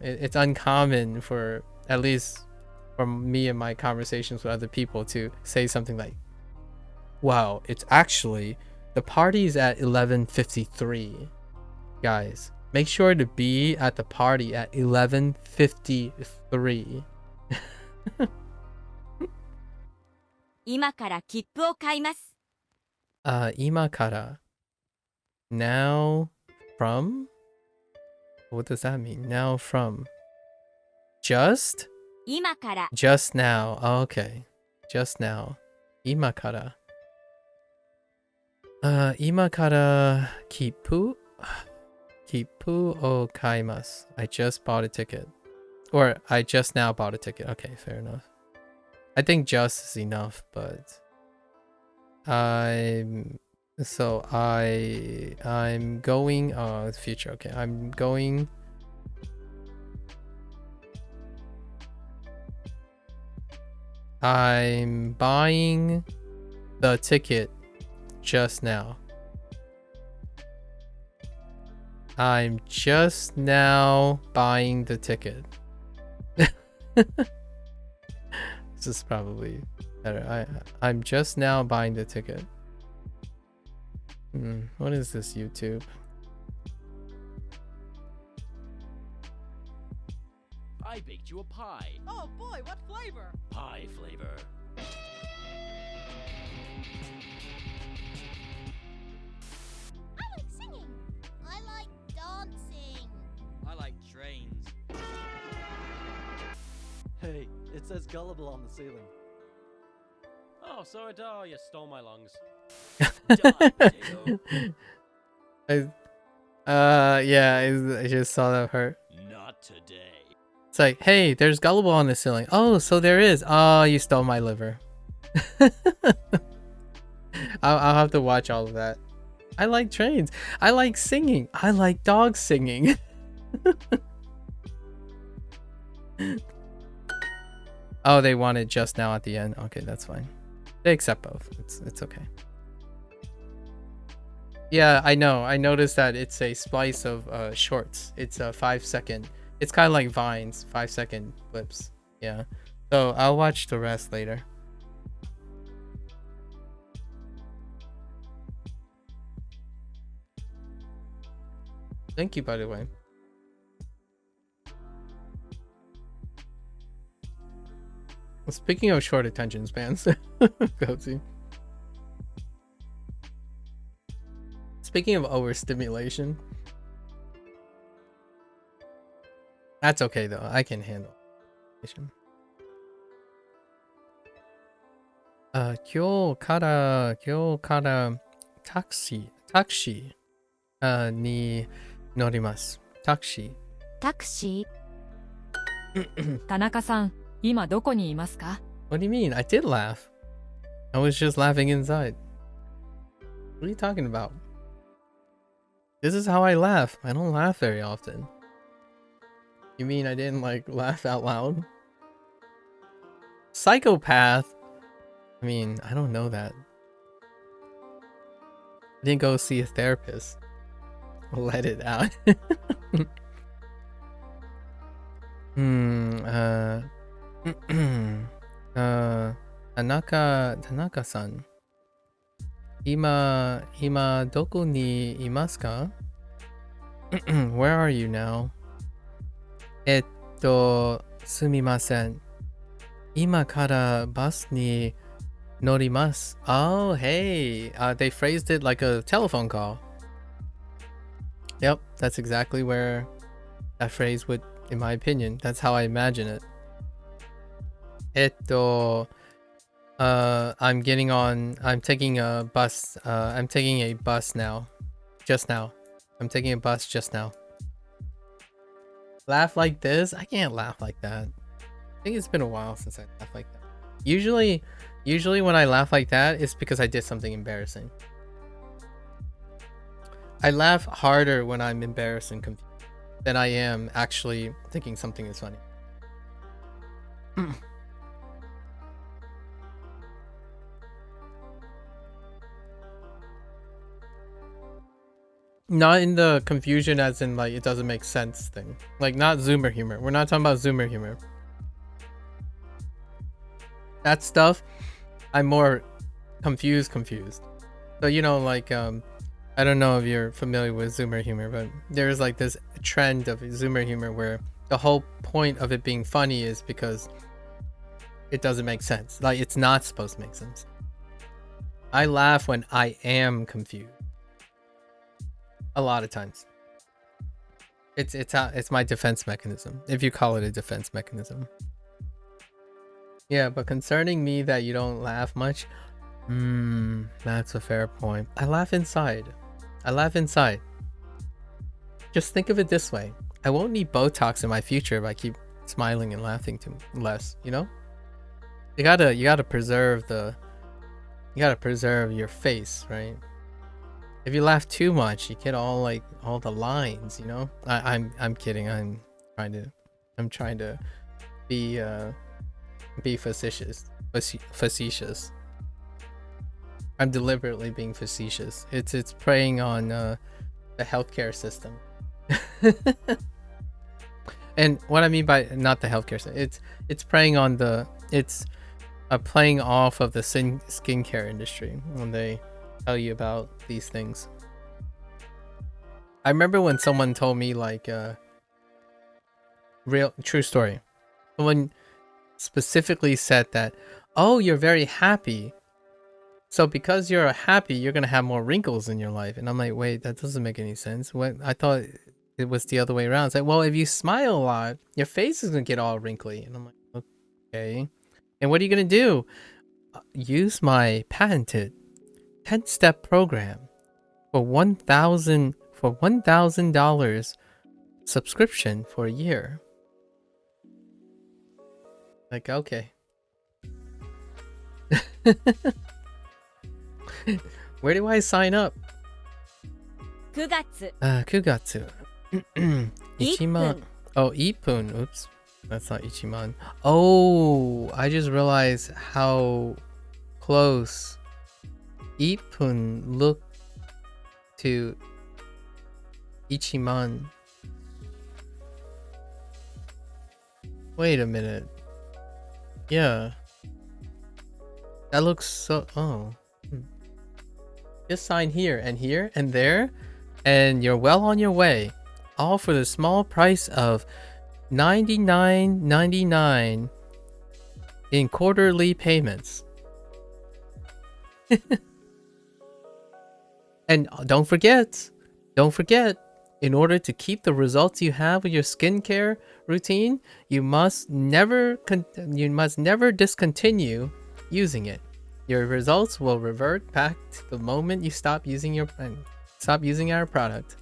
it's uncommon for, at least from me and my conversations with other people, to say something like, wow, it's actually, the party's at 11:53. Guys, make sure to be at the party at 11:53. 今から切符を買います。今から now from? What does that mean? Now from? Just? 今から Just now. Oh, okay. Just now. 今から。今から切符を買います。I just bought a ticket. Or I just now bought a ticket. Okay, fair enough. I think just is enough, but I'm going, it's future. Okay, I'm buying the ticket just now. I'm just now buying the ticket. This is probably better. I'm just now buying the ticket. What is this, YouTube? I baked you a pie. Oh boy, what flavor? Pie flavor. I like singing. I like dancing. I like trains. Hey, it says gullible on the ceiling. Oh, so it you stole my lungs. Yeah, I just saw that part. Not today. It's like, hey, there's gullible on the ceiling. Oh, so there is. Oh, you stole my liver. I'll have to watch all of that. I like trains. I like singing. I like dogs singing. Oh, they want it just now at the end. Okay, that's fine. They accept both. It's okay. Yeah, I know. I noticed that it's a splice of shorts. It's a 5-second. It's kind of like Vines, 5-second clips. Yeah. So I'll watch the rest later. Thank you, by the way. Speaking of short attention spans, Goatsy. Speaking of overstimulation, that's okay though. I can handle it. 今日からタクシーに乗ります。タクシタクシー。田中さん、今どこにいますか？ What do you mean? I did laugh. I was just laughing inside. What are you talking about? This is how I laugh. I don't laugh very often. You mean I didn't like laugh out loud? Psychopath? I mean, I don't know that. I didn't go see a therapist. Let it out. Tanaka-san. 今どこにいますか? Where are you now? すみません。今からバスに乗ります。Oh, hey. They phrased it like a telephone call. Yep, that's exactly where that phrase would, in my opinion, that's how I imagine it. I'm taking a bus. I'm taking a bus now. Just now. I'm taking a bus just now. Laugh like this? I can't laugh like that. I think it's been a while since I laughed like that. Usually when I laugh like that, it's because I did something embarrassing. I laugh harder when I'm embarrassed and confused than I am actually thinking something is funny. Not in the confusion as in like it doesn't make sense thing. Like not Zoomer humor. We're not talking about Zoomer humor. That stuff, I'm more confused. So you know, like I don't know if you're familiar with Zoomer humor, but there's like this trend of Zoomer humor where the whole point of it being funny is because it doesn't make sense. Like it's not supposed to make sense. I laugh when I am confused. A lot of times. It's my defense mechanism, if you call it a defense mechanism. Yeah, but concerning me that you don't laugh much, that's a fair point. I laugh inside. Just think of it this way. I won't need Botox in my future if I keep smiling and laughing too less, you know? You gotta preserve your face, right? If you laugh too much, you get all the lines, you know? I'm kidding. I'm trying to be facetious. I'm deliberately being facetious. It's preying on the healthcare system. And what I mean by not the healthcare system, it's preying on playing off of the skincare industry when they tell you about these things. I remember when someone told me like true story. Someone specifically said that, oh, you're very happy, So because you're happy, you're gonna have more wrinkles in your life. And I'm like, wait, that doesn't make any sense. What I thought it was the other way around. It's like, well, if you smile a lot, your face is gonna get all wrinkly. And I'm like, okay. And what are you gonna do? Use my patented 10-step program for $1,000 subscription for a year. Like, okay. Where do I sign up? 9月 9月. Ichiman. Oh, Ipun. Oops. That's not Ichiman. Oh, I just realized how close Ipun looked to Ichiman. Wait a minute. Yeah. That looks so... Oh. Just sign here and there, and you're well on your way. All for the small price of $99.99 in quarterly payments. And don't forget, in order to keep the results you have with your skincare routine, you must never discontinue using it. Your results will revert back to the moment you stop using our product.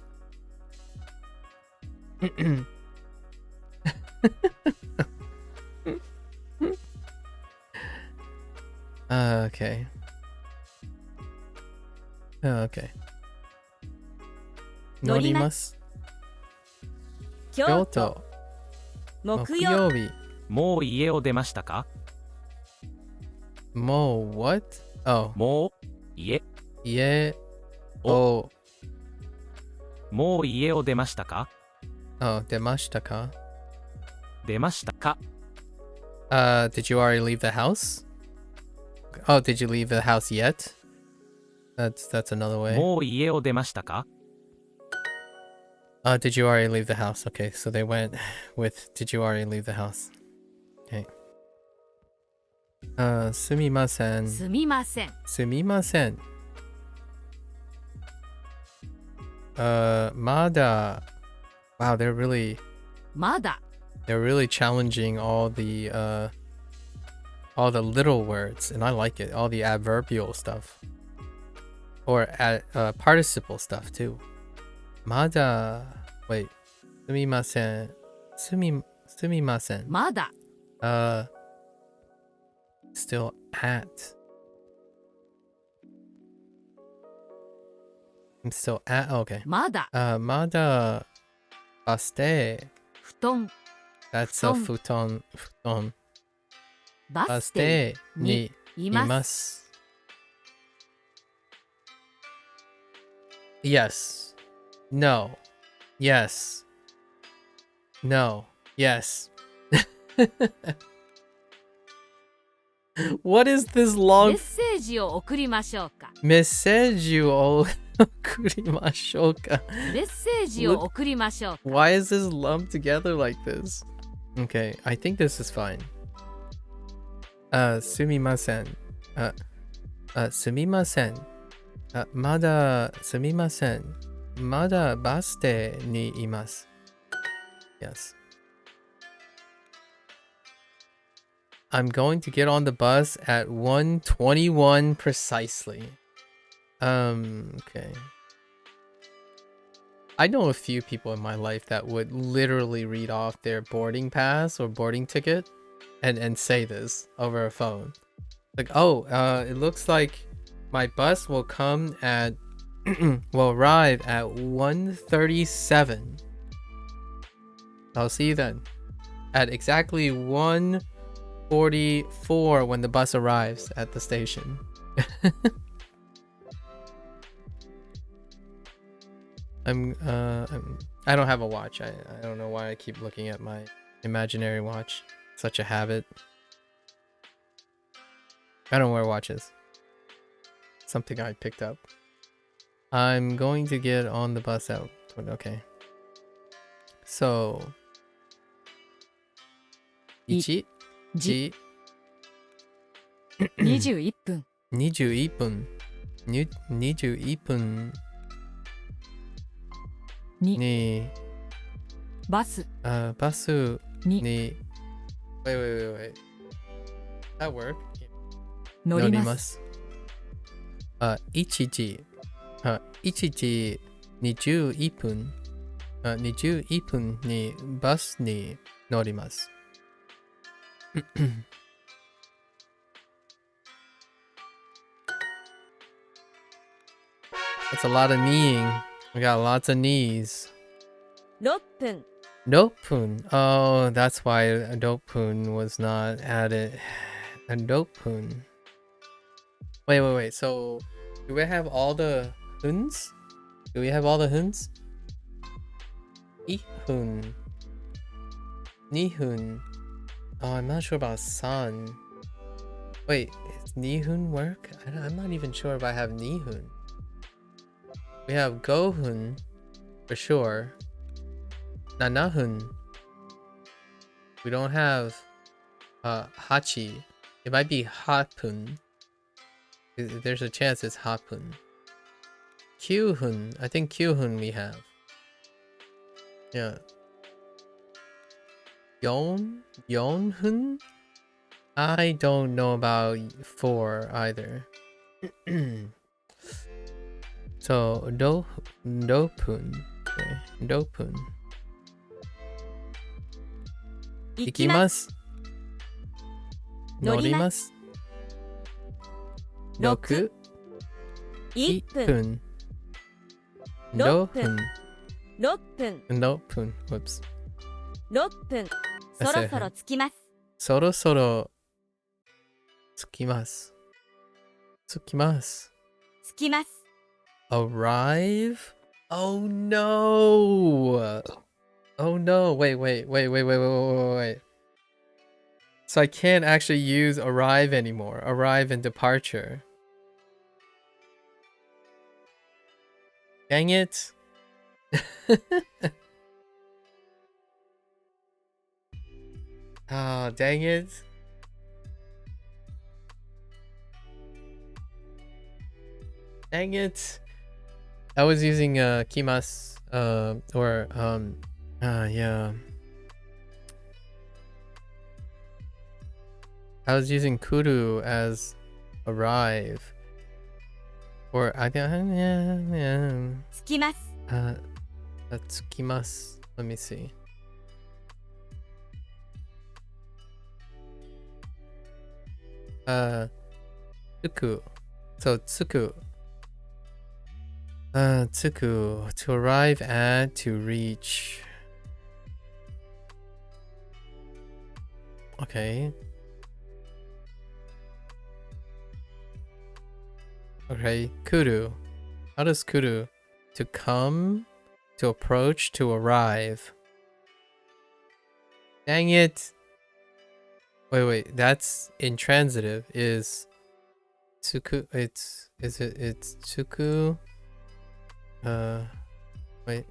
Okay. Okay. 乗ります。京都。木曜日。もう家を出ましたか？もう what? Oh. もう家。家を。もう家を出ましたか？ Oh, 出ましたか？出ましたか？ Did you already leave the house? Oh, did you leave the house yet? That's another way. もう家を出ましたか？ Did you already leave the house? Okay, so they went with did you already leave the house? Okay. すみません。すみません。すみません。まだ Wow, they're really まだ they're really challenging all the little words, and I like it. All the adverbial stuff. Or participle stuff too. まだ wait. すみません。すみません。まだ still at. I'm still at. Okay. まだ まだ baste. 布団 That's a futon. バス停 baste にいいま。ますす。Yes. No. Yes. No. Yes. What is this メ long ッセージを送りましょうか。メッセージを送りましょうか。メッセージを送りましょうか。 Why is this lumped together like this? Okay, I think this is fine. すみません。すみません。まだすみません。まだバス停にいます。Yes. I'm going to get on the bus at 1:21 precisely. Okay. I know a few people in my life that would literally read off their boarding pass or boarding ticket and say this over a phone. Like, oh, it looks like my bus will come at will arrive at 1:37. I'll see you then. At exactly 1:44 when the bus arrives at the station. I don't have a watch. I don't know why I keep looking at my imaginary watch. Such a habit. I don't wear watches. Something I picked up. I'm going to get on the bus out. Okay. So 1 21分21分。21分にに、バスバスにに、wait. That work? 乗ります。 1時21分。21分にバスに乗ります。That's a lot of kneeing. We got lots of knees. 6分 Dopun. Oh, that's why Dopun was not added. A Dopun. Wait. So, do we have all the huns? Do we have all the huns? Ihun. Nihun. Oh, I'm not sure about san. Wait, does Nihun work? I'm not even sure if I have Nihun. We have Gohun for sure. Nanahun. We don't have Hachi. It might be Hapun. There's a chance it's Hapun. Kyuhun. I think Kyuhun we have. Yeah. Yonhun? I don't know about 4 either. So Dopun. Okay. Dopun. 行きます Ikimasu. 乗りま Norimasu. 6 1分1分6分6分 Whoops. 6分そろそろ着きます Sorosoro. Tsukimasu. 着きます Arrive? Oh no! Oh no! Wait. So I can't actually use arrive anymore. Arrive and departure. Dang it. Ah, dang it. Dang it. I was using kimas yeah. I was using kuru as arrive. Or I yeah. 着きます Tsukimasu. Let me see. Tsuku. So tsuku. Tsuku. To arrive at, to reach. Okay. Okay, kuru. How does kuru? To come, to approach, to arrive. Dang it. Wait, that's intransitive. Is tsuku, it's tsuku. Wait.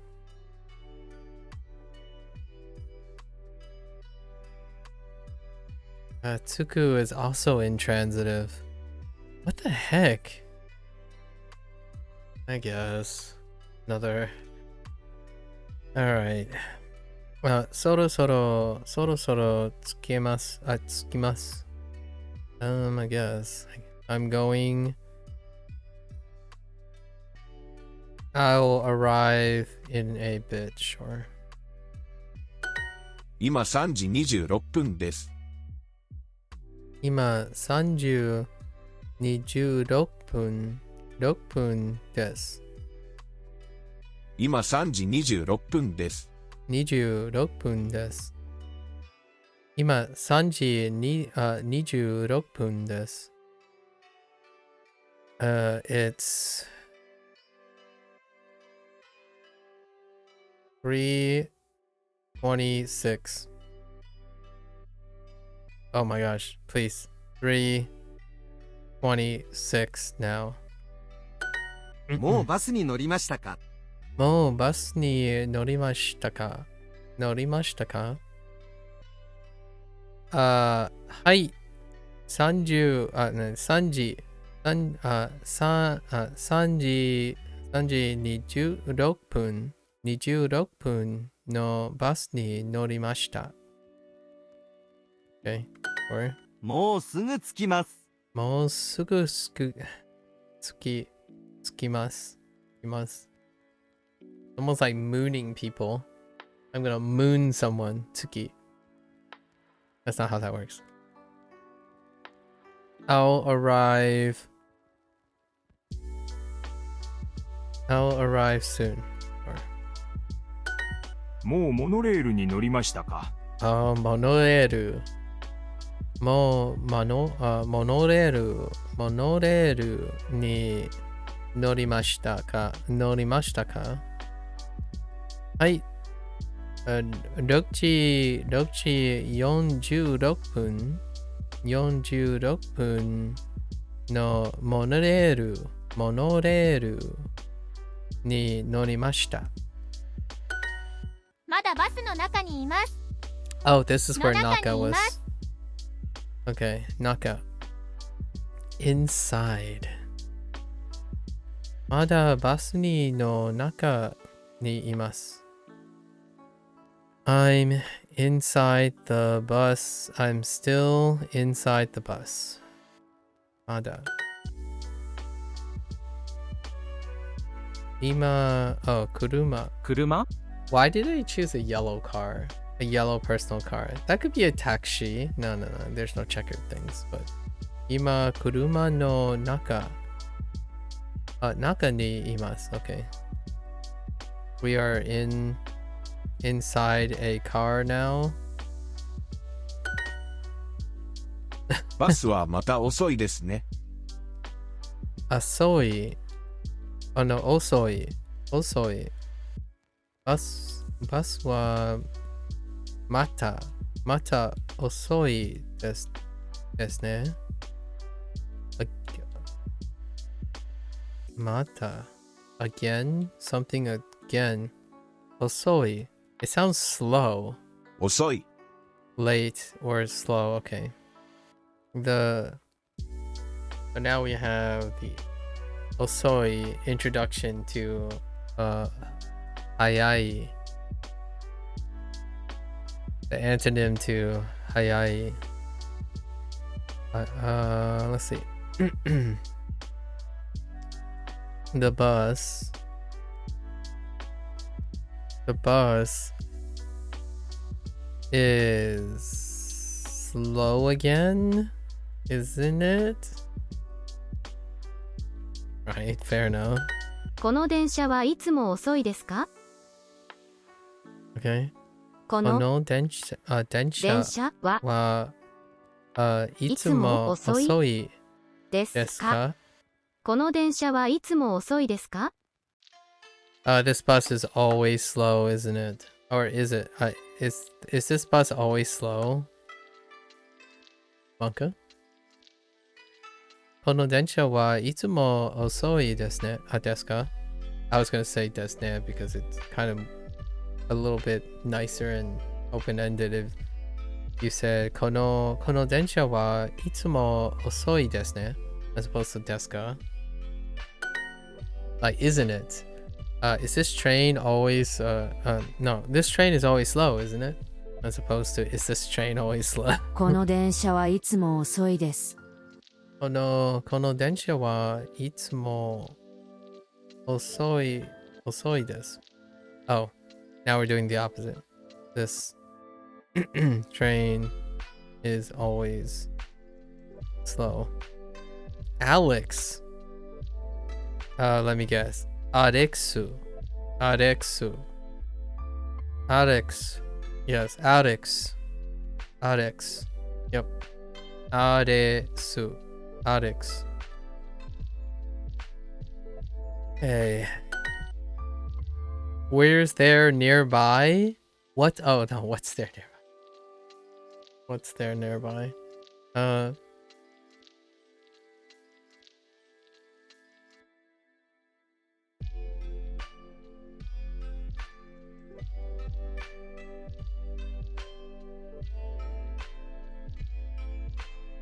Tsuku is also intransitive. What the heck? I guess. Another. Alright. Sorosoro tsukimasu. I guess. I'm going. I'll arrive in a bit, sure. 今3時26分です。今30 26分6分です。今3時26分です。26分です。今3時に26分です。It's 3:26. Oh my gosh, please. 3:26 now. もうバスに乗りましたか？もうバスに乗りましたか？はい。3時3時26分、26分のバスに乗りました。Okay. Or もうすぐ着きます。もうすぐ着きます。Almost like mooning people. I'm gonna moon someone. Tsuki. That's not how that works. I'll arrive soon. Or もうモノレールに乗りましたか？モノレール。モノレールに乗りましたか？はい。6時46分のモノレールに乗りました。まだバスの中にいます。 Oh, this is where の中 Naka にい was. ます。 Okay, Naka. Inside. まだバスにの中にいます。I'm inside the bus. I'm still inside the bus. まだ。今、oh, 車。車 Why did I choose a yellow car? A yellow personal car. That could be a taxi. No. There's no checkered things. But 今、車の中。中にいます。Okay. We are inside a car now. バスはまた遅いですね。遅い。遅い。バスはまた遅いですね。また again? Something again. 遅い. It sounds slow. 遅い。 Late or slow. Okay. So now we have the Osoi introduction to Hayai. The antonym to Hayai. Let's see. The bus is slow again, isn't it? Right, fair enough. この電車はいつも遅いですか？ Okay. この電車はいつも遅いですか？この電車はいつも遅いですか？ This bus is always slow, isn't it? Or is it? Is this bus always slow? Banka? この電車はいつも遅いですね。ですか? I was gonna say ですね because it's kind of a little bit nicer and open-ended if you said この電車はいつも遅いですね as opposed to ですか? Like, isn't it? Is this train always no, this train is always slow, isn't it? As opposed to is this train always slow? この電車はいつも遅いです。この電車はいつも遅いです。Oh, now we're doing the opposite. This train is always slow. Alex. Let me guess. Arexu. Yes, Arex. Yep. Arex. Hey. Where's there nearby? What? Oh no, what's there nearby? What's there nearby?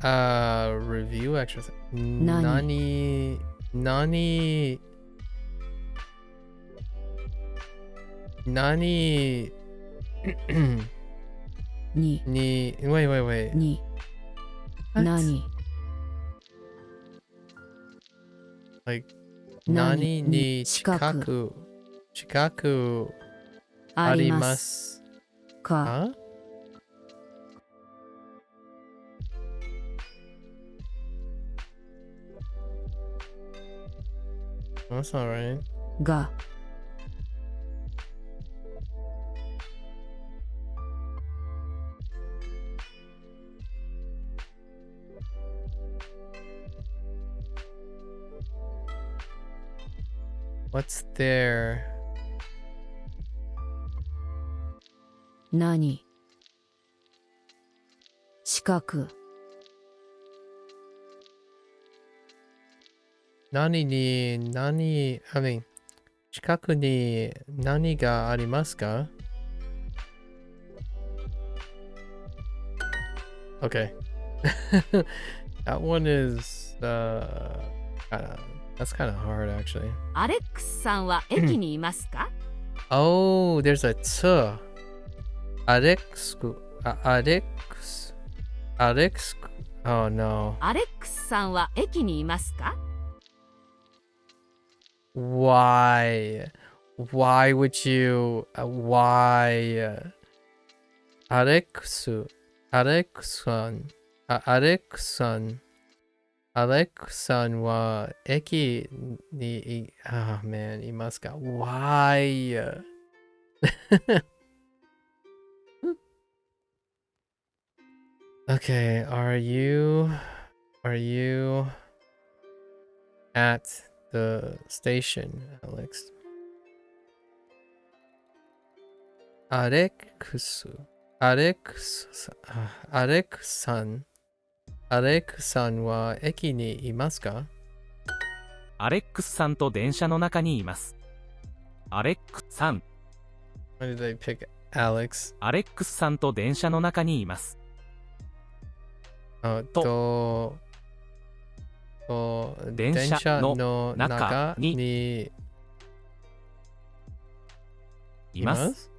Review exercise. Nani? Nani? Ni. Wait. Ni. What? Nani? Like, Nani nani ni shikaku shikaku arimasu ka? Huh? That's not right. Ga. What's there? Nani? Shikaku. I mean, 近くに何がありますか? Okay. That one is that's kind of hard actually. アレックスさんは駅にいますか？ Oh, there's a t. Alex. Oh no. アレックスさんは駅にいますか？ Why? Why would you? Why? Alexson. Alexson wa eki ni. Oh man, imasu ka? Why? Okay, are you at the station, Alex? Alexさんは駅にいますか？アレックスさんと電車の中にいます。アレックスさん。Why did they pick Alex? アレックスさんと電車の中にいます。電車の中にいます。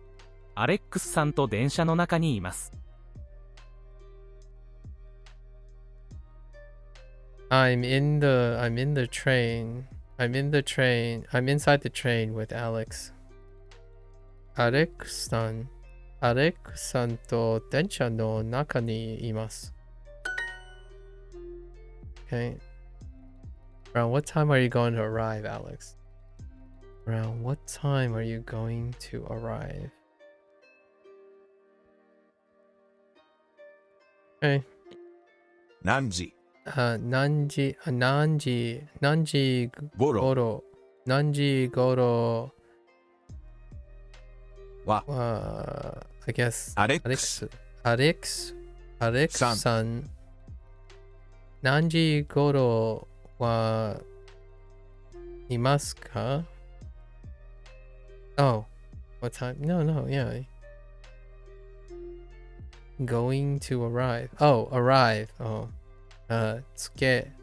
アレックスさんと電車の中にいます。I'm in the train. I'm inside the train with Alex. Alexさんと電車の中にいます。Okay. Around what time are you going to arrive, Alex? Around what time are you going to arrive? Okay. 何時何時頃は I guess アレックスアレックスさん何時頃はいますか? Oh, what time? No, yeah. Going to arrive. Oh, arrive. Oh. つけ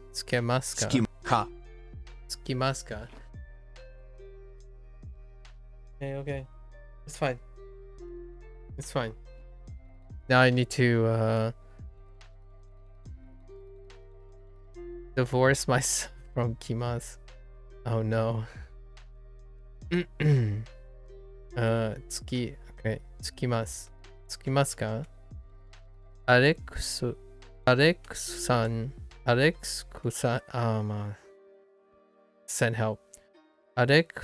ますか? つきますか? Okay. It's fine. Now I need to divorce myself from Kimas. Oh no. Okay. つきますか? Alexさん send help. Alex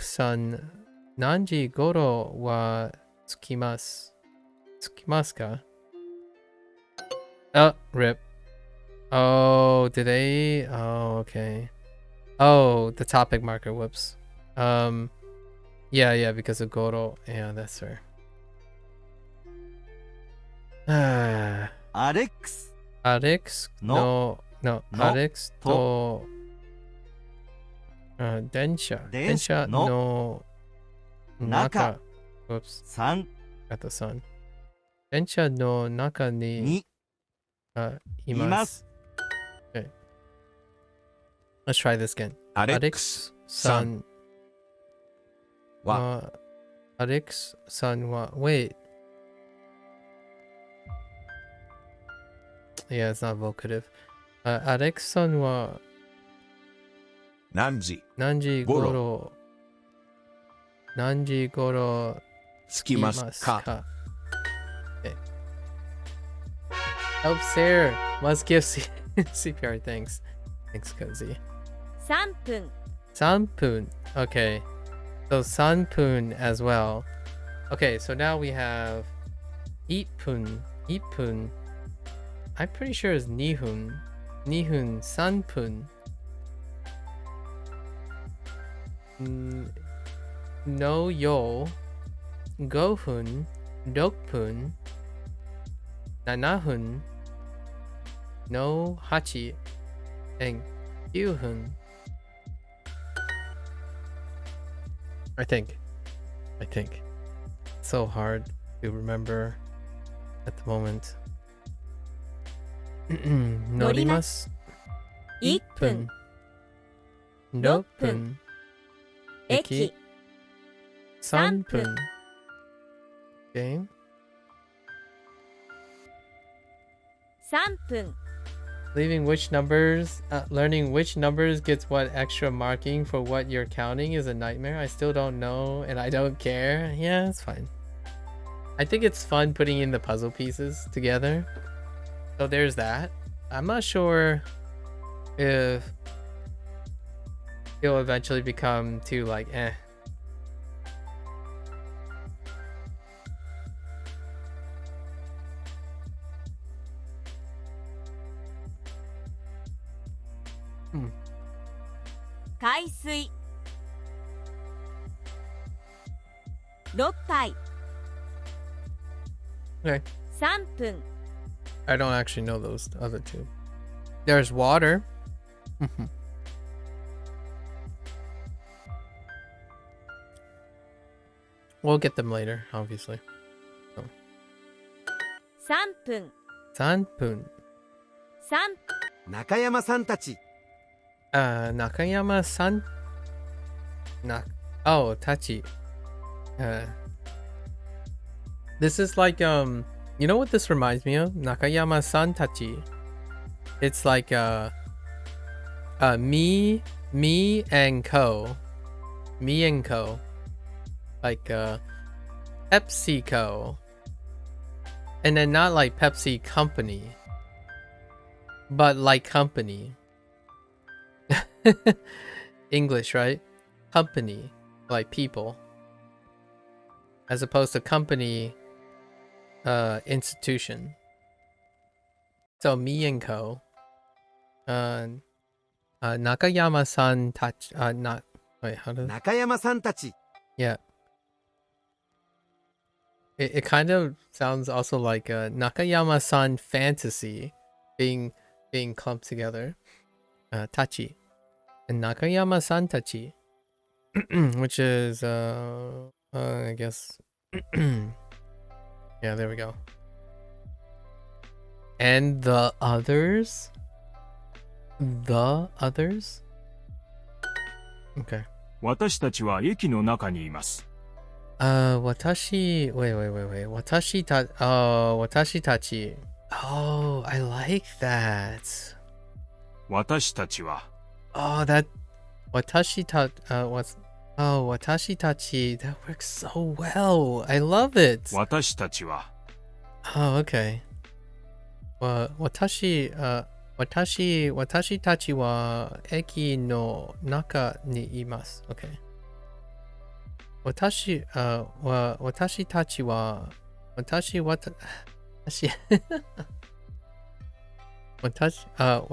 さん何時頃は着きますか? Oh, rip. Oh, did they? Oh, okay. Oh, the topic marker. Whoops. Yeah, because of Goro. Yeah, that's her. アレックスアレックスと電車の中 Whoops. 3 Got the sun. 電車の中に imasu. Okay. Let's try this again. アレックスさん は Alex san wa. Wait. Yeah, it's not vocative. Alex san wa 何時 nanji ごろ goro. Nanji goro 着きますか Okay. Help Sarah. Must give CPR. Thanks. Thanks, Cozy. 3分 Sanpun. Okay. So sanpun as well. Okay, so now we have ipun. Ipun. I'm pretty sure it's nihun. Nihun sanpun. No yo. Gohun. Dokpun. Nanahun. No hachi. And kyuhun. I think. So hard to remember at the moment. Norimasu. 1分 Nopun. 駅 Sanpun. Okay. 3分 Leaving which numbers, learning which numbers gets what extra marking for what you're counting is a nightmare. I still don't know and I don't care. Yeah, it's fine. I think it's fun putting in the puzzle pieces together. So there's that. I'm not sure if it'll eventually become too like eh. Hmm. 海水6杯 Okay. 3分 I don't actually know those other two. There's water. We'll get them later, obviously. 3分 Sanpun. 3中山さんたち Nakayama-san. Oh, Tachi. This is like you know what this reminds me of? Nakayama-san Tachi. It's like me and co. Me and co. Like PepsiCo. And then not like Pepsi Company, but like company. English, right? Company, like people, as opposed to company, institution. So me and co. Nakayama-san touch. Not wait. How does? 中山さんたち Yeah. It kind of sounds also like a Nakayama-san fantasy being clumped together. Tachi. And Nakayama-san Tachi. Which is I guess yeah, there we go. And the others? The others? Okay. 私たちは駅の中にいます。Watashi. Wait. Watashi tachi. Oh, I like that. 私たちは Oh, that. Watashi tachi. That works so well. I love it. 私たちは Oh, okay. Watashi tachi wa eki no naka ni imasu. Okay. Watashi tachi wa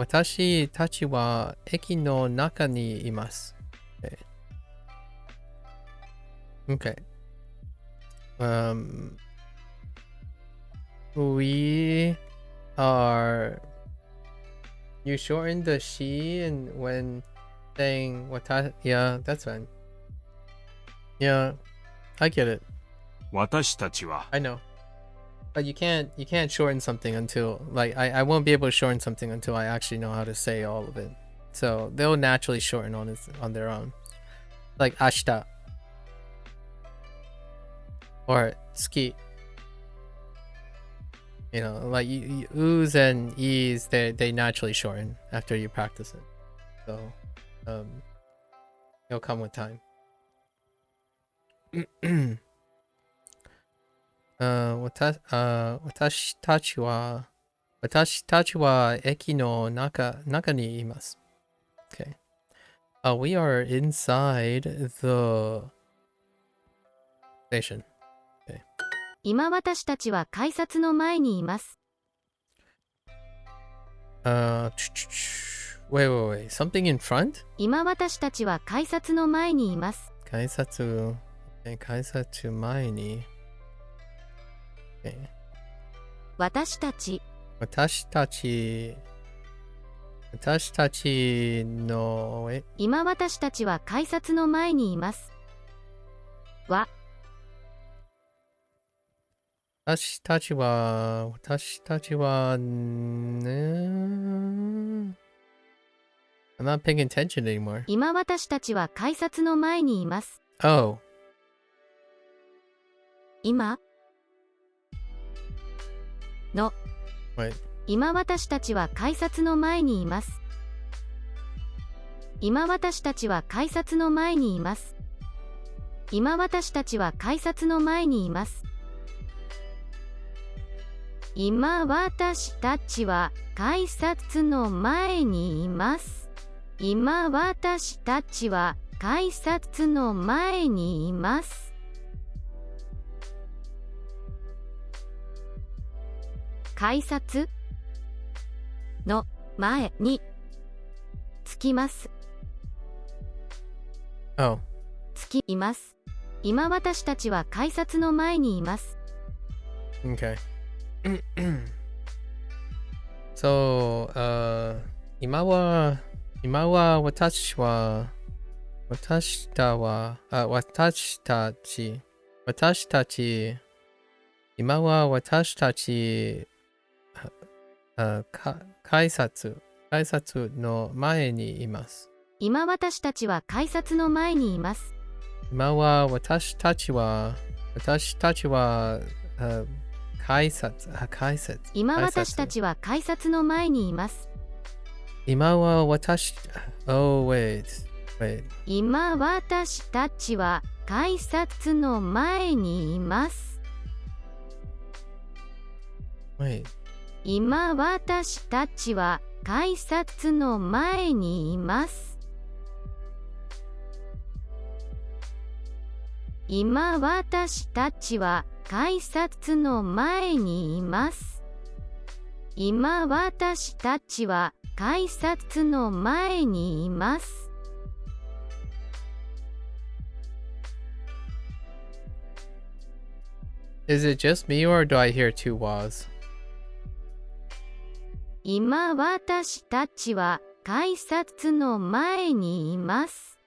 watashi tachi wa eki no naka ni imasu. Okay. We are. You shorten the she and when saying watashi. Yeah, that's fine. Yeah, I get it. 私たちは I know. But you can't shorten something until like I won't be able to shorten something until I actually know how to say all of it. So they'll naturally shorten on their own. Like ashita or ski. You know, like oo's and e's, they naturally shorten after you practice it. So it'll come with time. 私たちは駅の中にいます。Okay. We are inside the station. Okay. 今私たちは改札の前にいます。Wait. Something in front? 今私たちは改札の前にいます。改札前に。Okay. 私たちの今私たちは改札の前にいます。私たちはね I'm not paying attention anymore. 今私たちは改札の前にいます。Oh. 今の Wait. 今私たちは改札の前にいます。今私たちは改札の前にいます。今私たちは改札の前にいます。今私たちは改札の前にいます。今私たちは改札の前にいます。改札の前に着きます。Oh. 着きます。今私たちは改札の前にいます。Okay. So, 今は私たち今は私たち改札の前にいます。今私たちは改札の前にいます。今は私たちは改札今私たちは改札の前にいます。今は私Oh wait 今私たちは改札の前にいます。 Wait 今私たちは改札の前にいます。今私たちは改札の前にいます。今私たちは改札の前にいます。Is it just me or do I hear two was? 今私たちは改札の前にいます。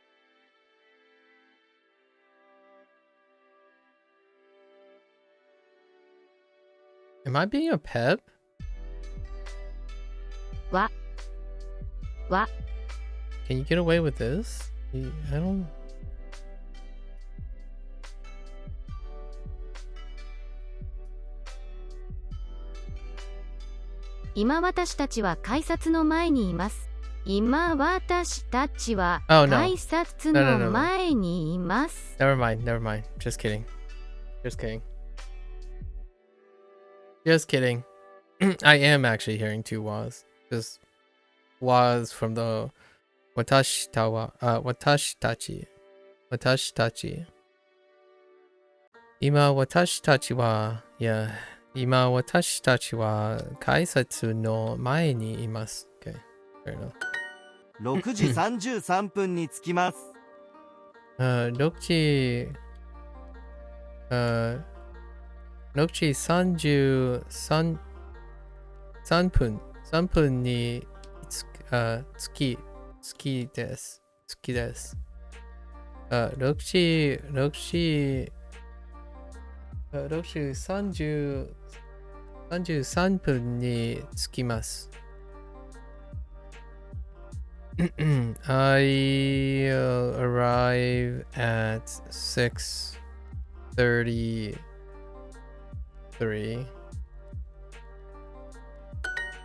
Am I being a pep? わ Can you get away with this? I don't. 今私たちは改札の前にいます。今私たちは Oh, no. 改札の前にいます。Never mind. Just kidding. I am actually hearing two was. Just was from the 私たち。今私たちは改札の前にいます。Okay, fair enough. 6時33分に着きます。6時33分に着きです。6時30 33分に着きます。I arrive at 6:33.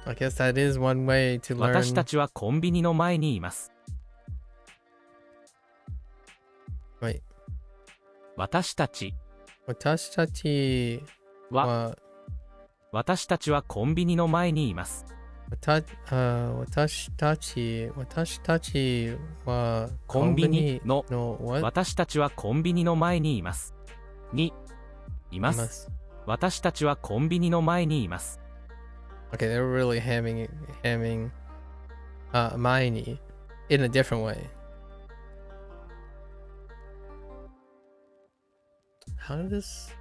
I guess that is one way to 私た learn. ちはコンビニの前にいます。 Wait. 私たち私たちはは、私たちはコンビニの前にいます。私たちはコンビニのwhat? 私たちはコンビニの前にいます。にいまいますす。私たちはコンビニの前にいます。 Okay, they're really hamming前に in a different way. How does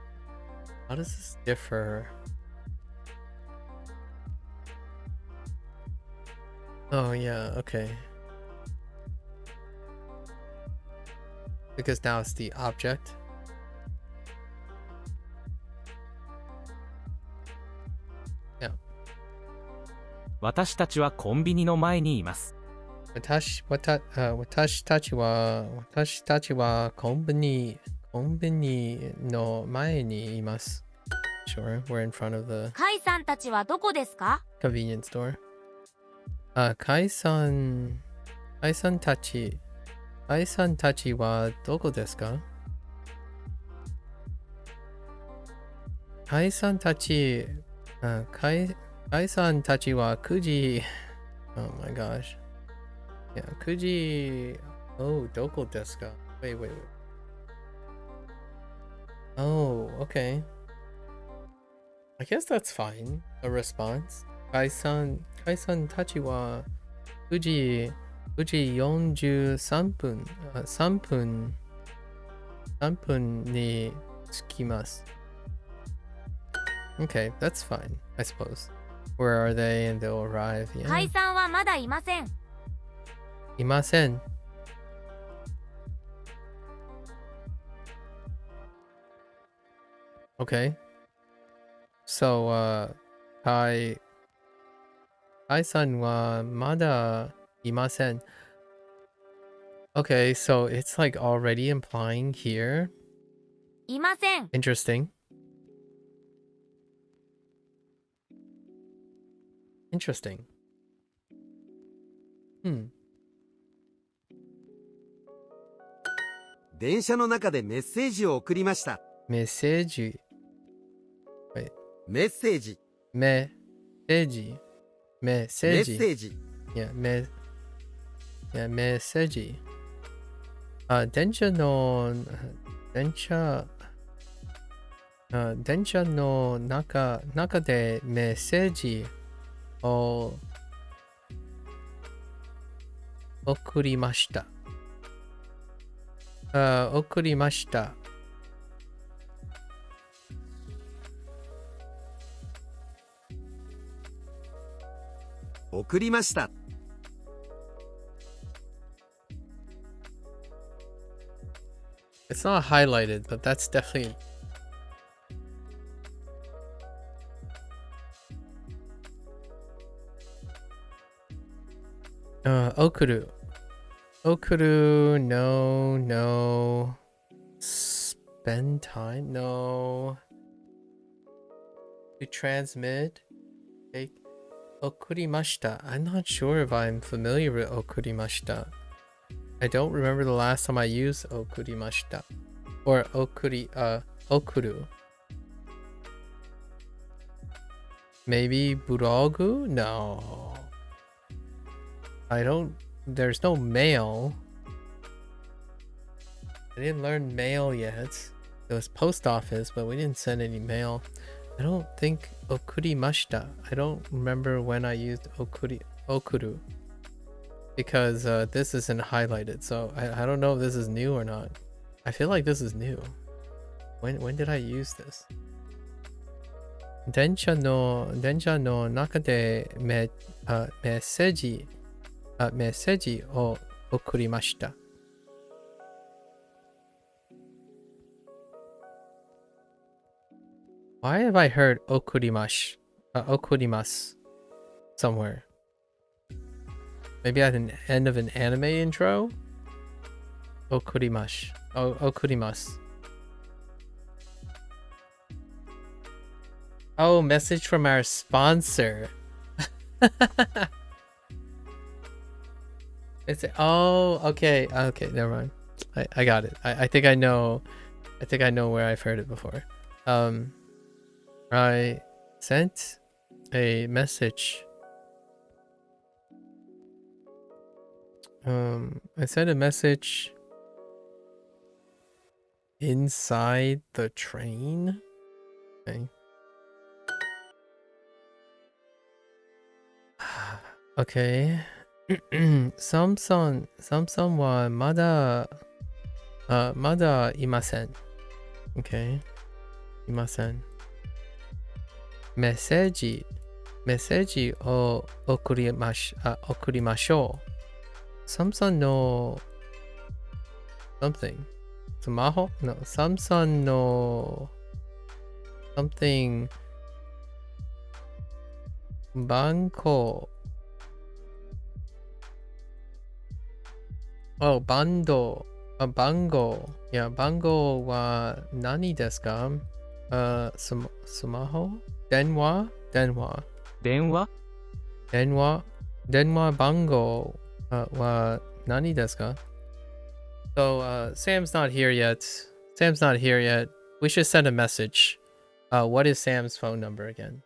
this differ? Oh yeah, okay. Because now it's the object. Yeah. 私たちはコンビニの前にいます。私たちはコンビニの前にいます。Sure, we're in front of the カイさんたちはどこですか？ convenience store. カイさんたちはどこですか？カイさんたちは9時 Oh my gosh. Yeah, 9時 Oh, どこですか？ Wait. Oh, okay. I guess that's fine. A response. カイさんたちは9時43分3分に着きます。Okay, that's fine, I suppose. Where are they? And they'll arrive. カ Yeah. イさんはまだいません。いません。Okay. So, カイさんはまだいません。Okay, so it's like already implying here. いません。 Interesting. Hmm. 電車の中でメッセージを送りました。メッセージ。メッセージ。メッセージ。メッセージ。メッセージ。メッセージ。電車の中でメッセージを送りました。送りました。送りました。It's not highlighted, but that's definitely. Okuru. No. Spend time? No. To transmit? Take. Okurimashita. I'm not sure if I'm familiar with okurimashita. I don't remember the last time I used okurimashita. Or okuru. Maybe burogu? No. There's no mail. I didn't learn mail yet. It was post office, but we didn't send any mail. I don't think okurimashita. I don't remember when I used okuru. Because this isn't highlighted, so I don't know if this is new or not. I feel like this is new. When did I use this? 電車の中でメッセージを送りました。Why have I heard okurimash okurimasu somewhere. Maybe at the end of an anime intro? Okurimasu. Okurimasu. Oh, message from our sponsor. Okay, never mind. I got it. I think I know where I've heard it before. I sent a message. I sent a message inside the train. Okay. Okay. Samson wa mada imasen. Okay. Imasen. Message o okurimashou. Samson no something. Smaho? No. Samson no something. Banko. Oh, bando. Bango. Yeah, bango wa nani desu ka? Smaho? Denwa? Denwa. 電話 Denwa bango wa nani desu ka? So, Sam's not here yet. We should send a message. What is Sam's phone number again?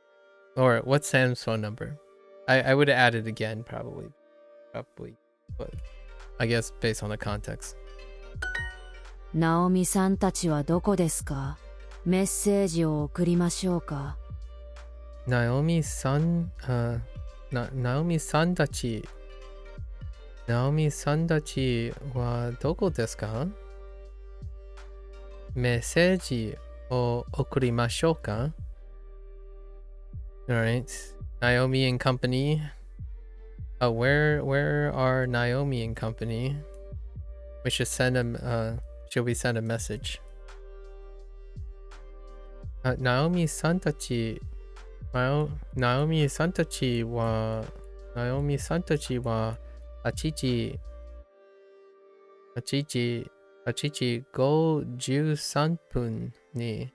Or what's Sam's phone number? I would add it again, probably. But I guess based on the context. ナオミさんたちはどこですか？メッセージを送りましょうか。Naomi sanたちはどこですか？メッセージを送りましょうか？ Alright. Naomi and company. Where are Naomi and company? We should send them should we send a message? Naomiさんたちは8時53分に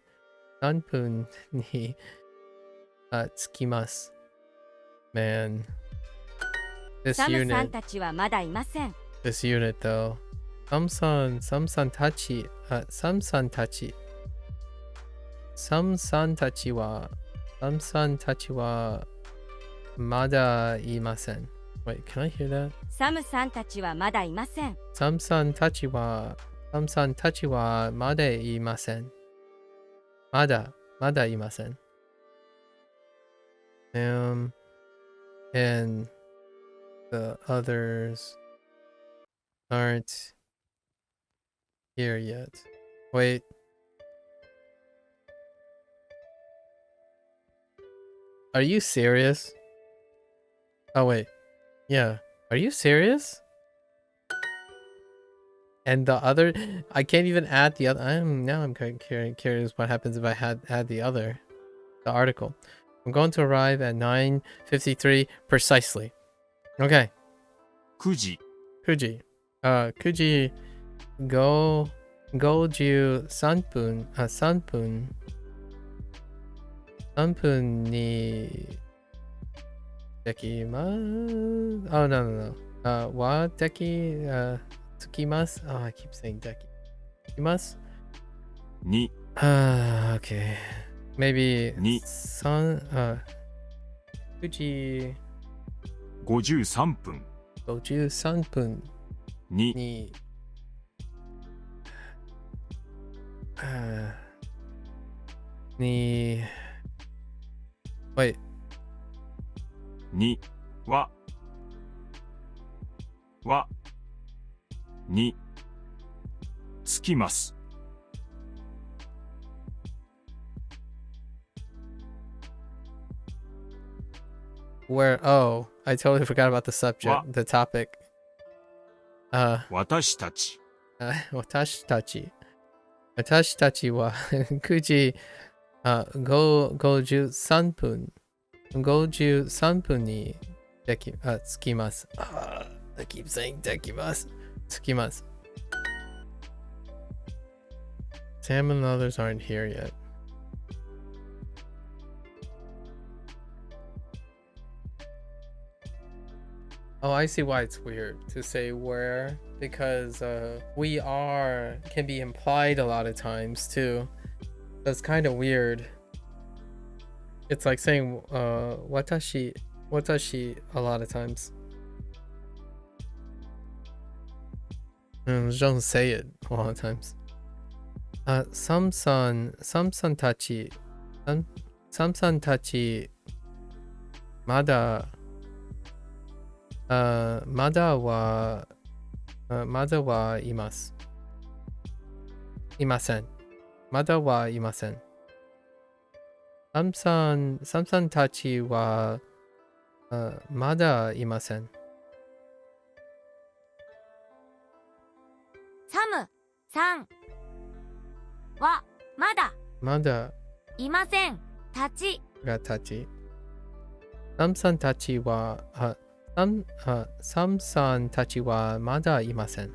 着きます。Man, this サムさん unit たちはまだいません。 this unit though. Samsan tachi wa mada imasen. Wait, can I hear that? サムさんたちはまだいません。 Samsan tachi wa mada imasen. Mada imasen. And the others aren't here yet. Wait. Are you serious? Oh wait. Yeah. Are you serious? And the other, I can't even add the other. I'm curious what happens if I add the article. I'm going to arrive at 9:53 precisely. Okay. 9時 9時53分3分にできます。Oh, no. 着きます。Oh, I keep saying できます。2 Okay. Maybe 2 9時53分53分ににWait. にに着きます。Where? Oh, I totally forgot about the subject, the topic. 私たち私たちは9時53分53分に着きます。I keep saying できます。着きます。Sam and others aren't here yet. Oh, I see why it's weird to say where, because we are can be implied a lot of times too. That's kind of weird. It's like saying watashi a lot of times. And don't say it a lot of times. Samsan tachi mada wa imasu. Imasen. Mada wa imasen. Samsan tachi wa mada imasen. サムさんはまだ Mada いません。立ち ga tachi. Samsan tachi wa Samsan tachi wa mada imasen.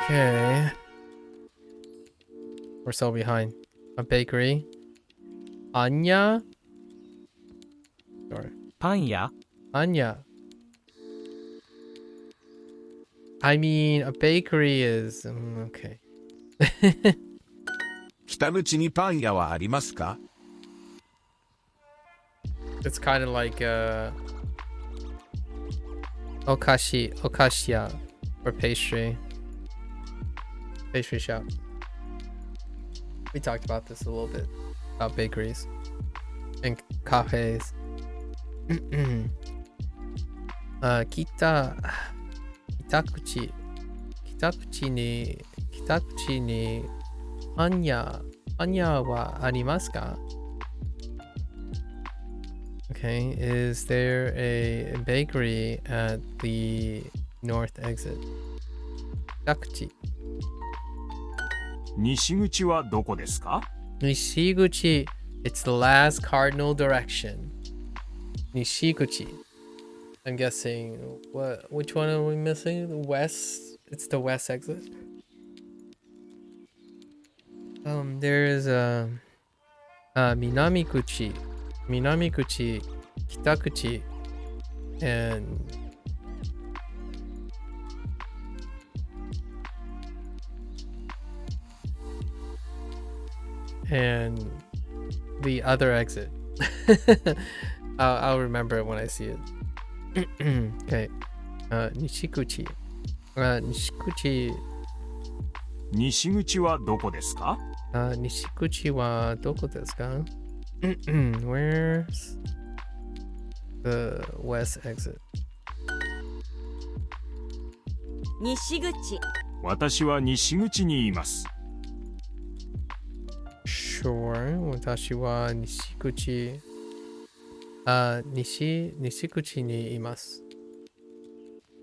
Okay. We're so behind. A bakery. Anya? Sure. パン屋 Anya. I mean, a bakery is... okay. 北口にパン屋はありますか？ It's kind of like okashiya or pastry shop. We talked about this a little bit about bakeries and cafes. Kitakuchi ni anya wa arimasu ka? Okay, is there a bakery at the north exit? Kitakuchi. 西口はどこですか？ Nishiguchi. It's the last cardinal direction. Nishiguchi. I'm guessing which one are we missing? The west. It's the west exit. There's Minamiguchi, Kitakuchi, and the other exit. I'll remember it when I see it. Okay. Nishiguchi. Nishiguchi. 西口はどこですか？ Nishiguchi wa doko desu ka? Where's the west exit? 西口私は西口にいます。 Sure. Watashi wa Nishiguchi. Nishiguchi ni imasu.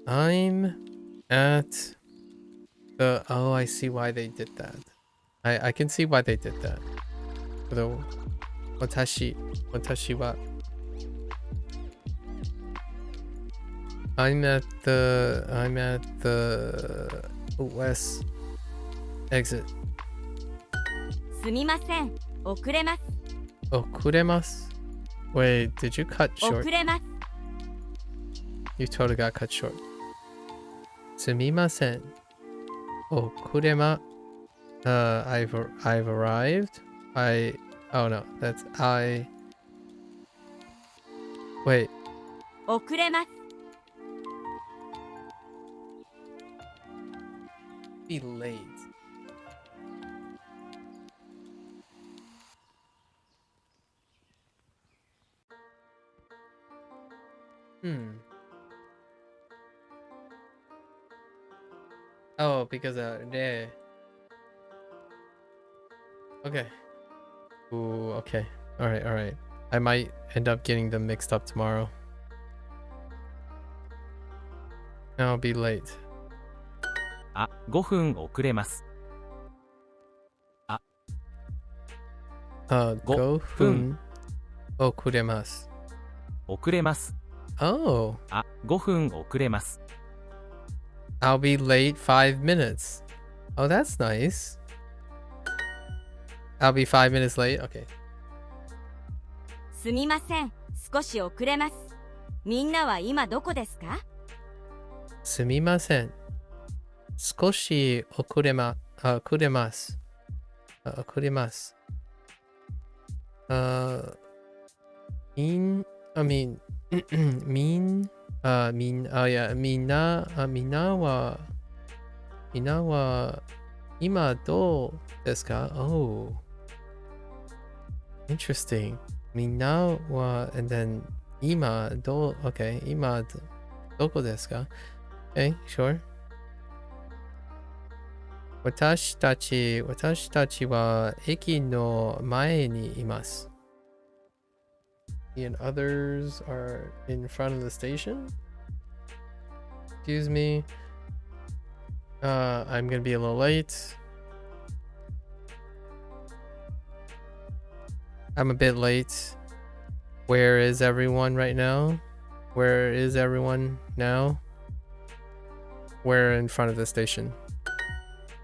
I'm at the... oh, I see why they did that. I can see why they did that. For the watashi wa... I'm at the west exit. すみません。遅れます。 Okuremasu? Wait, did you cut 遅 short? れます。 You totally got cut short. Sumimasen. Okurema. I've arrived. Oh no, that's I. Wait. 遅れます。 Be late. Oh, because re. Okay. Ooh, okay. Alright. I might end up getting them mixed up tomorrow. I'll be late. 5分遅れます。5分遅れます。遅れます。 Oh, あ、5分遅れます。 I'll be late 5 minutes. Oh, that's nice. I'll be 5 minutes late. Okay. すみません、少し遅れます。みんなは今どこですか？すみません。少し遅れます。遅れます。I mean, みんなは今どうですか？ Oh, interesting. みんなは and then 今どう Okay, 今どこですか？ Okay, sure. 私たちは駅の前にいます。And others are in front of the station? Excuse me. I'm gonna be a little late. I'm a bit late. Where is everyone right now? Where is everyone now? We're in front of the station.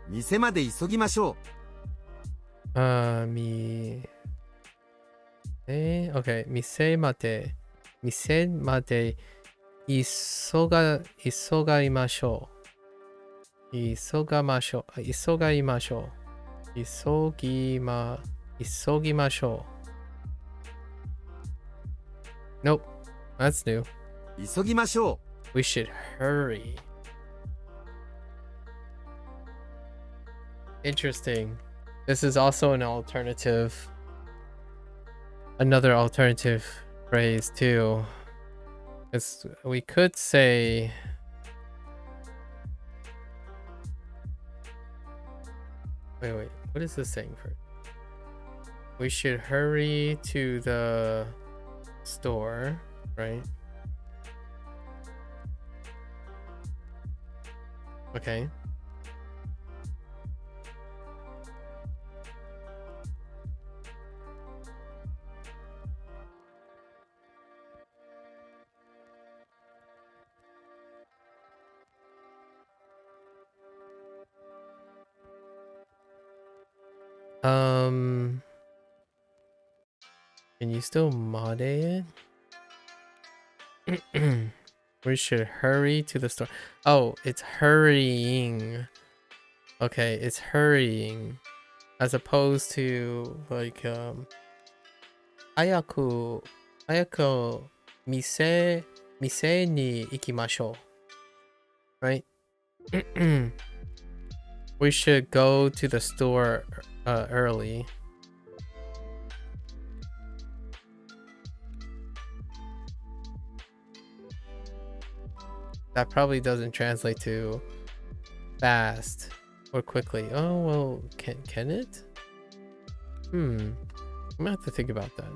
店まで急ぎましょう。Okay, 店まで急ぎましょう。Nope, that's new. 急ぎましょう。 We should hurry. Interesting. This is also another alternative phrase too. We could say wait, what is this saying for? We should hurry to the store, right? Okay. Can you still mod it? We should hurry to the store. Oh, it's hurrying. Okay, it's hurrying. As opposed to like 早く店に行きましょう. Right? We should go to the store early. That probably doesn't translate to fast or quickly. Oh, well, can it? I'm gonna have to think about that.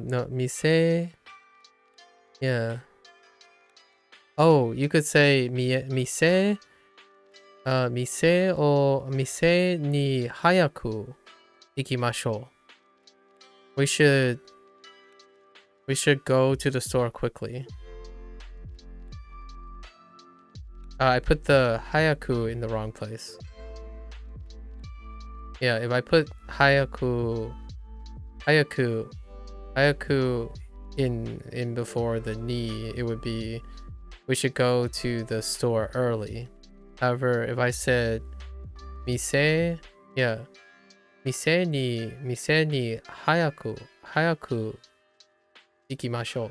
No, mise. Yeah. Oh, you could say mise ni hayaku ikimashou. We should go to the store quickly. I put the hayaku in the wrong place. Yeah, if I put hayaku in before the ni, it would be we should go to the store early. However, if I said mise, yeah, mise ni hayaku ikimashou.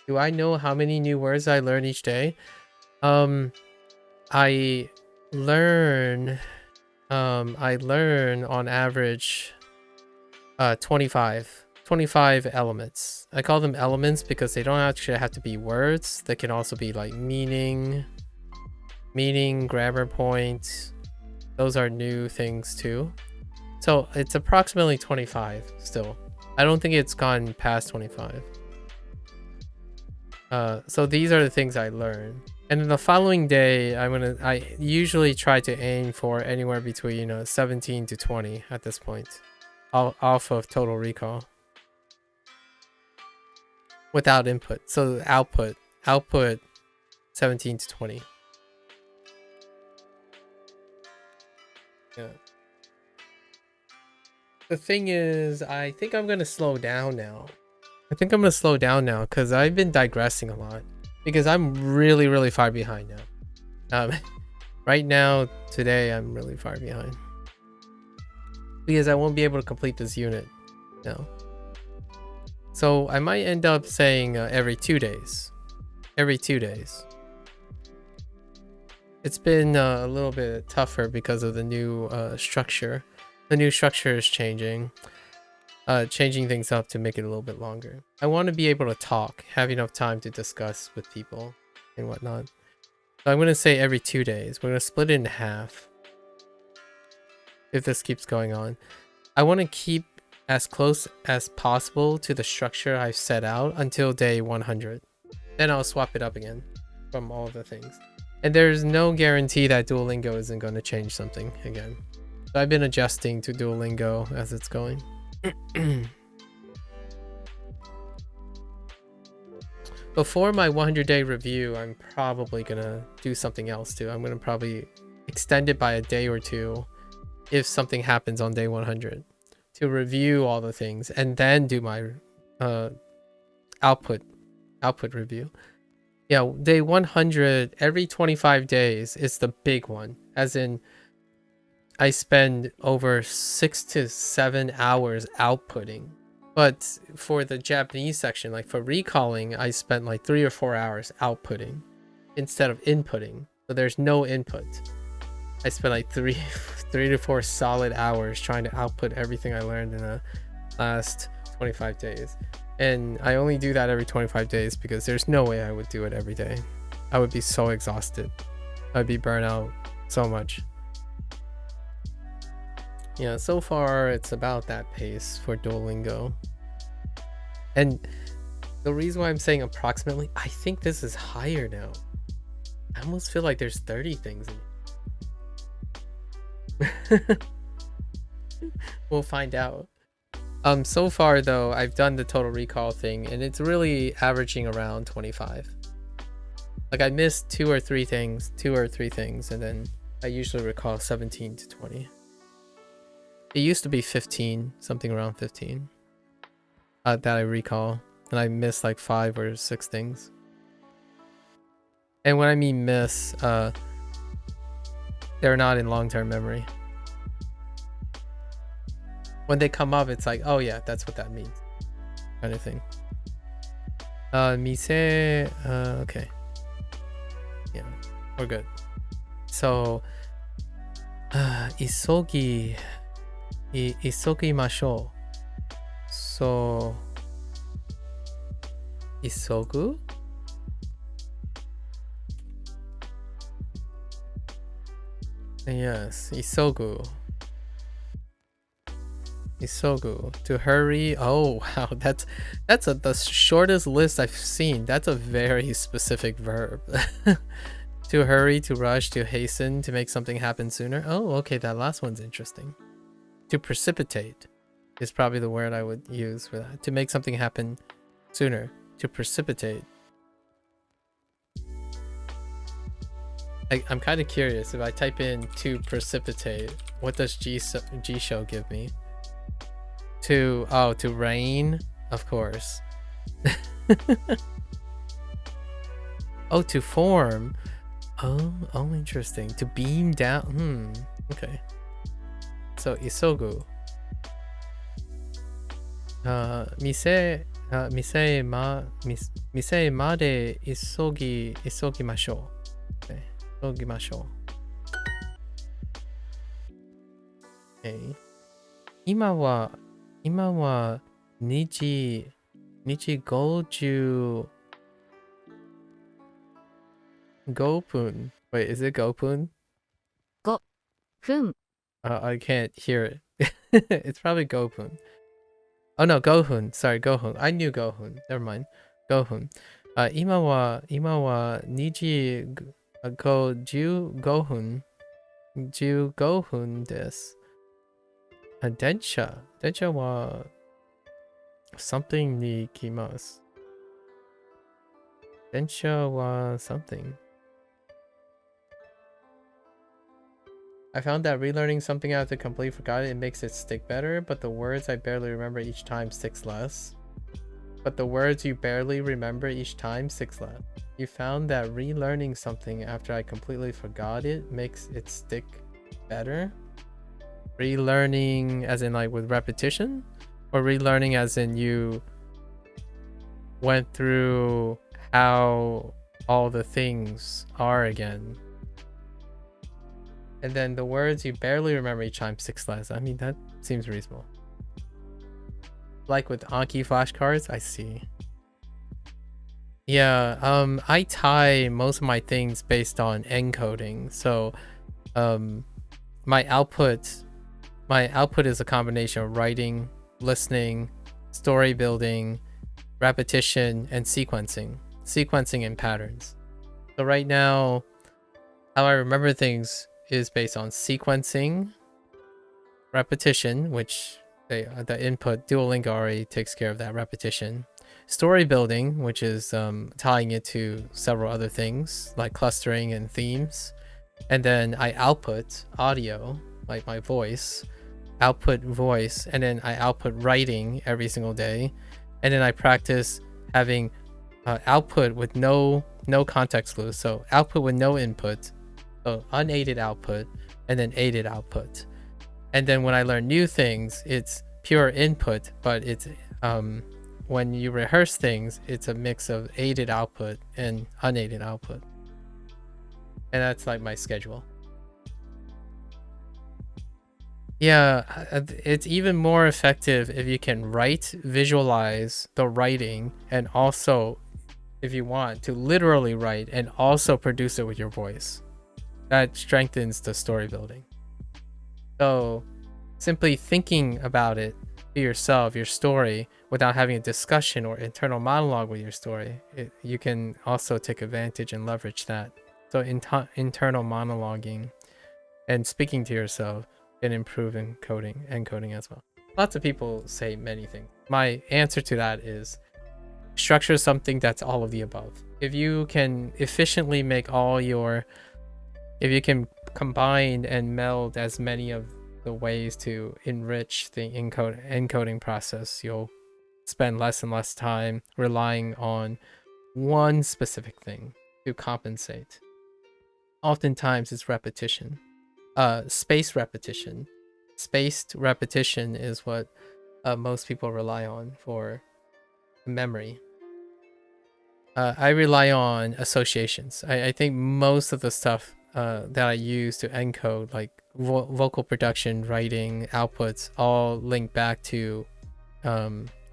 Do I know how many new words I learn each day? I learn on average 25 elements. I call them elements because they don't actually have to be words. They can also be like meaning, grammar points. Those are new things too. So it's approximately 25 still. I don't think it's gone past 25. So these are the things I learn. And then the following day, I usually try to aim for anywhere between 17 to 20 at this point, off of Total Recall, without input. So output 17 to 20. Yeah. The thing is, I think I'm gonna slow down now. Because I've been digressing a lot. Because I'm really, really far behind now. Right now, today, I'm really far behind. Because I won't be able to complete this unit. No. So I might end up saying every 2 days. Every 2 days. It's been a little bit tougher because of the new structure. The new structure is changing. Changing things up to make it a little bit longer. I want to be able to talk, have enough time to discuss with people and whatnot. So I'm going to say every 2 days. We're going to split it in half. If this keeps going on. I want to keep as close as possible to the structure I've set out until day 100. Then I'll swap it up again from all the things. And there's no guarantee that Duolingo isn't going to change something again. So I've been adjusting to Duolingo as it's going. Before my 100-day review, I'm probably gonna do something else too. I'm gonna probably extend it by a day or two if something happens on day 100 to review all the things and then do my output review. Yeah, day 100 every 25 days is the big one, as in I spend over 6 to 7 hours outputting. But for the Japanese section, like for recalling, I spent like 3 or 4 hours outputting instead of inputting. So there's no input. I spent like 3 to 4 solid hours trying to output everything I learned in the last 25 days. And I only do that every 25 days because there's no way I would do it every day. I would be so exhausted. I'd be burnt out so much. Yeah, so far it's about that pace for Duolingo. And the reason why I'm saying approximately, I think this is higher now. I almost feel like there's 30 things in it. We'll find out. So far though, I've done the total recall thing and it's really averaging around 25. Like I missed 2 or 3 things, and then I usually recall 17 to 20. It used to be 15, something around 15 that I recall, and I missed like 5 or 6 things. And when I mean miss, they're not in long-term memory. When they come up, it's like, oh yeah, that's what that means, kind of thing. Mise, okay. Yeah, we're good. So, isogi. Isogimashou. So, isogu? Yes, isogu. Isogu. To hurry. Oh wow, that's the shortest list I've seen. That's a very specific verb. To hurry, to rush, to hasten, to make something happen sooner. Oh, okay, that last one's interesting. To precipitate is probably the word I would use for that. To make something happen sooner. To precipitate. I'm kind of curious. If I type in to precipitate, what does G-show give me? To rain, of course. Oh, to form. Oh, interesting. To beam down. Okay. So isogu. Mise made isogimashou. Okay. Isogimashou. Okay. 今は2時55分. Wait, is it 5分? 5分. I can't hear it. It's probably 5分. Oh no, 5分. Sorry, 5分. I knew 5分. Never mind. 5分. Ima wa niji go 15分 15分です。電車は something に来ます。電車は something. I found that relearning something I have to completely forgot it makes it stick better, but the words I barely remember each time sticks less. But the words you barely remember each time sticks less. You found that relearning something after I completely forgot it makes it stick better? Relearning as in like with repetition? Or relearning as in you went through how all the things are again? And then the words you barely remember each time sticks less. I mean, that seems reasonable. Like with Anki flashcards, I see. Yeah, I tie most of my things based on encoding. So, my output is a combination of writing, listening, story building, repetition, and sequencing and patterns. So right now, how I remember things is based on sequencing, repetition, which the input Duolingo already takes care of that repetition, story building, which is tying it to several other things like clustering and themes, and then I output audio, like my voice, and then I output writing every single day, and then I practice having output with no context clues, so output with no input, so unaided output, and then aided output. And then when I learn new things, it's pure input, but it's when you rehearse things, it's a mix of aided output and unaided output. And that's like my schedule. Yeah, it's even more effective if you can visualize the writing, and also, if you want to literally write and also produce it with your voice. That strengthens the story building. So simply thinking about it to yourself, your story, without having a discussion or internal monologue with your story, you can also take advantage and leverage that. So internal monologuing and speaking to yourself can improve encoding as well. Lots of people say many things. My answer to that is structure something that's all of the above. If you can efficiently if you can combine and meld as many of the ways to enrich the encoding process, you'll spend less and less time relying on one specific thing to compensate. Oftentimes it's repetition. Spaced repetition. Spaced repetition is what most people rely on for memory. I rely on associations. I think most of the stuff that I use to encode, like vocal production, writing, outputs, all link back to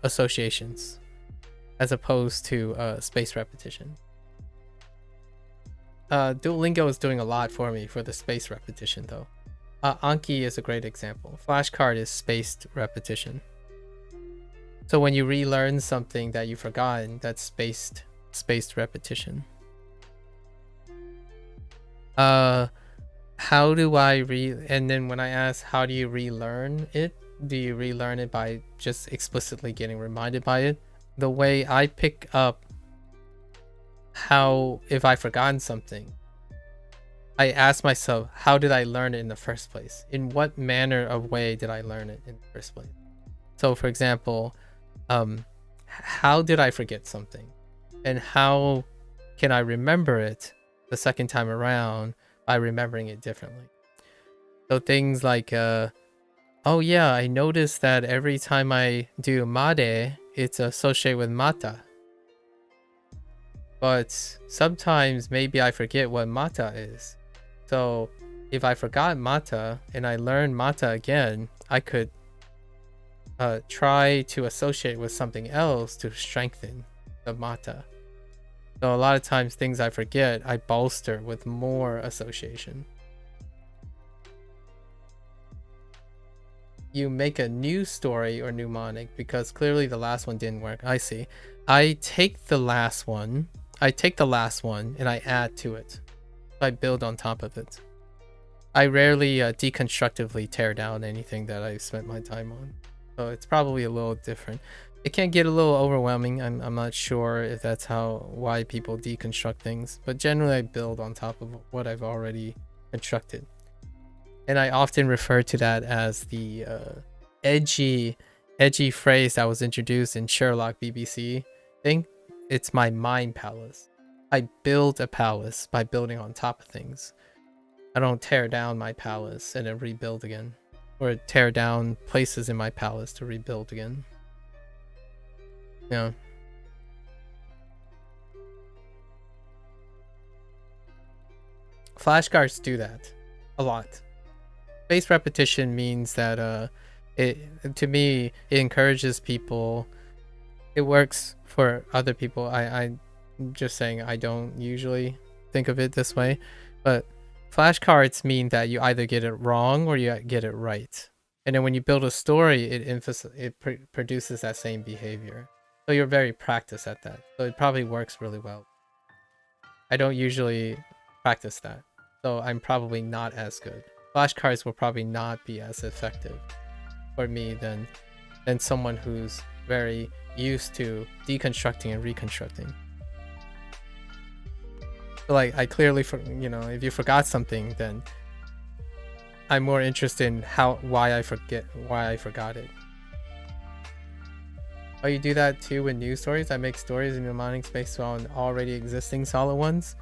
associations as opposed to spaced repetition. Duolingo is doing a lot for me for the spaced repetition though. Anki is a great example. Flashcard is spaced repetition. So when you relearn something that you've forgotten, that's spaced repetition. How do I and then when I ask how do you relearn it, do you relearn it by just explicitly getting reminded by it? The way I pick up if I've forgotten something, I ask myself, how did I learn it in the first place? In what manner of way did I learn it in the first place? So for example, how did I forget something? And how can I remember it the second time around by remembering it differently? So things like, oh yeah, I noticed that every time I do made, it's associated with mata. But sometimes maybe I forget what mata is. So if I forgot mata and I learn mata again, I could try to associate with something else to strengthen the mata. So a lot of times things I forget, I bolster with more association. You make a new story or mnemonic because clearly the last one didn't work. I see. I take the last one and I add to it. I build on top of it. I rarely deconstructively tear down anything that I spent my time on. So it's probably a little different. It can get a little overwhelming. I'm not sure if that's why people deconstruct things, but generally I build on top of what I've already constructed. And I often refer to that as the edgy phrase that was introduced in Sherlock BBC thing. It's my mind palace. I build a palace by building on top of things. I don't tear down my palace and then rebuild again, or tear down places in my palace to rebuild again. Yeah. Flashcards do that a lot. Spaced repetition means that to me it encourages people. It works for other people. I'm just saying I don't usually think of it this way, but flashcards mean that you either get it wrong or you get it right. And then when you build a story, it produces that same behavior. So you're very practiced at that. So it probably works really well. I don't usually practice that, so I'm probably not as good. Flashcards will probably not be as effective for me than someone who's very used to deconstructing and reconstructing. So like I clearly, if you forgot something, then I'm more interested in why I forgot it. Oh, you do that too with new stories? I make stories in mnemonics based on already existing solid ones.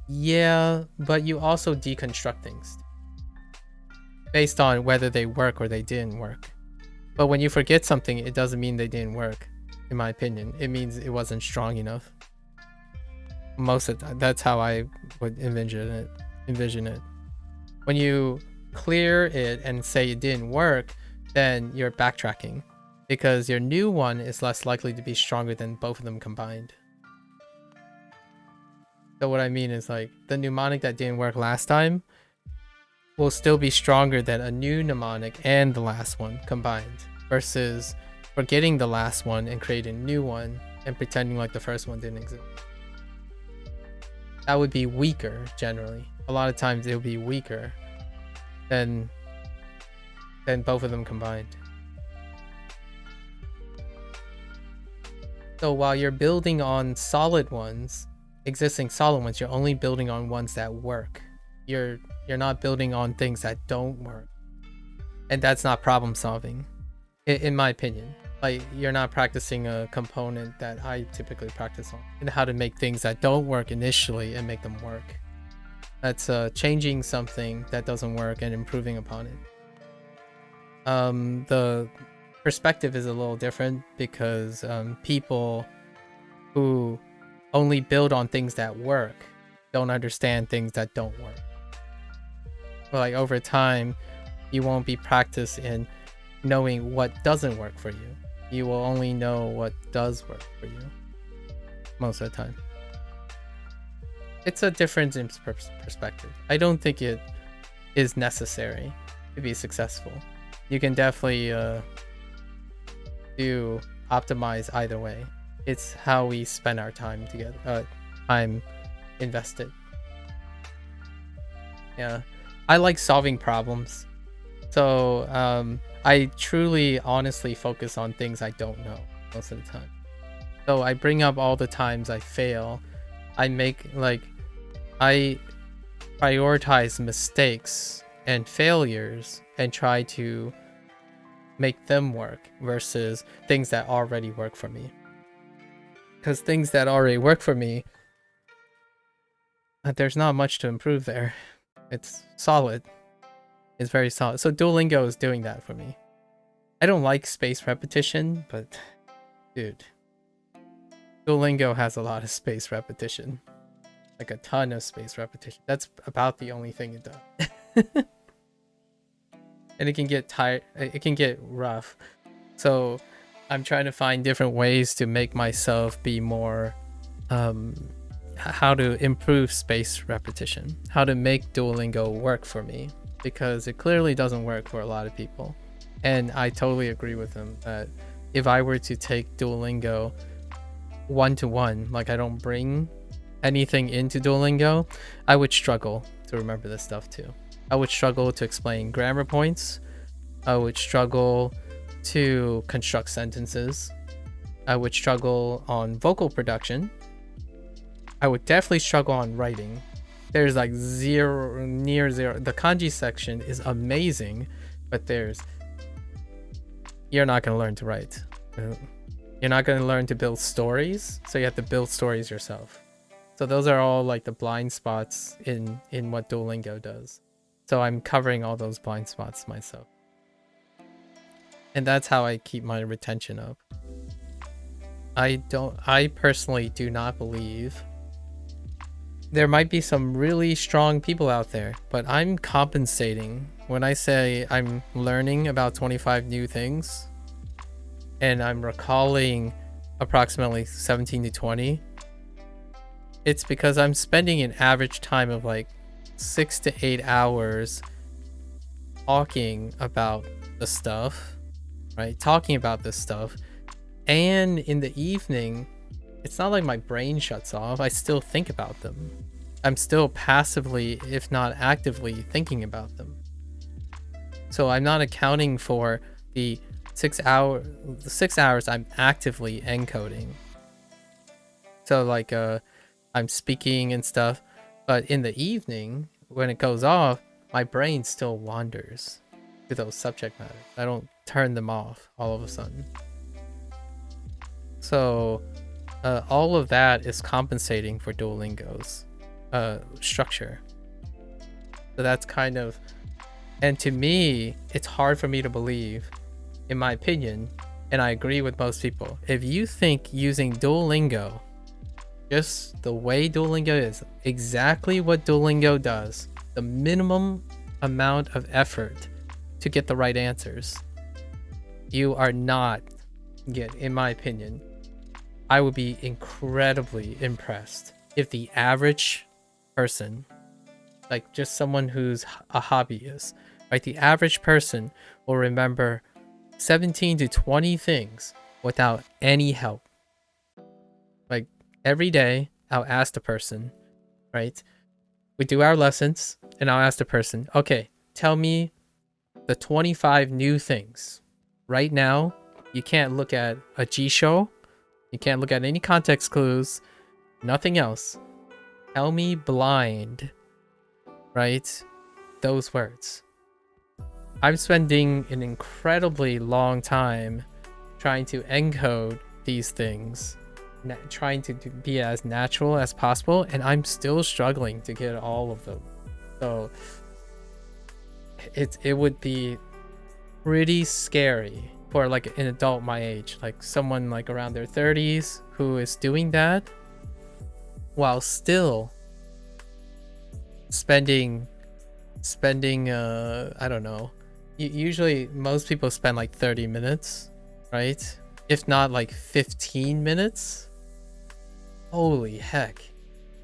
Yeah, but you also deconstruct things based on whether they work or they didn't work. But when you forget something, it doesn't mean they didn't work, in my opinion. It means it wasn't strong enough. Most of the time, that's how I would envision it. When you clear it and say it didn't work, then you're backtracking, because your new one is less likely to be stronger than both of them combined. So what I mean is, like, the mnemonic that didn't work last time will still be stronger than a new mnemonic and the last one combined, versus forgetting the last one and creating a new one and pretending like the first one didn't exist. That would be weaker generally. A lot of times it will be weaker than both of them combined. So while you're building on solid ones, existing solid ones, you're only building on ones that work. You're not building on things that don't work. And that's not problem solving, in my opinion. Like, you're not practicing a component that I typically practice on, and how to make things that don't work initially and make them work. That's changing something that doesn't work and improving upon it. The perspective is a little different, because people who only build on things that work don't understand things that don't work. But like, over time, you won't be practiced in knowing what doesn't work for you. You will only know what does work for you most of the time. It's a difference in perspective. I don't think it is necessary to be successful. You can definitely optimize either way. It's how we spend our time together, time invested. Yeah, I like solving problems. So I truly, honestly focus on things I don't know most of the time. So I bring up all the times I fail. I prioritize mistakes and failures and try to make them work versus things that already work for me. Because things that already work for me, there's not much to improve there. It's solid. It's very solid. So Duolingo is doing that for me. I don't like spaced repetition, but dude, Duolingo has a lot of spaced repetition. Like a ton of spaced repetition. That's about the only thing it does. And it can get tired. It can get rough. So I'm trying to find different ways to make myself be more, how to improve spaced repetition. How to make Duolingo work for me. Because it clearly doesn't work for a lot of people. And I totally agree with them that if I were to take Duolingo one-to-one, like I don't bring anything into Duolingo, I would struggle to remember this stuff too. I would struggle to explain grammar points. I would struggle to construct sentences. I would struggle on vocal production. I would definitely struggle on writing. There's like near zero. The kanji section is amazing, but you're not going to learn to write. You're not going to learn to build stories, so you have to build stories yourself. So those are all like the blind spots in what Duolingo does. So I'm covering all those blind spots myself. And that's how I keep my retention up. I personally do not believe there might be some really strong people out there, but I'm compensating. When I say I'm learning about 25 new things and I'm recalling approximately 17 to 20, it's because I'm spending an average time of like 6 to 8 hours talking about the stuff, right? Talking about this stuff. And in the evening, it's not like my brain shuts off. I still think about them. I'm still passively, if not actively, thinking about them. So I'm not accounting for the 6 hours I'm actively encoding. So like I'm speaking and stuff, but in the evening, when it goes off, my brain still wanders to those subject matters. I don't turn them off all of a sudden. So all of that is compensating for Duolingo's structure. So that's kind of, and to me, it's hard for me to believe, in my opinion, and I agree with most people, if you think using Duolingo, just the way Duolingo is, exactly what Duolingo does, the minimum amount of effort to get the right answers, you are not, in my opinion, I would be incredibly impressed if the average person, like just someone who's a hobbyist, right? The average person will remember 17 to 20 things without any help. Like every day, I'll ask the person, right? We do our lessons and I'll ask the person, okay, tell me the 25 new things. Right now, you can't look at a G-show. You can't look at any context clues, nothing else. Tell me blind, right? Those words. I'm spending an incredibly long time trying to encode these things, trying to be as natural as possible, and I'm still struggling to get all of them. So it would be pretty scary for like an adult my age, like someone like around their 30s who is doing that while still spending I don't know, usually most people spend like 30 minutes, right? If not like 15 minutes. Holy heck,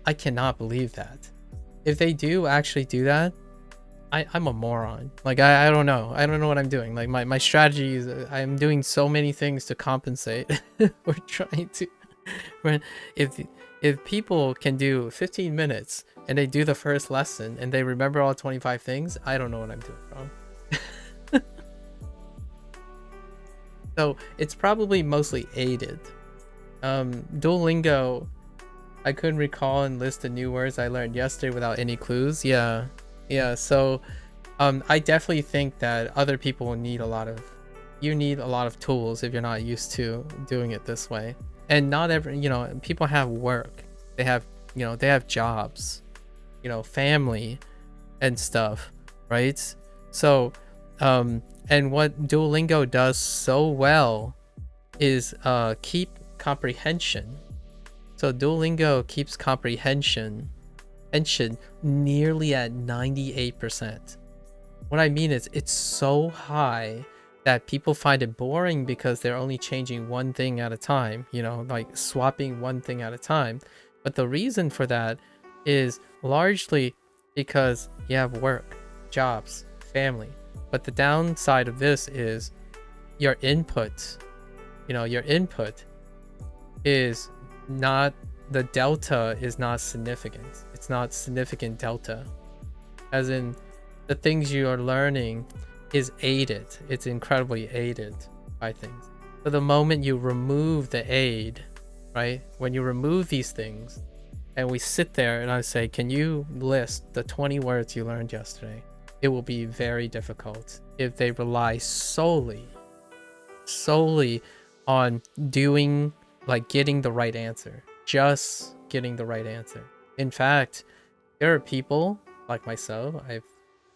I cannot believe that. If they do actually do that, I'm a moron. Like I don't know what I'm doing. Like my strategy is I'm doing so many things to compensate. We're trying to, if people can do 15 minutes and they do the first lesson and they remember all 25 things, I don't know what I'm doing wrong. So it's probably mostly aided. Duolingo, I couldn't recall and list the new words I learned yesterday without any clues. Yeah, so I definitely think that other people will need you need a lot of tools if you're not used to doing it this way. And not every, people have work, they have jobs, family and stuff, right? So and what Duolingo does so well is keep comprehension. So Duolingo keeps comprehension nearly at 98%. What I mean is it's so high that people find it boring because they're only changing one thing at a time, like swapping one thing at a time. But the reason for that is largely because you have work, jobs, family. But the downside of this is your input, is not, the delta is not significant. It's not significant delta. As in, the things you are learning is aided. It's incredibly aided by things. So the moment you remove the aid, right? When you remove these things, and we sit there and I say, can you list the 20 words you learned yesterday? It will be very difficult if they rely solely on doing, like, getting the right answer. Just getting the right answer. In fact, there are people like myself, I've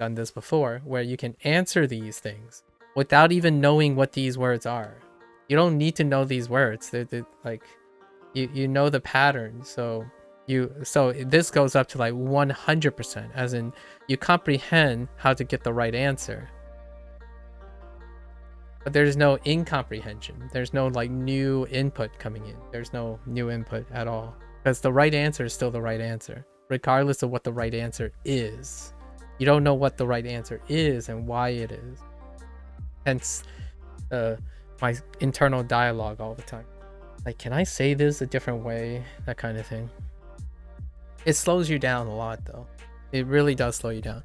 done this before, where you can answer these things without even knowing what these words are. You don't need to know these words. They're like, you know the pattern. So this goes up to like 100%, as in you comprehend how to get the right answer. But there's no incomprehension. There's no like new input coming in. There's no new input at all. Because the right answer is still the right answer, regardless of what the right answer is. You don't know what the right answer is and why it is. Hence, my internal dialogue all the time. Like, can I say this a different way? That kind of thing. It slows you down a lot, though. It really does slow you down.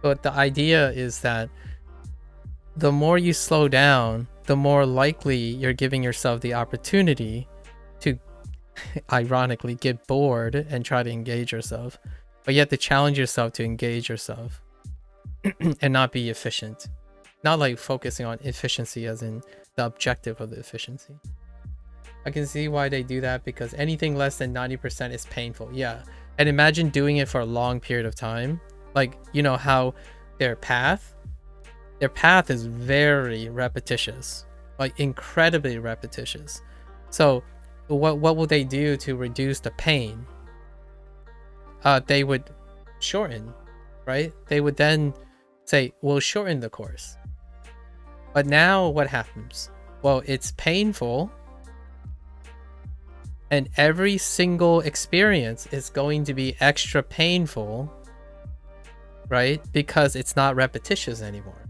But the idea is that the more you slow down, the more likely you're giving yourself the opportunity to, ironically, get bored and try to engage yourself. But you have to challenge yourself to engage yourself and not be efficient. Not like focusing on efficiency as in the objective of the efficiency. I can see why they do that, because anything less than 90% is painful. Yeah. And imagine doing it for a long period of time. Like, you know how their path is very repetitious, like incredibly repetitious. So what will they do to reduce the pain? They would shorten, right? They would then say, we'll shorten the course. But now what happens? Well, it's painful, and every single experience is going to be extra painful, right? Because it's not repetitious anymore,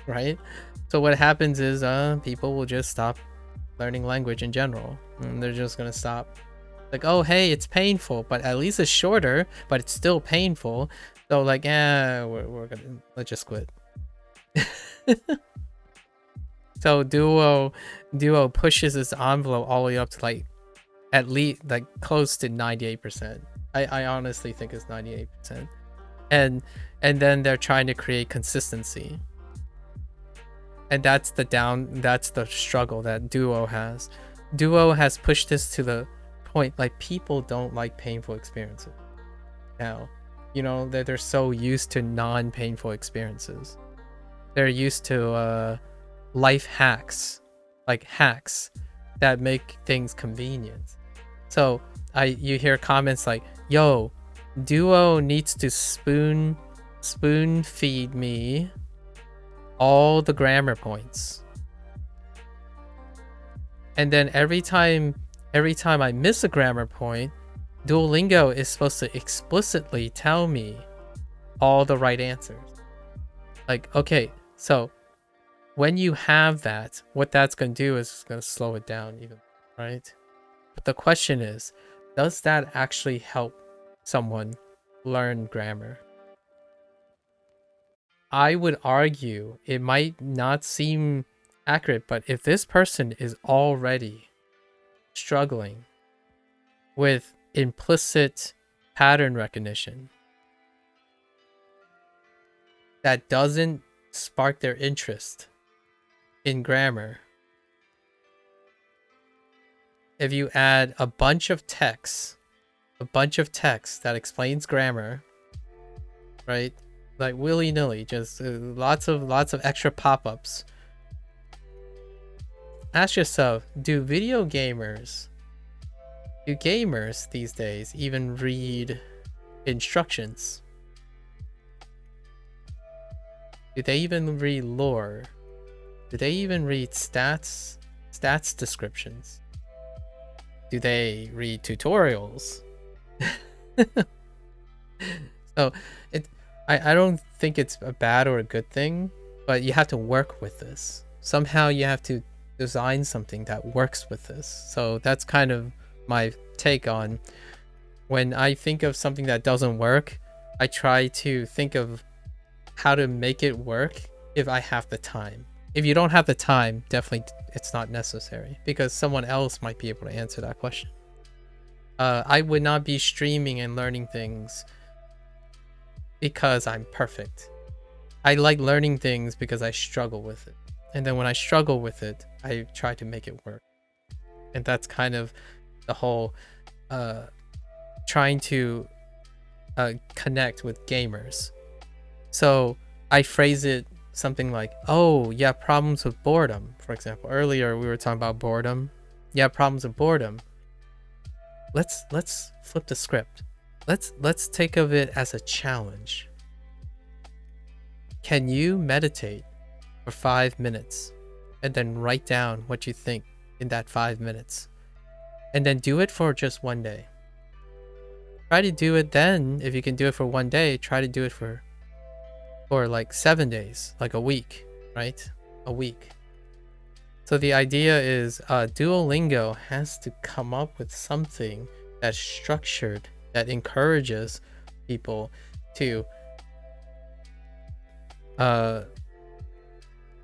right? So what happens is people will just stop learning language in general, and they're just gonna stop. Like, oh hey, it's painful, but at least it's shorter, but it's still painful. So like, let's just quit. So Duo pushes this envelope all the way up to like at least like close to 98%. I honestly think it's 98%. And then they're trying to create consistency. And that's the struggle that Duo has. Duo has pushed this to the point, like, people don't like painful experiences now. You know, they're so used to non-painful experiences. They're used to life hacks, like hacks that make things convenient. So you hear comments like, yo, Duo needs to spoon feed me all the grammar points. And then every time I miss a grammar point, Duolingo is supposed to explicitly tell me all the right answers. Like, okay, so when you have that, what that's going to do is it's going to slow it down even, right? But the question is, does that actually help someone learn grammar? I would argue it might not seem accurate, but if this person is already struggling with implicit pattern recognition that doesn't spark their interest in grammar, if you add a bunch of text that explains grammar, right? Like willy-nilly, just lots of extra pop-ups. Ask yourself, do gamers these days even read instructions? Do they even read lore? Do they even read stats descriptions? Do they read tutorials? So I don't think it's a bad or a good thing, but you have to work with this. Somehow you have to design something that works with this. So that's kind of my take on when I think of something that doesn't work, I try to think of how to make it work if I have the time. If you don't have the time, definitely it's not necessary because someone else might be able to answer that question. I would not be streaming and learning things because I'm perfect. I like learning things because I struggle with it. And then when I struggle with it, I try to make it work. And that's kind of the whole trying to connect with gamers. So I phrase it something like, oh, yeah, problems with boredom. For example, earlier we were talking about boredom. Yeah, problems with boredom. Let's flip the script. Let's think of it as a challenge. Can you meditate for 5 minutes and then write down what you think in that 5 minutes? And then do it for just one day. Try to do it then. If you can do it for one day, try to do it for like 7 days, like a week, right? A week. So the idea is Duolingo has to come up with something that's structured, that encourages people to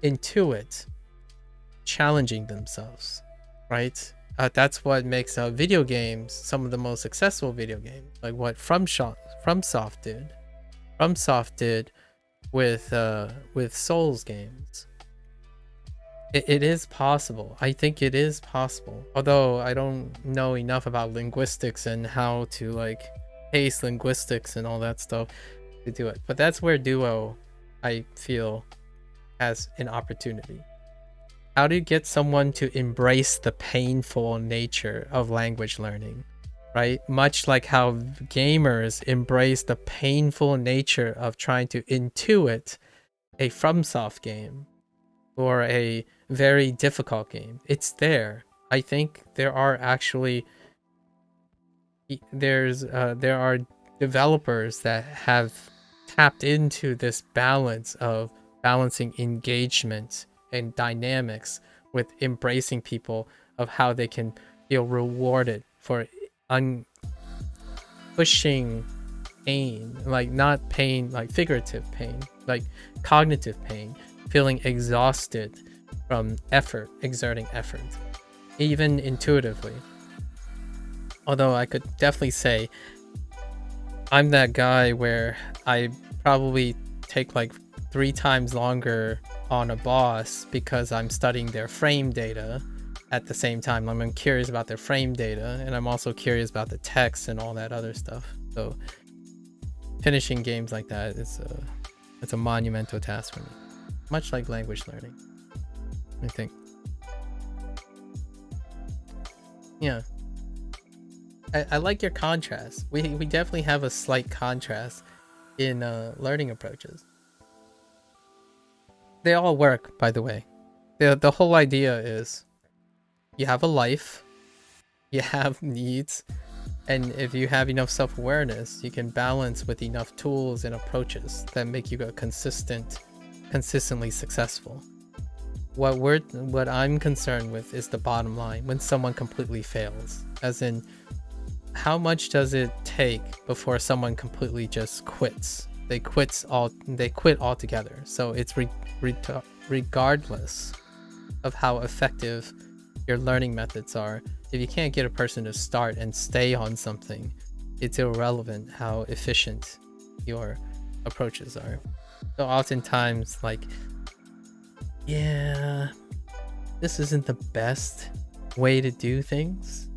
intuit challenging themselves, right? That's what makes video games some of the most successful video games, like what FromSoft did. FromSoft did with Souls games. It is possible. I think it is possible. Although I don't know enough about linguistics and how to like pace linguistics and all that stuff to do it. But that's where Duo, I feel, has an opportunity. How do you get someone to embrace the painful nature of language learning, right? Much like how gamers embrace the painful nature of trying to intuit a FromSoft game or a very difficult game. It's there. I think there are actually there are developers that have tapped into this balance of balancing engagement and dynamics with embracing people of how they can feel rewarded for pushing pain, like not pain, like figurative pain, like cognitive pain, feeling exhausted from exerting effort, even intuitively. Although I could definitely say I'm that guy where I probably take like 3 times longer on a boss because I'm studying their frame data at the same time. I'm curious about their frame data, and I'm also curious about the text and all that other stuff. So finishing games like that is it's a monumental task for me, much like language learning, I think. Yeah, I like your contrast. We definitely have a slight contrast in learning approaches. They all work, by the way. The whole idea is you have a life, you have needs, and if you have enough self-awareness, you can balance with enough tools and approaches that make you consistently successful. What I'm concerned with is the bottom line, when someone completely fails. As in, how much does it take before someone completely just quits? They quit altogether. So it's regardless of how effective your learning methods are, if you can't get a person to start and stay on something, it's irrelevant how efficient your approaches are. So oftentimes, like, yeah, this isn't the best way to do things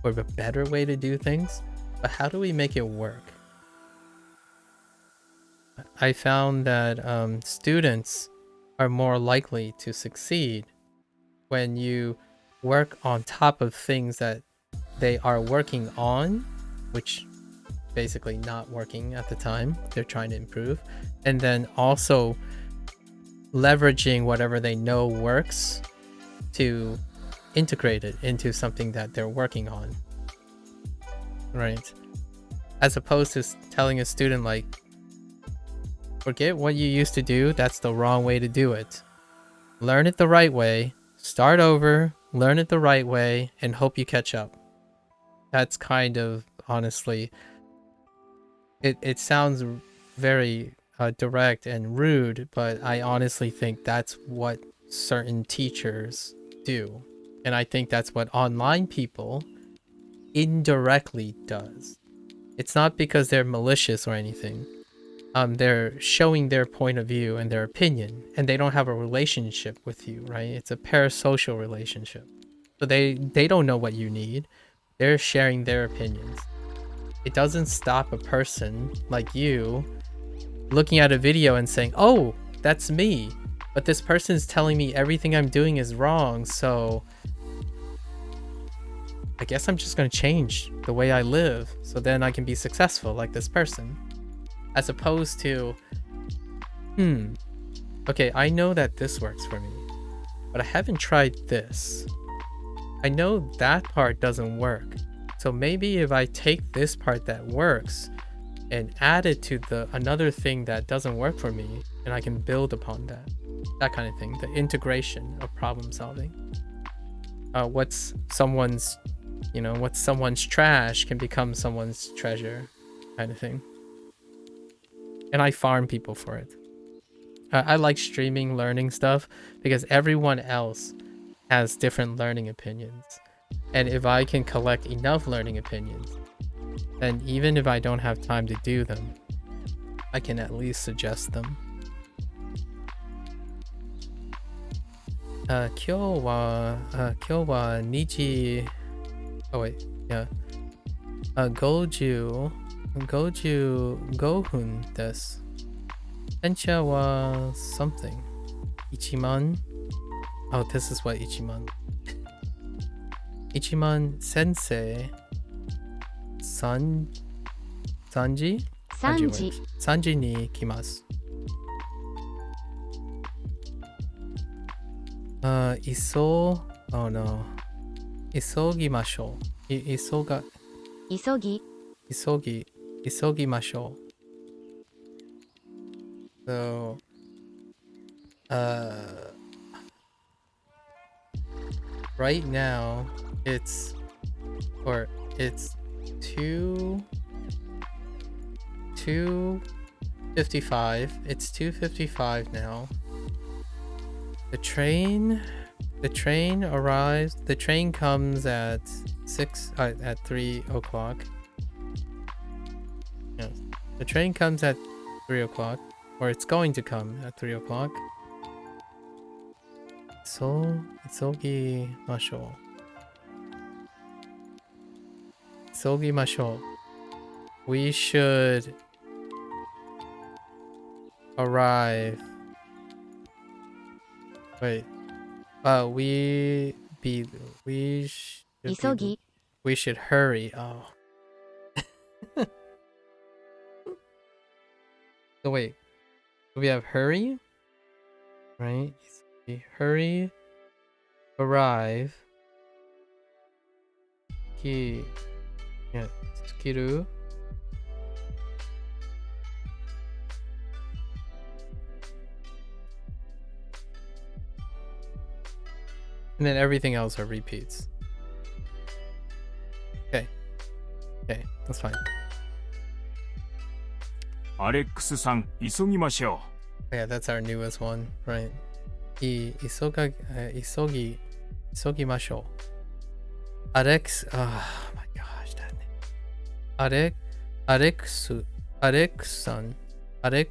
or the better way to do things, but how do we make it work? I found that students are more likely to succeed when you work on top of things that they are working on, which basically not working at the time they're trying to improve, and then also leveraging whatever they know works to integrate it into something that they're working on, right? As opposed to telling a student, like, forget what you used to do, that's the wrong way to do it. Learn it the right way, start over, learn it the right way, and hope you catch up. that's kind of honestly, it sounds very direct and rude, but I honestly think that's what certain teachers do. And I think that's what online people indirectly does. It's not because they're malicious or anything. They're showing their point of view and their opinion, and they don't have a relationship with you, right? It's a parasocial relationship. So they don't know what you need. They're sharing their opinions. It doesn't stop a person like you looking at a video and saying, oh, that's me, but this person is telling me everything I'm doing is wrong, so I guess I'm just gonna change the way I live so then I can be successful like this person. As opposed to, okay, I know that this works for me, but I haven't tried this. I know that part doesn't work. So maybe if I take this part that works and add it to another thing that doesn't work for me, and I can build upon that. That kind of thing. The integration of problem solving. What's someone's trash can become someone's treasure, kind of thing. And I farm people for it. I like streaming learning stuff because everyone else has different learning opinions. And if I can collect enough learning opinions, then even if I don't have time to do them, I can at least suggest them. 今日は2時 oh wait, yeah. 55分です。電車は something. 1万 Oh, this is what 1万 1万先生3時3時に来ます。Oh no. 急ぎましょう。急ぎましょう。So, right now it's 2:55. It's 2:55 now. The train arrives. The train comes at 3 o'clock. Yeah, the train comes at 3 o'clock, or it's going to come at 3 o'clock. So, 急ぎましょう. We should arrive. Wait. We should hurry. Oh. So wait. We have hurry, right? Hurry, arrive. Tsukiru. And then everything else are repeats. Okay, that's fine. アレックスさん、急ぎましょう。Yeah, that's our newest one, right? 急ぎましょう。Oh my gosh, that name. アレックスさん。アレ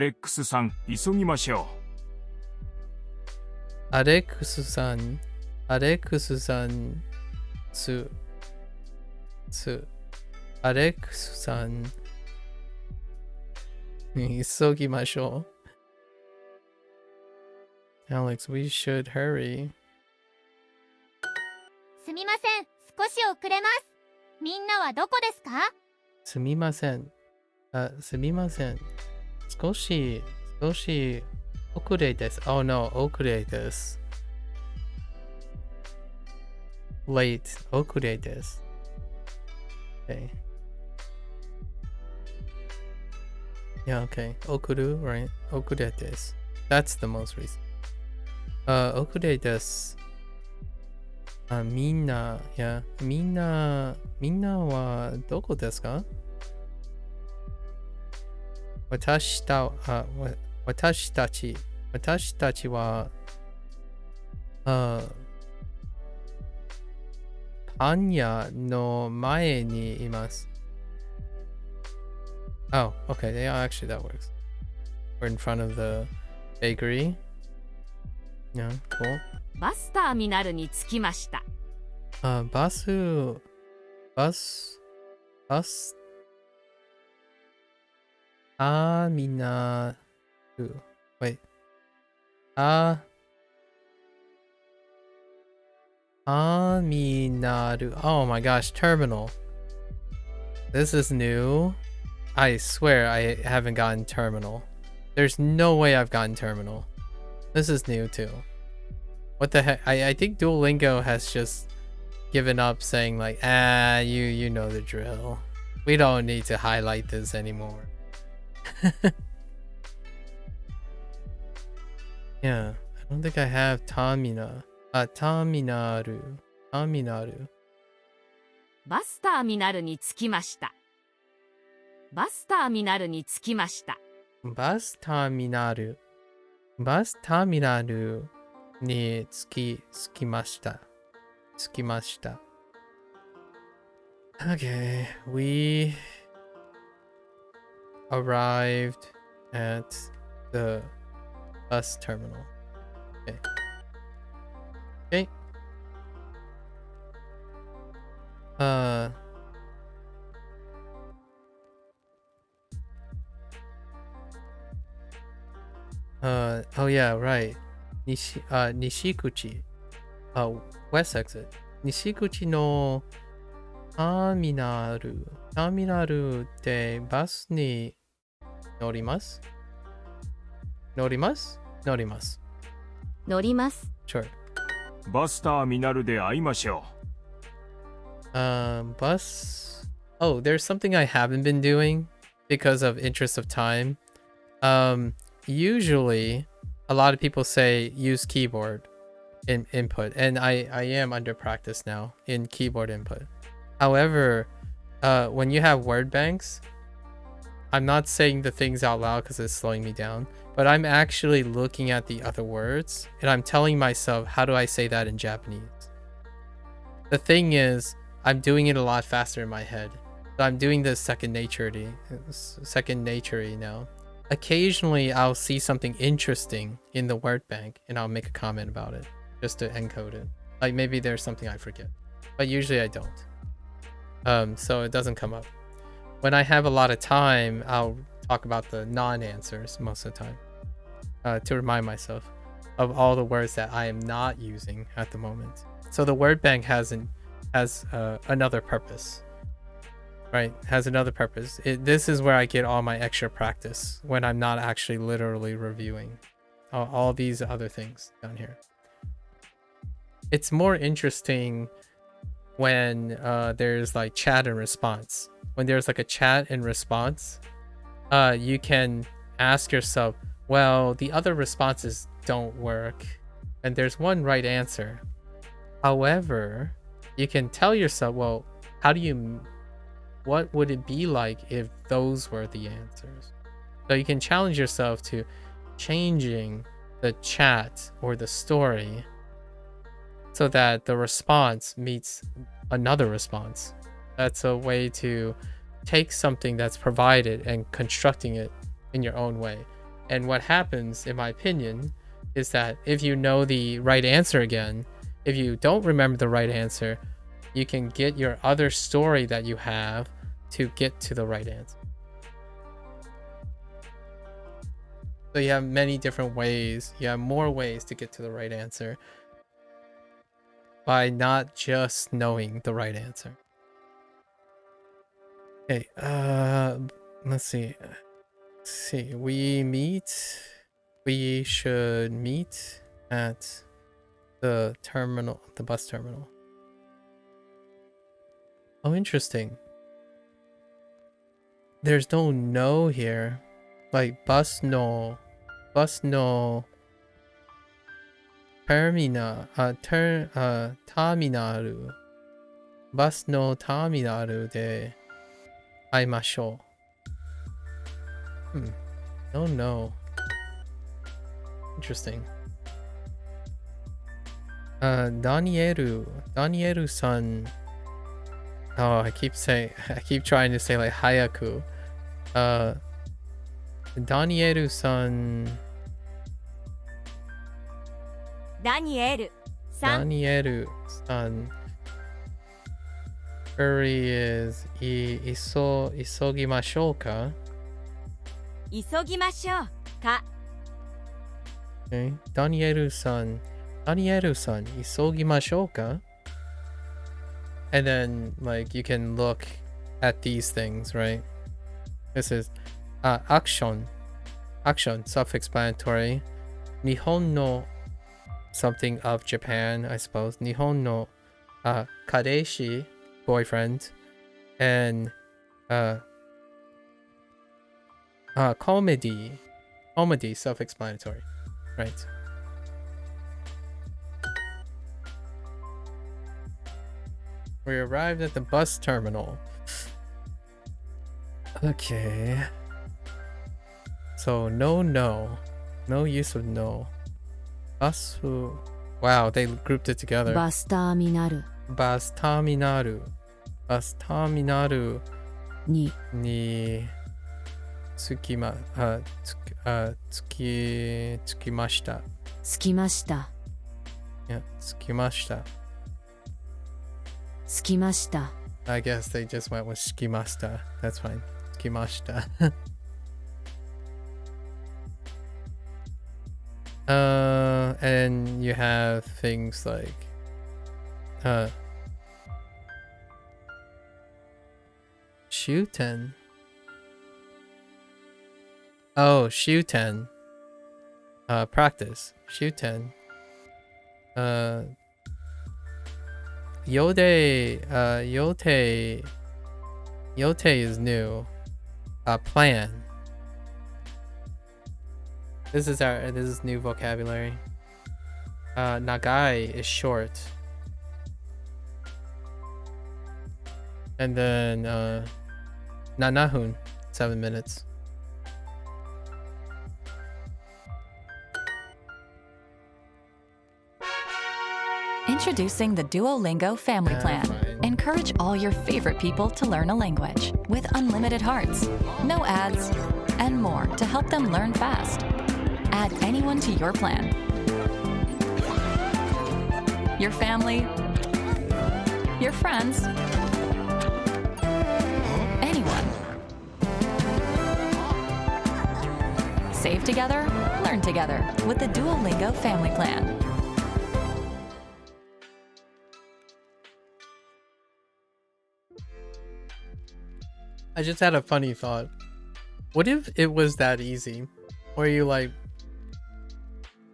ックスさん、急ぎましょう。アレックスさん、急ぎましょう。Alex, we should hurry. すみません、少し遅れます。みんなはどこですか？すみません。少し遅れです。Oh no, 遅れです。Late, 遅れです。Okay. Yeah, okay. 遅る, right? 遅れです。That's the most recent. 遅れです。みんな、yeah. みんなはどこですか？私たちは、パン屋の前にいます。Oh, okay. Yeah, actually that works. We're in front of the bakery. Yeah, cool. バスターミナルに着きました。バスターミナル。Wait. ターミナル. Oh my gosh, terminal. This is new. I swear I haven't gotten terminal. There's no way I've gotten terminal. This is new too. What the heck? I think Duolingo has just given up, saying like, you know the drill. We don't need to highlight this anymore. Yeah, I don't think I have Tamina. Taminaru. バスターミナルに着きました。バスターミナルに着きました。バスターミナルに着きました。Okay, we arrived at the bus terminal. Okay. Oh yeah, right. Nishikuchi. West exit. Nishikuchi no terminal. Terminal でバスに乗ります。乗ります。Sure. バスターミナルで会いましょう。Bus. Oh, there's something I haven't been doing because of interest of time. Usually, a lot of people say use keyboard input, and I am under practice now in keyboard input. However, when you have word banks, I'm not saying the things out loud because it's slowing me down, but I'm actually looking at the other words and I'm telling myself, how do I say that in Japanese? The thing is, I'm doing it a lot faster in my head. So I'm doing this second nature now. Occasionally, I'll see something interesting in the word bank and I'll make a comment about it just to encode it. Like maybe there's something I forget, but usually I don't. So it doesn't come up. When I have a lot of time, I'll talk about the non-answers most of the time to remind myself of all the words that I am not using at the moment. So the word bank has another purpose. Right, has another purpose. This is where I get all my extra practice when I'm not actually literally reviewing all these other things down here. It's more interesting when there's like chat and response. When there's like a chat and response, you can ask yourself, well, the other responses don't work and there's one right answer. However, you can tell yourself, well, what would it be like if those were the answers? So you can challenge yourself to changing the chat or the story so that the response meets another response. That's a way to take something that's provided and constructing it in your own way. And what happens, in my opinion, is that if you know the right answer again, if you don't remember the right answer, you can get your other story that you have to get to the right answer. So you have many different ways. You have more ways to get to the right answer by not just knowing the right answer. Okay, let's see. We should meet at the terminal, the bus terminal. Oh, interesting. There's no here. Like bus no. terminal. バスのターミナルで会いましょう。No, no. Interesting. Daniel さん。Oh, I keep trying to say like Hayaku. Daniel さん。ダニエルさん。Daniel さん。Hurry is 急ぎましょうか？急ぎましょうか。Okay. ダニエルさん、急ぎましょうか？ And then, like, you can look at these things, right? This is action, self-explanatory. 日本の something of Japan, I suppose. 日本の彼氏 boyfriend, and comedy, self-explanatory, right? We arrived at the bus terminal. Okay. So no use of no. Bus. Wow, they grouped it together. バスターミナルバスターミナルに着きました。着きました。いや、着きました。着きました。I guess they just went with 着きました。That's fine. 着きました。And you have things like Shuten. Oh, Shuten. Practice. Shuten. Yote is new. Plan. This is new vocabulary. Nagai is short. And then Nanahun, 7 minutes. Introducing the Duolingo Family Plan. Encourage all your favorite people to learn a language with unlimited hearts, no ads, and more to help them learn fast. Add anyone to your plan. Your family, your friends, anyone. Save together, learn together with the Duolingo Family Plan. I just had a funny thought. What if it was that easy? Where you like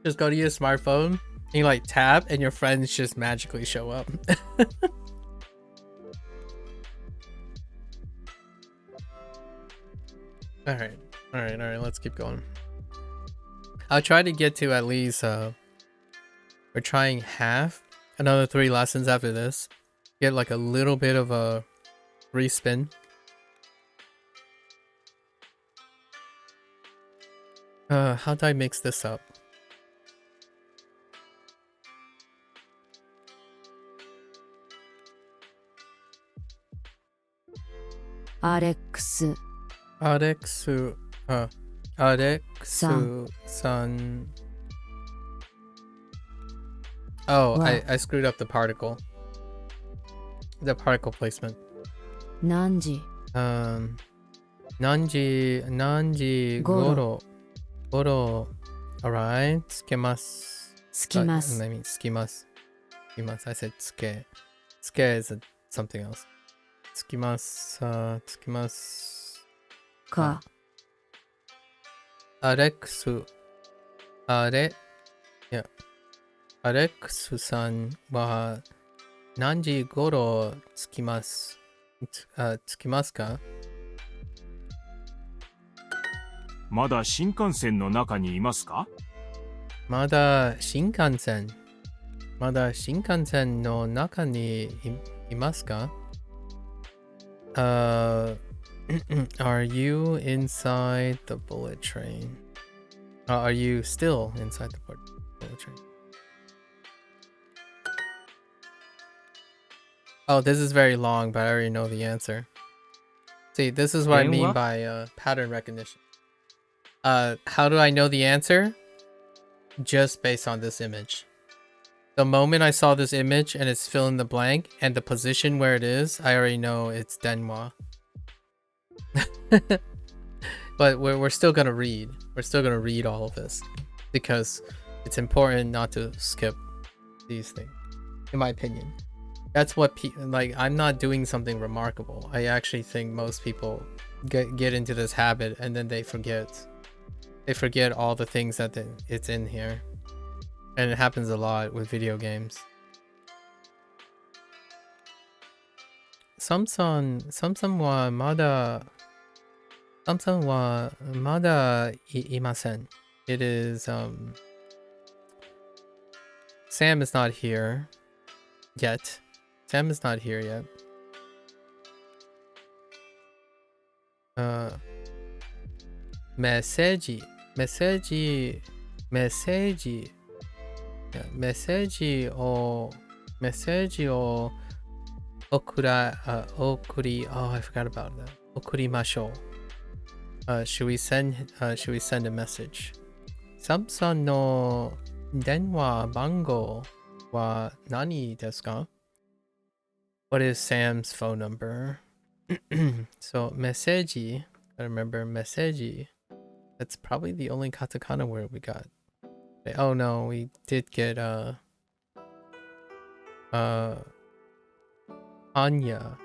just go to your smartphone and you like tap and your friends just magically show up. Alright, let's keep going. I'll try to get to at least we're trying half, another 3 lessons after this. Get like a little bit of a respin. How do I mix this up? Alex さん Oh, I screwed up the particle. The particle placement. 何時何時頃 Alright, つけます。つきます。つきます。I said つけ。つけ is something else. つきます。つきます。か。アレックスさんは何時頃着きますか？まだ新幹線の中にいますか？ Mada Shinkansen. Mada Shinkansen no naka ni imasu ka? Are you inside the bullet train? Are you still inside the bullet train? Oh, this is very long, but I already know the answer. See, this is what I mean by pattern recognition. How do I know the answer? Just based on this image. The moment I saw this image and it's fill in the blank and the position where it is, I already know it's denwa. But we're still gonna read. We're still gonna read all of this because it's important not to skip these things, in my opinion. That's what like. I'm not doing something remarkable. I actually think most people get into this habit and then they forget. They forget all the things that it's in here, and it happens a lot with video games. Samsung wa mada imasen. It is Sam is not here yet. Sam is not here yet. Message o okuri. Oh, I forgot about that. Okurimashou. Should we send a message? Samsung no denwa bango wa nani desu ka? What is Sam's phone number? So message. I remember message. That's probably the only katakana word we got. Oh no, we did get Anya.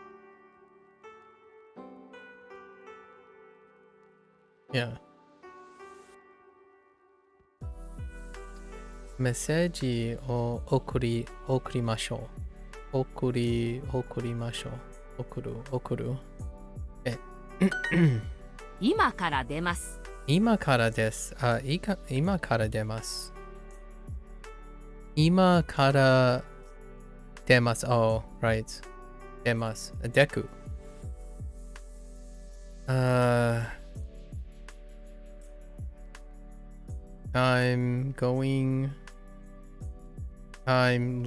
Yeah. Message o okurimashou. Okurimashou. Okuru. 今から出ます。今からです。今から出ます。今から出ます。Oh, right. 出ます。Deku. I'm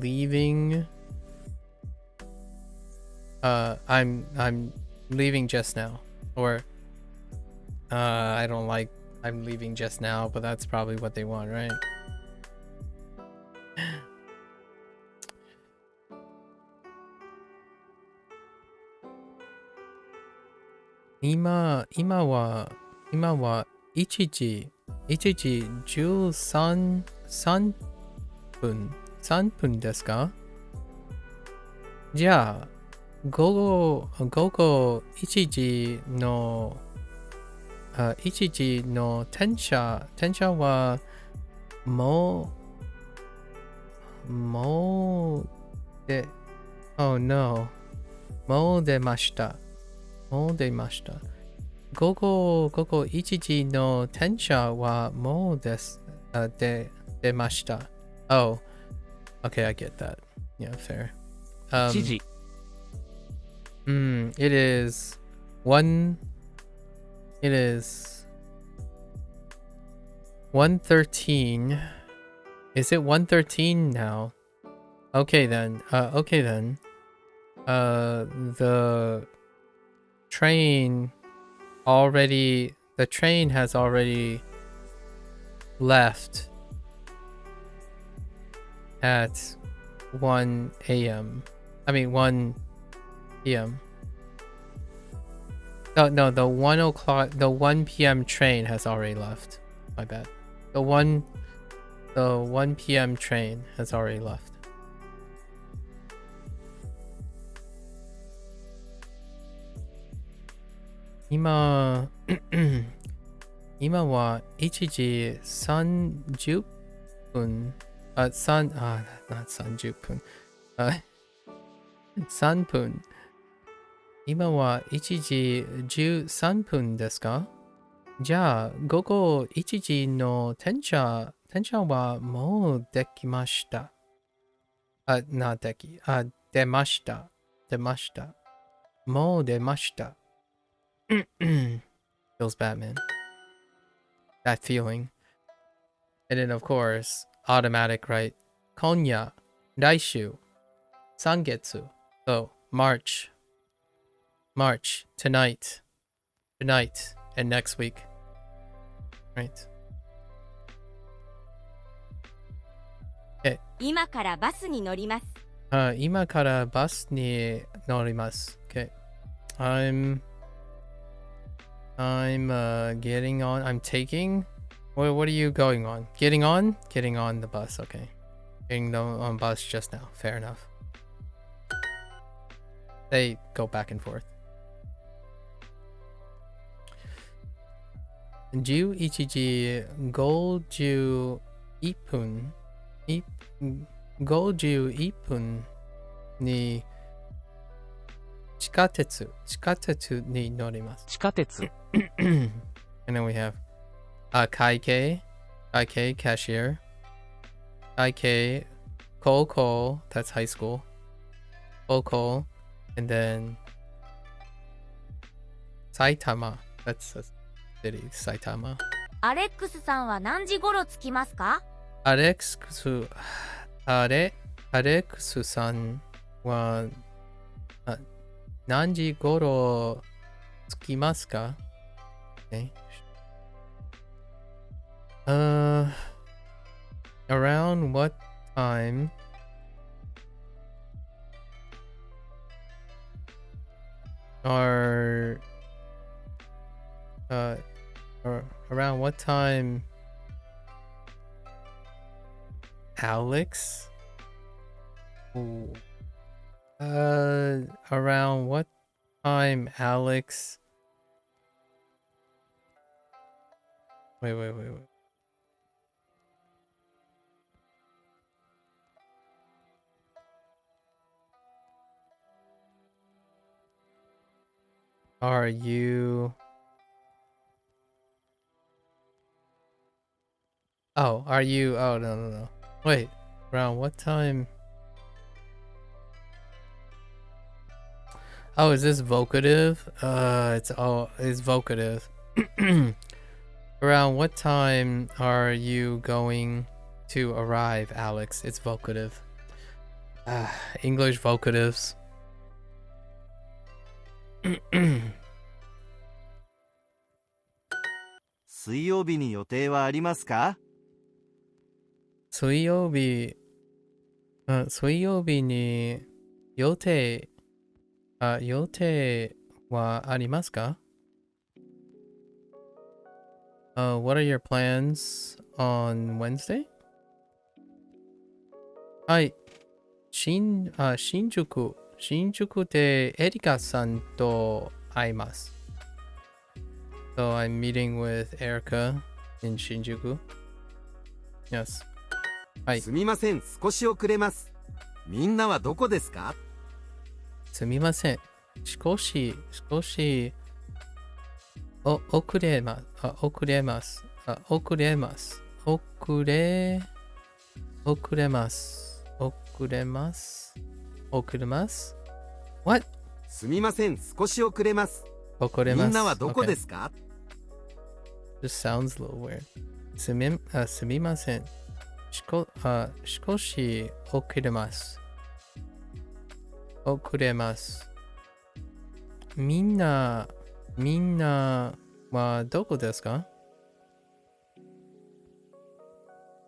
leaving. I'm leaving just now. Or I don't like I'm leaving just now, but that's probably what they want, right? Ima wa 1時13分3分ですか？じゃあ午後1時の1時の電車はもうOh no もう出ました午後1時の電車はもう出ました Oh, okay, I get that. Yeah, fair. 1時 It is 113. Is it 113 now? Okay then. The train has already left at 1 a.m. I mean 1 p.m. No, the 1 p.m. train has already left. My bad. The 1 p.m. train has already left. Ima wa 1時30分 not 30分 3分今は1時13分ですかじゃあ、午後1時の電車はもうできました。出ました。もう出ました。Feels bad, man. That feeling. And then, of course, automatic, right? 今夜、来週、3月. So, March, tonight, and next week. Right? Okay. 今からバスに乗ります。今からバスに乗ります。Okay. I'm getting on. I'm taking. What are you going on? Getting on? Getting on the bus. Okay. Getting on bus just now. Fair enough. They go back and forth. 11時51分51分に地下鉄に乗ります。地下鉄 And then we have 会計 cashier 会計高校 that's high school 高校 and then 埼玉 that's a city 埼玉アレックスさんは何時頃着きますか？アレックスさんは何時頃着きますか？ Okay. Around what time are around what time Alex? Ooh. Around what time Alex? Wait. Are you? Oh, are you? Oh, no. Wait, around what time? Oh, is this vocative? It's vocative. Around what time are you going to arrive, Alex? It's vocative. English vocatives. 水曜日に予定はありますか？水曜日に予定はありますか？ What are your plans on Wednesday? はい。新宿でエリカさんと会います。So I'm meeting with Erica in Shinjuku. Yes. はい。すみません、少し遅れます。みんなはどこですか？すみません。少し遅れます。What? すみません、少し遅れます。遅れます。みんなはどこですか？ This sounds a little weird. すみません。少し遅れます。みんなはどこですか？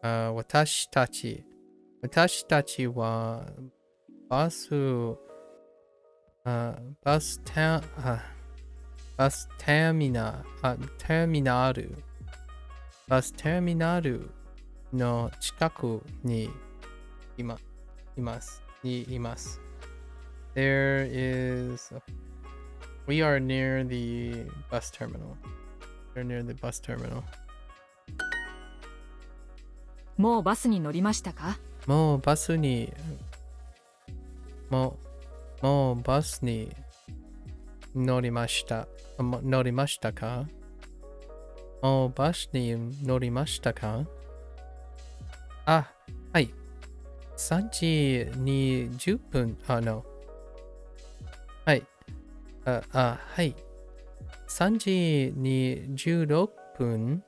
私たちはバスターミナルの近くにいます。There is We are near the bus terminal. We're near the bus terminal. もうバスに乗りましたか？もうバスに乗りましたか？もうバスに乗りましたか？あ、はい。3時に10分。no。はい。はい。3時に16分。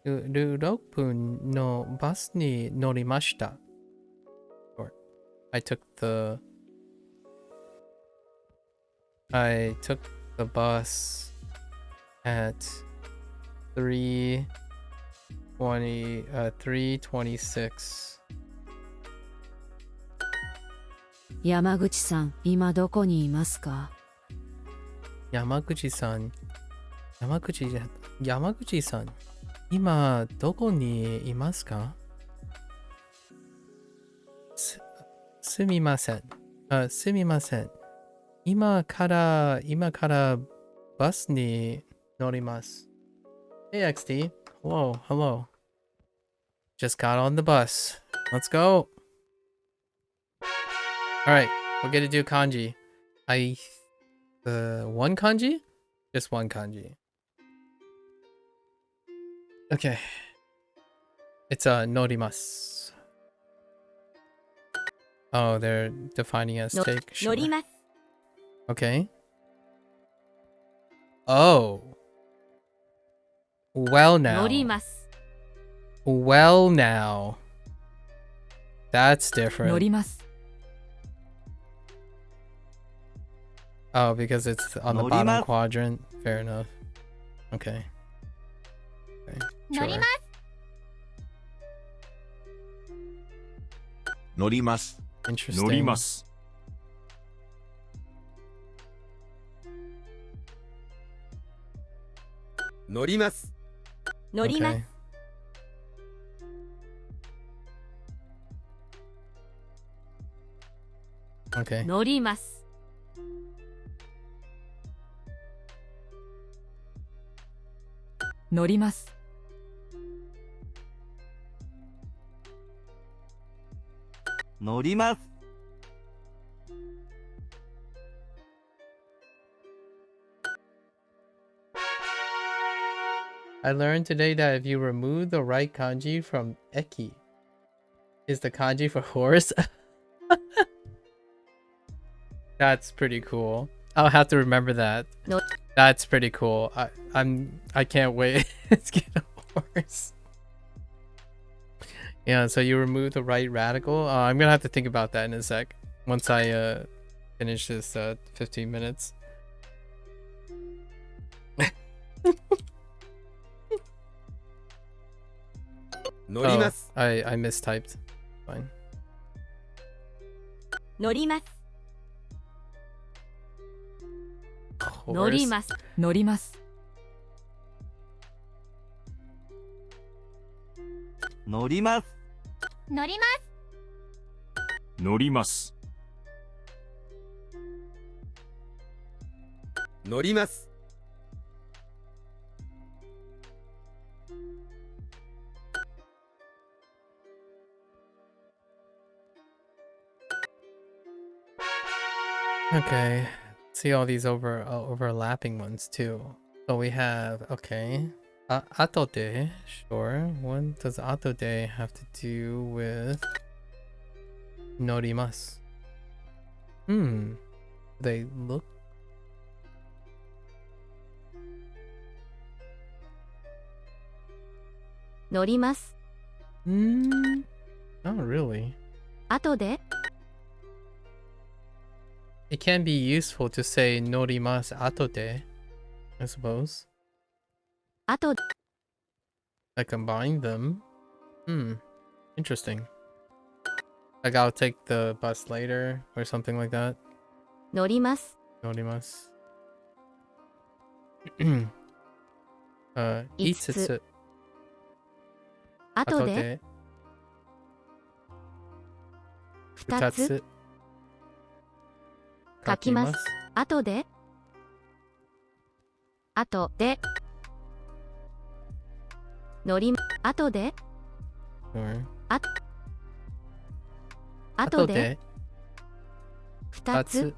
16分のバスに乗りました。I took the bus at 3:26. 山口さん、今どこにいますか？山口さん、今どこにいますか？すみません。すみません。今からバスに乗ります。Hey XT. Hello. Just got on the bus. Let's go. Alright, we're gonna do kanji. One kanji? Just one kanji. Okay. It's norimasu. Oh, they're defining as take. Sure. 乗ります。 Okay. Oh. Well 乗 now. ります。 Well now. That's 乗 different. ります。 Oh, because it's on the 乗ります。 bottom quadrant. Fair enough. Okay. 乗り Sure. ます。乗ります。 Interesting. 乗ります。乗ります。乗ります。 Okay. 乗ります。 乗ります。 乗ります。 I learned today that if you remove the right kanji from eki, is the kanji for horse. That's pretty cool. I'll have to remember that. No. That's pretty cool. I can't wait to get a horse. Yeah, so you remove the right radical. I'm gonna have to think about that in a sec. Once I finish this 15 minutes. Oh, I mistyped. Fine. 乗ります。 乗り Horse. ます。 乗ります。 乗ります。 乗ります。 乗ります。 乗ります。 Okay. See all these overlapping ones too. So we have, okay. Atode, sure. What does atode have to do with norimasu? They look. 乗ります。 Not really. 後で It can be useful to say norimasu atode, I suppose. 後で I combine them. Interesting. Like I'll take the bus later or something like that. 乗ります。 Norimasu. 五つ。 5つ。 後で2つ書きます。後で後で乗り後で Sure. 後で2つ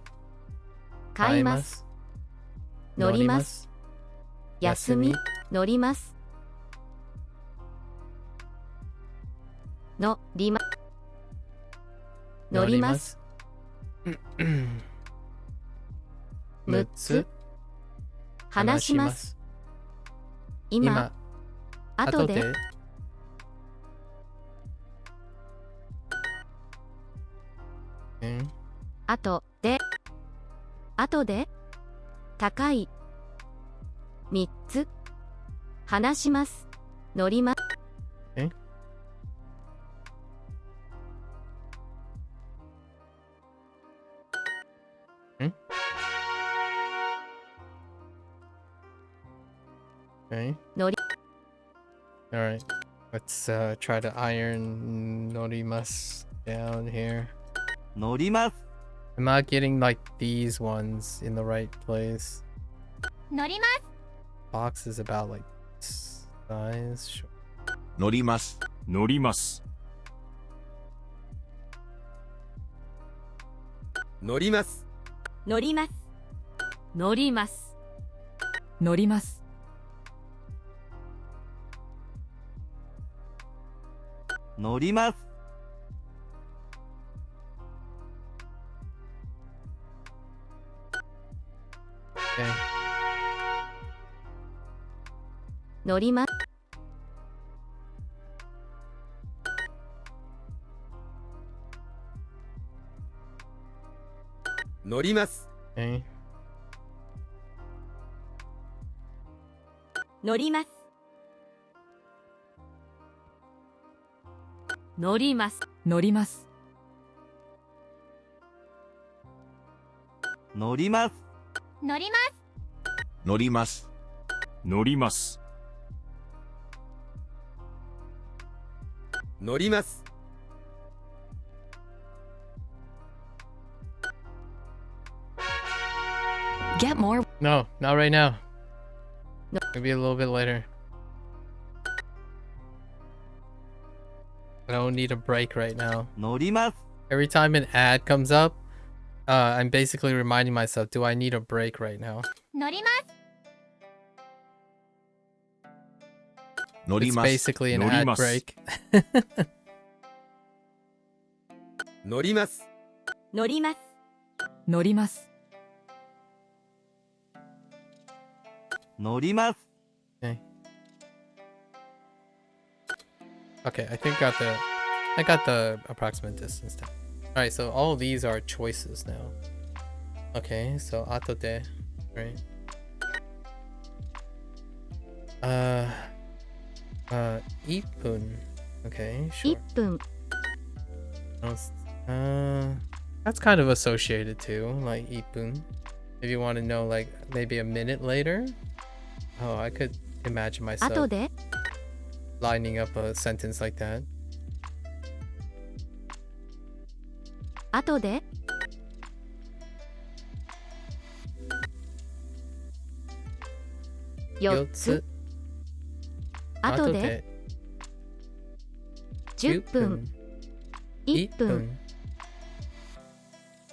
買います。乗ります。休み乗ります。のりま乗ります。6つ話します。今後で後で高い3つ話します。乗ります。Okay. Alright. Let's try to iron norimas down here. 乗ります。I'm not getting like these ones in the right place. 乗ります。 Box is about like size. Sure. 乗ります。乗ります。乗ります。乗ります。乗ります。乗ります。乗ります。Okay. 乗ります。乗ります。Okay. 乗ります。乗ります。乗ります。乗ります。乗ります。乗ります。乗ります。乗ります。Get more. No, not right now. Maybe a little bit later. I don't need a break right now. 乗ります。 Every time an ad comes up, I'm basically reminding myself, do I need a break right now? 乗ります。乗り It's ます。 basically an 乗り ad ます。 break. 乗ります。乗ります。乗ります。乗ります。 Okay, I think I got the approximate distance down. Alright, so all of these are choices now. Okay, so atode, right? 1分. Okay, sure. 1分 That's kind of associated too, like 1分. If you want to know like maybe a minute later. Oh, I could imagine 後 myself で lining up a sentence like that. 後で4つ後で10分1分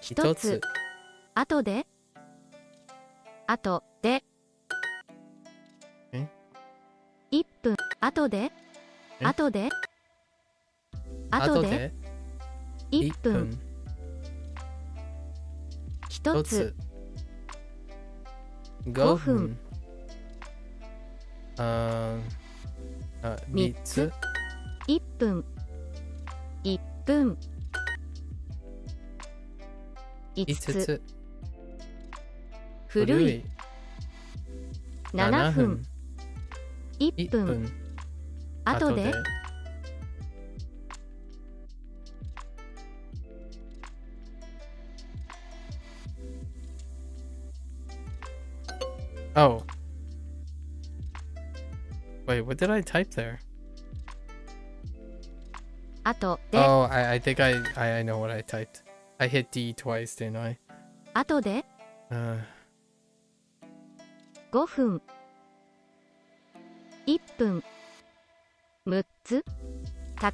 1つ後で後で1分後で後で後で1分1つ5分3つ1分1分5つ古い7分1分後でOh. Wait, what did I type there? 後で Oh, I think I know what I typed. I hit D twice, didn't I? 後で5分1分6つた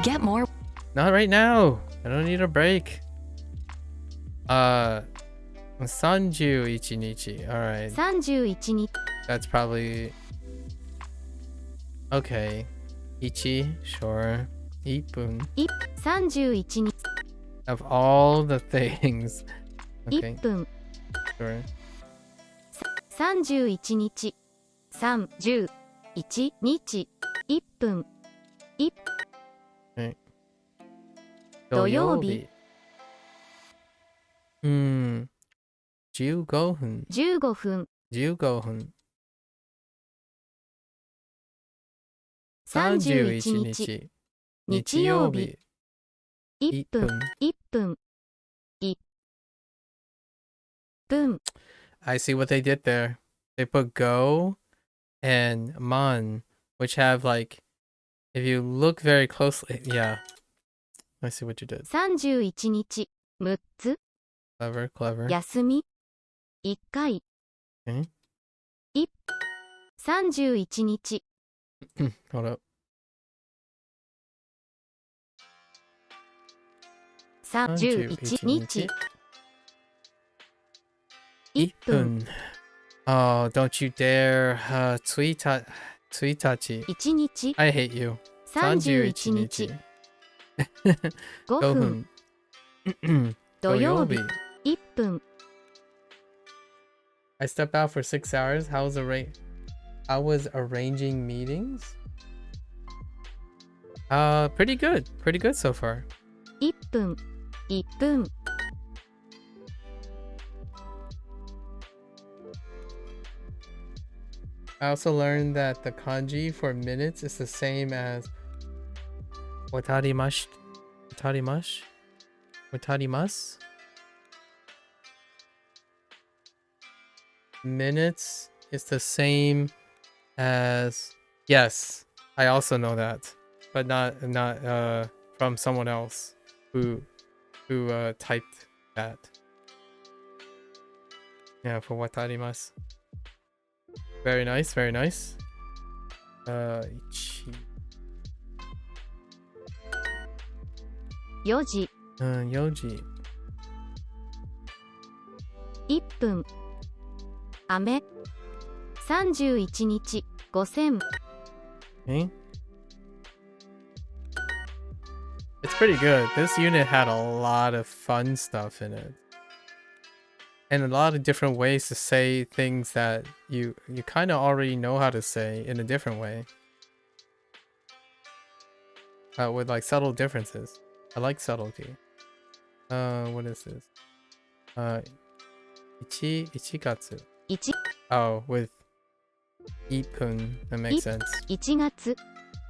Get more. Not right now. I don't need a break. Sanju ichinichi. Alright. 31日 That's probably okay. Ichi, sure. Ippun. 31日 Of all the things. Okay, 1分 sure. 31日31日1分 Okay. 土曜日 15分。 15分15分。 31 31日日。日曜日日曜日。 1分1分1分 I see what they did there. They put go and man, which have like, if you look very closely, yeah. I see what you did. 31日6つ Clever, clever. 休み1回 Okay. 31日 Hold up. 31日1 1分 分. Oh, don't you dare. 1日。 1日 I hate you. 31 31日日。 5 5分分。土曜日土曜1分 I stepped out for 6 hours. How was arranging meetings? Pretty good. Pretty good so far. 1分1分 I also learned that the kanji for minutes is the same as watarimash. Watarimasu? Minutes is the same as, yes, I also know that, but not from someone else who typed that. Yeah, for watarimasu. Very nice, very nice. Ichi. 4時4時1分雨31日5000 Okay. It's pretty good. This unit had a lot of fun stuff in it. And a lot of different ways to say things that you kind of already know how to say in a different way. With like subtle differences. I like subtlety. What is this? Ichigatsu. 1 Oh, with Ippun. That makes sense. 1月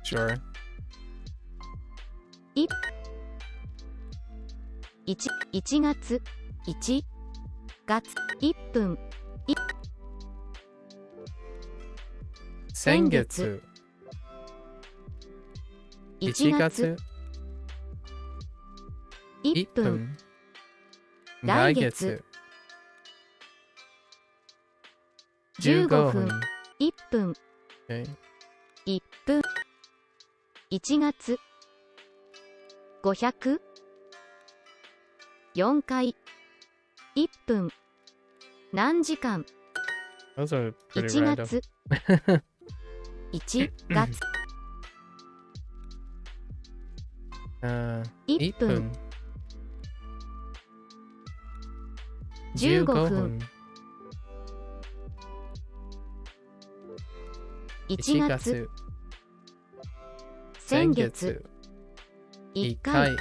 Sure. 1 月1月1分 Sengetsu. 1月1分 来月 15分 1分 Okay. 1分1月500 4回1分何時間 Those are pretty 1 random. 月1月 1 1分分15 15分分1月先月1回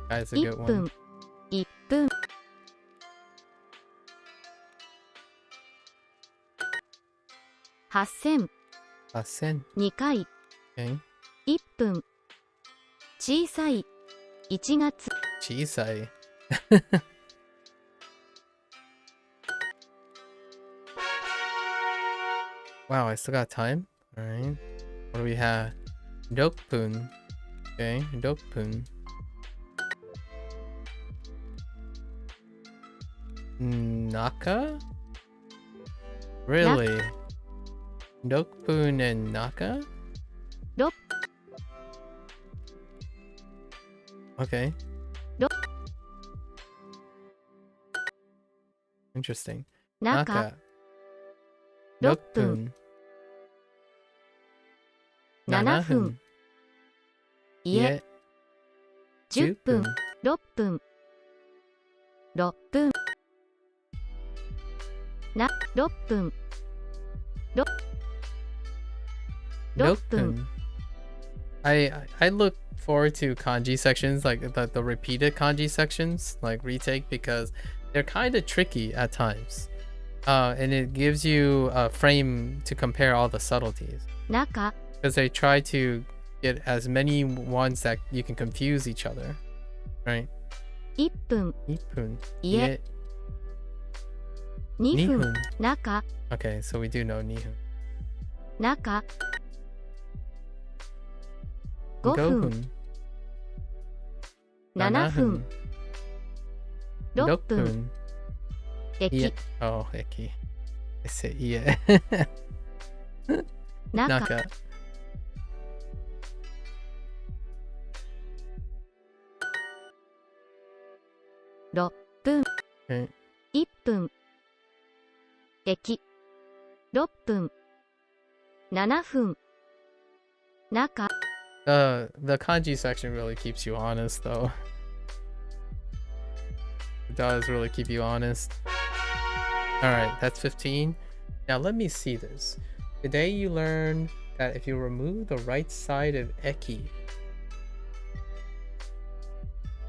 That's a good 1 one. 分1分8000 8000. 2回 Okay. 1分小さい1月 Chisai. Wow, I still got time. Alright. What do we have? Dokpun. Okay, Dokpun. Naka? Really? Dokpun and Naka? 6 Okay. Interesting. 中 Naka. 6分 6 7分 家 10分 6分 6分 6分 6分 I look forward to kanji sections, like the repeated kanji sections, like retake, because they're kind of tricky at times. And it gives you a frame to compare all the subtleties. 中 Because they try to get as many ones that you can confuse each other, right? 1分 Nipun. 家 2分 中 Okay, so we do know Nihun. 中5分 7分 6分 駅 Oh, Eki. I say yeah. 中 Naka. 6分 Okay. 1分駅6分7分中 The kanji section really keeps you honest, though. It does really keep you honest. Alright, that's 15. Now let me see this. Today you learned that if you remove the right side of eki.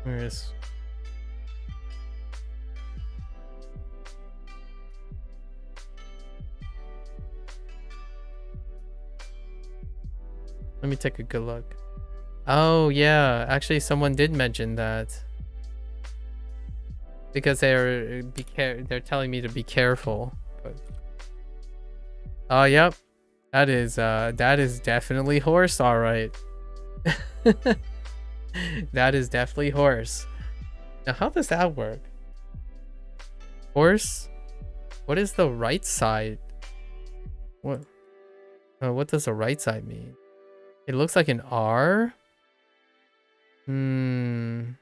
Where is... Let me take a good look. Oh yeah, actually someone did mention that. Because they're telling me to be careful. But oh yep. That is definitely horse, alright. That is definitely horse. Now how does that work? Horse? What is the right side? What does the right side mean? It looks like an R. Did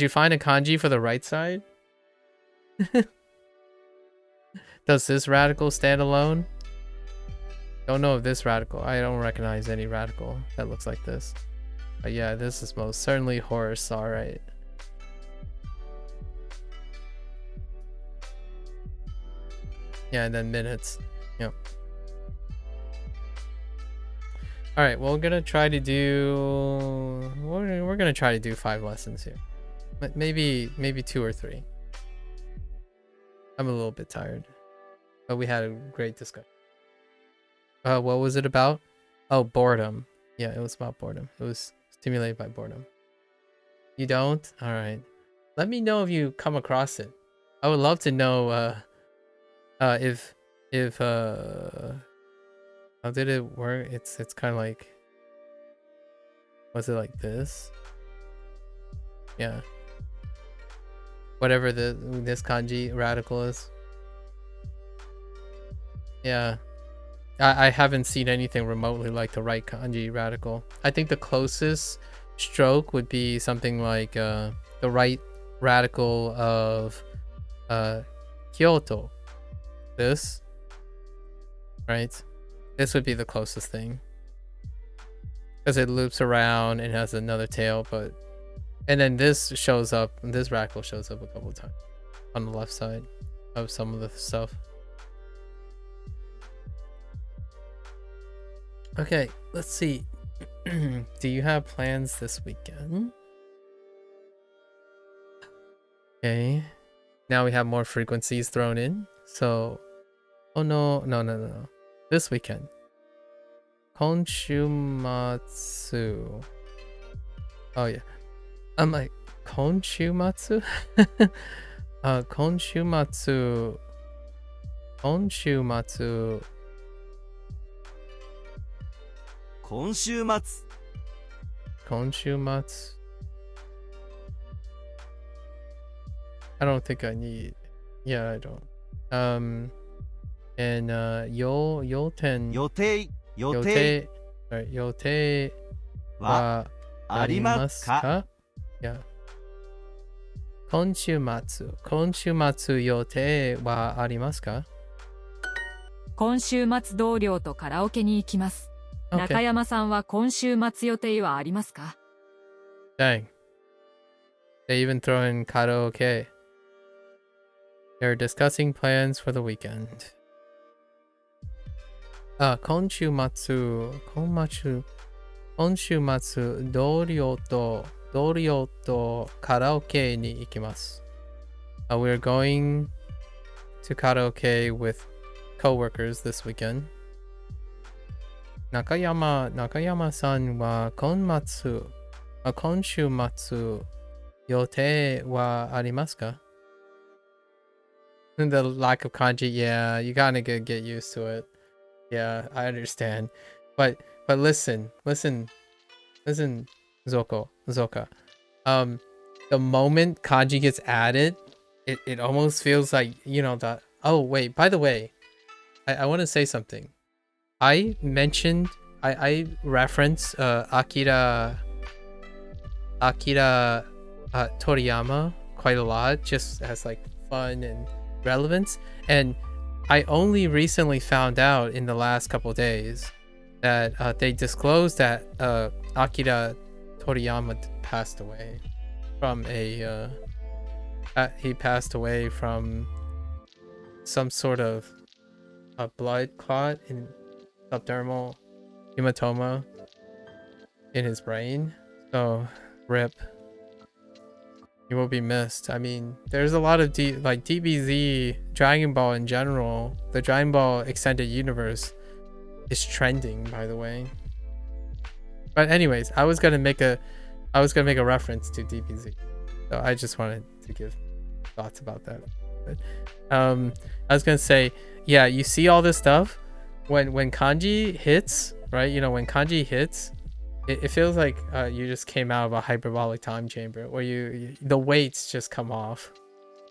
you find a kanji for the right side? Does this radical stand alone? Don't know if this radical. I don't recognize any radical that looks like this. But yeah, this is most certainly horse. All right. Yeah, and then minutes. Yep. All right, well, we're gonna try to do 5 lessons here. Maybe 2 or 3. I'm a little bit tired, but we had a great discussion. What was it about? Oh, boredom. Yeah, it was about boredom. It was stimulated by boredom. You don't? All right. Let me know if you come across it. I would love to know if how did it work? It's kind of like, was it like this? Yeah. Whatever this kanji radical is. Yeah. I haven't seen anything remotely like the right kanji radical. I think the closest stroke would be something like the right radical of Kyoto. This. Right? This would be the closest thing. Because it loops around and has another tail, but... And then this shows up, this radical shows up a couple of times on the left side of some of the stuff. Okay, let's see. Do you have plans this weekend? Okay. Now we have more frequencies thrown in. So... Oh no. This weekend. Konshumatsu. Oh yeah. I'm like, Konshumatsu? Konshumatsu. Konshumatsu. 今週末 Konshumatsu. I don't think I need. Yeah, I don't. And yoten. 予定 Yote. Right, yote はありますか Yeah. 今週末予定はありますか？今週末同僚とカラオケに行きます。中山さんは今週末予定はありますか？ Dang. They even throw in karaoke. They're discussing plans for the weekend. 今週末同僚とカラオケに行きます。We're going to karaoke with coworkers this weekend. 中山さんは今週末予定はありますか？ The lack of kanji, yeah, you gotta get used to it. Yeah, I understand. But listen, Zoka. The moment kanji gets added, it almost feels like, you know, that. Oh wait, by the way, I want to say something. I mentioned, I reference Akira Toriyama quite a lot, just as like fun and relevance, and I only recently found out in the last couple days that they disclosed that Akira Toriyama passed away from he passed away from some sort of a blood clot in subdermal hematoma in his brain. So rip. He will be missed. I mean, there's a lot of DBZ, Dragon Ball in general. The Dragon Ball extended universe is trending, by the way. But anyways, I was gonna make a reference to DBZ, so I just wanted to give thoughts about that. But, I was gonna say, yeah, you see all this stuff when kanji hits, right? You know, when kanji hits, it feels like you just came out of a hyperbolic time chamber where the weights just come off,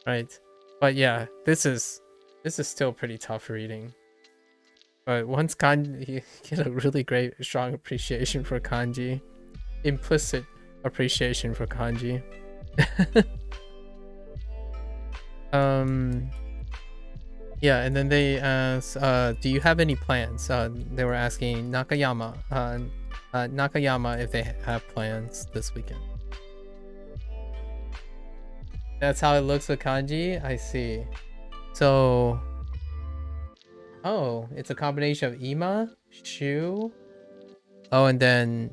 right? But yeah, this is still pretty tough reading. But once kanji, you get a really great, strong appreciation for kanji, implicit appreciation for kanji. Yeah, and then they asked, do you have any plans? They were asking Nakayama if they have plans this weekend. That's how it looks with kanji? I see. So, oh, it's a combination of ima, shu. Oh, and then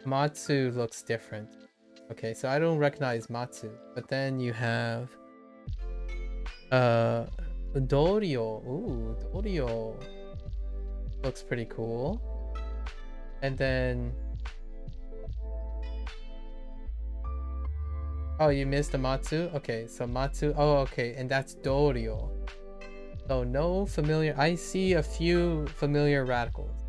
matsu looks different. Okay, so I don't recognize matsu. But then you have dorio. Ooh, dorio looks pretty cool. And then, oh, you missed the matsu? Okay, so matsu, oh, okay, and that's dorio. So no familiar, I see a few familiar radicals.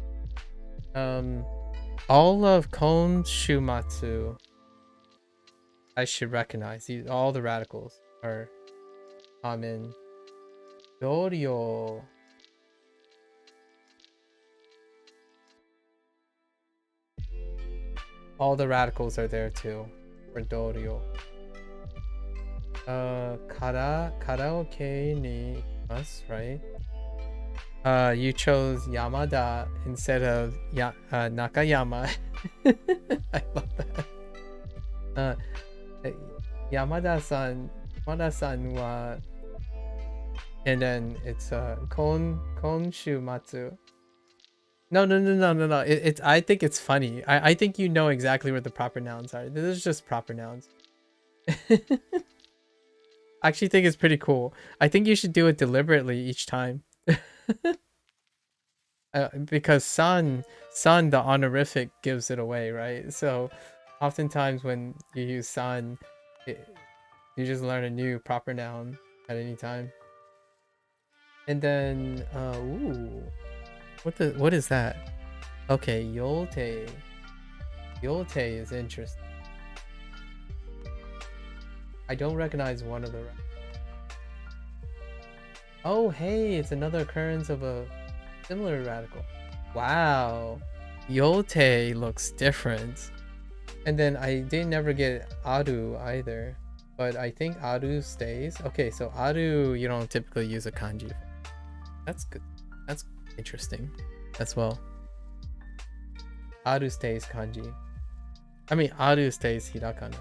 All of kon shumatsu I should recognize. All the radicals are common. Dorio. All the radicals are there too for Dorio. Karaoke ni imasu, right? You chose Yamada instead of Nakayama. I love that. Yamada-san wa, and then it's Konshumatsu. No. It's I think it's funny. I think you know exactly what the proper nouns are. This is just proper nouns. I actually think it's pretty cool. I think you should do it deliberately each time. Because san, the honorific gives it away, right? So oftentimes when you use san, you just learn a new proper noun at any time. And then, ooh. What is that? Okay, yote. Yote is interesting. I don't recognize one of the. Oh, hey, it's another occurrence of a similar radical. Wow, yote looks different. And then I didn't never get aru either, but I think aru stays. Okay, so aru you don't typically use a kanji. That's good. That's interesting as well. Aru stays kanji. I mean, aru stays hirakana.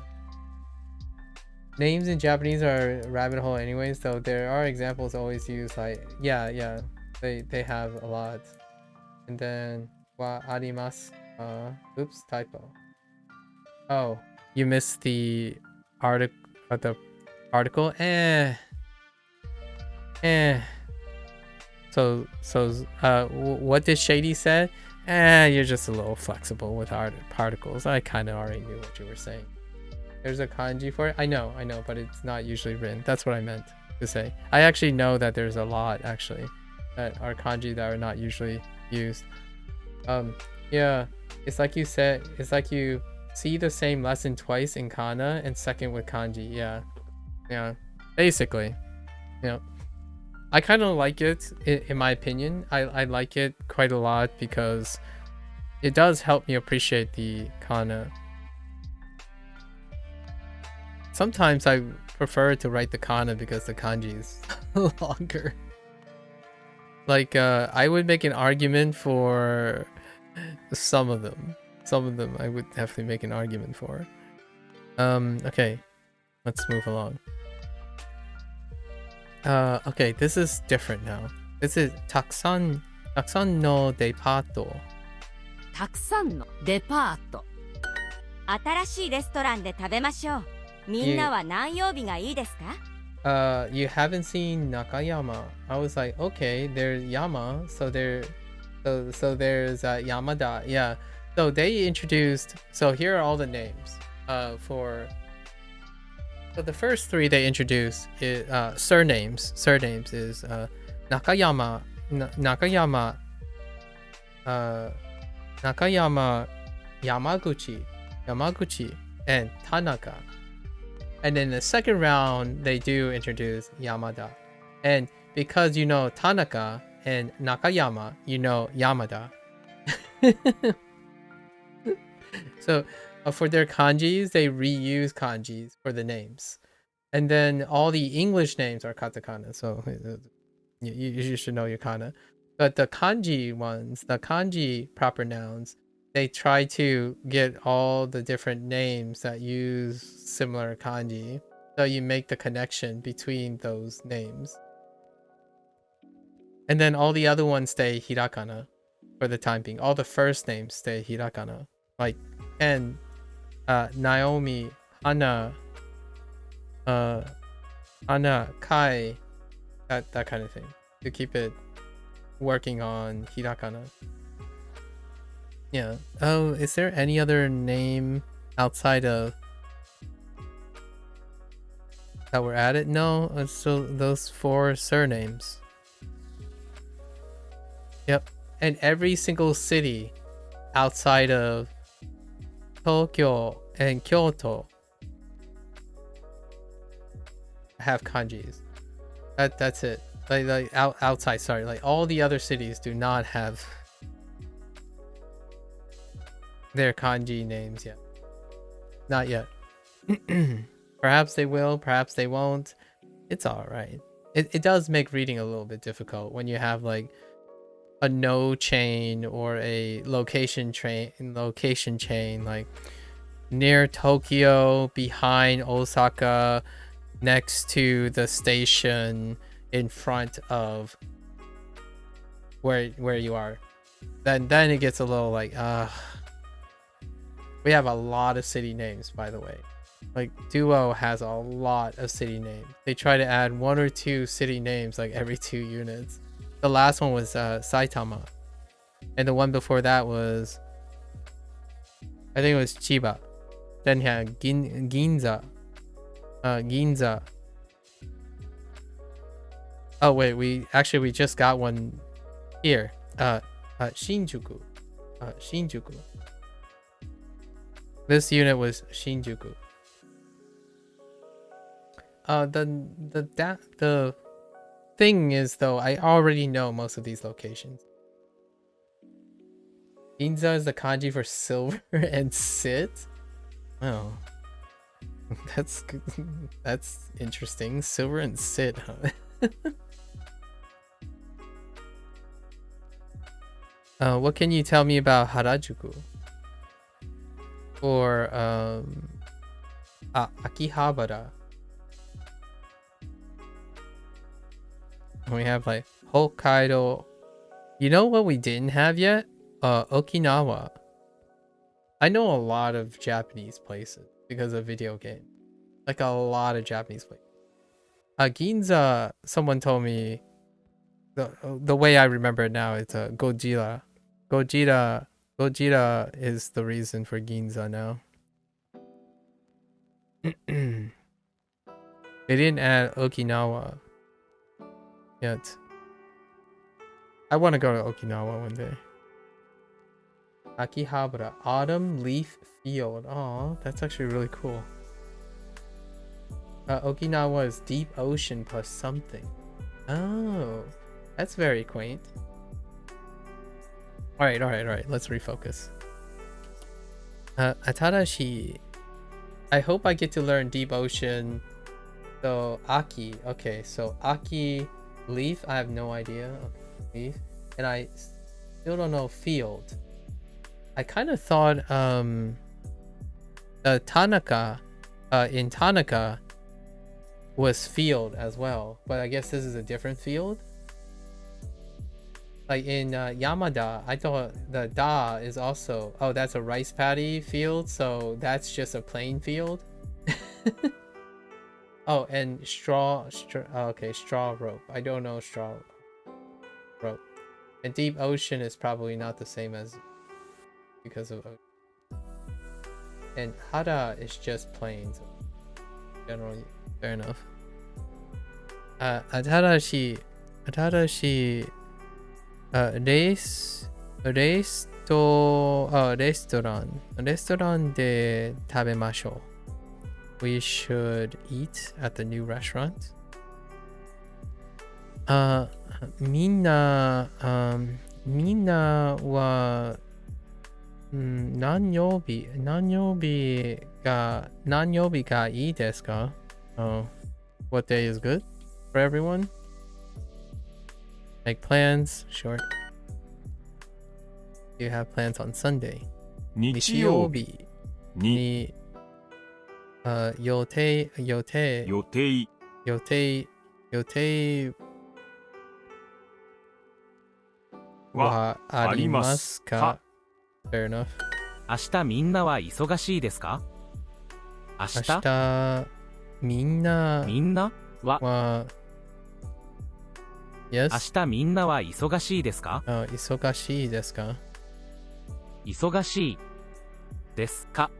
Names in Japanese are a rabbit hole anyways, though there are examples always used like, yeah, they have a lot. And then, wa arimasu. Oops, typo. Oh, you missed the article? So, what did Shady say? You're just a little flexible with particles. I kind of already knew what you were saying. There's a kanji for it. I know, but it's not usually written. That's what I meant to say. I actually know that there's a lot actually that are kanji that are not usually used. Yeah, it's like you said. It's like you see the same lesson twice in kana and second with kanji. Yeah, basically. I kind of like it in my opinion. I like it quite a lot because it does help me appreciate the kana. Sometimes I prefer to write the kana because the kanji is longer. Like I would make an argument for some of them. Some of them I would definitely make an argument for. Okay, let's move along. Okay, this is different now. This is たくさんのデパート。たくさんのデパート。新しいレストランで食べましょう。みんなは何曜日がいいですか？ You haven't seen Nakayama. I was like, okay, there's Yama, so there's Yamada. Yeah. So they introduced. So here are all the names. So the first three they introduced is surnames. Surnames is Nakayama, Yamaguchi, and Tanaka. And then the second round they do introduce Yamada. And because you know Tanaka and Nakayama, you know Yamada. So for their kanjis, they reuse kanjis for the names. And then all the English names are katakana, so you should know your kana. But the kanji ones, the kanji proper nouns, they try to get all the different names that use similar kanji. So you make the connection between those names. And then all the other ones stay hirakana for the time being. All the first names stay hirakana. Like, and Naomi, Anna, Kai, that kind of thing. To keep it working on hirakana. Yeah. Oh, is there any other name outside of that were added? No, it's still those 4 surnames. Yep. And every single city outside of Tokyo and Kyoto have kanjis. That's it. Like outside, sorry. Like all the other cities do not have their kanji names yet. Not yet. Perhaps they will, perhaps they won't. It's all right. It does make reading a little bit difficult when you have like a no chain or a location chain like near Tokyo, behind Osaka, next to the station, in front of where you are. Then it gets a little like we have a lot of city names, by the way. Like Duo has a lot of city names. They try to add 1 or 2 city names like every 2 units. The last one was Saitama, and the one before that was, I think it was Chiba. Then you had Ginza. Oh wait, we just got one here. Shinjuku. Shinjuku. This unit was Shinjuku. The thing is though, I already know most of these locations. Ginza is the kanji for silver and sit. Oh. That's interesting. Silver and Sid, huh? What can you tell me about Harajuku? Or Akihabara. We have like Hokkaido. You know what we didn't have yet? Okinawa. I know a lot of Japanese places because of video games. Like a lot of Japanese places. Ginza, someone told me the way I remember it now, it's Gojira. Gojira is the reason for Ginza now. They didn't add Okinawa yet. I want to go to Okinawa one day. Akihabara, autumn leaf field. Oh, that's actually really cool. Okinawa is deep ocean plus something. Oh, that's very quaint. All right. Let's refocus. Atarashi. I hope I get to learn deep ocean. So Aki. Okay, so Aki leaf. I have no idea. Okay, leaf, and I still don't know field. I kind of thought Tanaka in Tanaka was field as well, but I guess this is a different field. Like in Yamada, I thought the Da is also, oh, that's a rice paddy field, so that's just a plain field. Oh, and straw okay, straw rope. I don't know straw rope. And deep ocean is probably not the same as because of ocean. And Hara is just plain, so generally fair enough. Atarashiレストランで食べましょう。We should eat at the new restaurant. みんなは何曜日がいいですか? What day is good for everyone? Make plans, sure. You have plans on Sunday. 日曜日に予定はありますか? Fair enough. 明日みんなは忙しいですか? 明日みんなはYes? 明日みんなは忙しいですか? 忙しいですか? 忙しいですか?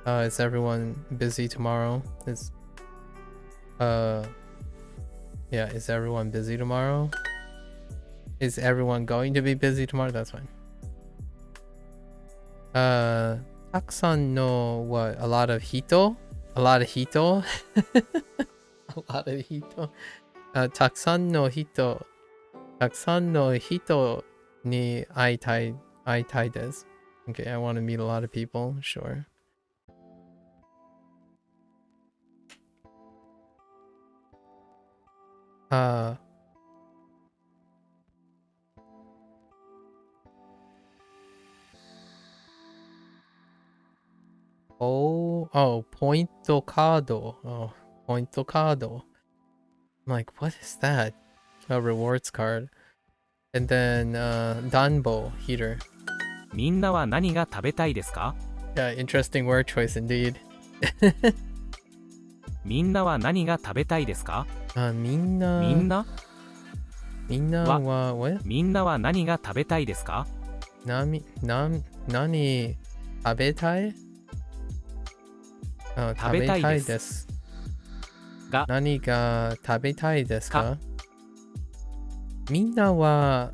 Is everyone busy tomorrow? Is everyone busy tomorrow? Is everyone going to be busy tomorrow? That's fine. たくさんの what? A lot of hito? A lot of hito? A lot of hito? たくさんの人に会いたいです。Okay, I want to meet a lot of people, sure. Point card. Oh, point card. I'm like, what is that? A rewards card. And then Danbo heater. みんなは何が食べたいですか? Yeah, interesting word choice indeed. みんなは何が食べたいですか? みんなは what? みんなは何が食べたいですか? 何食べたい? 食べたいです。何が食べたいですか? みんなは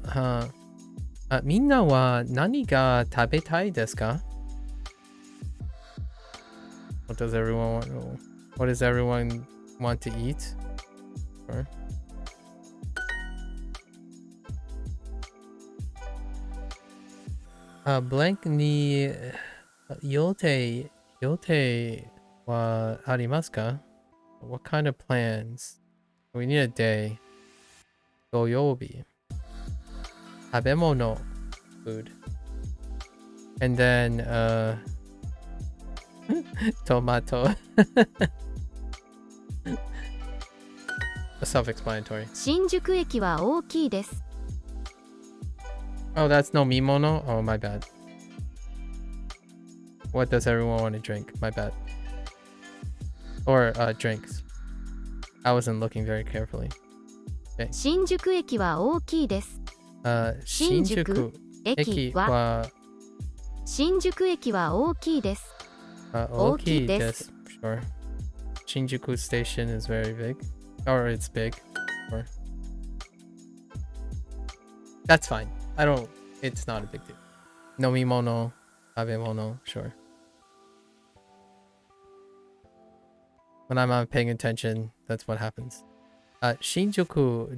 何が食べたいですか? What does everyone want to eat? Sure. Blank に予定 Yote wa arimasu ka? What kind of plans? We need a day. Goyobi. Tabemono. Food. And then, tomato. Self-explanatory. 新宿駅は大きいです。 Oh, that's no mimono? Oh, my bad. What does everyone want to drink? My bad. Or, drinks. I wasn't looking very carefully. Okay. 新宿駅は大きいです。新宿駅は新宿駅は大きいです。大きいです。Sure. Shinjuku station is very big. Or it's big. Or... That's fine. I don't... It's not a big deal. Nomimono, tabemono, sure. When I'm not paying attention, that's what happens. Shinjuku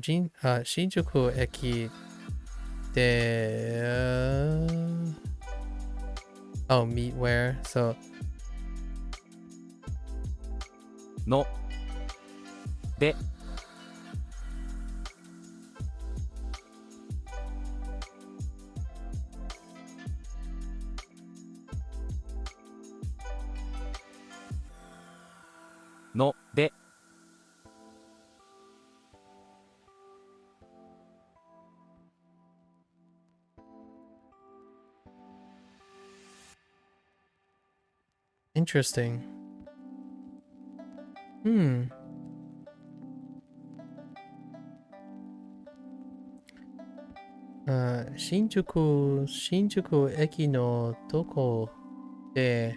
eki de... oh, meat where? So... No. De. No, de. Interesting. Shinjuku eki no doko de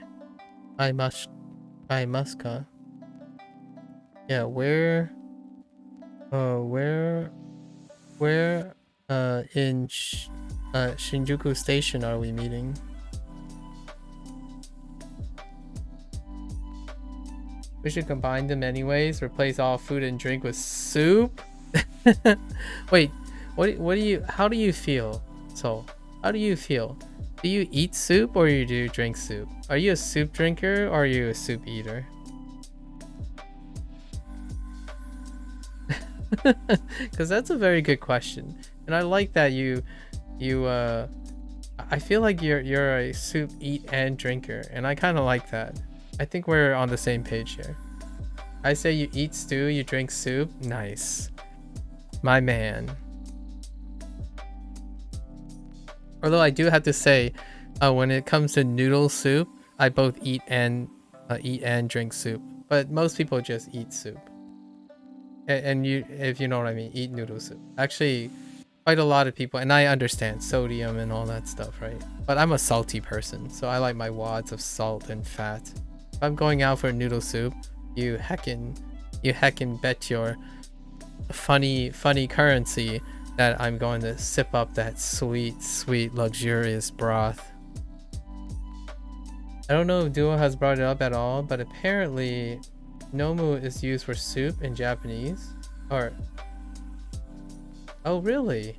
aimasu ka? Yeah, where in Shinjuku station are we meeting? We should combine them anyways. Replace all food and drink with soup. Wait, what do you? How do you feel? So, how do you feel? Do you eat soup or do you drink soup? Are you a soup drinker or are you a soup eater? Because that's a very good question, and I like that you I feel like you're a soup eat and drinker, and I kind of like that. I think we're on the same page here. I say you eat stew, you drink soup. Nice, my man. Although I do have to say, when it comes to noodle soup, I both eat and drink soup, but most people just eat soup. And you, if you know what I mean, eat noodle soup. Actually, quite a lot of people, and I understand sodium and all that stuff, right? But I'm a salty person, so I like my wads of salt and fat. If I'm going out for noodle soup, you heckin bet your funny currency that I'm going to sip up that sweet, luxurious broth. I don't know if Duo has brought it up at all, but apparently Nomu is used for soup in Japanese. Or... oh, really?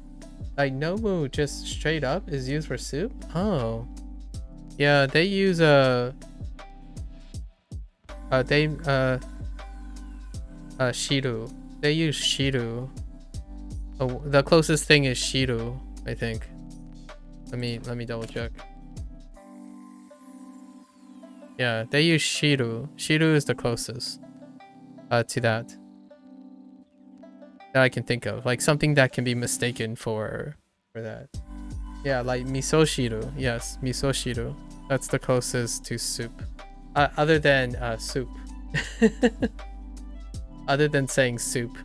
Like, Nomu just straight up is used for soup? Oh. Yeah, they use shiru. They use shiru. Oh, the closest thing is shiru, I think. Let me double check. Yeah, they use shiru. Shiru is the closest to that I can think of. Like something that can be mistaken for that. Yeah, like miso shiru. Yes, miso shiru. That's the closest to soup. Other than soup. Other than saying soup.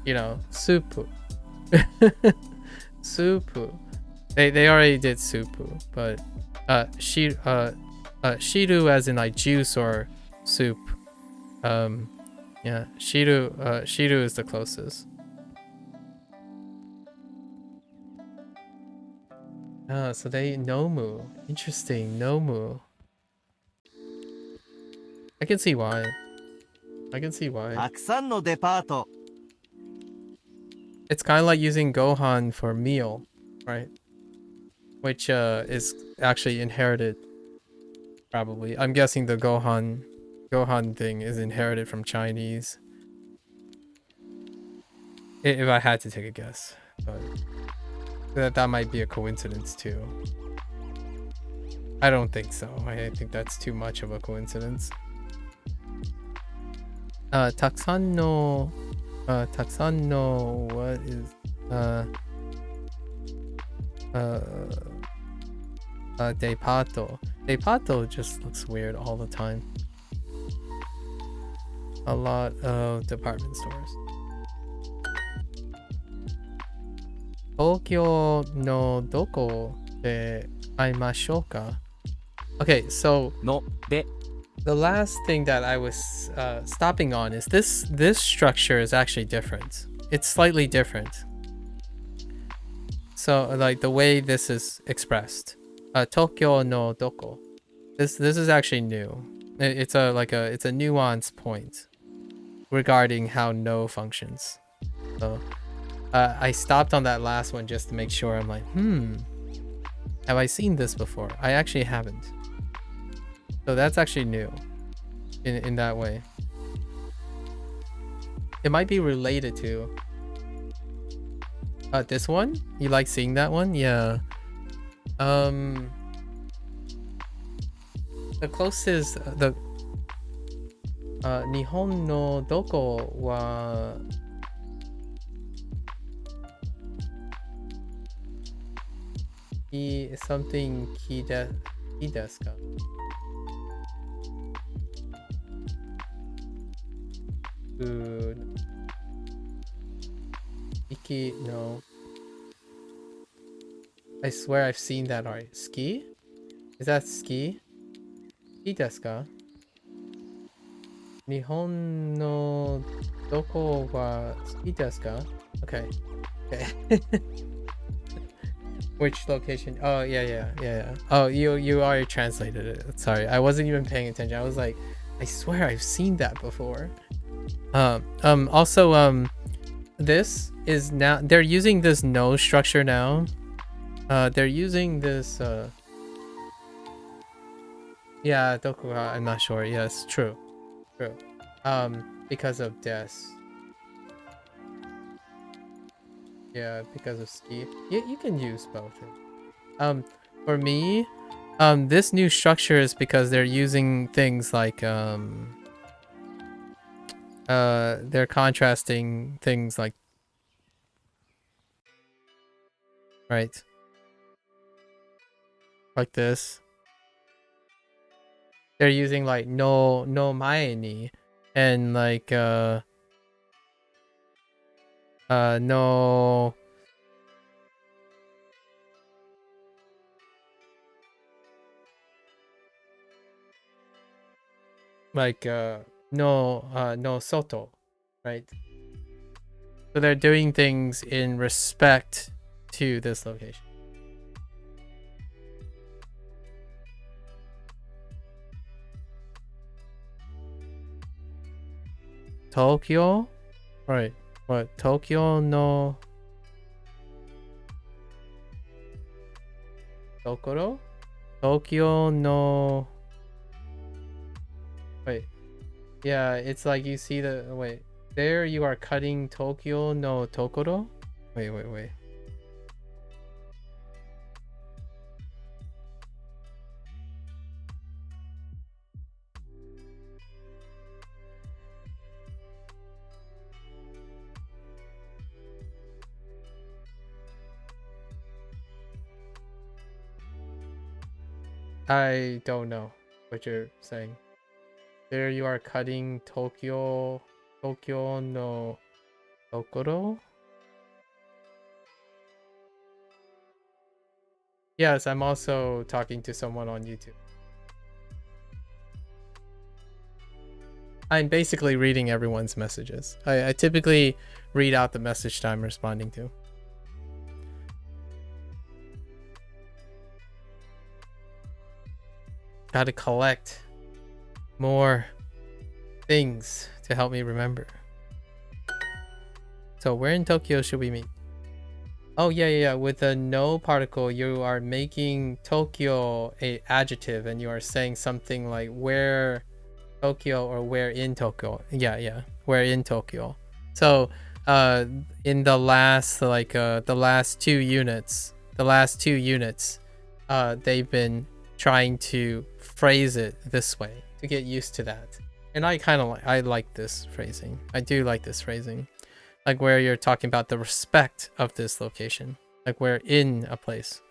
You know, soup. Soup. They already did soup, but shiru as in like juice or soup. Yeah, shiru is the closest. So they nomu. Interesting, nomu. I can see why. It's kind of like using gohan for meal, right? which is actually inherited. Probably, I'm guessing the Gohan thing is inherited from Chinese. If I had to take a guess, but that might be a coincidence too. I don't think so. I think that's too much of a coincidence. Taksan no, what is depato. Depato just looks weird all the time. A lot of department stores. Tokyo no doko de aimashou ka? Okay, so the last thing that I was stopping on is this structure is actually different. It's slightly different. So like the way this is expressed. Tokyo no doko. This is actually new. It's a nuance point regarding how no functions. So I stopped on that last one just to make sure. I'm like, have I seen this before? I actually haven't. So that's actually new in that way. It might be related to this one. You like seeing that one? Yeah. The closest the Nihon no doko wa something ki desu ka? Food. Iki, no. I swear I've seen that art. Ski? Is that ski? Ski desu ka? Nihon no doko wa ski desu ka? Okay. Okay. Which location? Oh yeah. Oh, you already translated it. Sorry, I wasn't even paying attention. I was like, I swear I've seen that before. Also, this is now, they're using this no structure now. They're using this yeah, Dokuga, I'm not sure. Yes, true. Because of des. Yeah, because of ski. You can use both. For me, this new structure is because they're using things like they're contrasting things like, right, like this. They're using like no mae ni and like no like no soto, right? So they're doing things in respect to this location. Tokyo? Right. What? Tokyo no Tokoro? Tokyo no... Wait. Yeah, it's like you see the... Wait. There you are cutting Tokyo no Tokoro? Wait. I don't know what you're saying. There you are cutting Tokyo no Tokoro? Yes, I'm also talking to someone on YouTube. I'm basically reading everyone's messages. I typically read out the message that I'm responding to. Gotta collect more things to help me remember. So where in Tokyo should we meet? Oh yeah. With the no particle, you are making Tokyo a adjective, and you are saying something like where Tokyo or where in Tokyo. Yeah. Where in Tokyo. So in the last the last two units, they've been trying to phrase it this way to get used to that. And I like this phrasing. I do like this phrasing. Like where you're talking about the respect of this location. Like we're in a place.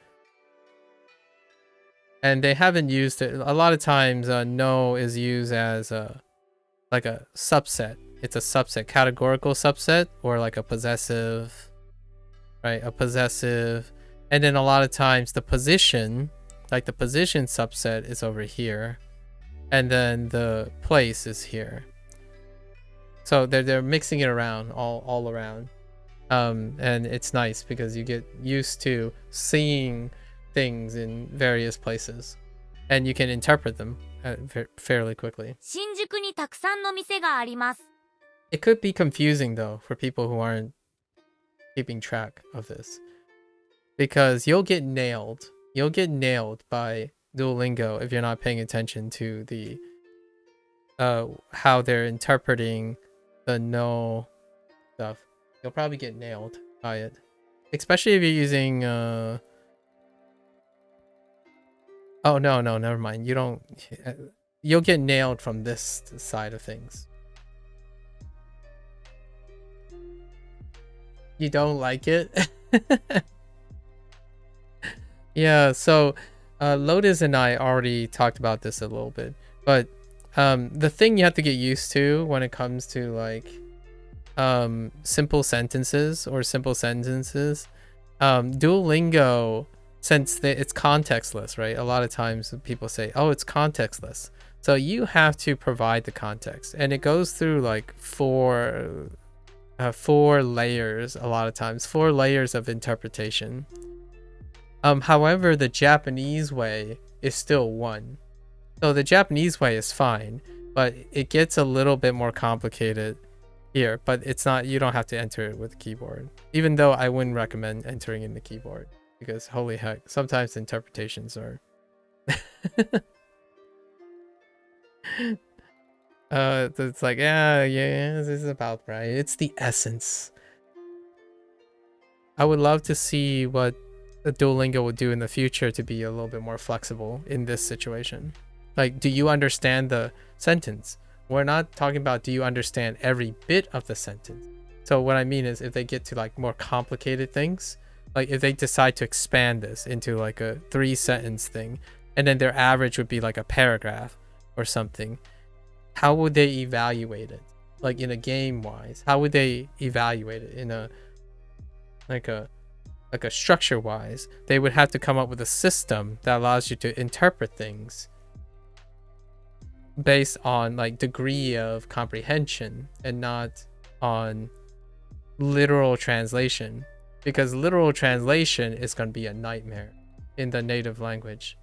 And they haven't used it. A lot of times no is used as like a subset. It's a subset, categorical subset, or like a possessive, right? A possessive. And then a lot of times the position, like the position subset is over here. And then the place is here. So they're mixing it around, all around. And it's nice because you get used to seeing things in various places. And you can interpret them fairly quickly. 新宿にたくさんの店があります。 It could be confusing though for people who aren't keeping track of this. Because you'll get nailed. You'll get nailed by Duolingo if you're not paying attention to the how they're interpreting the no stuff. You'll probably get nailed by it. Especially if you're using oh no, never mind. You don't you'll get nailed from this side of things. You don't like it? Yeah, so Lotus and I already talked about this a little bit, but the thing you have to get used to when it comes to like simple sentences, Duolingo, since it's contextless, right? A lot of times people say, oh, it's contextless. So you have to provide the context, and it goes through like four layers a lot of times, 4 layers of interpretation. However, the Japanese way is still one. So the Japanese way is fine, but it gets a little bit more complicated here, but it's not, you don't have to enter it with the keyboard. Even though I wouldn't recommend entering in the keyboard, because holy heck, sometimes the interpretations are it's like, yeah, this is about right. It's the essence. I would love to see what the Duolingo will do in the future to be a little bit more flexible in this situation. Like, do you understand the sentence? We're not talking about do you understand every bit of the sentence. So what I mean is if they get to like more complicated things, like if they decide to expand this into like a 3-sentence thing, and then their average would be like a paragraph or something, how would they evaluate it? Like in a game wise, how would they evaluate it in a like a structure wise? They would have to come up with a system that allows you to interpret things based on like degree of comprehension and not on literal translation, because literal translation is going to be a nightmare in the native language.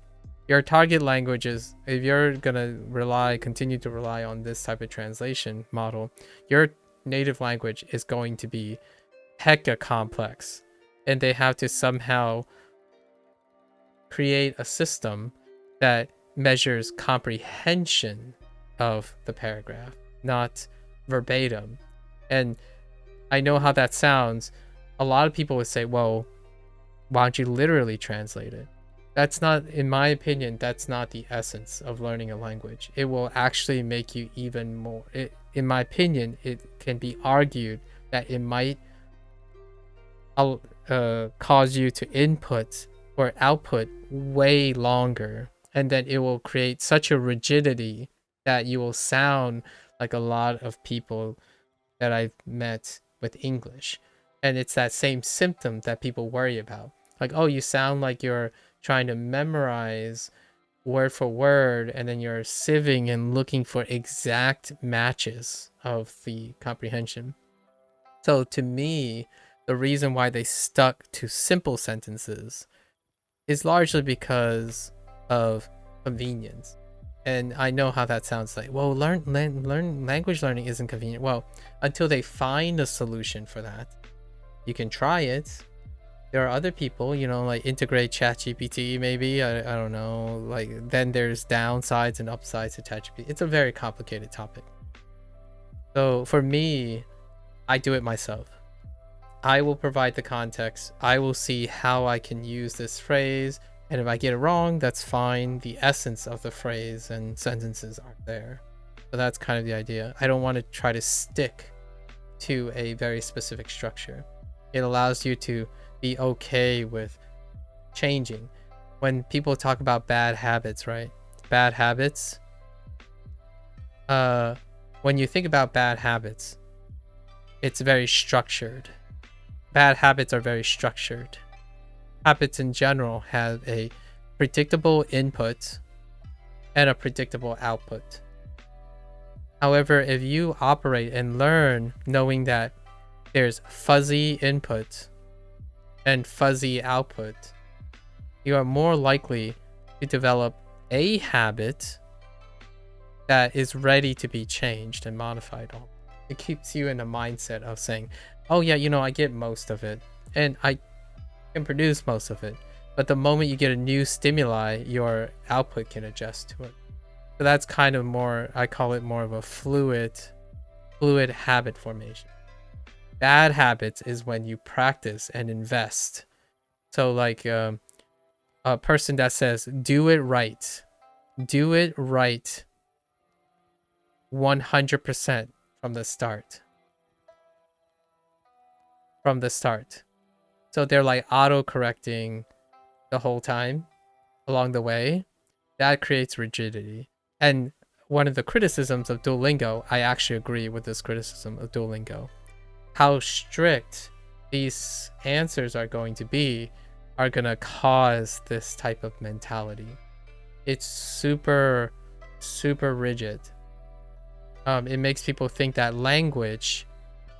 Your target languages, if you're going to continue to rely on this type of translation model, your native language is going to be hecka complex, and they have to somehow create a system that measures comprehension of the paragraph, not verbatim. And I know how that sounds. A lot of people would say, well, why don't you literally translate it? That's not, in my opinion, that's not the essence of learning a language. It will actually make you even more, in my opinion, it can be argued that it might cause you to input or output way longer, and then it will create such a rigidity that you will sound like a lot of people that I've met with English. And it's that same symptom that people worry about. Like, oh, you sound like you're trying to memorize word for word, and then you're sieving and looking for exact matches of the comprehension. So to me, the reason why they stuck to simple sentences is largely because of convenience. And I know how that sounds like, well, language learning isn't convenient. Well, until they find a solution for that, you can try it, There are other people, you know, like integrate ChatGPT maybe. I don't know. Like then there's downsides and upsides to ChatGPT. It's a very complicated topic. So for me, I do it myself. I will provide the context. I will see how I can use this phrase. And if I get it wrong, that's fine. The essence of the phrase and sentences are there. So that's kind of the idea. I don't want to try to stick to a very specific structure. It allows you to be okay with changing. When people talk about bad habits, right? Bad habits. When you think about bad habits, it's very structured. Bad habits are very structured. Habits in general have a predictable input and a predictable output. However, if you operate and learn knowing that there's fuzzy input and fuzzy output, you are more likely to develop a habit that is ready to be changed and modified. It keeps you in a mindset of saying, oh yeah, you know, I get most of it and I can produce most of it. But the moment you get a new stimuli, your output can adjust to it. So that's kind of more, I call it more of a fluid habit formation. Bad habits is when you practice and invest. So like a person that says, do it right 100% from the start. So they're like auto-correcting the whole time along the way. That creates rigidity. And one of the criticisms of Duolingo, I actually agree with this criticism of Duolingo. How strict these answers are going to be are going to cause this type of mentality. It's super, super rigid. It makes people think that language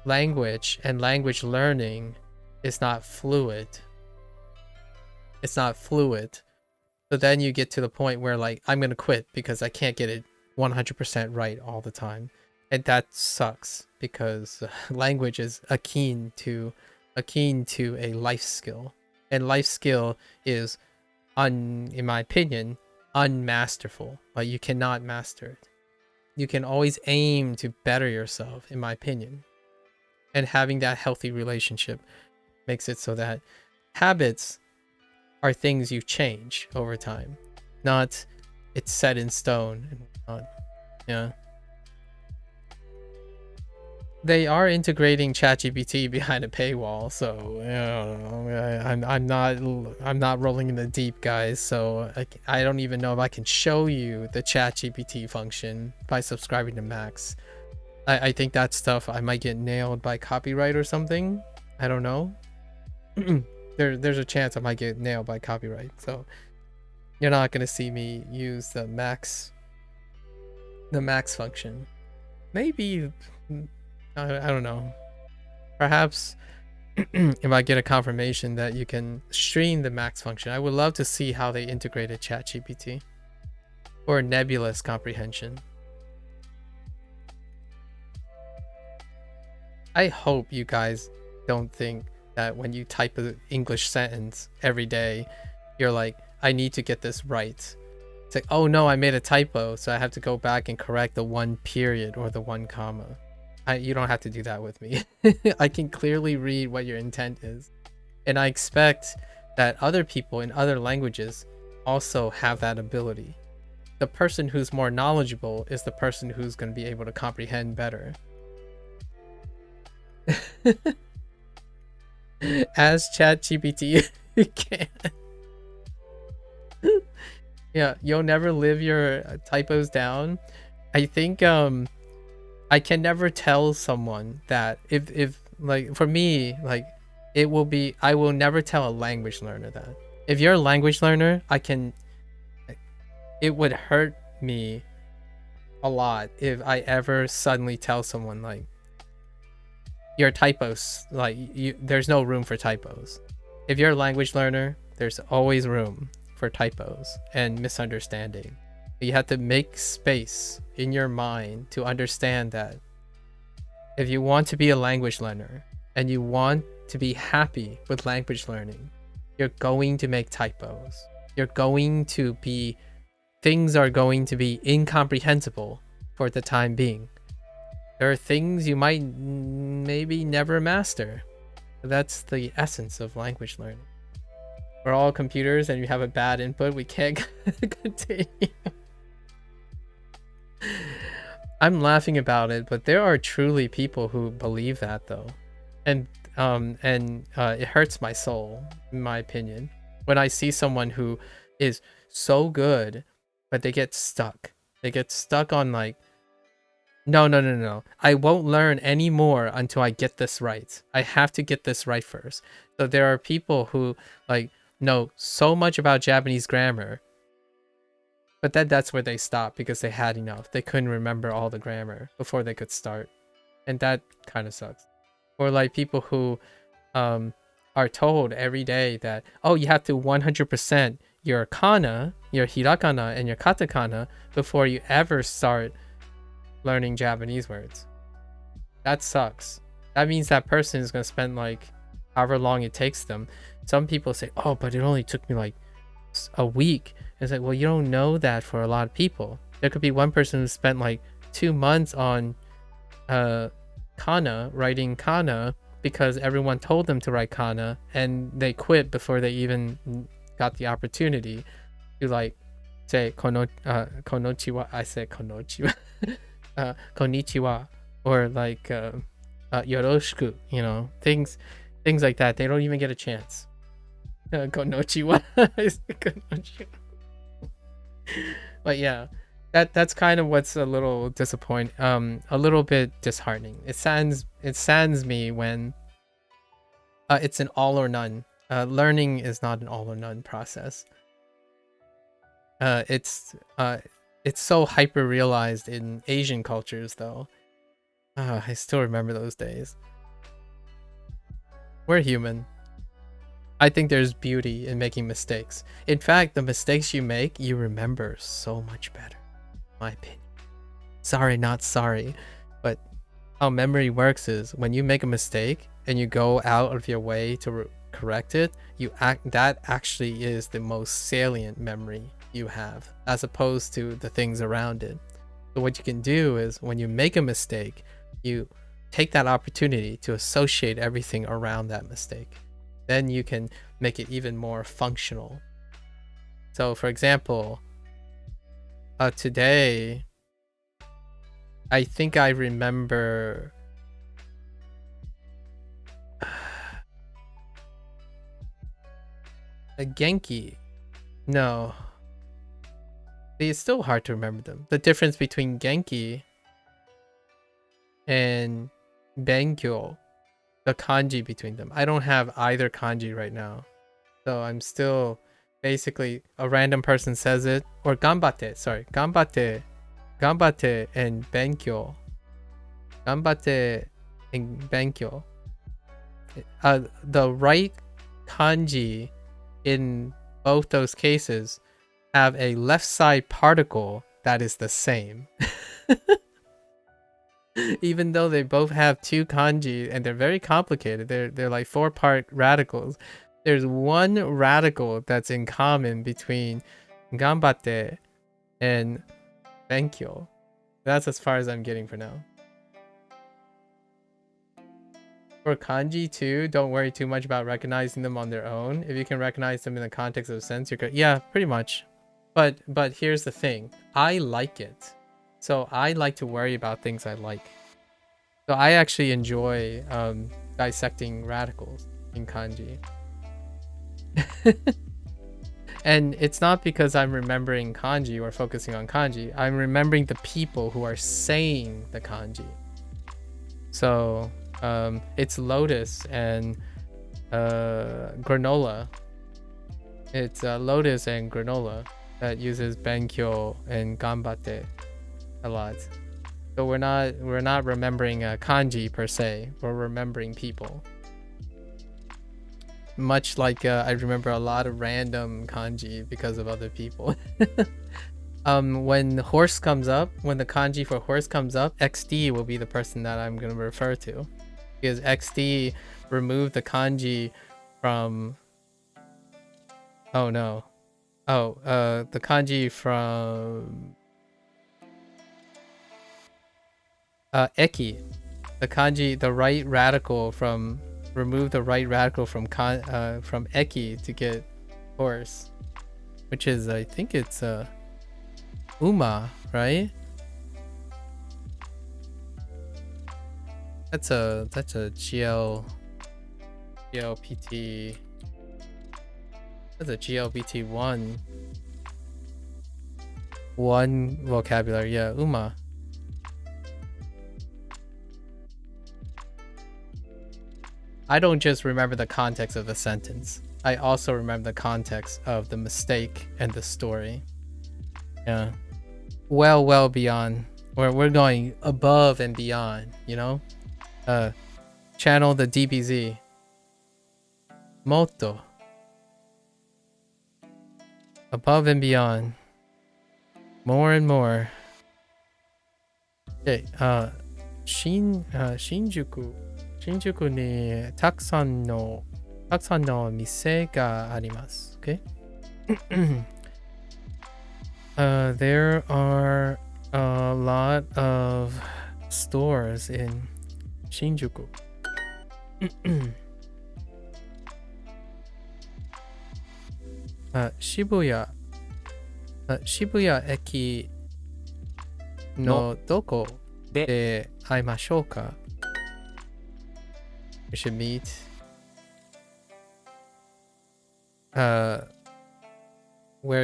and language learning is not fluid. It's not fluid. So then you get to the point where like, I'm going to quit because I can't get it 100% right all the time. And that sucks because language is akin to a life skill. And life skill is, in my opinion, unmasterful. Like you cannot master it. You can always aim to better yourself, in my opinion. And having that healthy relationship makes it so that habits are things you change over time, not it's set in stone and whatnot. Yeah. They are integrating ChatGPT behind a paywall, so I'm not rolling in the deep, guys. So I don't even know if I can show you the ChatGPT function by subscribing to Max. I think that stuff I might get nailed by copyright or something. I don't know. There's a chance I might get nailed by copyright, so you're not gonna see me use the Max function. Maybe. I don't know. Perhaps if I get a confirmation that you can stream the Max function, I would love to see how they integrated ChatGPT or nebulous comprehension. I hope you guys don't think that when you type an English sentence every day, you're like, I need to get this right. It's like, oh no, I made a typo, so I have to go back and correct the one period or the one comma. You don't have to do that with me. I can clearly read what your intent is. And I expect that other people in other languages also have that ability. The person who's more knowledgeable is the person who's going to be able to comprehend better. As ChatGPT can. Yeah, you'll never live your typos down. I think I can never tell someone that if like for me, like it will be, I will never tell a language learner that. If you're a language learner, it would hurt me a lot if I ever suddenly tell someone like your typos, like there's no room for typos. If you're a language learner, there's always room for typos and misunderstanding. You have to make space in your mind to understand that if you want to be a language learner and you want to be happy with language learning, you're going to make typos. You're going to be, things are going to be incomprehensible for the time being. There are things you might maybe never master. That's the essence of language learning. We're all computers and you have a bad input, we can't continue. I'm laughing about it, but there are truly people who believe that though. And it hurts my soul, in my opinion, when I see someone who is so good, but they get stuck. They get stuck on like, no. I won't learn any more until I get this right. I have to get this right first. So there are people who like know so much about Japanese grammar, but then that's where they stop because they had enough. They couldn't remember all the grammar before they could start. And that kind of sucks. Or like people who are told every day that, oh, you have to 100% your kana, your hirakana, and your katakana before you ever start learning Japanese words. That sucks. That means that person is going to spend like however long it takes them. Some people say, oh, but it only took me like a week. It's like, well, you don't know that for a lot of people. There could be one person who spent like 2 months on kana, writing kana, because everyone told them to write kana, and they quit before they even got the opportunity to like say konochiwa. I said konochiwa. Konnichiwa, or like yoroshiku, you know, things like that. They don't even get a chance. Konnichiwa. But yeah, that's kind of what's a little disappointing, a little bit disheartening. It saddens me when it's an all or none. Learning is not an all or none process. It's so hyper realized in Asian cultures though. I still remember those days. We're human. I think there's beauty in making mistakes. In fact, the mistakes you make, you remember so much better, in my opinion. Sorry, not sorry. But how memory works is when you make a mistake and you go out of your way to correct it, that actually is the most salient memory you have, as opposed to the things around it. So what you can do is when you make a mistake, you take that opportunity to associate everything around that mistake. Then you can make it even more functional. So for example, today, I think I remember a Genki. No. It's still hard to remember them. The difference between Genki and Benkyo, the kanji between them. I don't have either kanji right now. So I'm still basically, a random person says it, or ganbatte, sorry. Ganbatte and Benkyo. Ganbatte and Benkyo. The right kanji in both those cases have a left side particle that is the same. Even though they both have two kanji and they're very complicated, they're like 4-part radicals. There's one radical that's in common between ganbatte and benkyo. That's as far as I'm getting for now. For kanji too, don't worry too much about recognizing them on their own. If you can recognize them in the context of a sense, you're good. Yeah, pretty much. But here's the thing. I like it. So I like to worry about things I like. So I actually enjoy dissecting radicals in kanji. And it's not because I'm remembering kanji or focusing on kanji. I'm remembering the people who are saying the kanji. So it's lotus and granola. It's lotus and granola that uses benkyo and ganbatte a lot. So we're not remembering kanji per se. We're remembering people. Much like I remember a lot of random kanji because of other people. When horse comes up, when the kanji for horse comes up, XD will be the person that I'm going to refer to. Because XD remove the kanji from... Oh no. Oh, the kanji from... eki. The kanji, the right radical from... Remove the right radical from eki to get horse. Which is, I think it's, uma, right? That's a GLPT. That's a GLPT one vocabulary. Yeah, uma. I don't just remember the context of the sentence. I also remember the context of the mistake and the story. Yeah. Well beyond. We're going above and beyond, you know? Channel the DBZ. Motto. Above and beyond. More and more. Okay, Shinjuku. 新宿にたくさんの店があります。Okay? There are a lot of stores in Shinjuku. Shibuya駅のどこで会いましょうか? We should meet. Where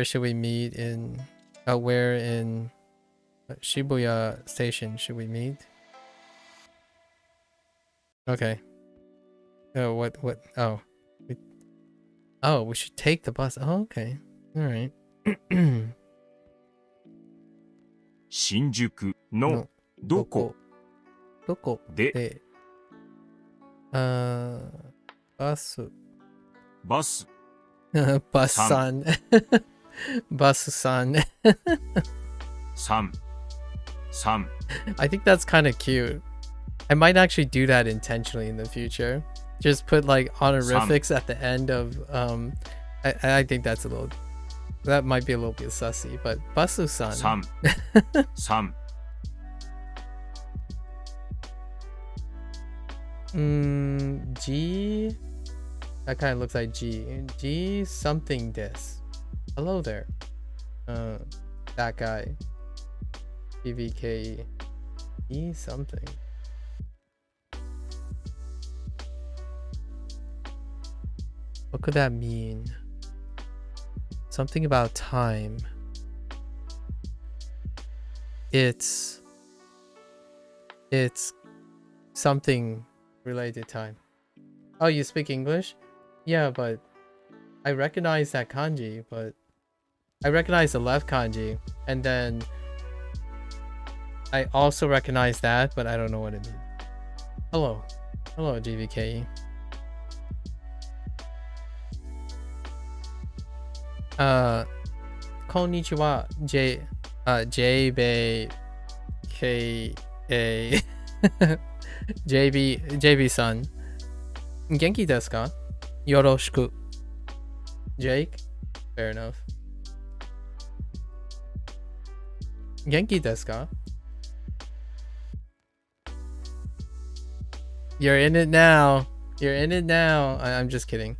should we meet in? Where in Shibuya Station should we meet? Okay. What? Oh. We should take the bus. Oh, okay. All right. 新宿のどこでバスさんバスさん3 I think that's kind of cute. I might actually do that intentionally in the future. Just put like honorifics at the end of I think that's that might be a little bit sussy, but basu-san. 3 G. That kind of looks like G. G something this. Hello there. That guy. PVK. E something. What could that mean? Something about time. It's something related to time. Oh, you speak English? Yeah, but I recognize that kanji, but I recognize the left kanji, and then I also recognize that, but I don't know what it means. Hello, GVK. Konnichiwa, JBKA. JB-san. Genki desu ka? Yoroshiku. Jake? Fair enough. Genki desu ka? You're in it now. I'm just kidding.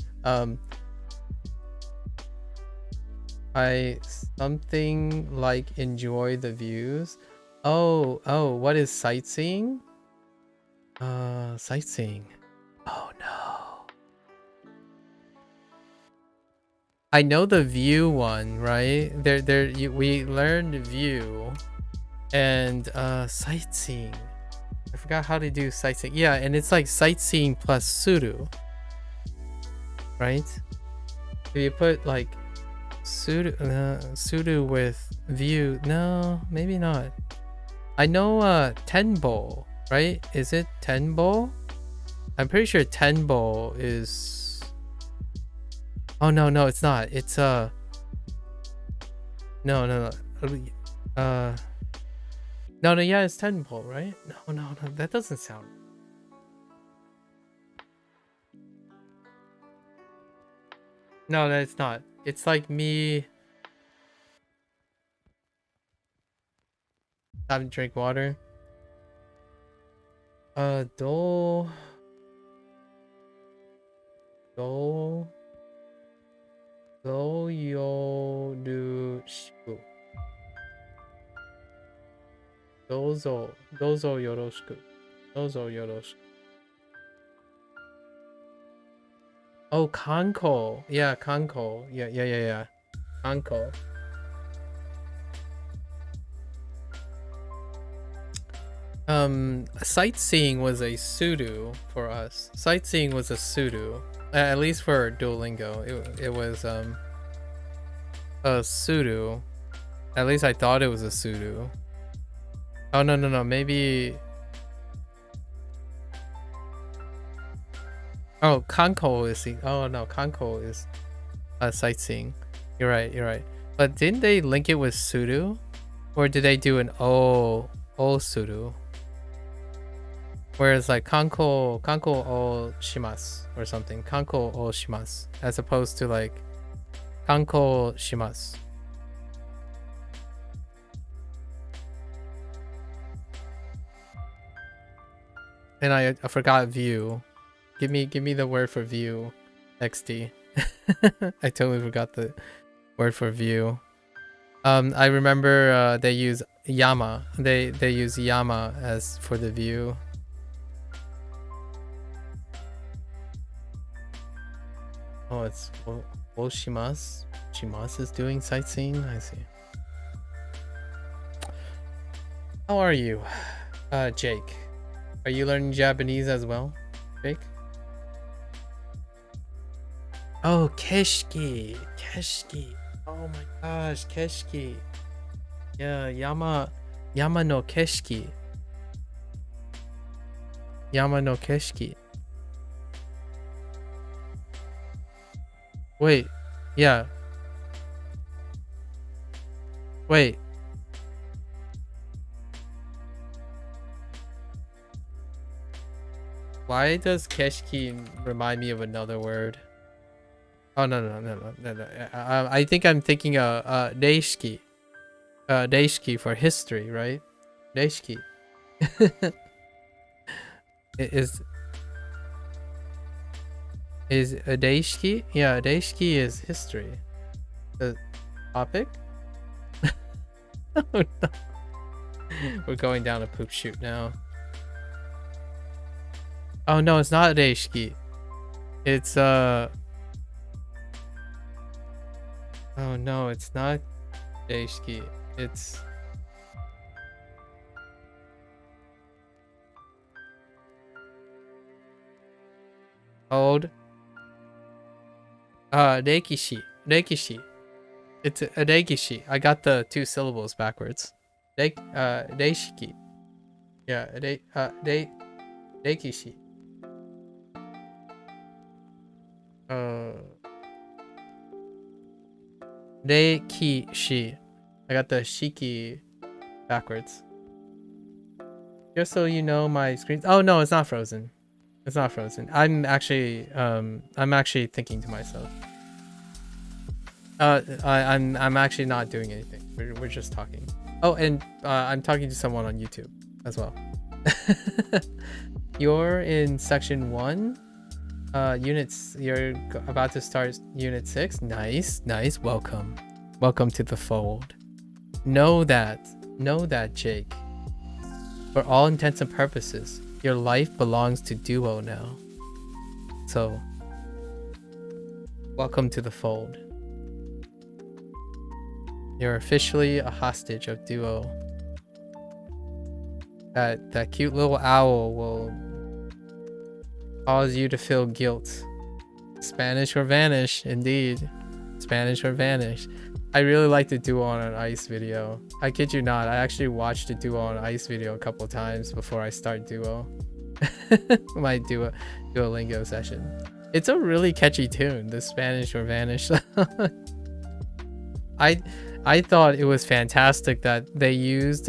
I something like enjoy the views. Oh, what is sightseeing? Sightseeing. Oh no. I know the view one, right? We learned view and sightseeing. I forgot how to do sightseeing. Yeah, and it's like sightseeing plus suru. Right? If you put like suru with view, no, maybe not. I know tenbo, right? Is it tenbo? I'm pretty sure tenbo is... Oh no, it's not. It's no. No, yeah, it's tenbo, right? No, that doesn't sound... No, it's not. It's like me having to drink water. Do yoroshiku. Dozo yoroshiku. Dozo yoroshiku. Oh, kanko. Yeah, kanko. Yeah. Kanko. Sightseeing was a sudo for us. Sightseeing was a sudo. At least for Duolingo. It was a sudo. At least I thought it was a sudo. Oh no, maybe. Oh, kanko is the. Oh no, kanko is sightseeing. You're right. But didn't they link it with sudo, or did they do an o sudo? Whereas like kanko o shimasu or something, kanko o shimasu, as opposed to like kanko shimasu. And I forgot view. Give me the word for view, XD. I totally forgot the word for view. I remember they use yama. They use yama as for the view. Oh, it's Shimasu. Shimasu is doing sightseeing. I see. How are you, Jake? Are you learning Japanese as well, Jake? Oh, keshiki. Oh my gosh, keshiki. Yeah, yama no keshiki. Yama no keshiki. Wait, yeah. Wait. Why does keshiki remind me of another word? Oh no. I think I'm thinking deishiki. Deishiki for history, right? Deishiki. Is a deishiki? Yeah, deishiki is history. The topic? Oh no. We're going down a poop chute now. Oh no, it's not deishiki. It's oh no, it's not deishiki. It's hold. Reikishi. It's a reikishi. I got the 2 syllables backwards. Reishiki. Yeah, reikishi. Reikishi. I got the shiki backwards. Just so you know, my screen. Oh no, it's not frozen. It's not frozen. I'm actually thinking to myself. I'm actually not doing anything. We're just talking. Oh, and I'm talking to someone on YouTube as well. You're in section 1. Units. You're about to start unit 6. Nice. Welcome to the fold. Know that, Jake. For all intents and purposes, your life belongs to Duo now. So, welcome to the fold. You're officially a hostage of Duo. That cute little owl will cause you to feel guilt. Spanish or vanish, indeed. Spanish or vanish. I really like the Duo on Ice video. I kid you not, I actually watched the Duo on Ice video a couple times before I start Duo. My Duolingo session. It's a really catchy tune, the Spanish or vanish. I thought it was fantastic that they used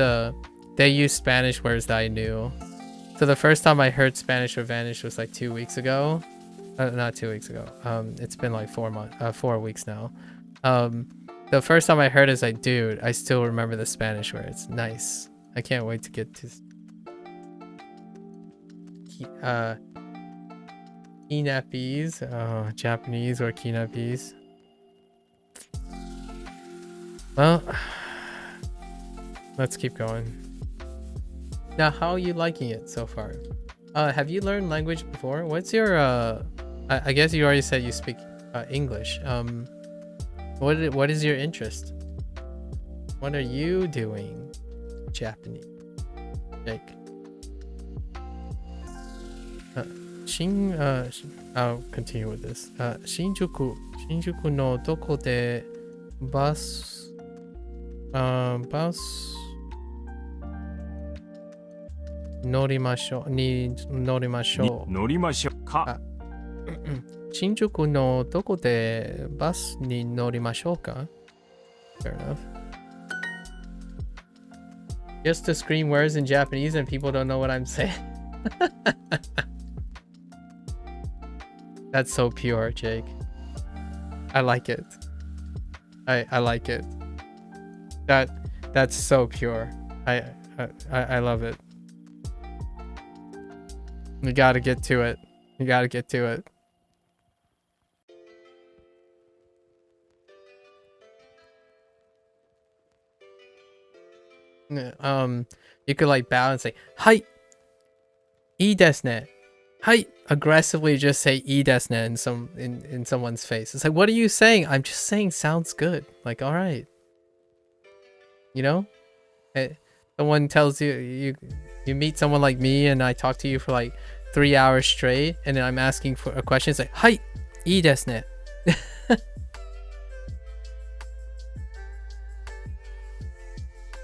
Spanish words that I knew. So the first time I heard Spanish or vanish was like 2 weeks ago. Not 2 weeks ago. It's been like 4 weeks now. The first time I heard it, it's like, dude, I still remember the Spanish words. Nice. I can't wait to get to kinapis, Japanese or kinapis. Well, let's keep going. Now, how are you liking it so far? Have you learned language before? What's your I guess you already said you speak English. What is your interest? What are you doing? Japanese. Jake. I'll continue with this. Shinjuku no doko de bus norimashou ka. 新宿のどこでバスに乗りましょうか? Fair enough. Just to scream words in Japanese and people don't know what I'm saying. That's so pure, Jake. I like it. I like it. That's so pure. I love it. You gotta get to it. You gotta get to it. You could like bow and say, "Hi, ii desu ne." Hi, aggressively just say "ii desu ne" in someone's face. It's like, what are you saying? I'm just saying sounds good. Like, all right. You know? Someone tells you meet someone like me and I talk to you for like 3 hours straight and then I'm asking for a question. It's like, "Hi, ii desu ne."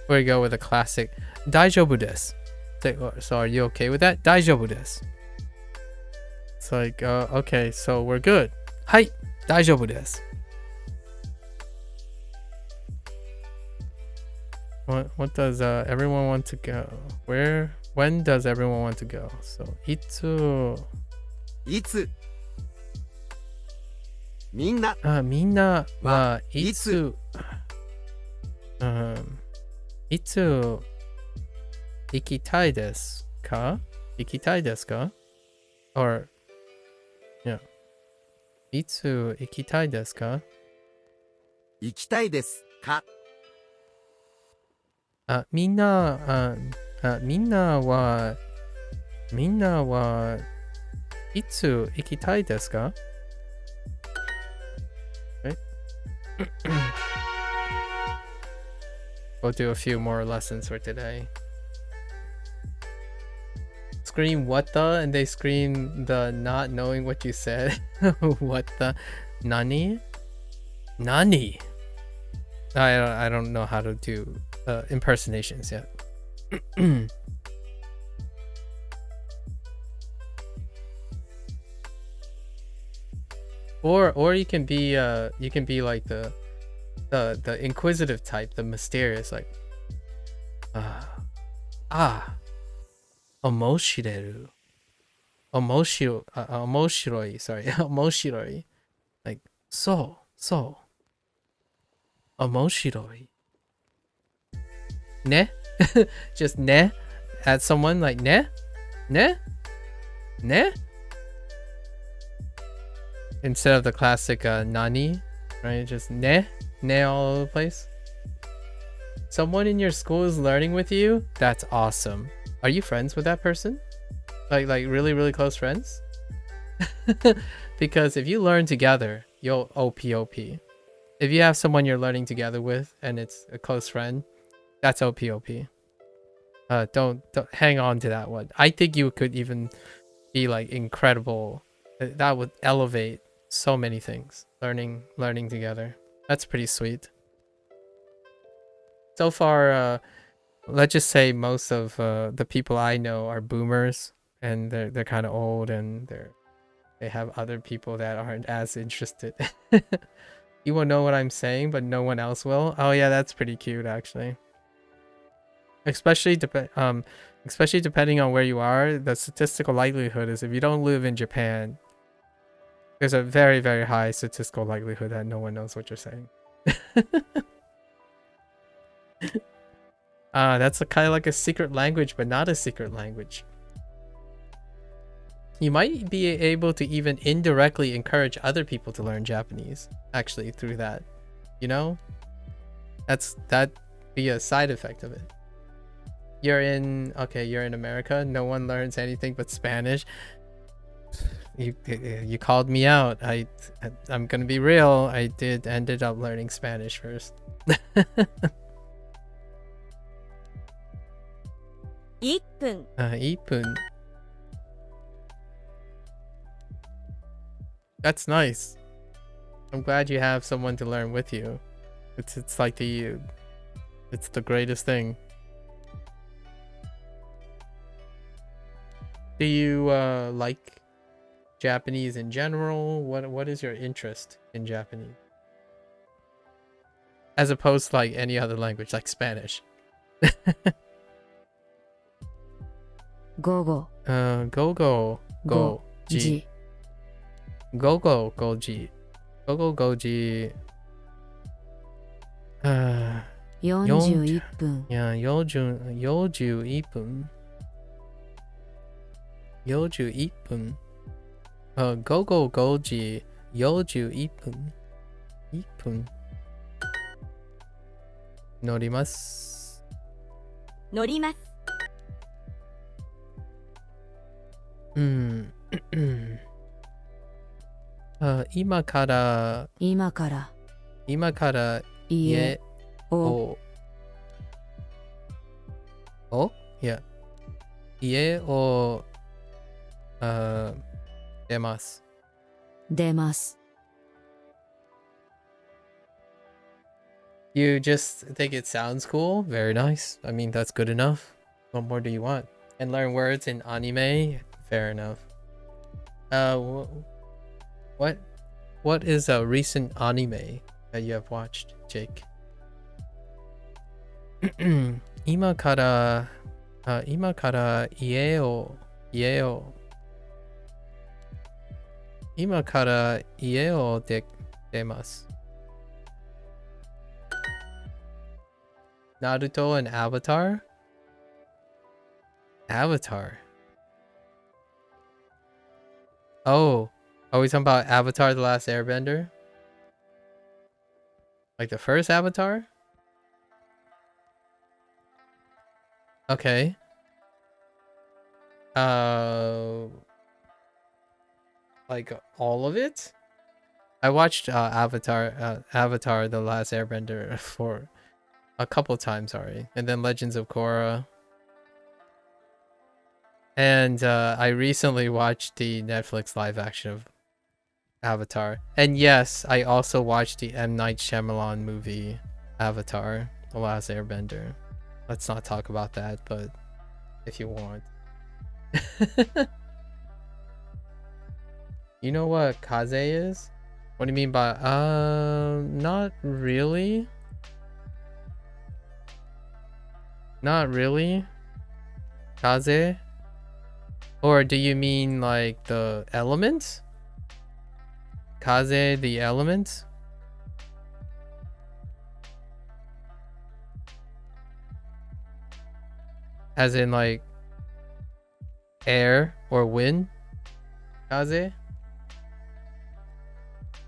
Where we go with a classic. Daijoubu desu. So are you okay with that? Daijoubu desu. It's like, okay, so we're good. Hai, daijoubu desu. What does everyone want to go? When does everyone want to go? So, itsu. Minna wa itsu. いつ行きたいですか? 行きたいですか? Or, yeah. いつ行きたいですか? 行きたいですか? みんなはいつ行きたいですか? Right? We'll do a few more lessons for today. Scream what the, and they scream the not knowing what you said. What the? Nani? Nani? I don't know how to do impersonations yet. Or you can be like the inquisitive type, the mysterious, like omoshireru. Omoshiroi, sorry. Omoshiroi. Like so omoshiroi. Ne? Just ne at someone, like ne? Instead of the classic nani, right? Just ne all over the place. Someone in your school is learning with you? That's awesome. Are you friends with that person? Like really, really close friends? Because if you learn together, you'll OP. If you have someone you're learning together with and it's a close friend, that's OP. Don't hang on to that one. I think you could even be like incredible. That would elevate so many things. Learning together. That's pretty sweet. So far, let's just say most of the people I know are boomers, and they're kind of old, and they have other people that aren't as interested. You will know what I'm saying, but no one else will. Oh yeah, that's pretty cute actually. Especially depending on where you are, the statistical likelihood is if you don't live in Japan, There's a very, very high statistical likelihood that no one knows what you're saying. That's kind of like a secret language, but not a secret language. You might be able to even indirectly encourage other people to learn Japanese, actually, through that. You know? That'd be a side effect of it. You're in America. No one learns anything but Spanish. You called me out. I'm gonna be real. I ended up learning Spanish first. 1分。1分. That's nice. I'm glad you have someone to learn with you. It's like it's the greatest thing. Do you like Japanese in general? What is your interest in Japanese? As opposed to like any other language, like Spanish. Gogo. Goji. Goji. 41分。いや、41分。41分。午後5時41分。1分。乗ります。乗ります。今から家を家を出ます。You just think it sounds cool? Very nice. I mean, that's good enough. What more do you want? And learn words in anime? Fair enough. What is a recent anime that you have watched, Jake? 今から家を出ます。Naruto and Avatar? Avatar. Oh, are we talking about Avatar: The Last Airbender? Like the first Avatar? Okay. Like all of it? I watched Avatar: The Last Airbender for a couple times already, and then Legends of Korra. And I recently watched the Netflix live action of Avatar. And yes, I also watched the M. Night Shyamalan movie, Avatar: The Last Airbender. Let's not talk about that, but if you want. You know what kaze is? What do you mean by not really? Not really? Kaze? Or do you mean like the element? Kaze, the element? As in like air or wind? Kaze?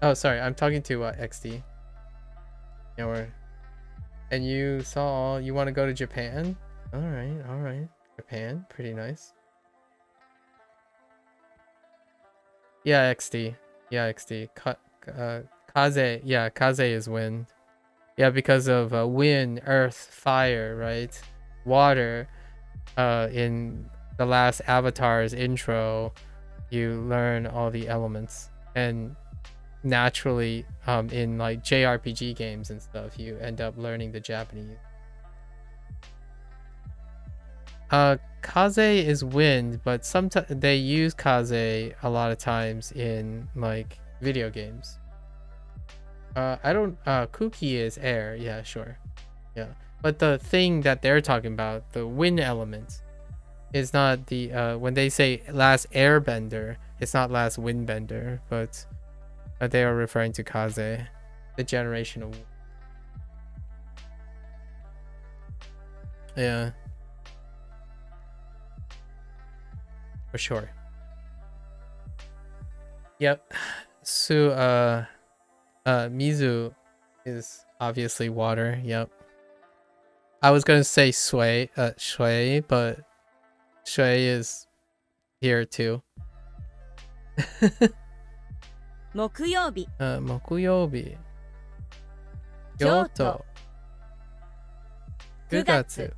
Oh, sorry, I'm talking to XD. Yeah, and you want to go to Japan? Alright. Japan, pretty nice. Yeah, XD. Kaze. Yeah, kaze is wind. Yeah, because of wind, earth, fire, right? Water. In the last Avatar's intro, you learn all the elements. And naturally, in like JRPG games and stuff, you end up learning the Japanese. Kaze is wind, but sometimes they use kaze a lot of times in like video games. Kuki is air, yeah, sure. Yeah. But the thing that they're talking about, the wind element, is not the when they say last airbender, it's not last windbender, but They are referring to Kaze, the generation of... Yeah. For sure. Yep. So, Mizu is obviously water. Yep. I was gonna say shui, but shui is here too. 木曜日、木曜日、京都、9月、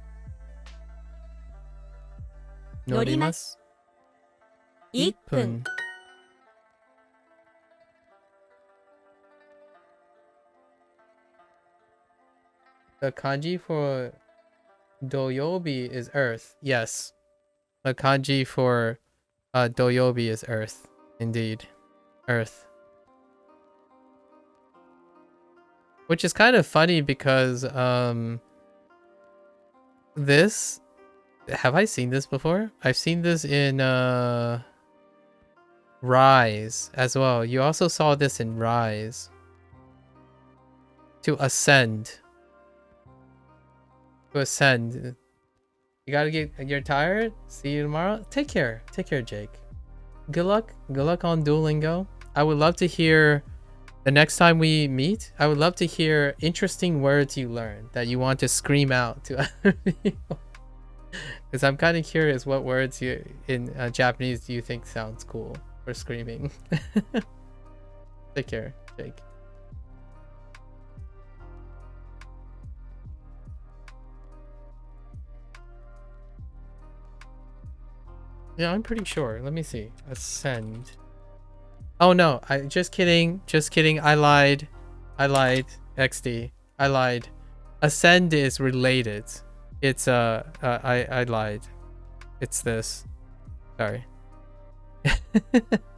乗ります。1分。The kanji for doyobi is earth. Yes. The kanji for doyobi is earth. Indeed. Earth. Which is kind of funny because this, have I seen this before? I've seen this in Rise as well. You also saw this in Rise. To ascend. To ascend. You gotta get, you're tired? See you tomorrow? Take care. Take care, Jake. Good luck. Good luck on Duolingo. I would love to hear, the next time we meet, I would love to hear interesting words you learned that you want to scream out to other people. Because I'm kind of curious what words you in Japanese do you think sounds cool for screaming. Take care, Jake. Yeah, I'm pretty sure. Let me see. Ascend. Oh no, just kidding. Just kidding. I lied. XD. I lied. Ascend is related. It's I lied. It's this. Sorry.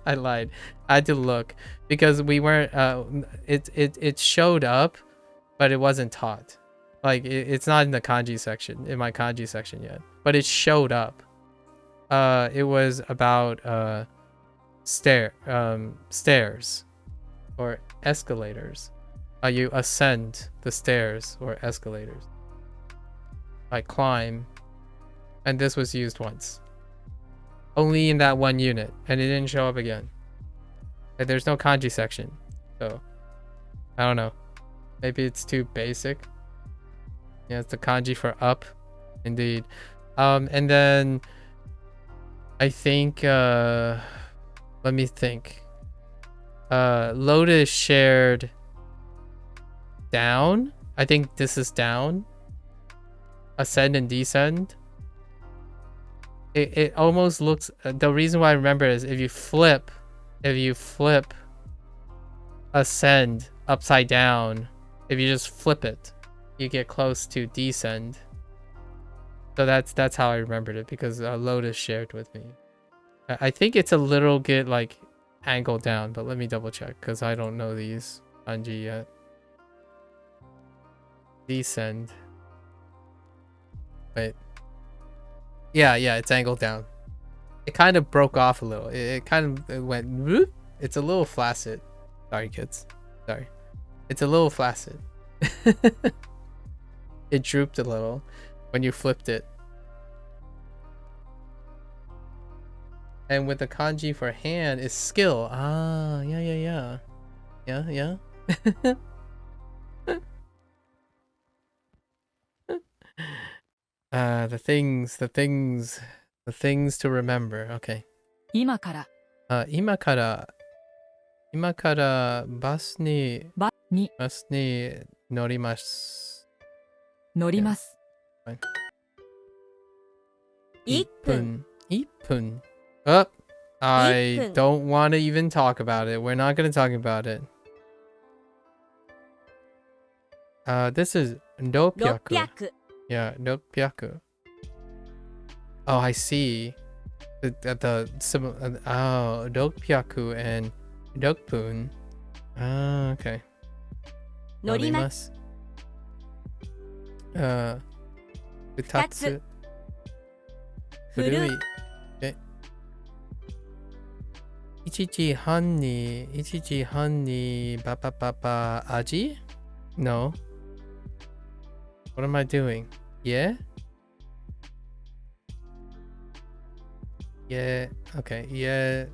I lied. I had to look because we weren't it showed up, but it wasn't taught. Like it's not in the kanji section, in my kanji section yet, but it showed up. It was about stairs or escalators. You ascend the stairs or escalators. Like climb. And this was used once. Only in that one unit, and it didn't show up again. Like, there's no kanji section, so I don't know. Maybe it's too basic. Yeah, it's the kanji for up, indeed. And then I think let me think. Lotus shared down. I think this is down. Ascend and descend. It almost looks, the reason why I remember is if you flip ascend upside down, if you just flip it, you get close to descend. So that's how I remembered it, because Lotus shared with me. I think it's a little bit like angled down, but let me double check because I don't know these kanji yet. Descend. Wait. Yeah, it's angled down. It kind of broke off a little. It kind of went whoop. It's a little flaccid. Sorry, kids. Sorry. It's a little flaccid. It drooped a little when you flipped it. And with the kanji for hand is skill. Ah, yeah. Yeah. The things to remember. Okay. 今からバスに乗ります。乗ります。1分。Oh, I don't want to even talk about it. We're not going to talk about it. This is 600. Yeah, 600. Oh, I see. The similar. Oh, 600 and 6分. Ah, okay. 乗ります。2つ。古い。1時半にパパパパ味? No. What am I doing? Yeah? Yeah, okay. Yeah,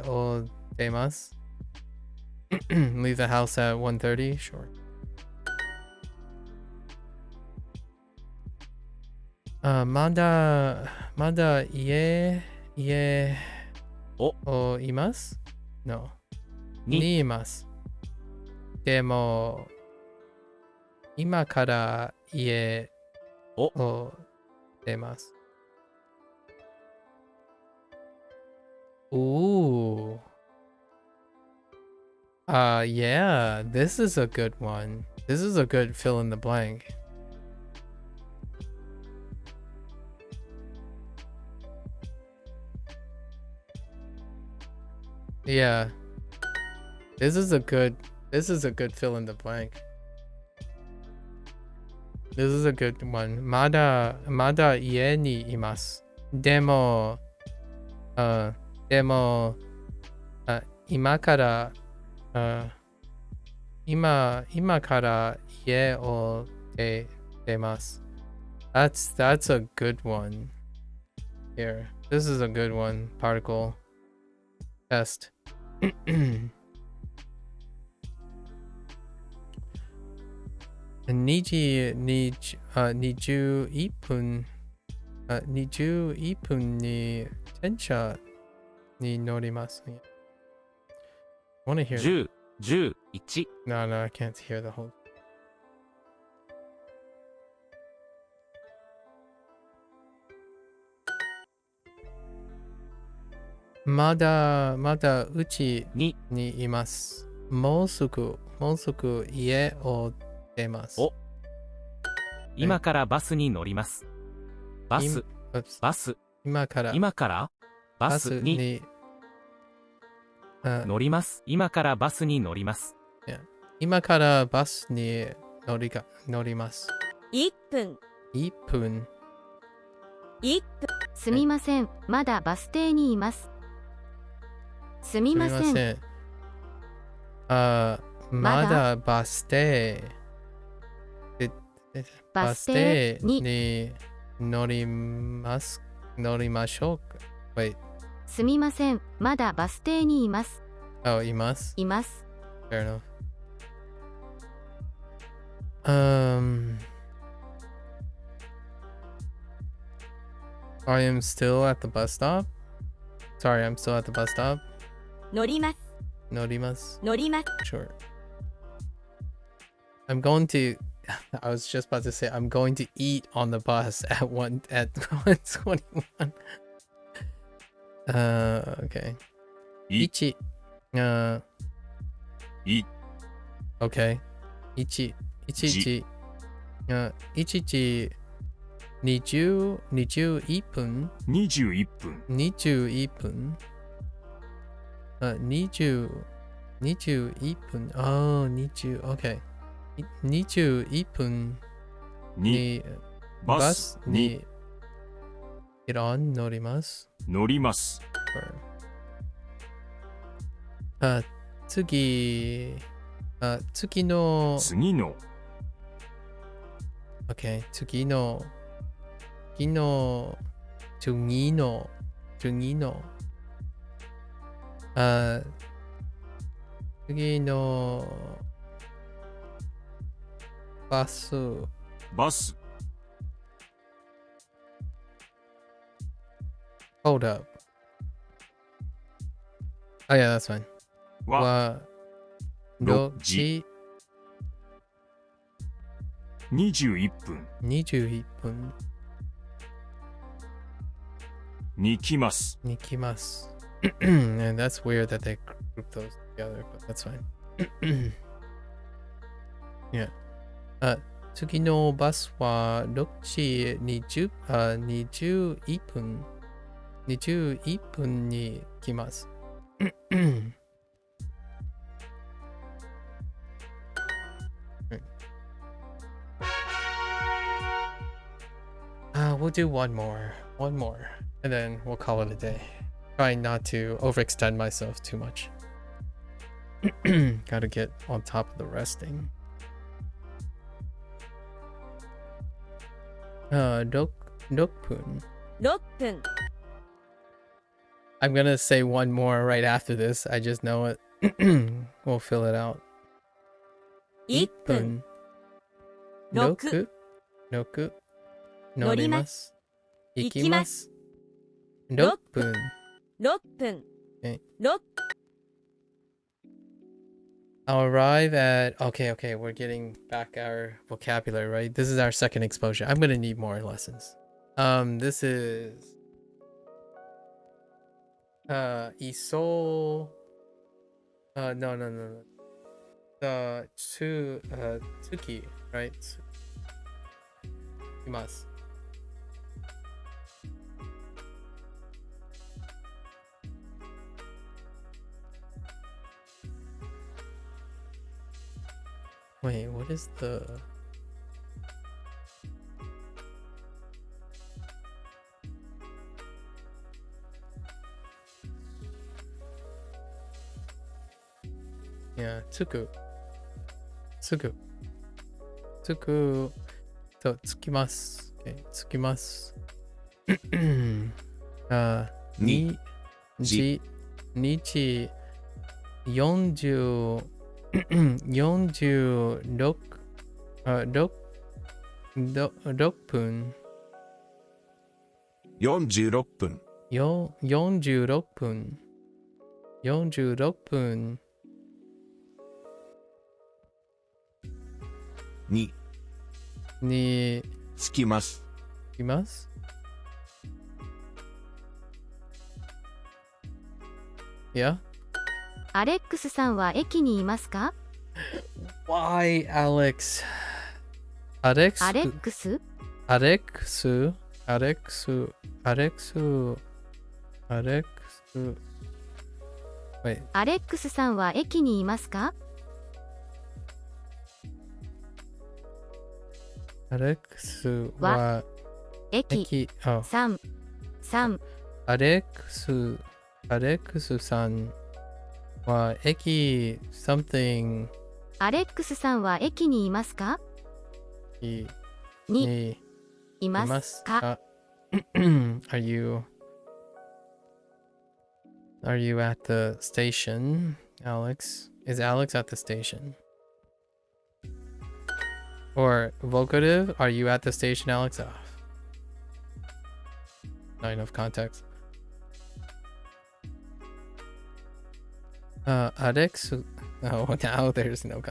or demasu. Leave the house at 1:30? Sure. Mada ie o imasu? No. Ni imasu. Demo, ima kara ie o demasu. Ooh. Yeah, this is a good one. This is a good fill in the blank. Yeah. This is a good fill in the blank. This is a good one. Mada ie ni imasu. Demo imakara imakara ie o demasu. That's a good one. Here. This is a good one. Particle test. 21分に電車に乗ります。I want to hear 10、11 No, I can't hear the whole. Mada うちにいます。もうすぐ家を出ます。今からバスに乗ります。バス今からバスに乗ります。今からバスに乗ります。今からバスに乗ります。1分。すみません、まだバス停にいます。すみません。まだバス停に乗りましょうか。Wait. すみません、まだバス停にいます。Oh, います。Fair enough. I am still at the bus stop. Sorry, I'm still at the bus stop. 乗ります。Sure. I'm going to. I was just about to say I'm going to eat on the bus at 1:21. Okay. Ichi. Okay. Ichi. 21分。21分。Oh, 20. Okay. 21分にバスに乗ります。次の Okay, 次のバス Hold up. Oh yeah, that's fine. 6時21分に来ます。And that's weird that they group those together, but that's fine. Yeah. 次のバスは6時21分に来ます。We'll do one more, and then we'll call it a day. trying not to overextend myself too much. Gotta get on top of the resting. 6分. 6分 I'm gonna say one more right after this. I just know it. We'll fill it out. 1分6乗ります。行きます。6分。6分 Okay. 6 I'll arrive at... Okay, we're getting back our vocabulary, right? This is our second exposure. I'm gonna need more lessons. This is... Isol... No. Tsuki, right? Imasu. Wait, what is the... Yeah, tsuku. So, 着きます。Okay, 着きます。日46 6分。46分。46分。46分。に着きます。着きます。Yeah? アレックスさんは駅にいますか？ Why, Alex? アレックス Wait. アレックスさんは駅にいますか？アレックスは駅3アレックスさんは駅 something アレックスさんは駅にいますか？にいますか？Are you at the station, Alex? Is Alex at the station? Or vocative, are you at the station, Alex? Not enough context. Alex. Oh, now there's no.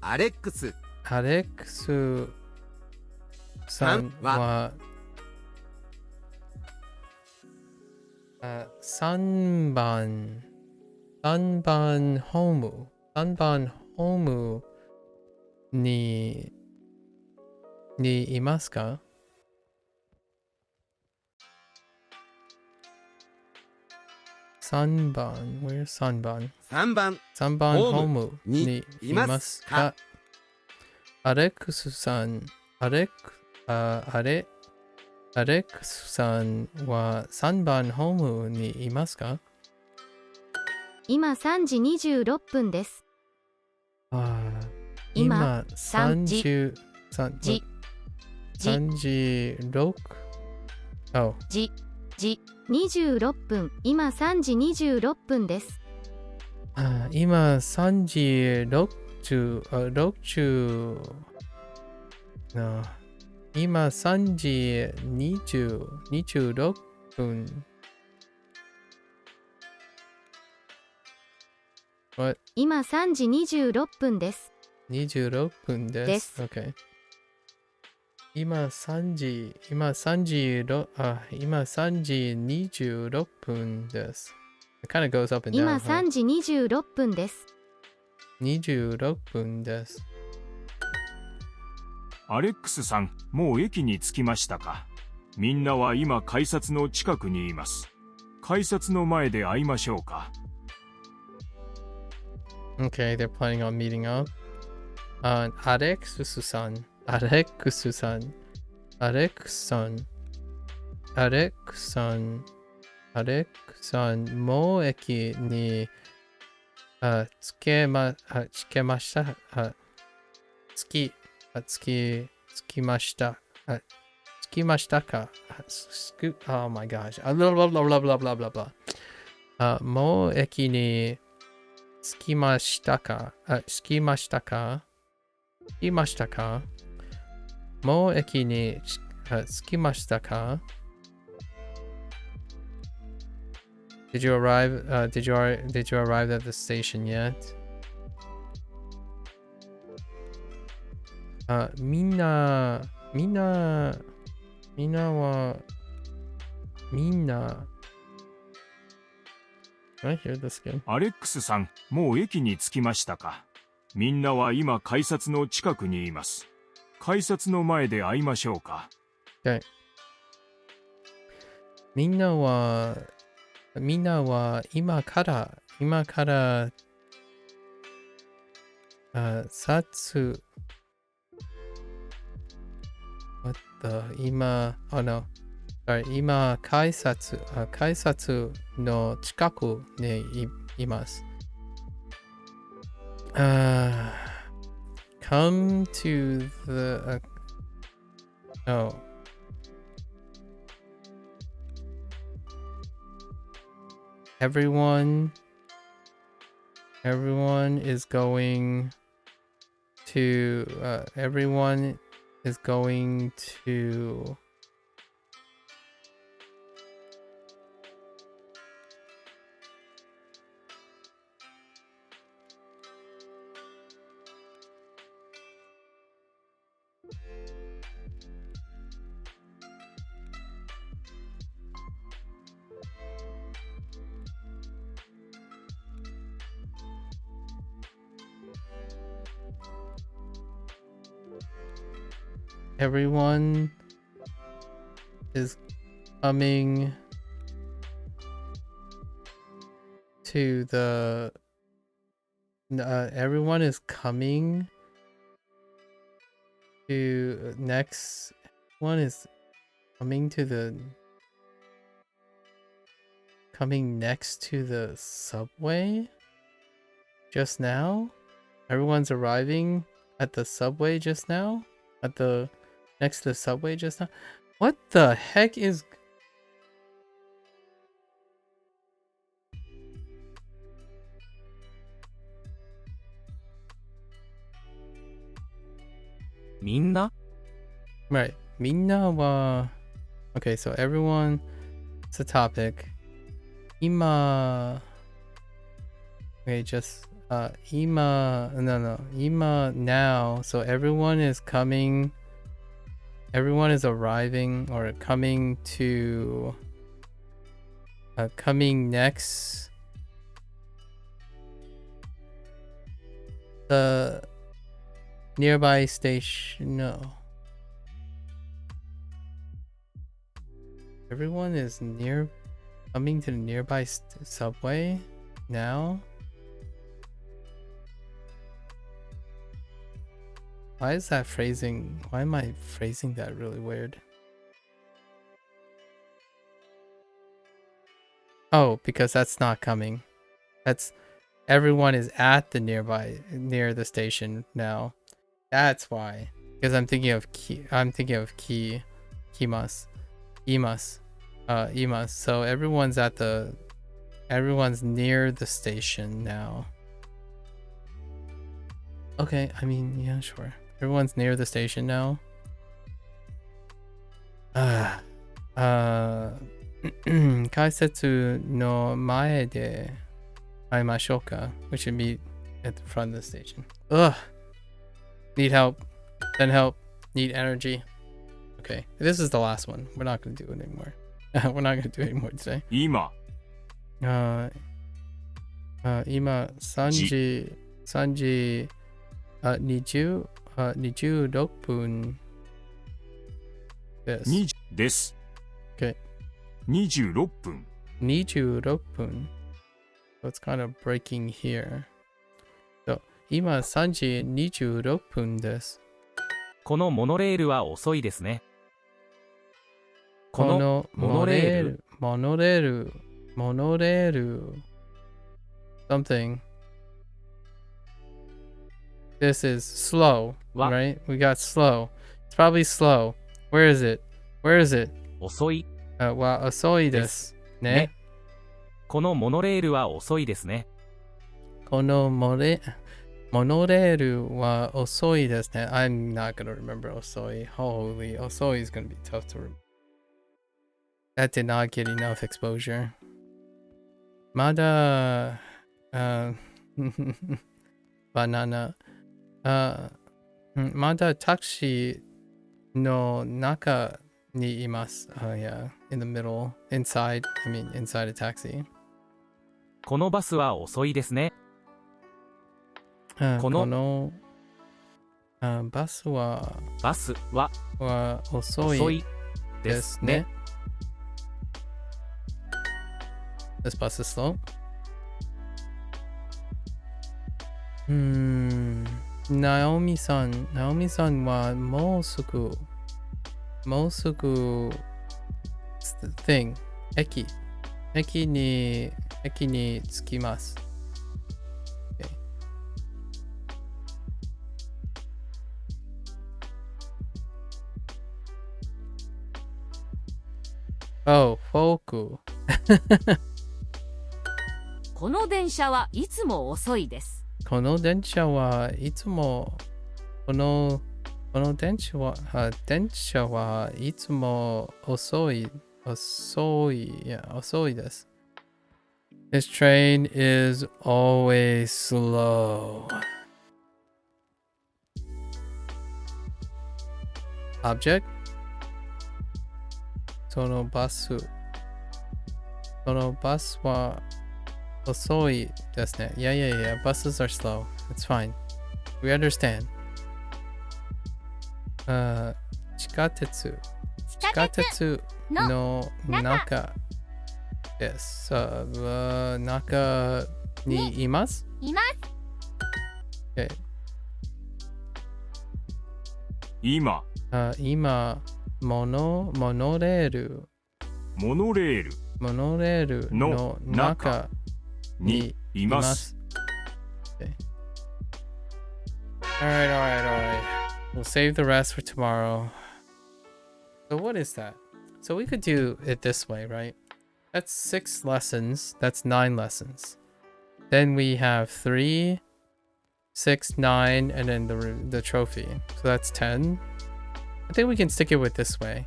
アレックスさんは3番ホームにいますか？3番 Where's 3番ホームにいますか？アレックスさんは3番ホームにいますか？今3時26分です。今36 Oh 26分今3時26分です。今3時今3時26分。What? 今3時26分です。26分です。Okay. 今3時26分です。It kind of goes up and down. 今3時26分です。26分です。アレックスさん、もう駅に着きましたか？みんなは今改札の近くにいます。改札の前で会いましょうか。Okay, they're planning on meeting up. アレックスさんアレクさん、もう駅に、つけました。つきました。つきましたか。Oh my gosh. Blah, blah, blah, blah, blah, blah, blah. もう駅に着きましたか。着きましたか。着きましたか。もう駅に着きましたか。Did you arrive? Did you arrive at the station yet? みんなはCan I hear this again? アレックスさん、もう駅に着きましたか。みんなは今改札の近くにいます。改札の前で会いましょうか。Okay. みんなは今からWhat the 今 Oh no Sorry 今改札の近くにいます。Come to the oh Everyone is going to Everyone is coming to the everyone is coming to next one is coming next to the subway just now. Everyone's arriving at the subway just now, next to the subway just now. What the heck is Minna? Right. Minna wa Okay, so everyone, it's a topic. Ima Okay, just Ima now. So everyone is arriving or coming to coming next the nearby station. No. Everyone is coming to the nearby subway now. Why am I phrasing that really weird? Oh, because that's not coming. Everyone is at the near the station now. That's why. Because I'm thinking of Imas. So everyone's near the station now. Okay, I mean, yeah, sure. Everyone's near the station now. 改札の前で会いましょうか We should meet at the front of the station. Ugh. Need help. Send help. Need energy. Okay, this is the last one. We're not going to do it anymore. We're not going to do it anymore today. 今3時26分です。です。Okay. 26分。26分。So it's kind of breaking here. So, 今3時26分です。このモノレールは遅いですね。このモノレール something. This is slow, right? We got slow. It's probably slow. Where is it? 遅い。遅いですね。このモノレールは遅いですね。このモノレールは遅いですね。I'm not gonna remember 遅い。Holy, 遅い is gonna be tough to remember. That did not get enough exposure. まだ、バナナ。まだタクシーの中にいます。Yeah, in the middle, inside a taxi. このバスは遅いですね。このバスは遅いですね。This bus is slow. ナオミさんはもうすぐ thing 駅に着きます。Oh, フォーク。この電車はいつも遅いです。この電車はいつも遅いです。This train is always slow. Object? そのバスは遅いですね。Yeah. Buses are slow. It's fine. We understand. 地下鉄の中です。中にいます。Okay. 今モノレールの中にいます。Okay. Alright. We'll save the rest for tomorrow. So what is that? So we could do it this way, right? That's 6 lessons. That's 9 lessons. Then we have 3, 6, 9, and then the trophy. So that's 10. I think we can stick it with this way.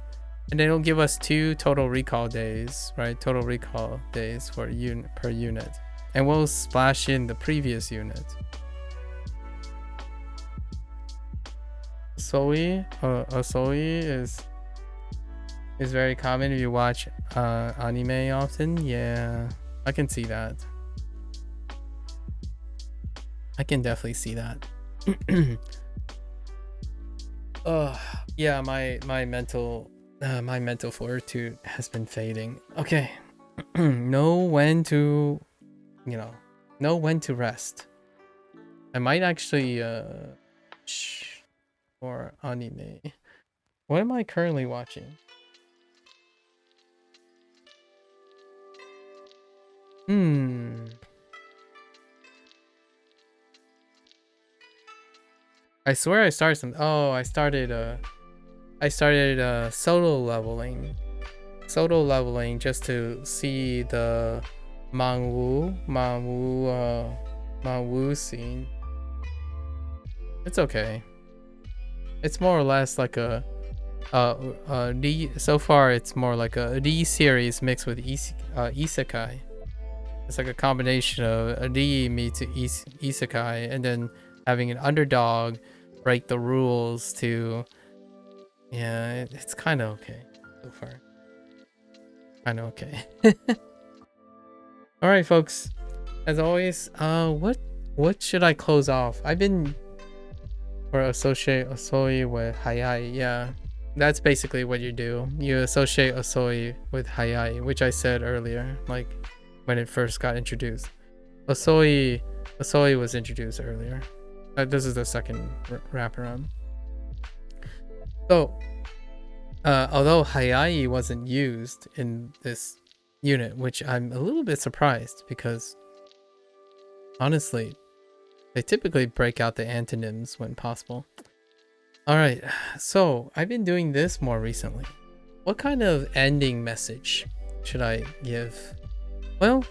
And then it'll give us 2 total recall days, right? Total recall days per unit. And we'll splash in the previous unit. Asoi is very common if you watch anime often. Yeah, I can see that. I can definitely see that. Yeah, my mental fortitude has been fading. Okay. know when to rest. I might actually or anime. What am I currently watching? I swear I started some. Oh, I started solo leveling just to see the Manwu scene. It's okay. It's more or less like a so far it's more like a D series mixed with isekai. It's like a combination of a D meets isekai, and then having an underdog break the rules to. Yeah, it's kind of okay so far. Kind of okay. All right, folks. As always, what should I close off? I've been or associate Osoi with Hayai. Yeah, that's basically what you do. You associate Osoi with Hayai, which I said earlier, like when it first got introduced. Osoi was introduced earlier. This is the second wraparound. So, Although hayai wasn't used in this unit, which I'm a little bit surprised because honestly, they typically break out the antonyms when possible. Alright, so I've been doing this more recently. What kind of ending message should I give? Well,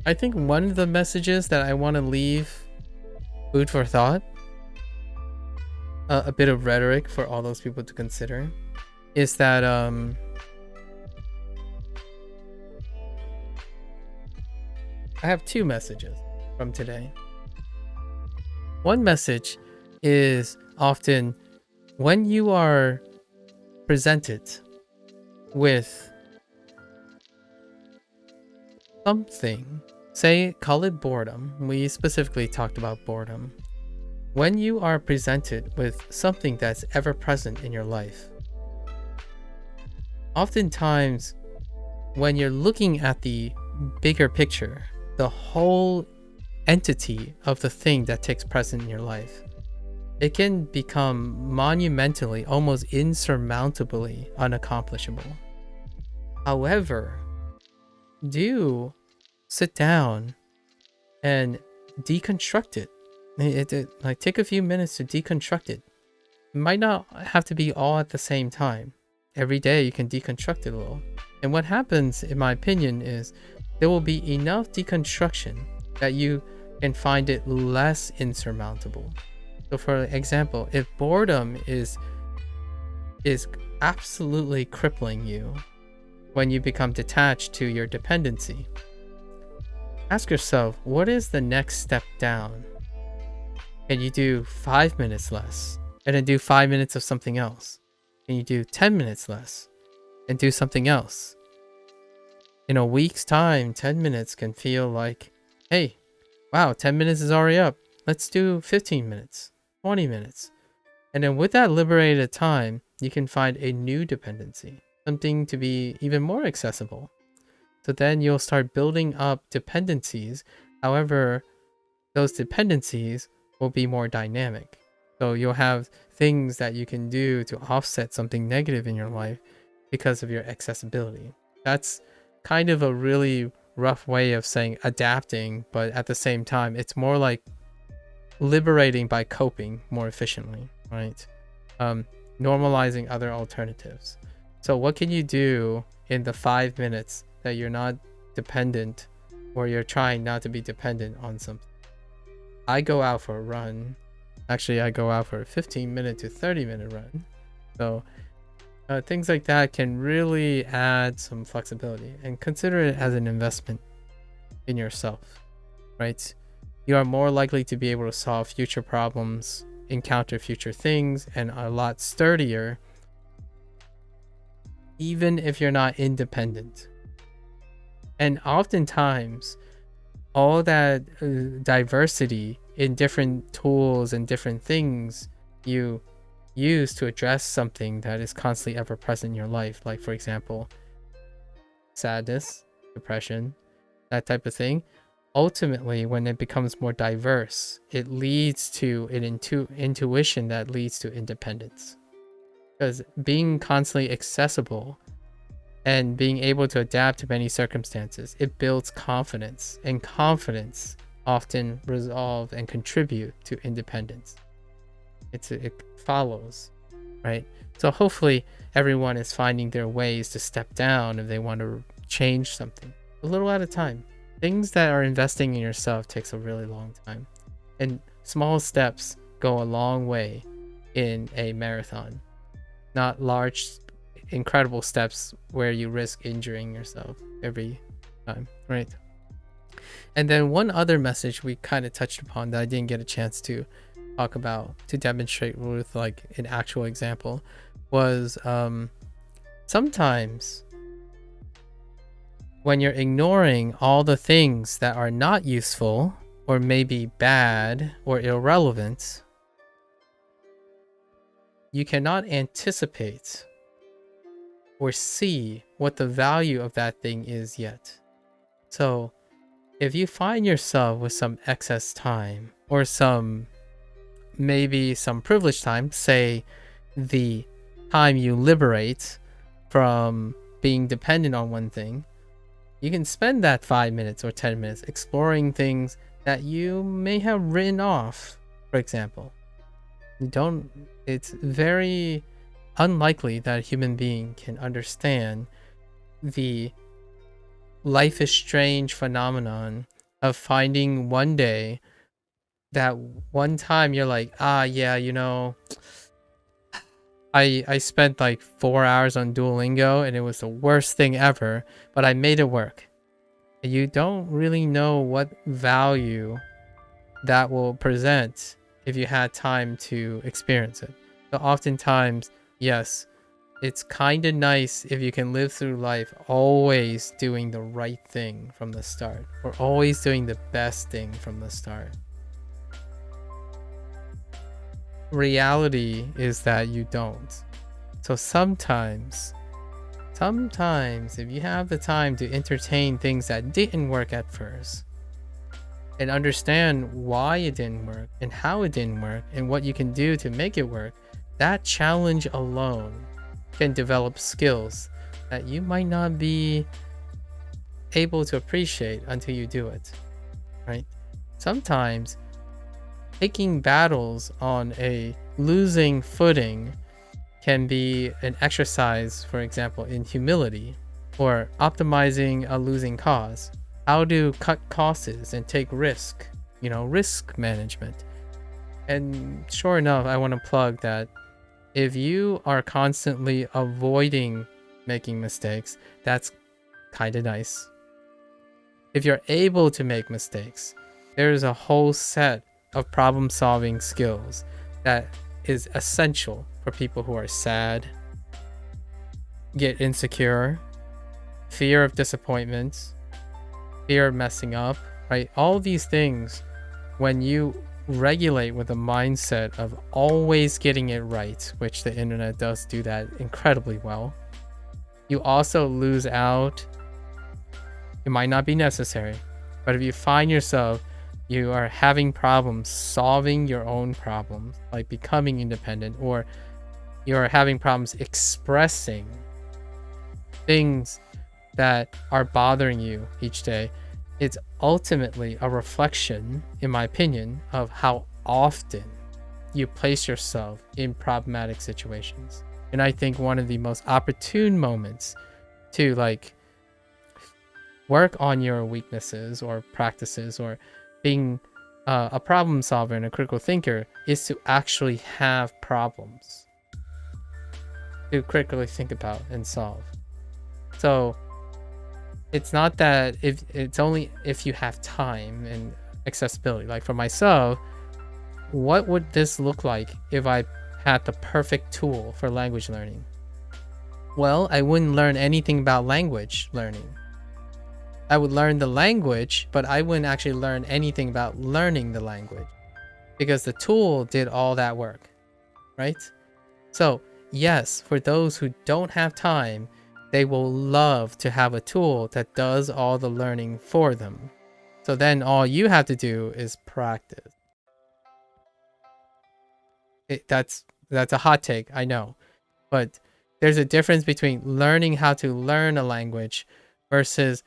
I think one of the messages that I want to leave food for thought, a bit of rhetoric for all those people to consider, is that I have two messages from today. One message is often when you are presented with something, say, call it boredom. We specifically talked about boredom. When you are presented with something that's ever present in your life, oftentimes when you're looking at the bigger picture, the whole entity of the thing that takes present in your life, it can become monumentally, almost insurmountably unaccomplishable. However, do sit down and deconstruct it. Like take a few minutes to deconstruct it. It might not have to be all at the same time. Every day you can deconstruct it a little. And what happens, in my opinion, is there will be enough deconstruction that you can find it less insurmountable. So for example, if boredom is absolutely crippling you when you become detached to your dependency, ask yourself, what is the next step down? Can you do 5 minutes less and then do 5 minutes of something else? Can you do 10 minutes less and do something else? In a week's time, 10 minutes can feel like, hey, wow, 10 minutes is already up. Let's do 15 minutes, 20 minutes. And then with that liberated time, you can find a new dependency, something to be even more accessible. So then you'll start building up dependencies. However, those dependencies will be more dynamic. So you'll have things that you can do to offset something negative in your life because of your accessibility. That's kind of a really rough way of saying adapting, but at the same time, it's more like liberating by coping more efficiently, right? Normalizing other alternatives. So what can you do in the 5 minutes that you're not dependent, or you're trying not to be dependent on something? I go out for a run. Actually, I go out for a 15-minute to 30-minute run. So things like that can really add some flexibility, and consider it as an investment in yourself, right? You are more likely to be able to solve future problems, encounter future things, and a lot sturdier, even if you're not independent. And oftentimes, all that diversity in different tools and different things you use to address something that is constantly ever present in your life, like for example, sadness, depression, that type of thing, ultimately when it becomes more diverse, it leads to an intuition that leads to independence. Because being constantly accessible and being able to adapt to many circumstances, it builds confidence, and confidence often resolve and contribute to independence. It follows, right? So hopefully everyone is finding their ways to step down if they want to change something a little at a time. Things that are investing in yourself takes a really long time, and small steps go a long way in a marathon, not large incredible steps where you risk injuring yourself every time, right? And then one other message we kind of touched upon that I didn't get a chance to talk about, to demonstrate with like an actual example, was sometimes when you're ignoring all the things that are not useful or maybe bad or irrelevant, you cannot anticipate or see what the value of that thing is yet. So if you find yourself with some excess time or maybe some privileged time, say the time you liberate from being dependent on one thing, you can spend that 5 minutes or 10 minutes exploring things that you may have written off, for example. It's very unlikely that a human being can understand the life is strange phenomenon of finding one day that one time you're like, yeah, I spent like 4 hours on Duolingo and it was the worst thing ever, but I made it work. You don't really know what value that will present if you had time to experience it. So oftentimes, yes, it's kind of nice if you can live through life always doing the right thing from the start, or always doing the best thing from the start. Reality is that you don't. So sometimes if you have the time to entertain things that didn't work at first and understand why it didn't work and how it didn't work and what you can do to make it work, that challenge alone can develop skills that you might not be able to appreciate until you do it, right? Sometimes taking battles on a losing footing can be an exercise, for example, in humility or optimizing a losing cause. How to cut costs and take risk, risk management. And sure enough, I want to plug that if you are constantly avoiding making mistakes, that's kind of nice. If you're able to make mistakes, there's a whole set of problem-solving skills that is essential for people who are sad, get insecure, fear of disappointment, fear of messing up, right? All these things, when you regulate with a mindset of always getting it right, which the internet does do that incredibly well, you also lose out. It might not be necessary, but if you find yourself you are having problems solving your own problems, like becoming independent, or you're having problems expressing things that are bothering you each day, it's ultimately a reflection, in my opinion, of how often you place yourself in problematic situations. And I think one of the most opportune moments to work on your weaknesses or practices or being a problem solver and a critical thinker is to actually have problems to critically think about and solve. So it's not that it's only if you have time and accessibility. Like for myself, what would this look like if I had the perfect tool for language learning? Well, I wouldn't learn anything about language learning. I would learn the language, but I wouldn't actually learn anything about learning the language because the tool did all that work, right? So yes, for those who don't have time, they will love to have a tool that does all the learning for them. So then all you have to do is practice. That's a hot take, I know. But there's a difference between learning how to learn a language versus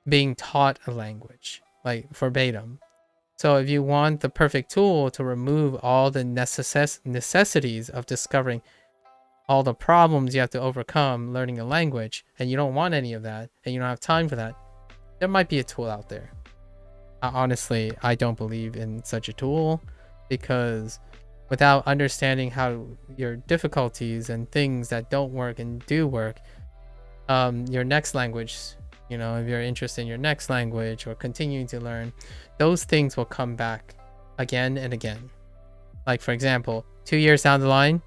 being taught a language, like verbatim. So if you want the perfect tool to remove all the necessities of discovering all the problems you have to overcome learning a language, and you don't want any of that, and you don't have time for that, there might be a tool out there. Honestly, I don't believe in such a tool because without understanding how your difficulties and things that don't work and do work, your next language, if you're interested in your next language or continuing to learn, those things will come back again and again. Like for example, 2 years down the line,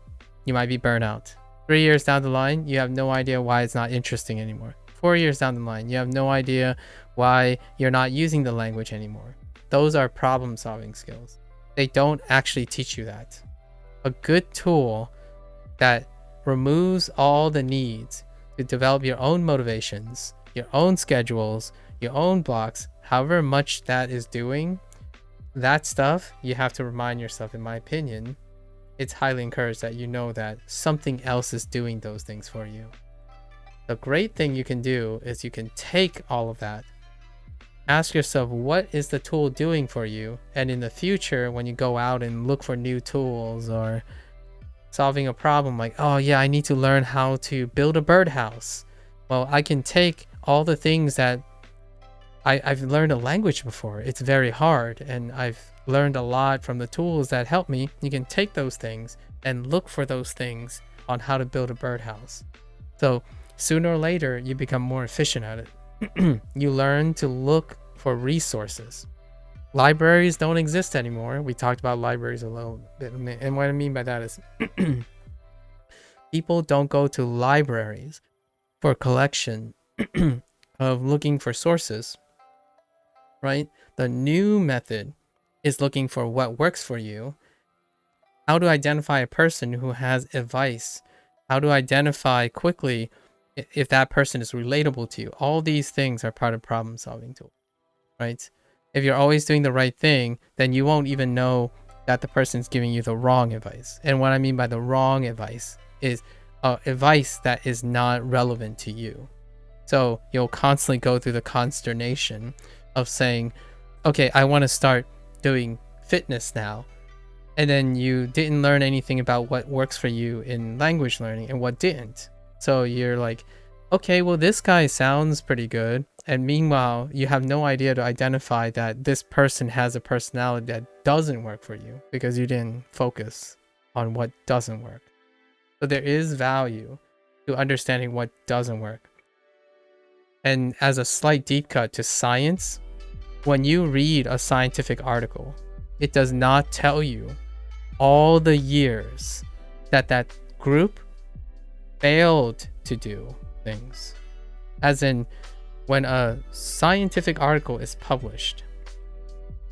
you might be burnt out. 3 years down the line, you have no idea why it's not interesting anymore. 4 years down the line, you have no idea why you're not using the language anymore. Those are problem solving skills. They don't actually teach you that. A good tool that removes all the needs to develop your own motivations, your own schedules, your own blocks, however much that is doing, that stuff you have to remind yourself, in my opinion, it's highly encouraged that you know that something else is doing those things for you. The great thing you can do is you can take all of that, ask yourself, what is the tool doing for you? And in the future, when you go out and look for new tools or solving a problem, like, oh yeah, I need to learn how to build a birdhouse. Well, I can take all the things that I've learned a language before. It's very hard, and I've learned a lot from the tools that help me. You can take those things and look for those things on how to build a birdhouse. So sooner or later, you become more efficient at it. You learn to look for resources. Libraries don't exist anymore. We talked about libraries a little bit, and what I mean by that is people don't go to libraries for collection of looking for sources, right? The new method is looking for what works for you, how to identify a person who has advice, how to identify quickly if that person is relatable to you. All these things are part of problem solving tool, right? If you're always doing the right thing, then you won't even know that the person's giving you the wrong advice. And what I mean by the wrong advice is advice that is not relevant to you. So you'll constantly go through the consternation of saying, okay, I want to start doing fitness now. And then you didn't learn anything about what works for you in language learning and what didn't. So you're like, okay, well, this guy sounds pretty good. And meanwhile, you have no idea to identify that this person has a personality that doesn't work for you because you didn't focus on what doesn't work. So there is value to understanding what doesn't work. And as a slight deep cut to science, when you read a scientific article, it does not tell you all the years that that group failed to do things. As in, when a scientific article is published,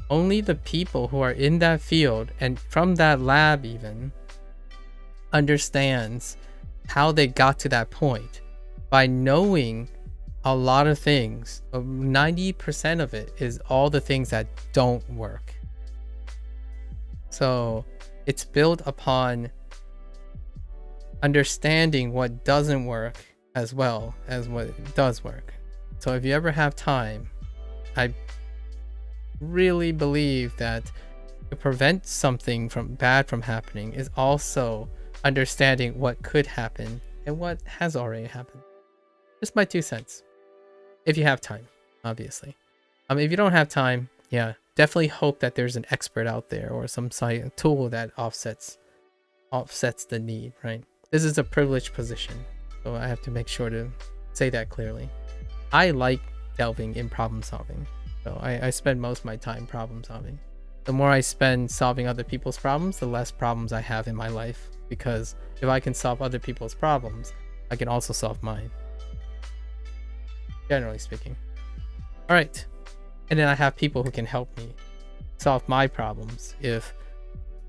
only the people who are in that field and from that lab even understands how they got to that point by knowing a lot of things. 90% of it is all the things that don't work. So it's built upon understanding what doesn't work as well as what does work. So if you ever have time, I really believe that to prevent something bad from happening is also understanding what could happen and what has already happened. Just my 2 cents. If you have time, obviously. If you don't have time, yeah, definitely hope that there's an expert out there or some tool that offsets the need, right? This is a privileged position, so I have to make sure to say that clearly. I like delving in problem solving, so I spend most of my time problem solving. The more I spend solving other people's problems, the less problems I have in my life, because if I can solve other people's problems, I can also solve mine. Generally speaking. All right. And then I have people who can help me solve my problems if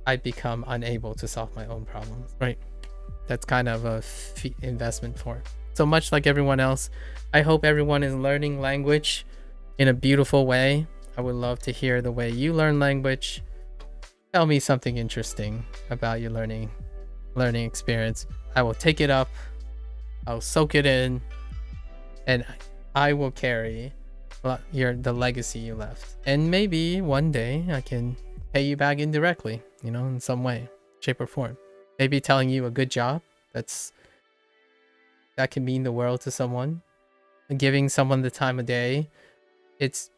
I become unable to solve my own problems, right? That's kind of a investment for it. So much like everyone else, I hope everyone is learning language in a beautiful way. I would love to hear the way you learn language. Tell me something interesting about your learning experience. I will take it up. I'll soak it in. And I will carry the legacy you left. And maybe one day I can pay you back indirectly, in some way, shape or form. Maybe telling you a good job. That can mean the world to someone. And giving someone the time of day. It's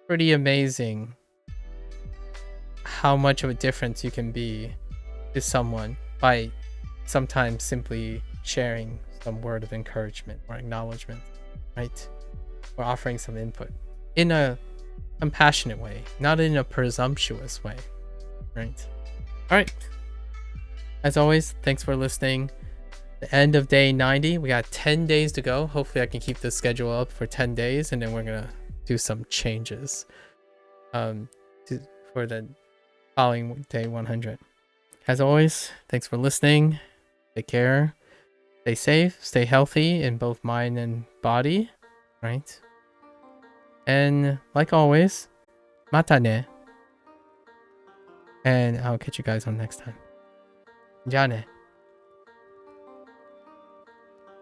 pretty amazing how much of a difference you can be to someone by sometimes simply sharing some word of encouragement or acknowledgement, right? Or offering some input in a compassionate way, not in a presumptuous way, right? All right. As always, thanks for listening. The end of day 90. We got 10 days to go. Hopefully I can keep the schedule up for 10 days, and then we're going to do some changes for the following day 100. As always, thanks for listening. Take care. Stay safe. Stay healthy in both mind and body. Right? And like always, mata ne. And I'll catch you guys on next time. じゃあね。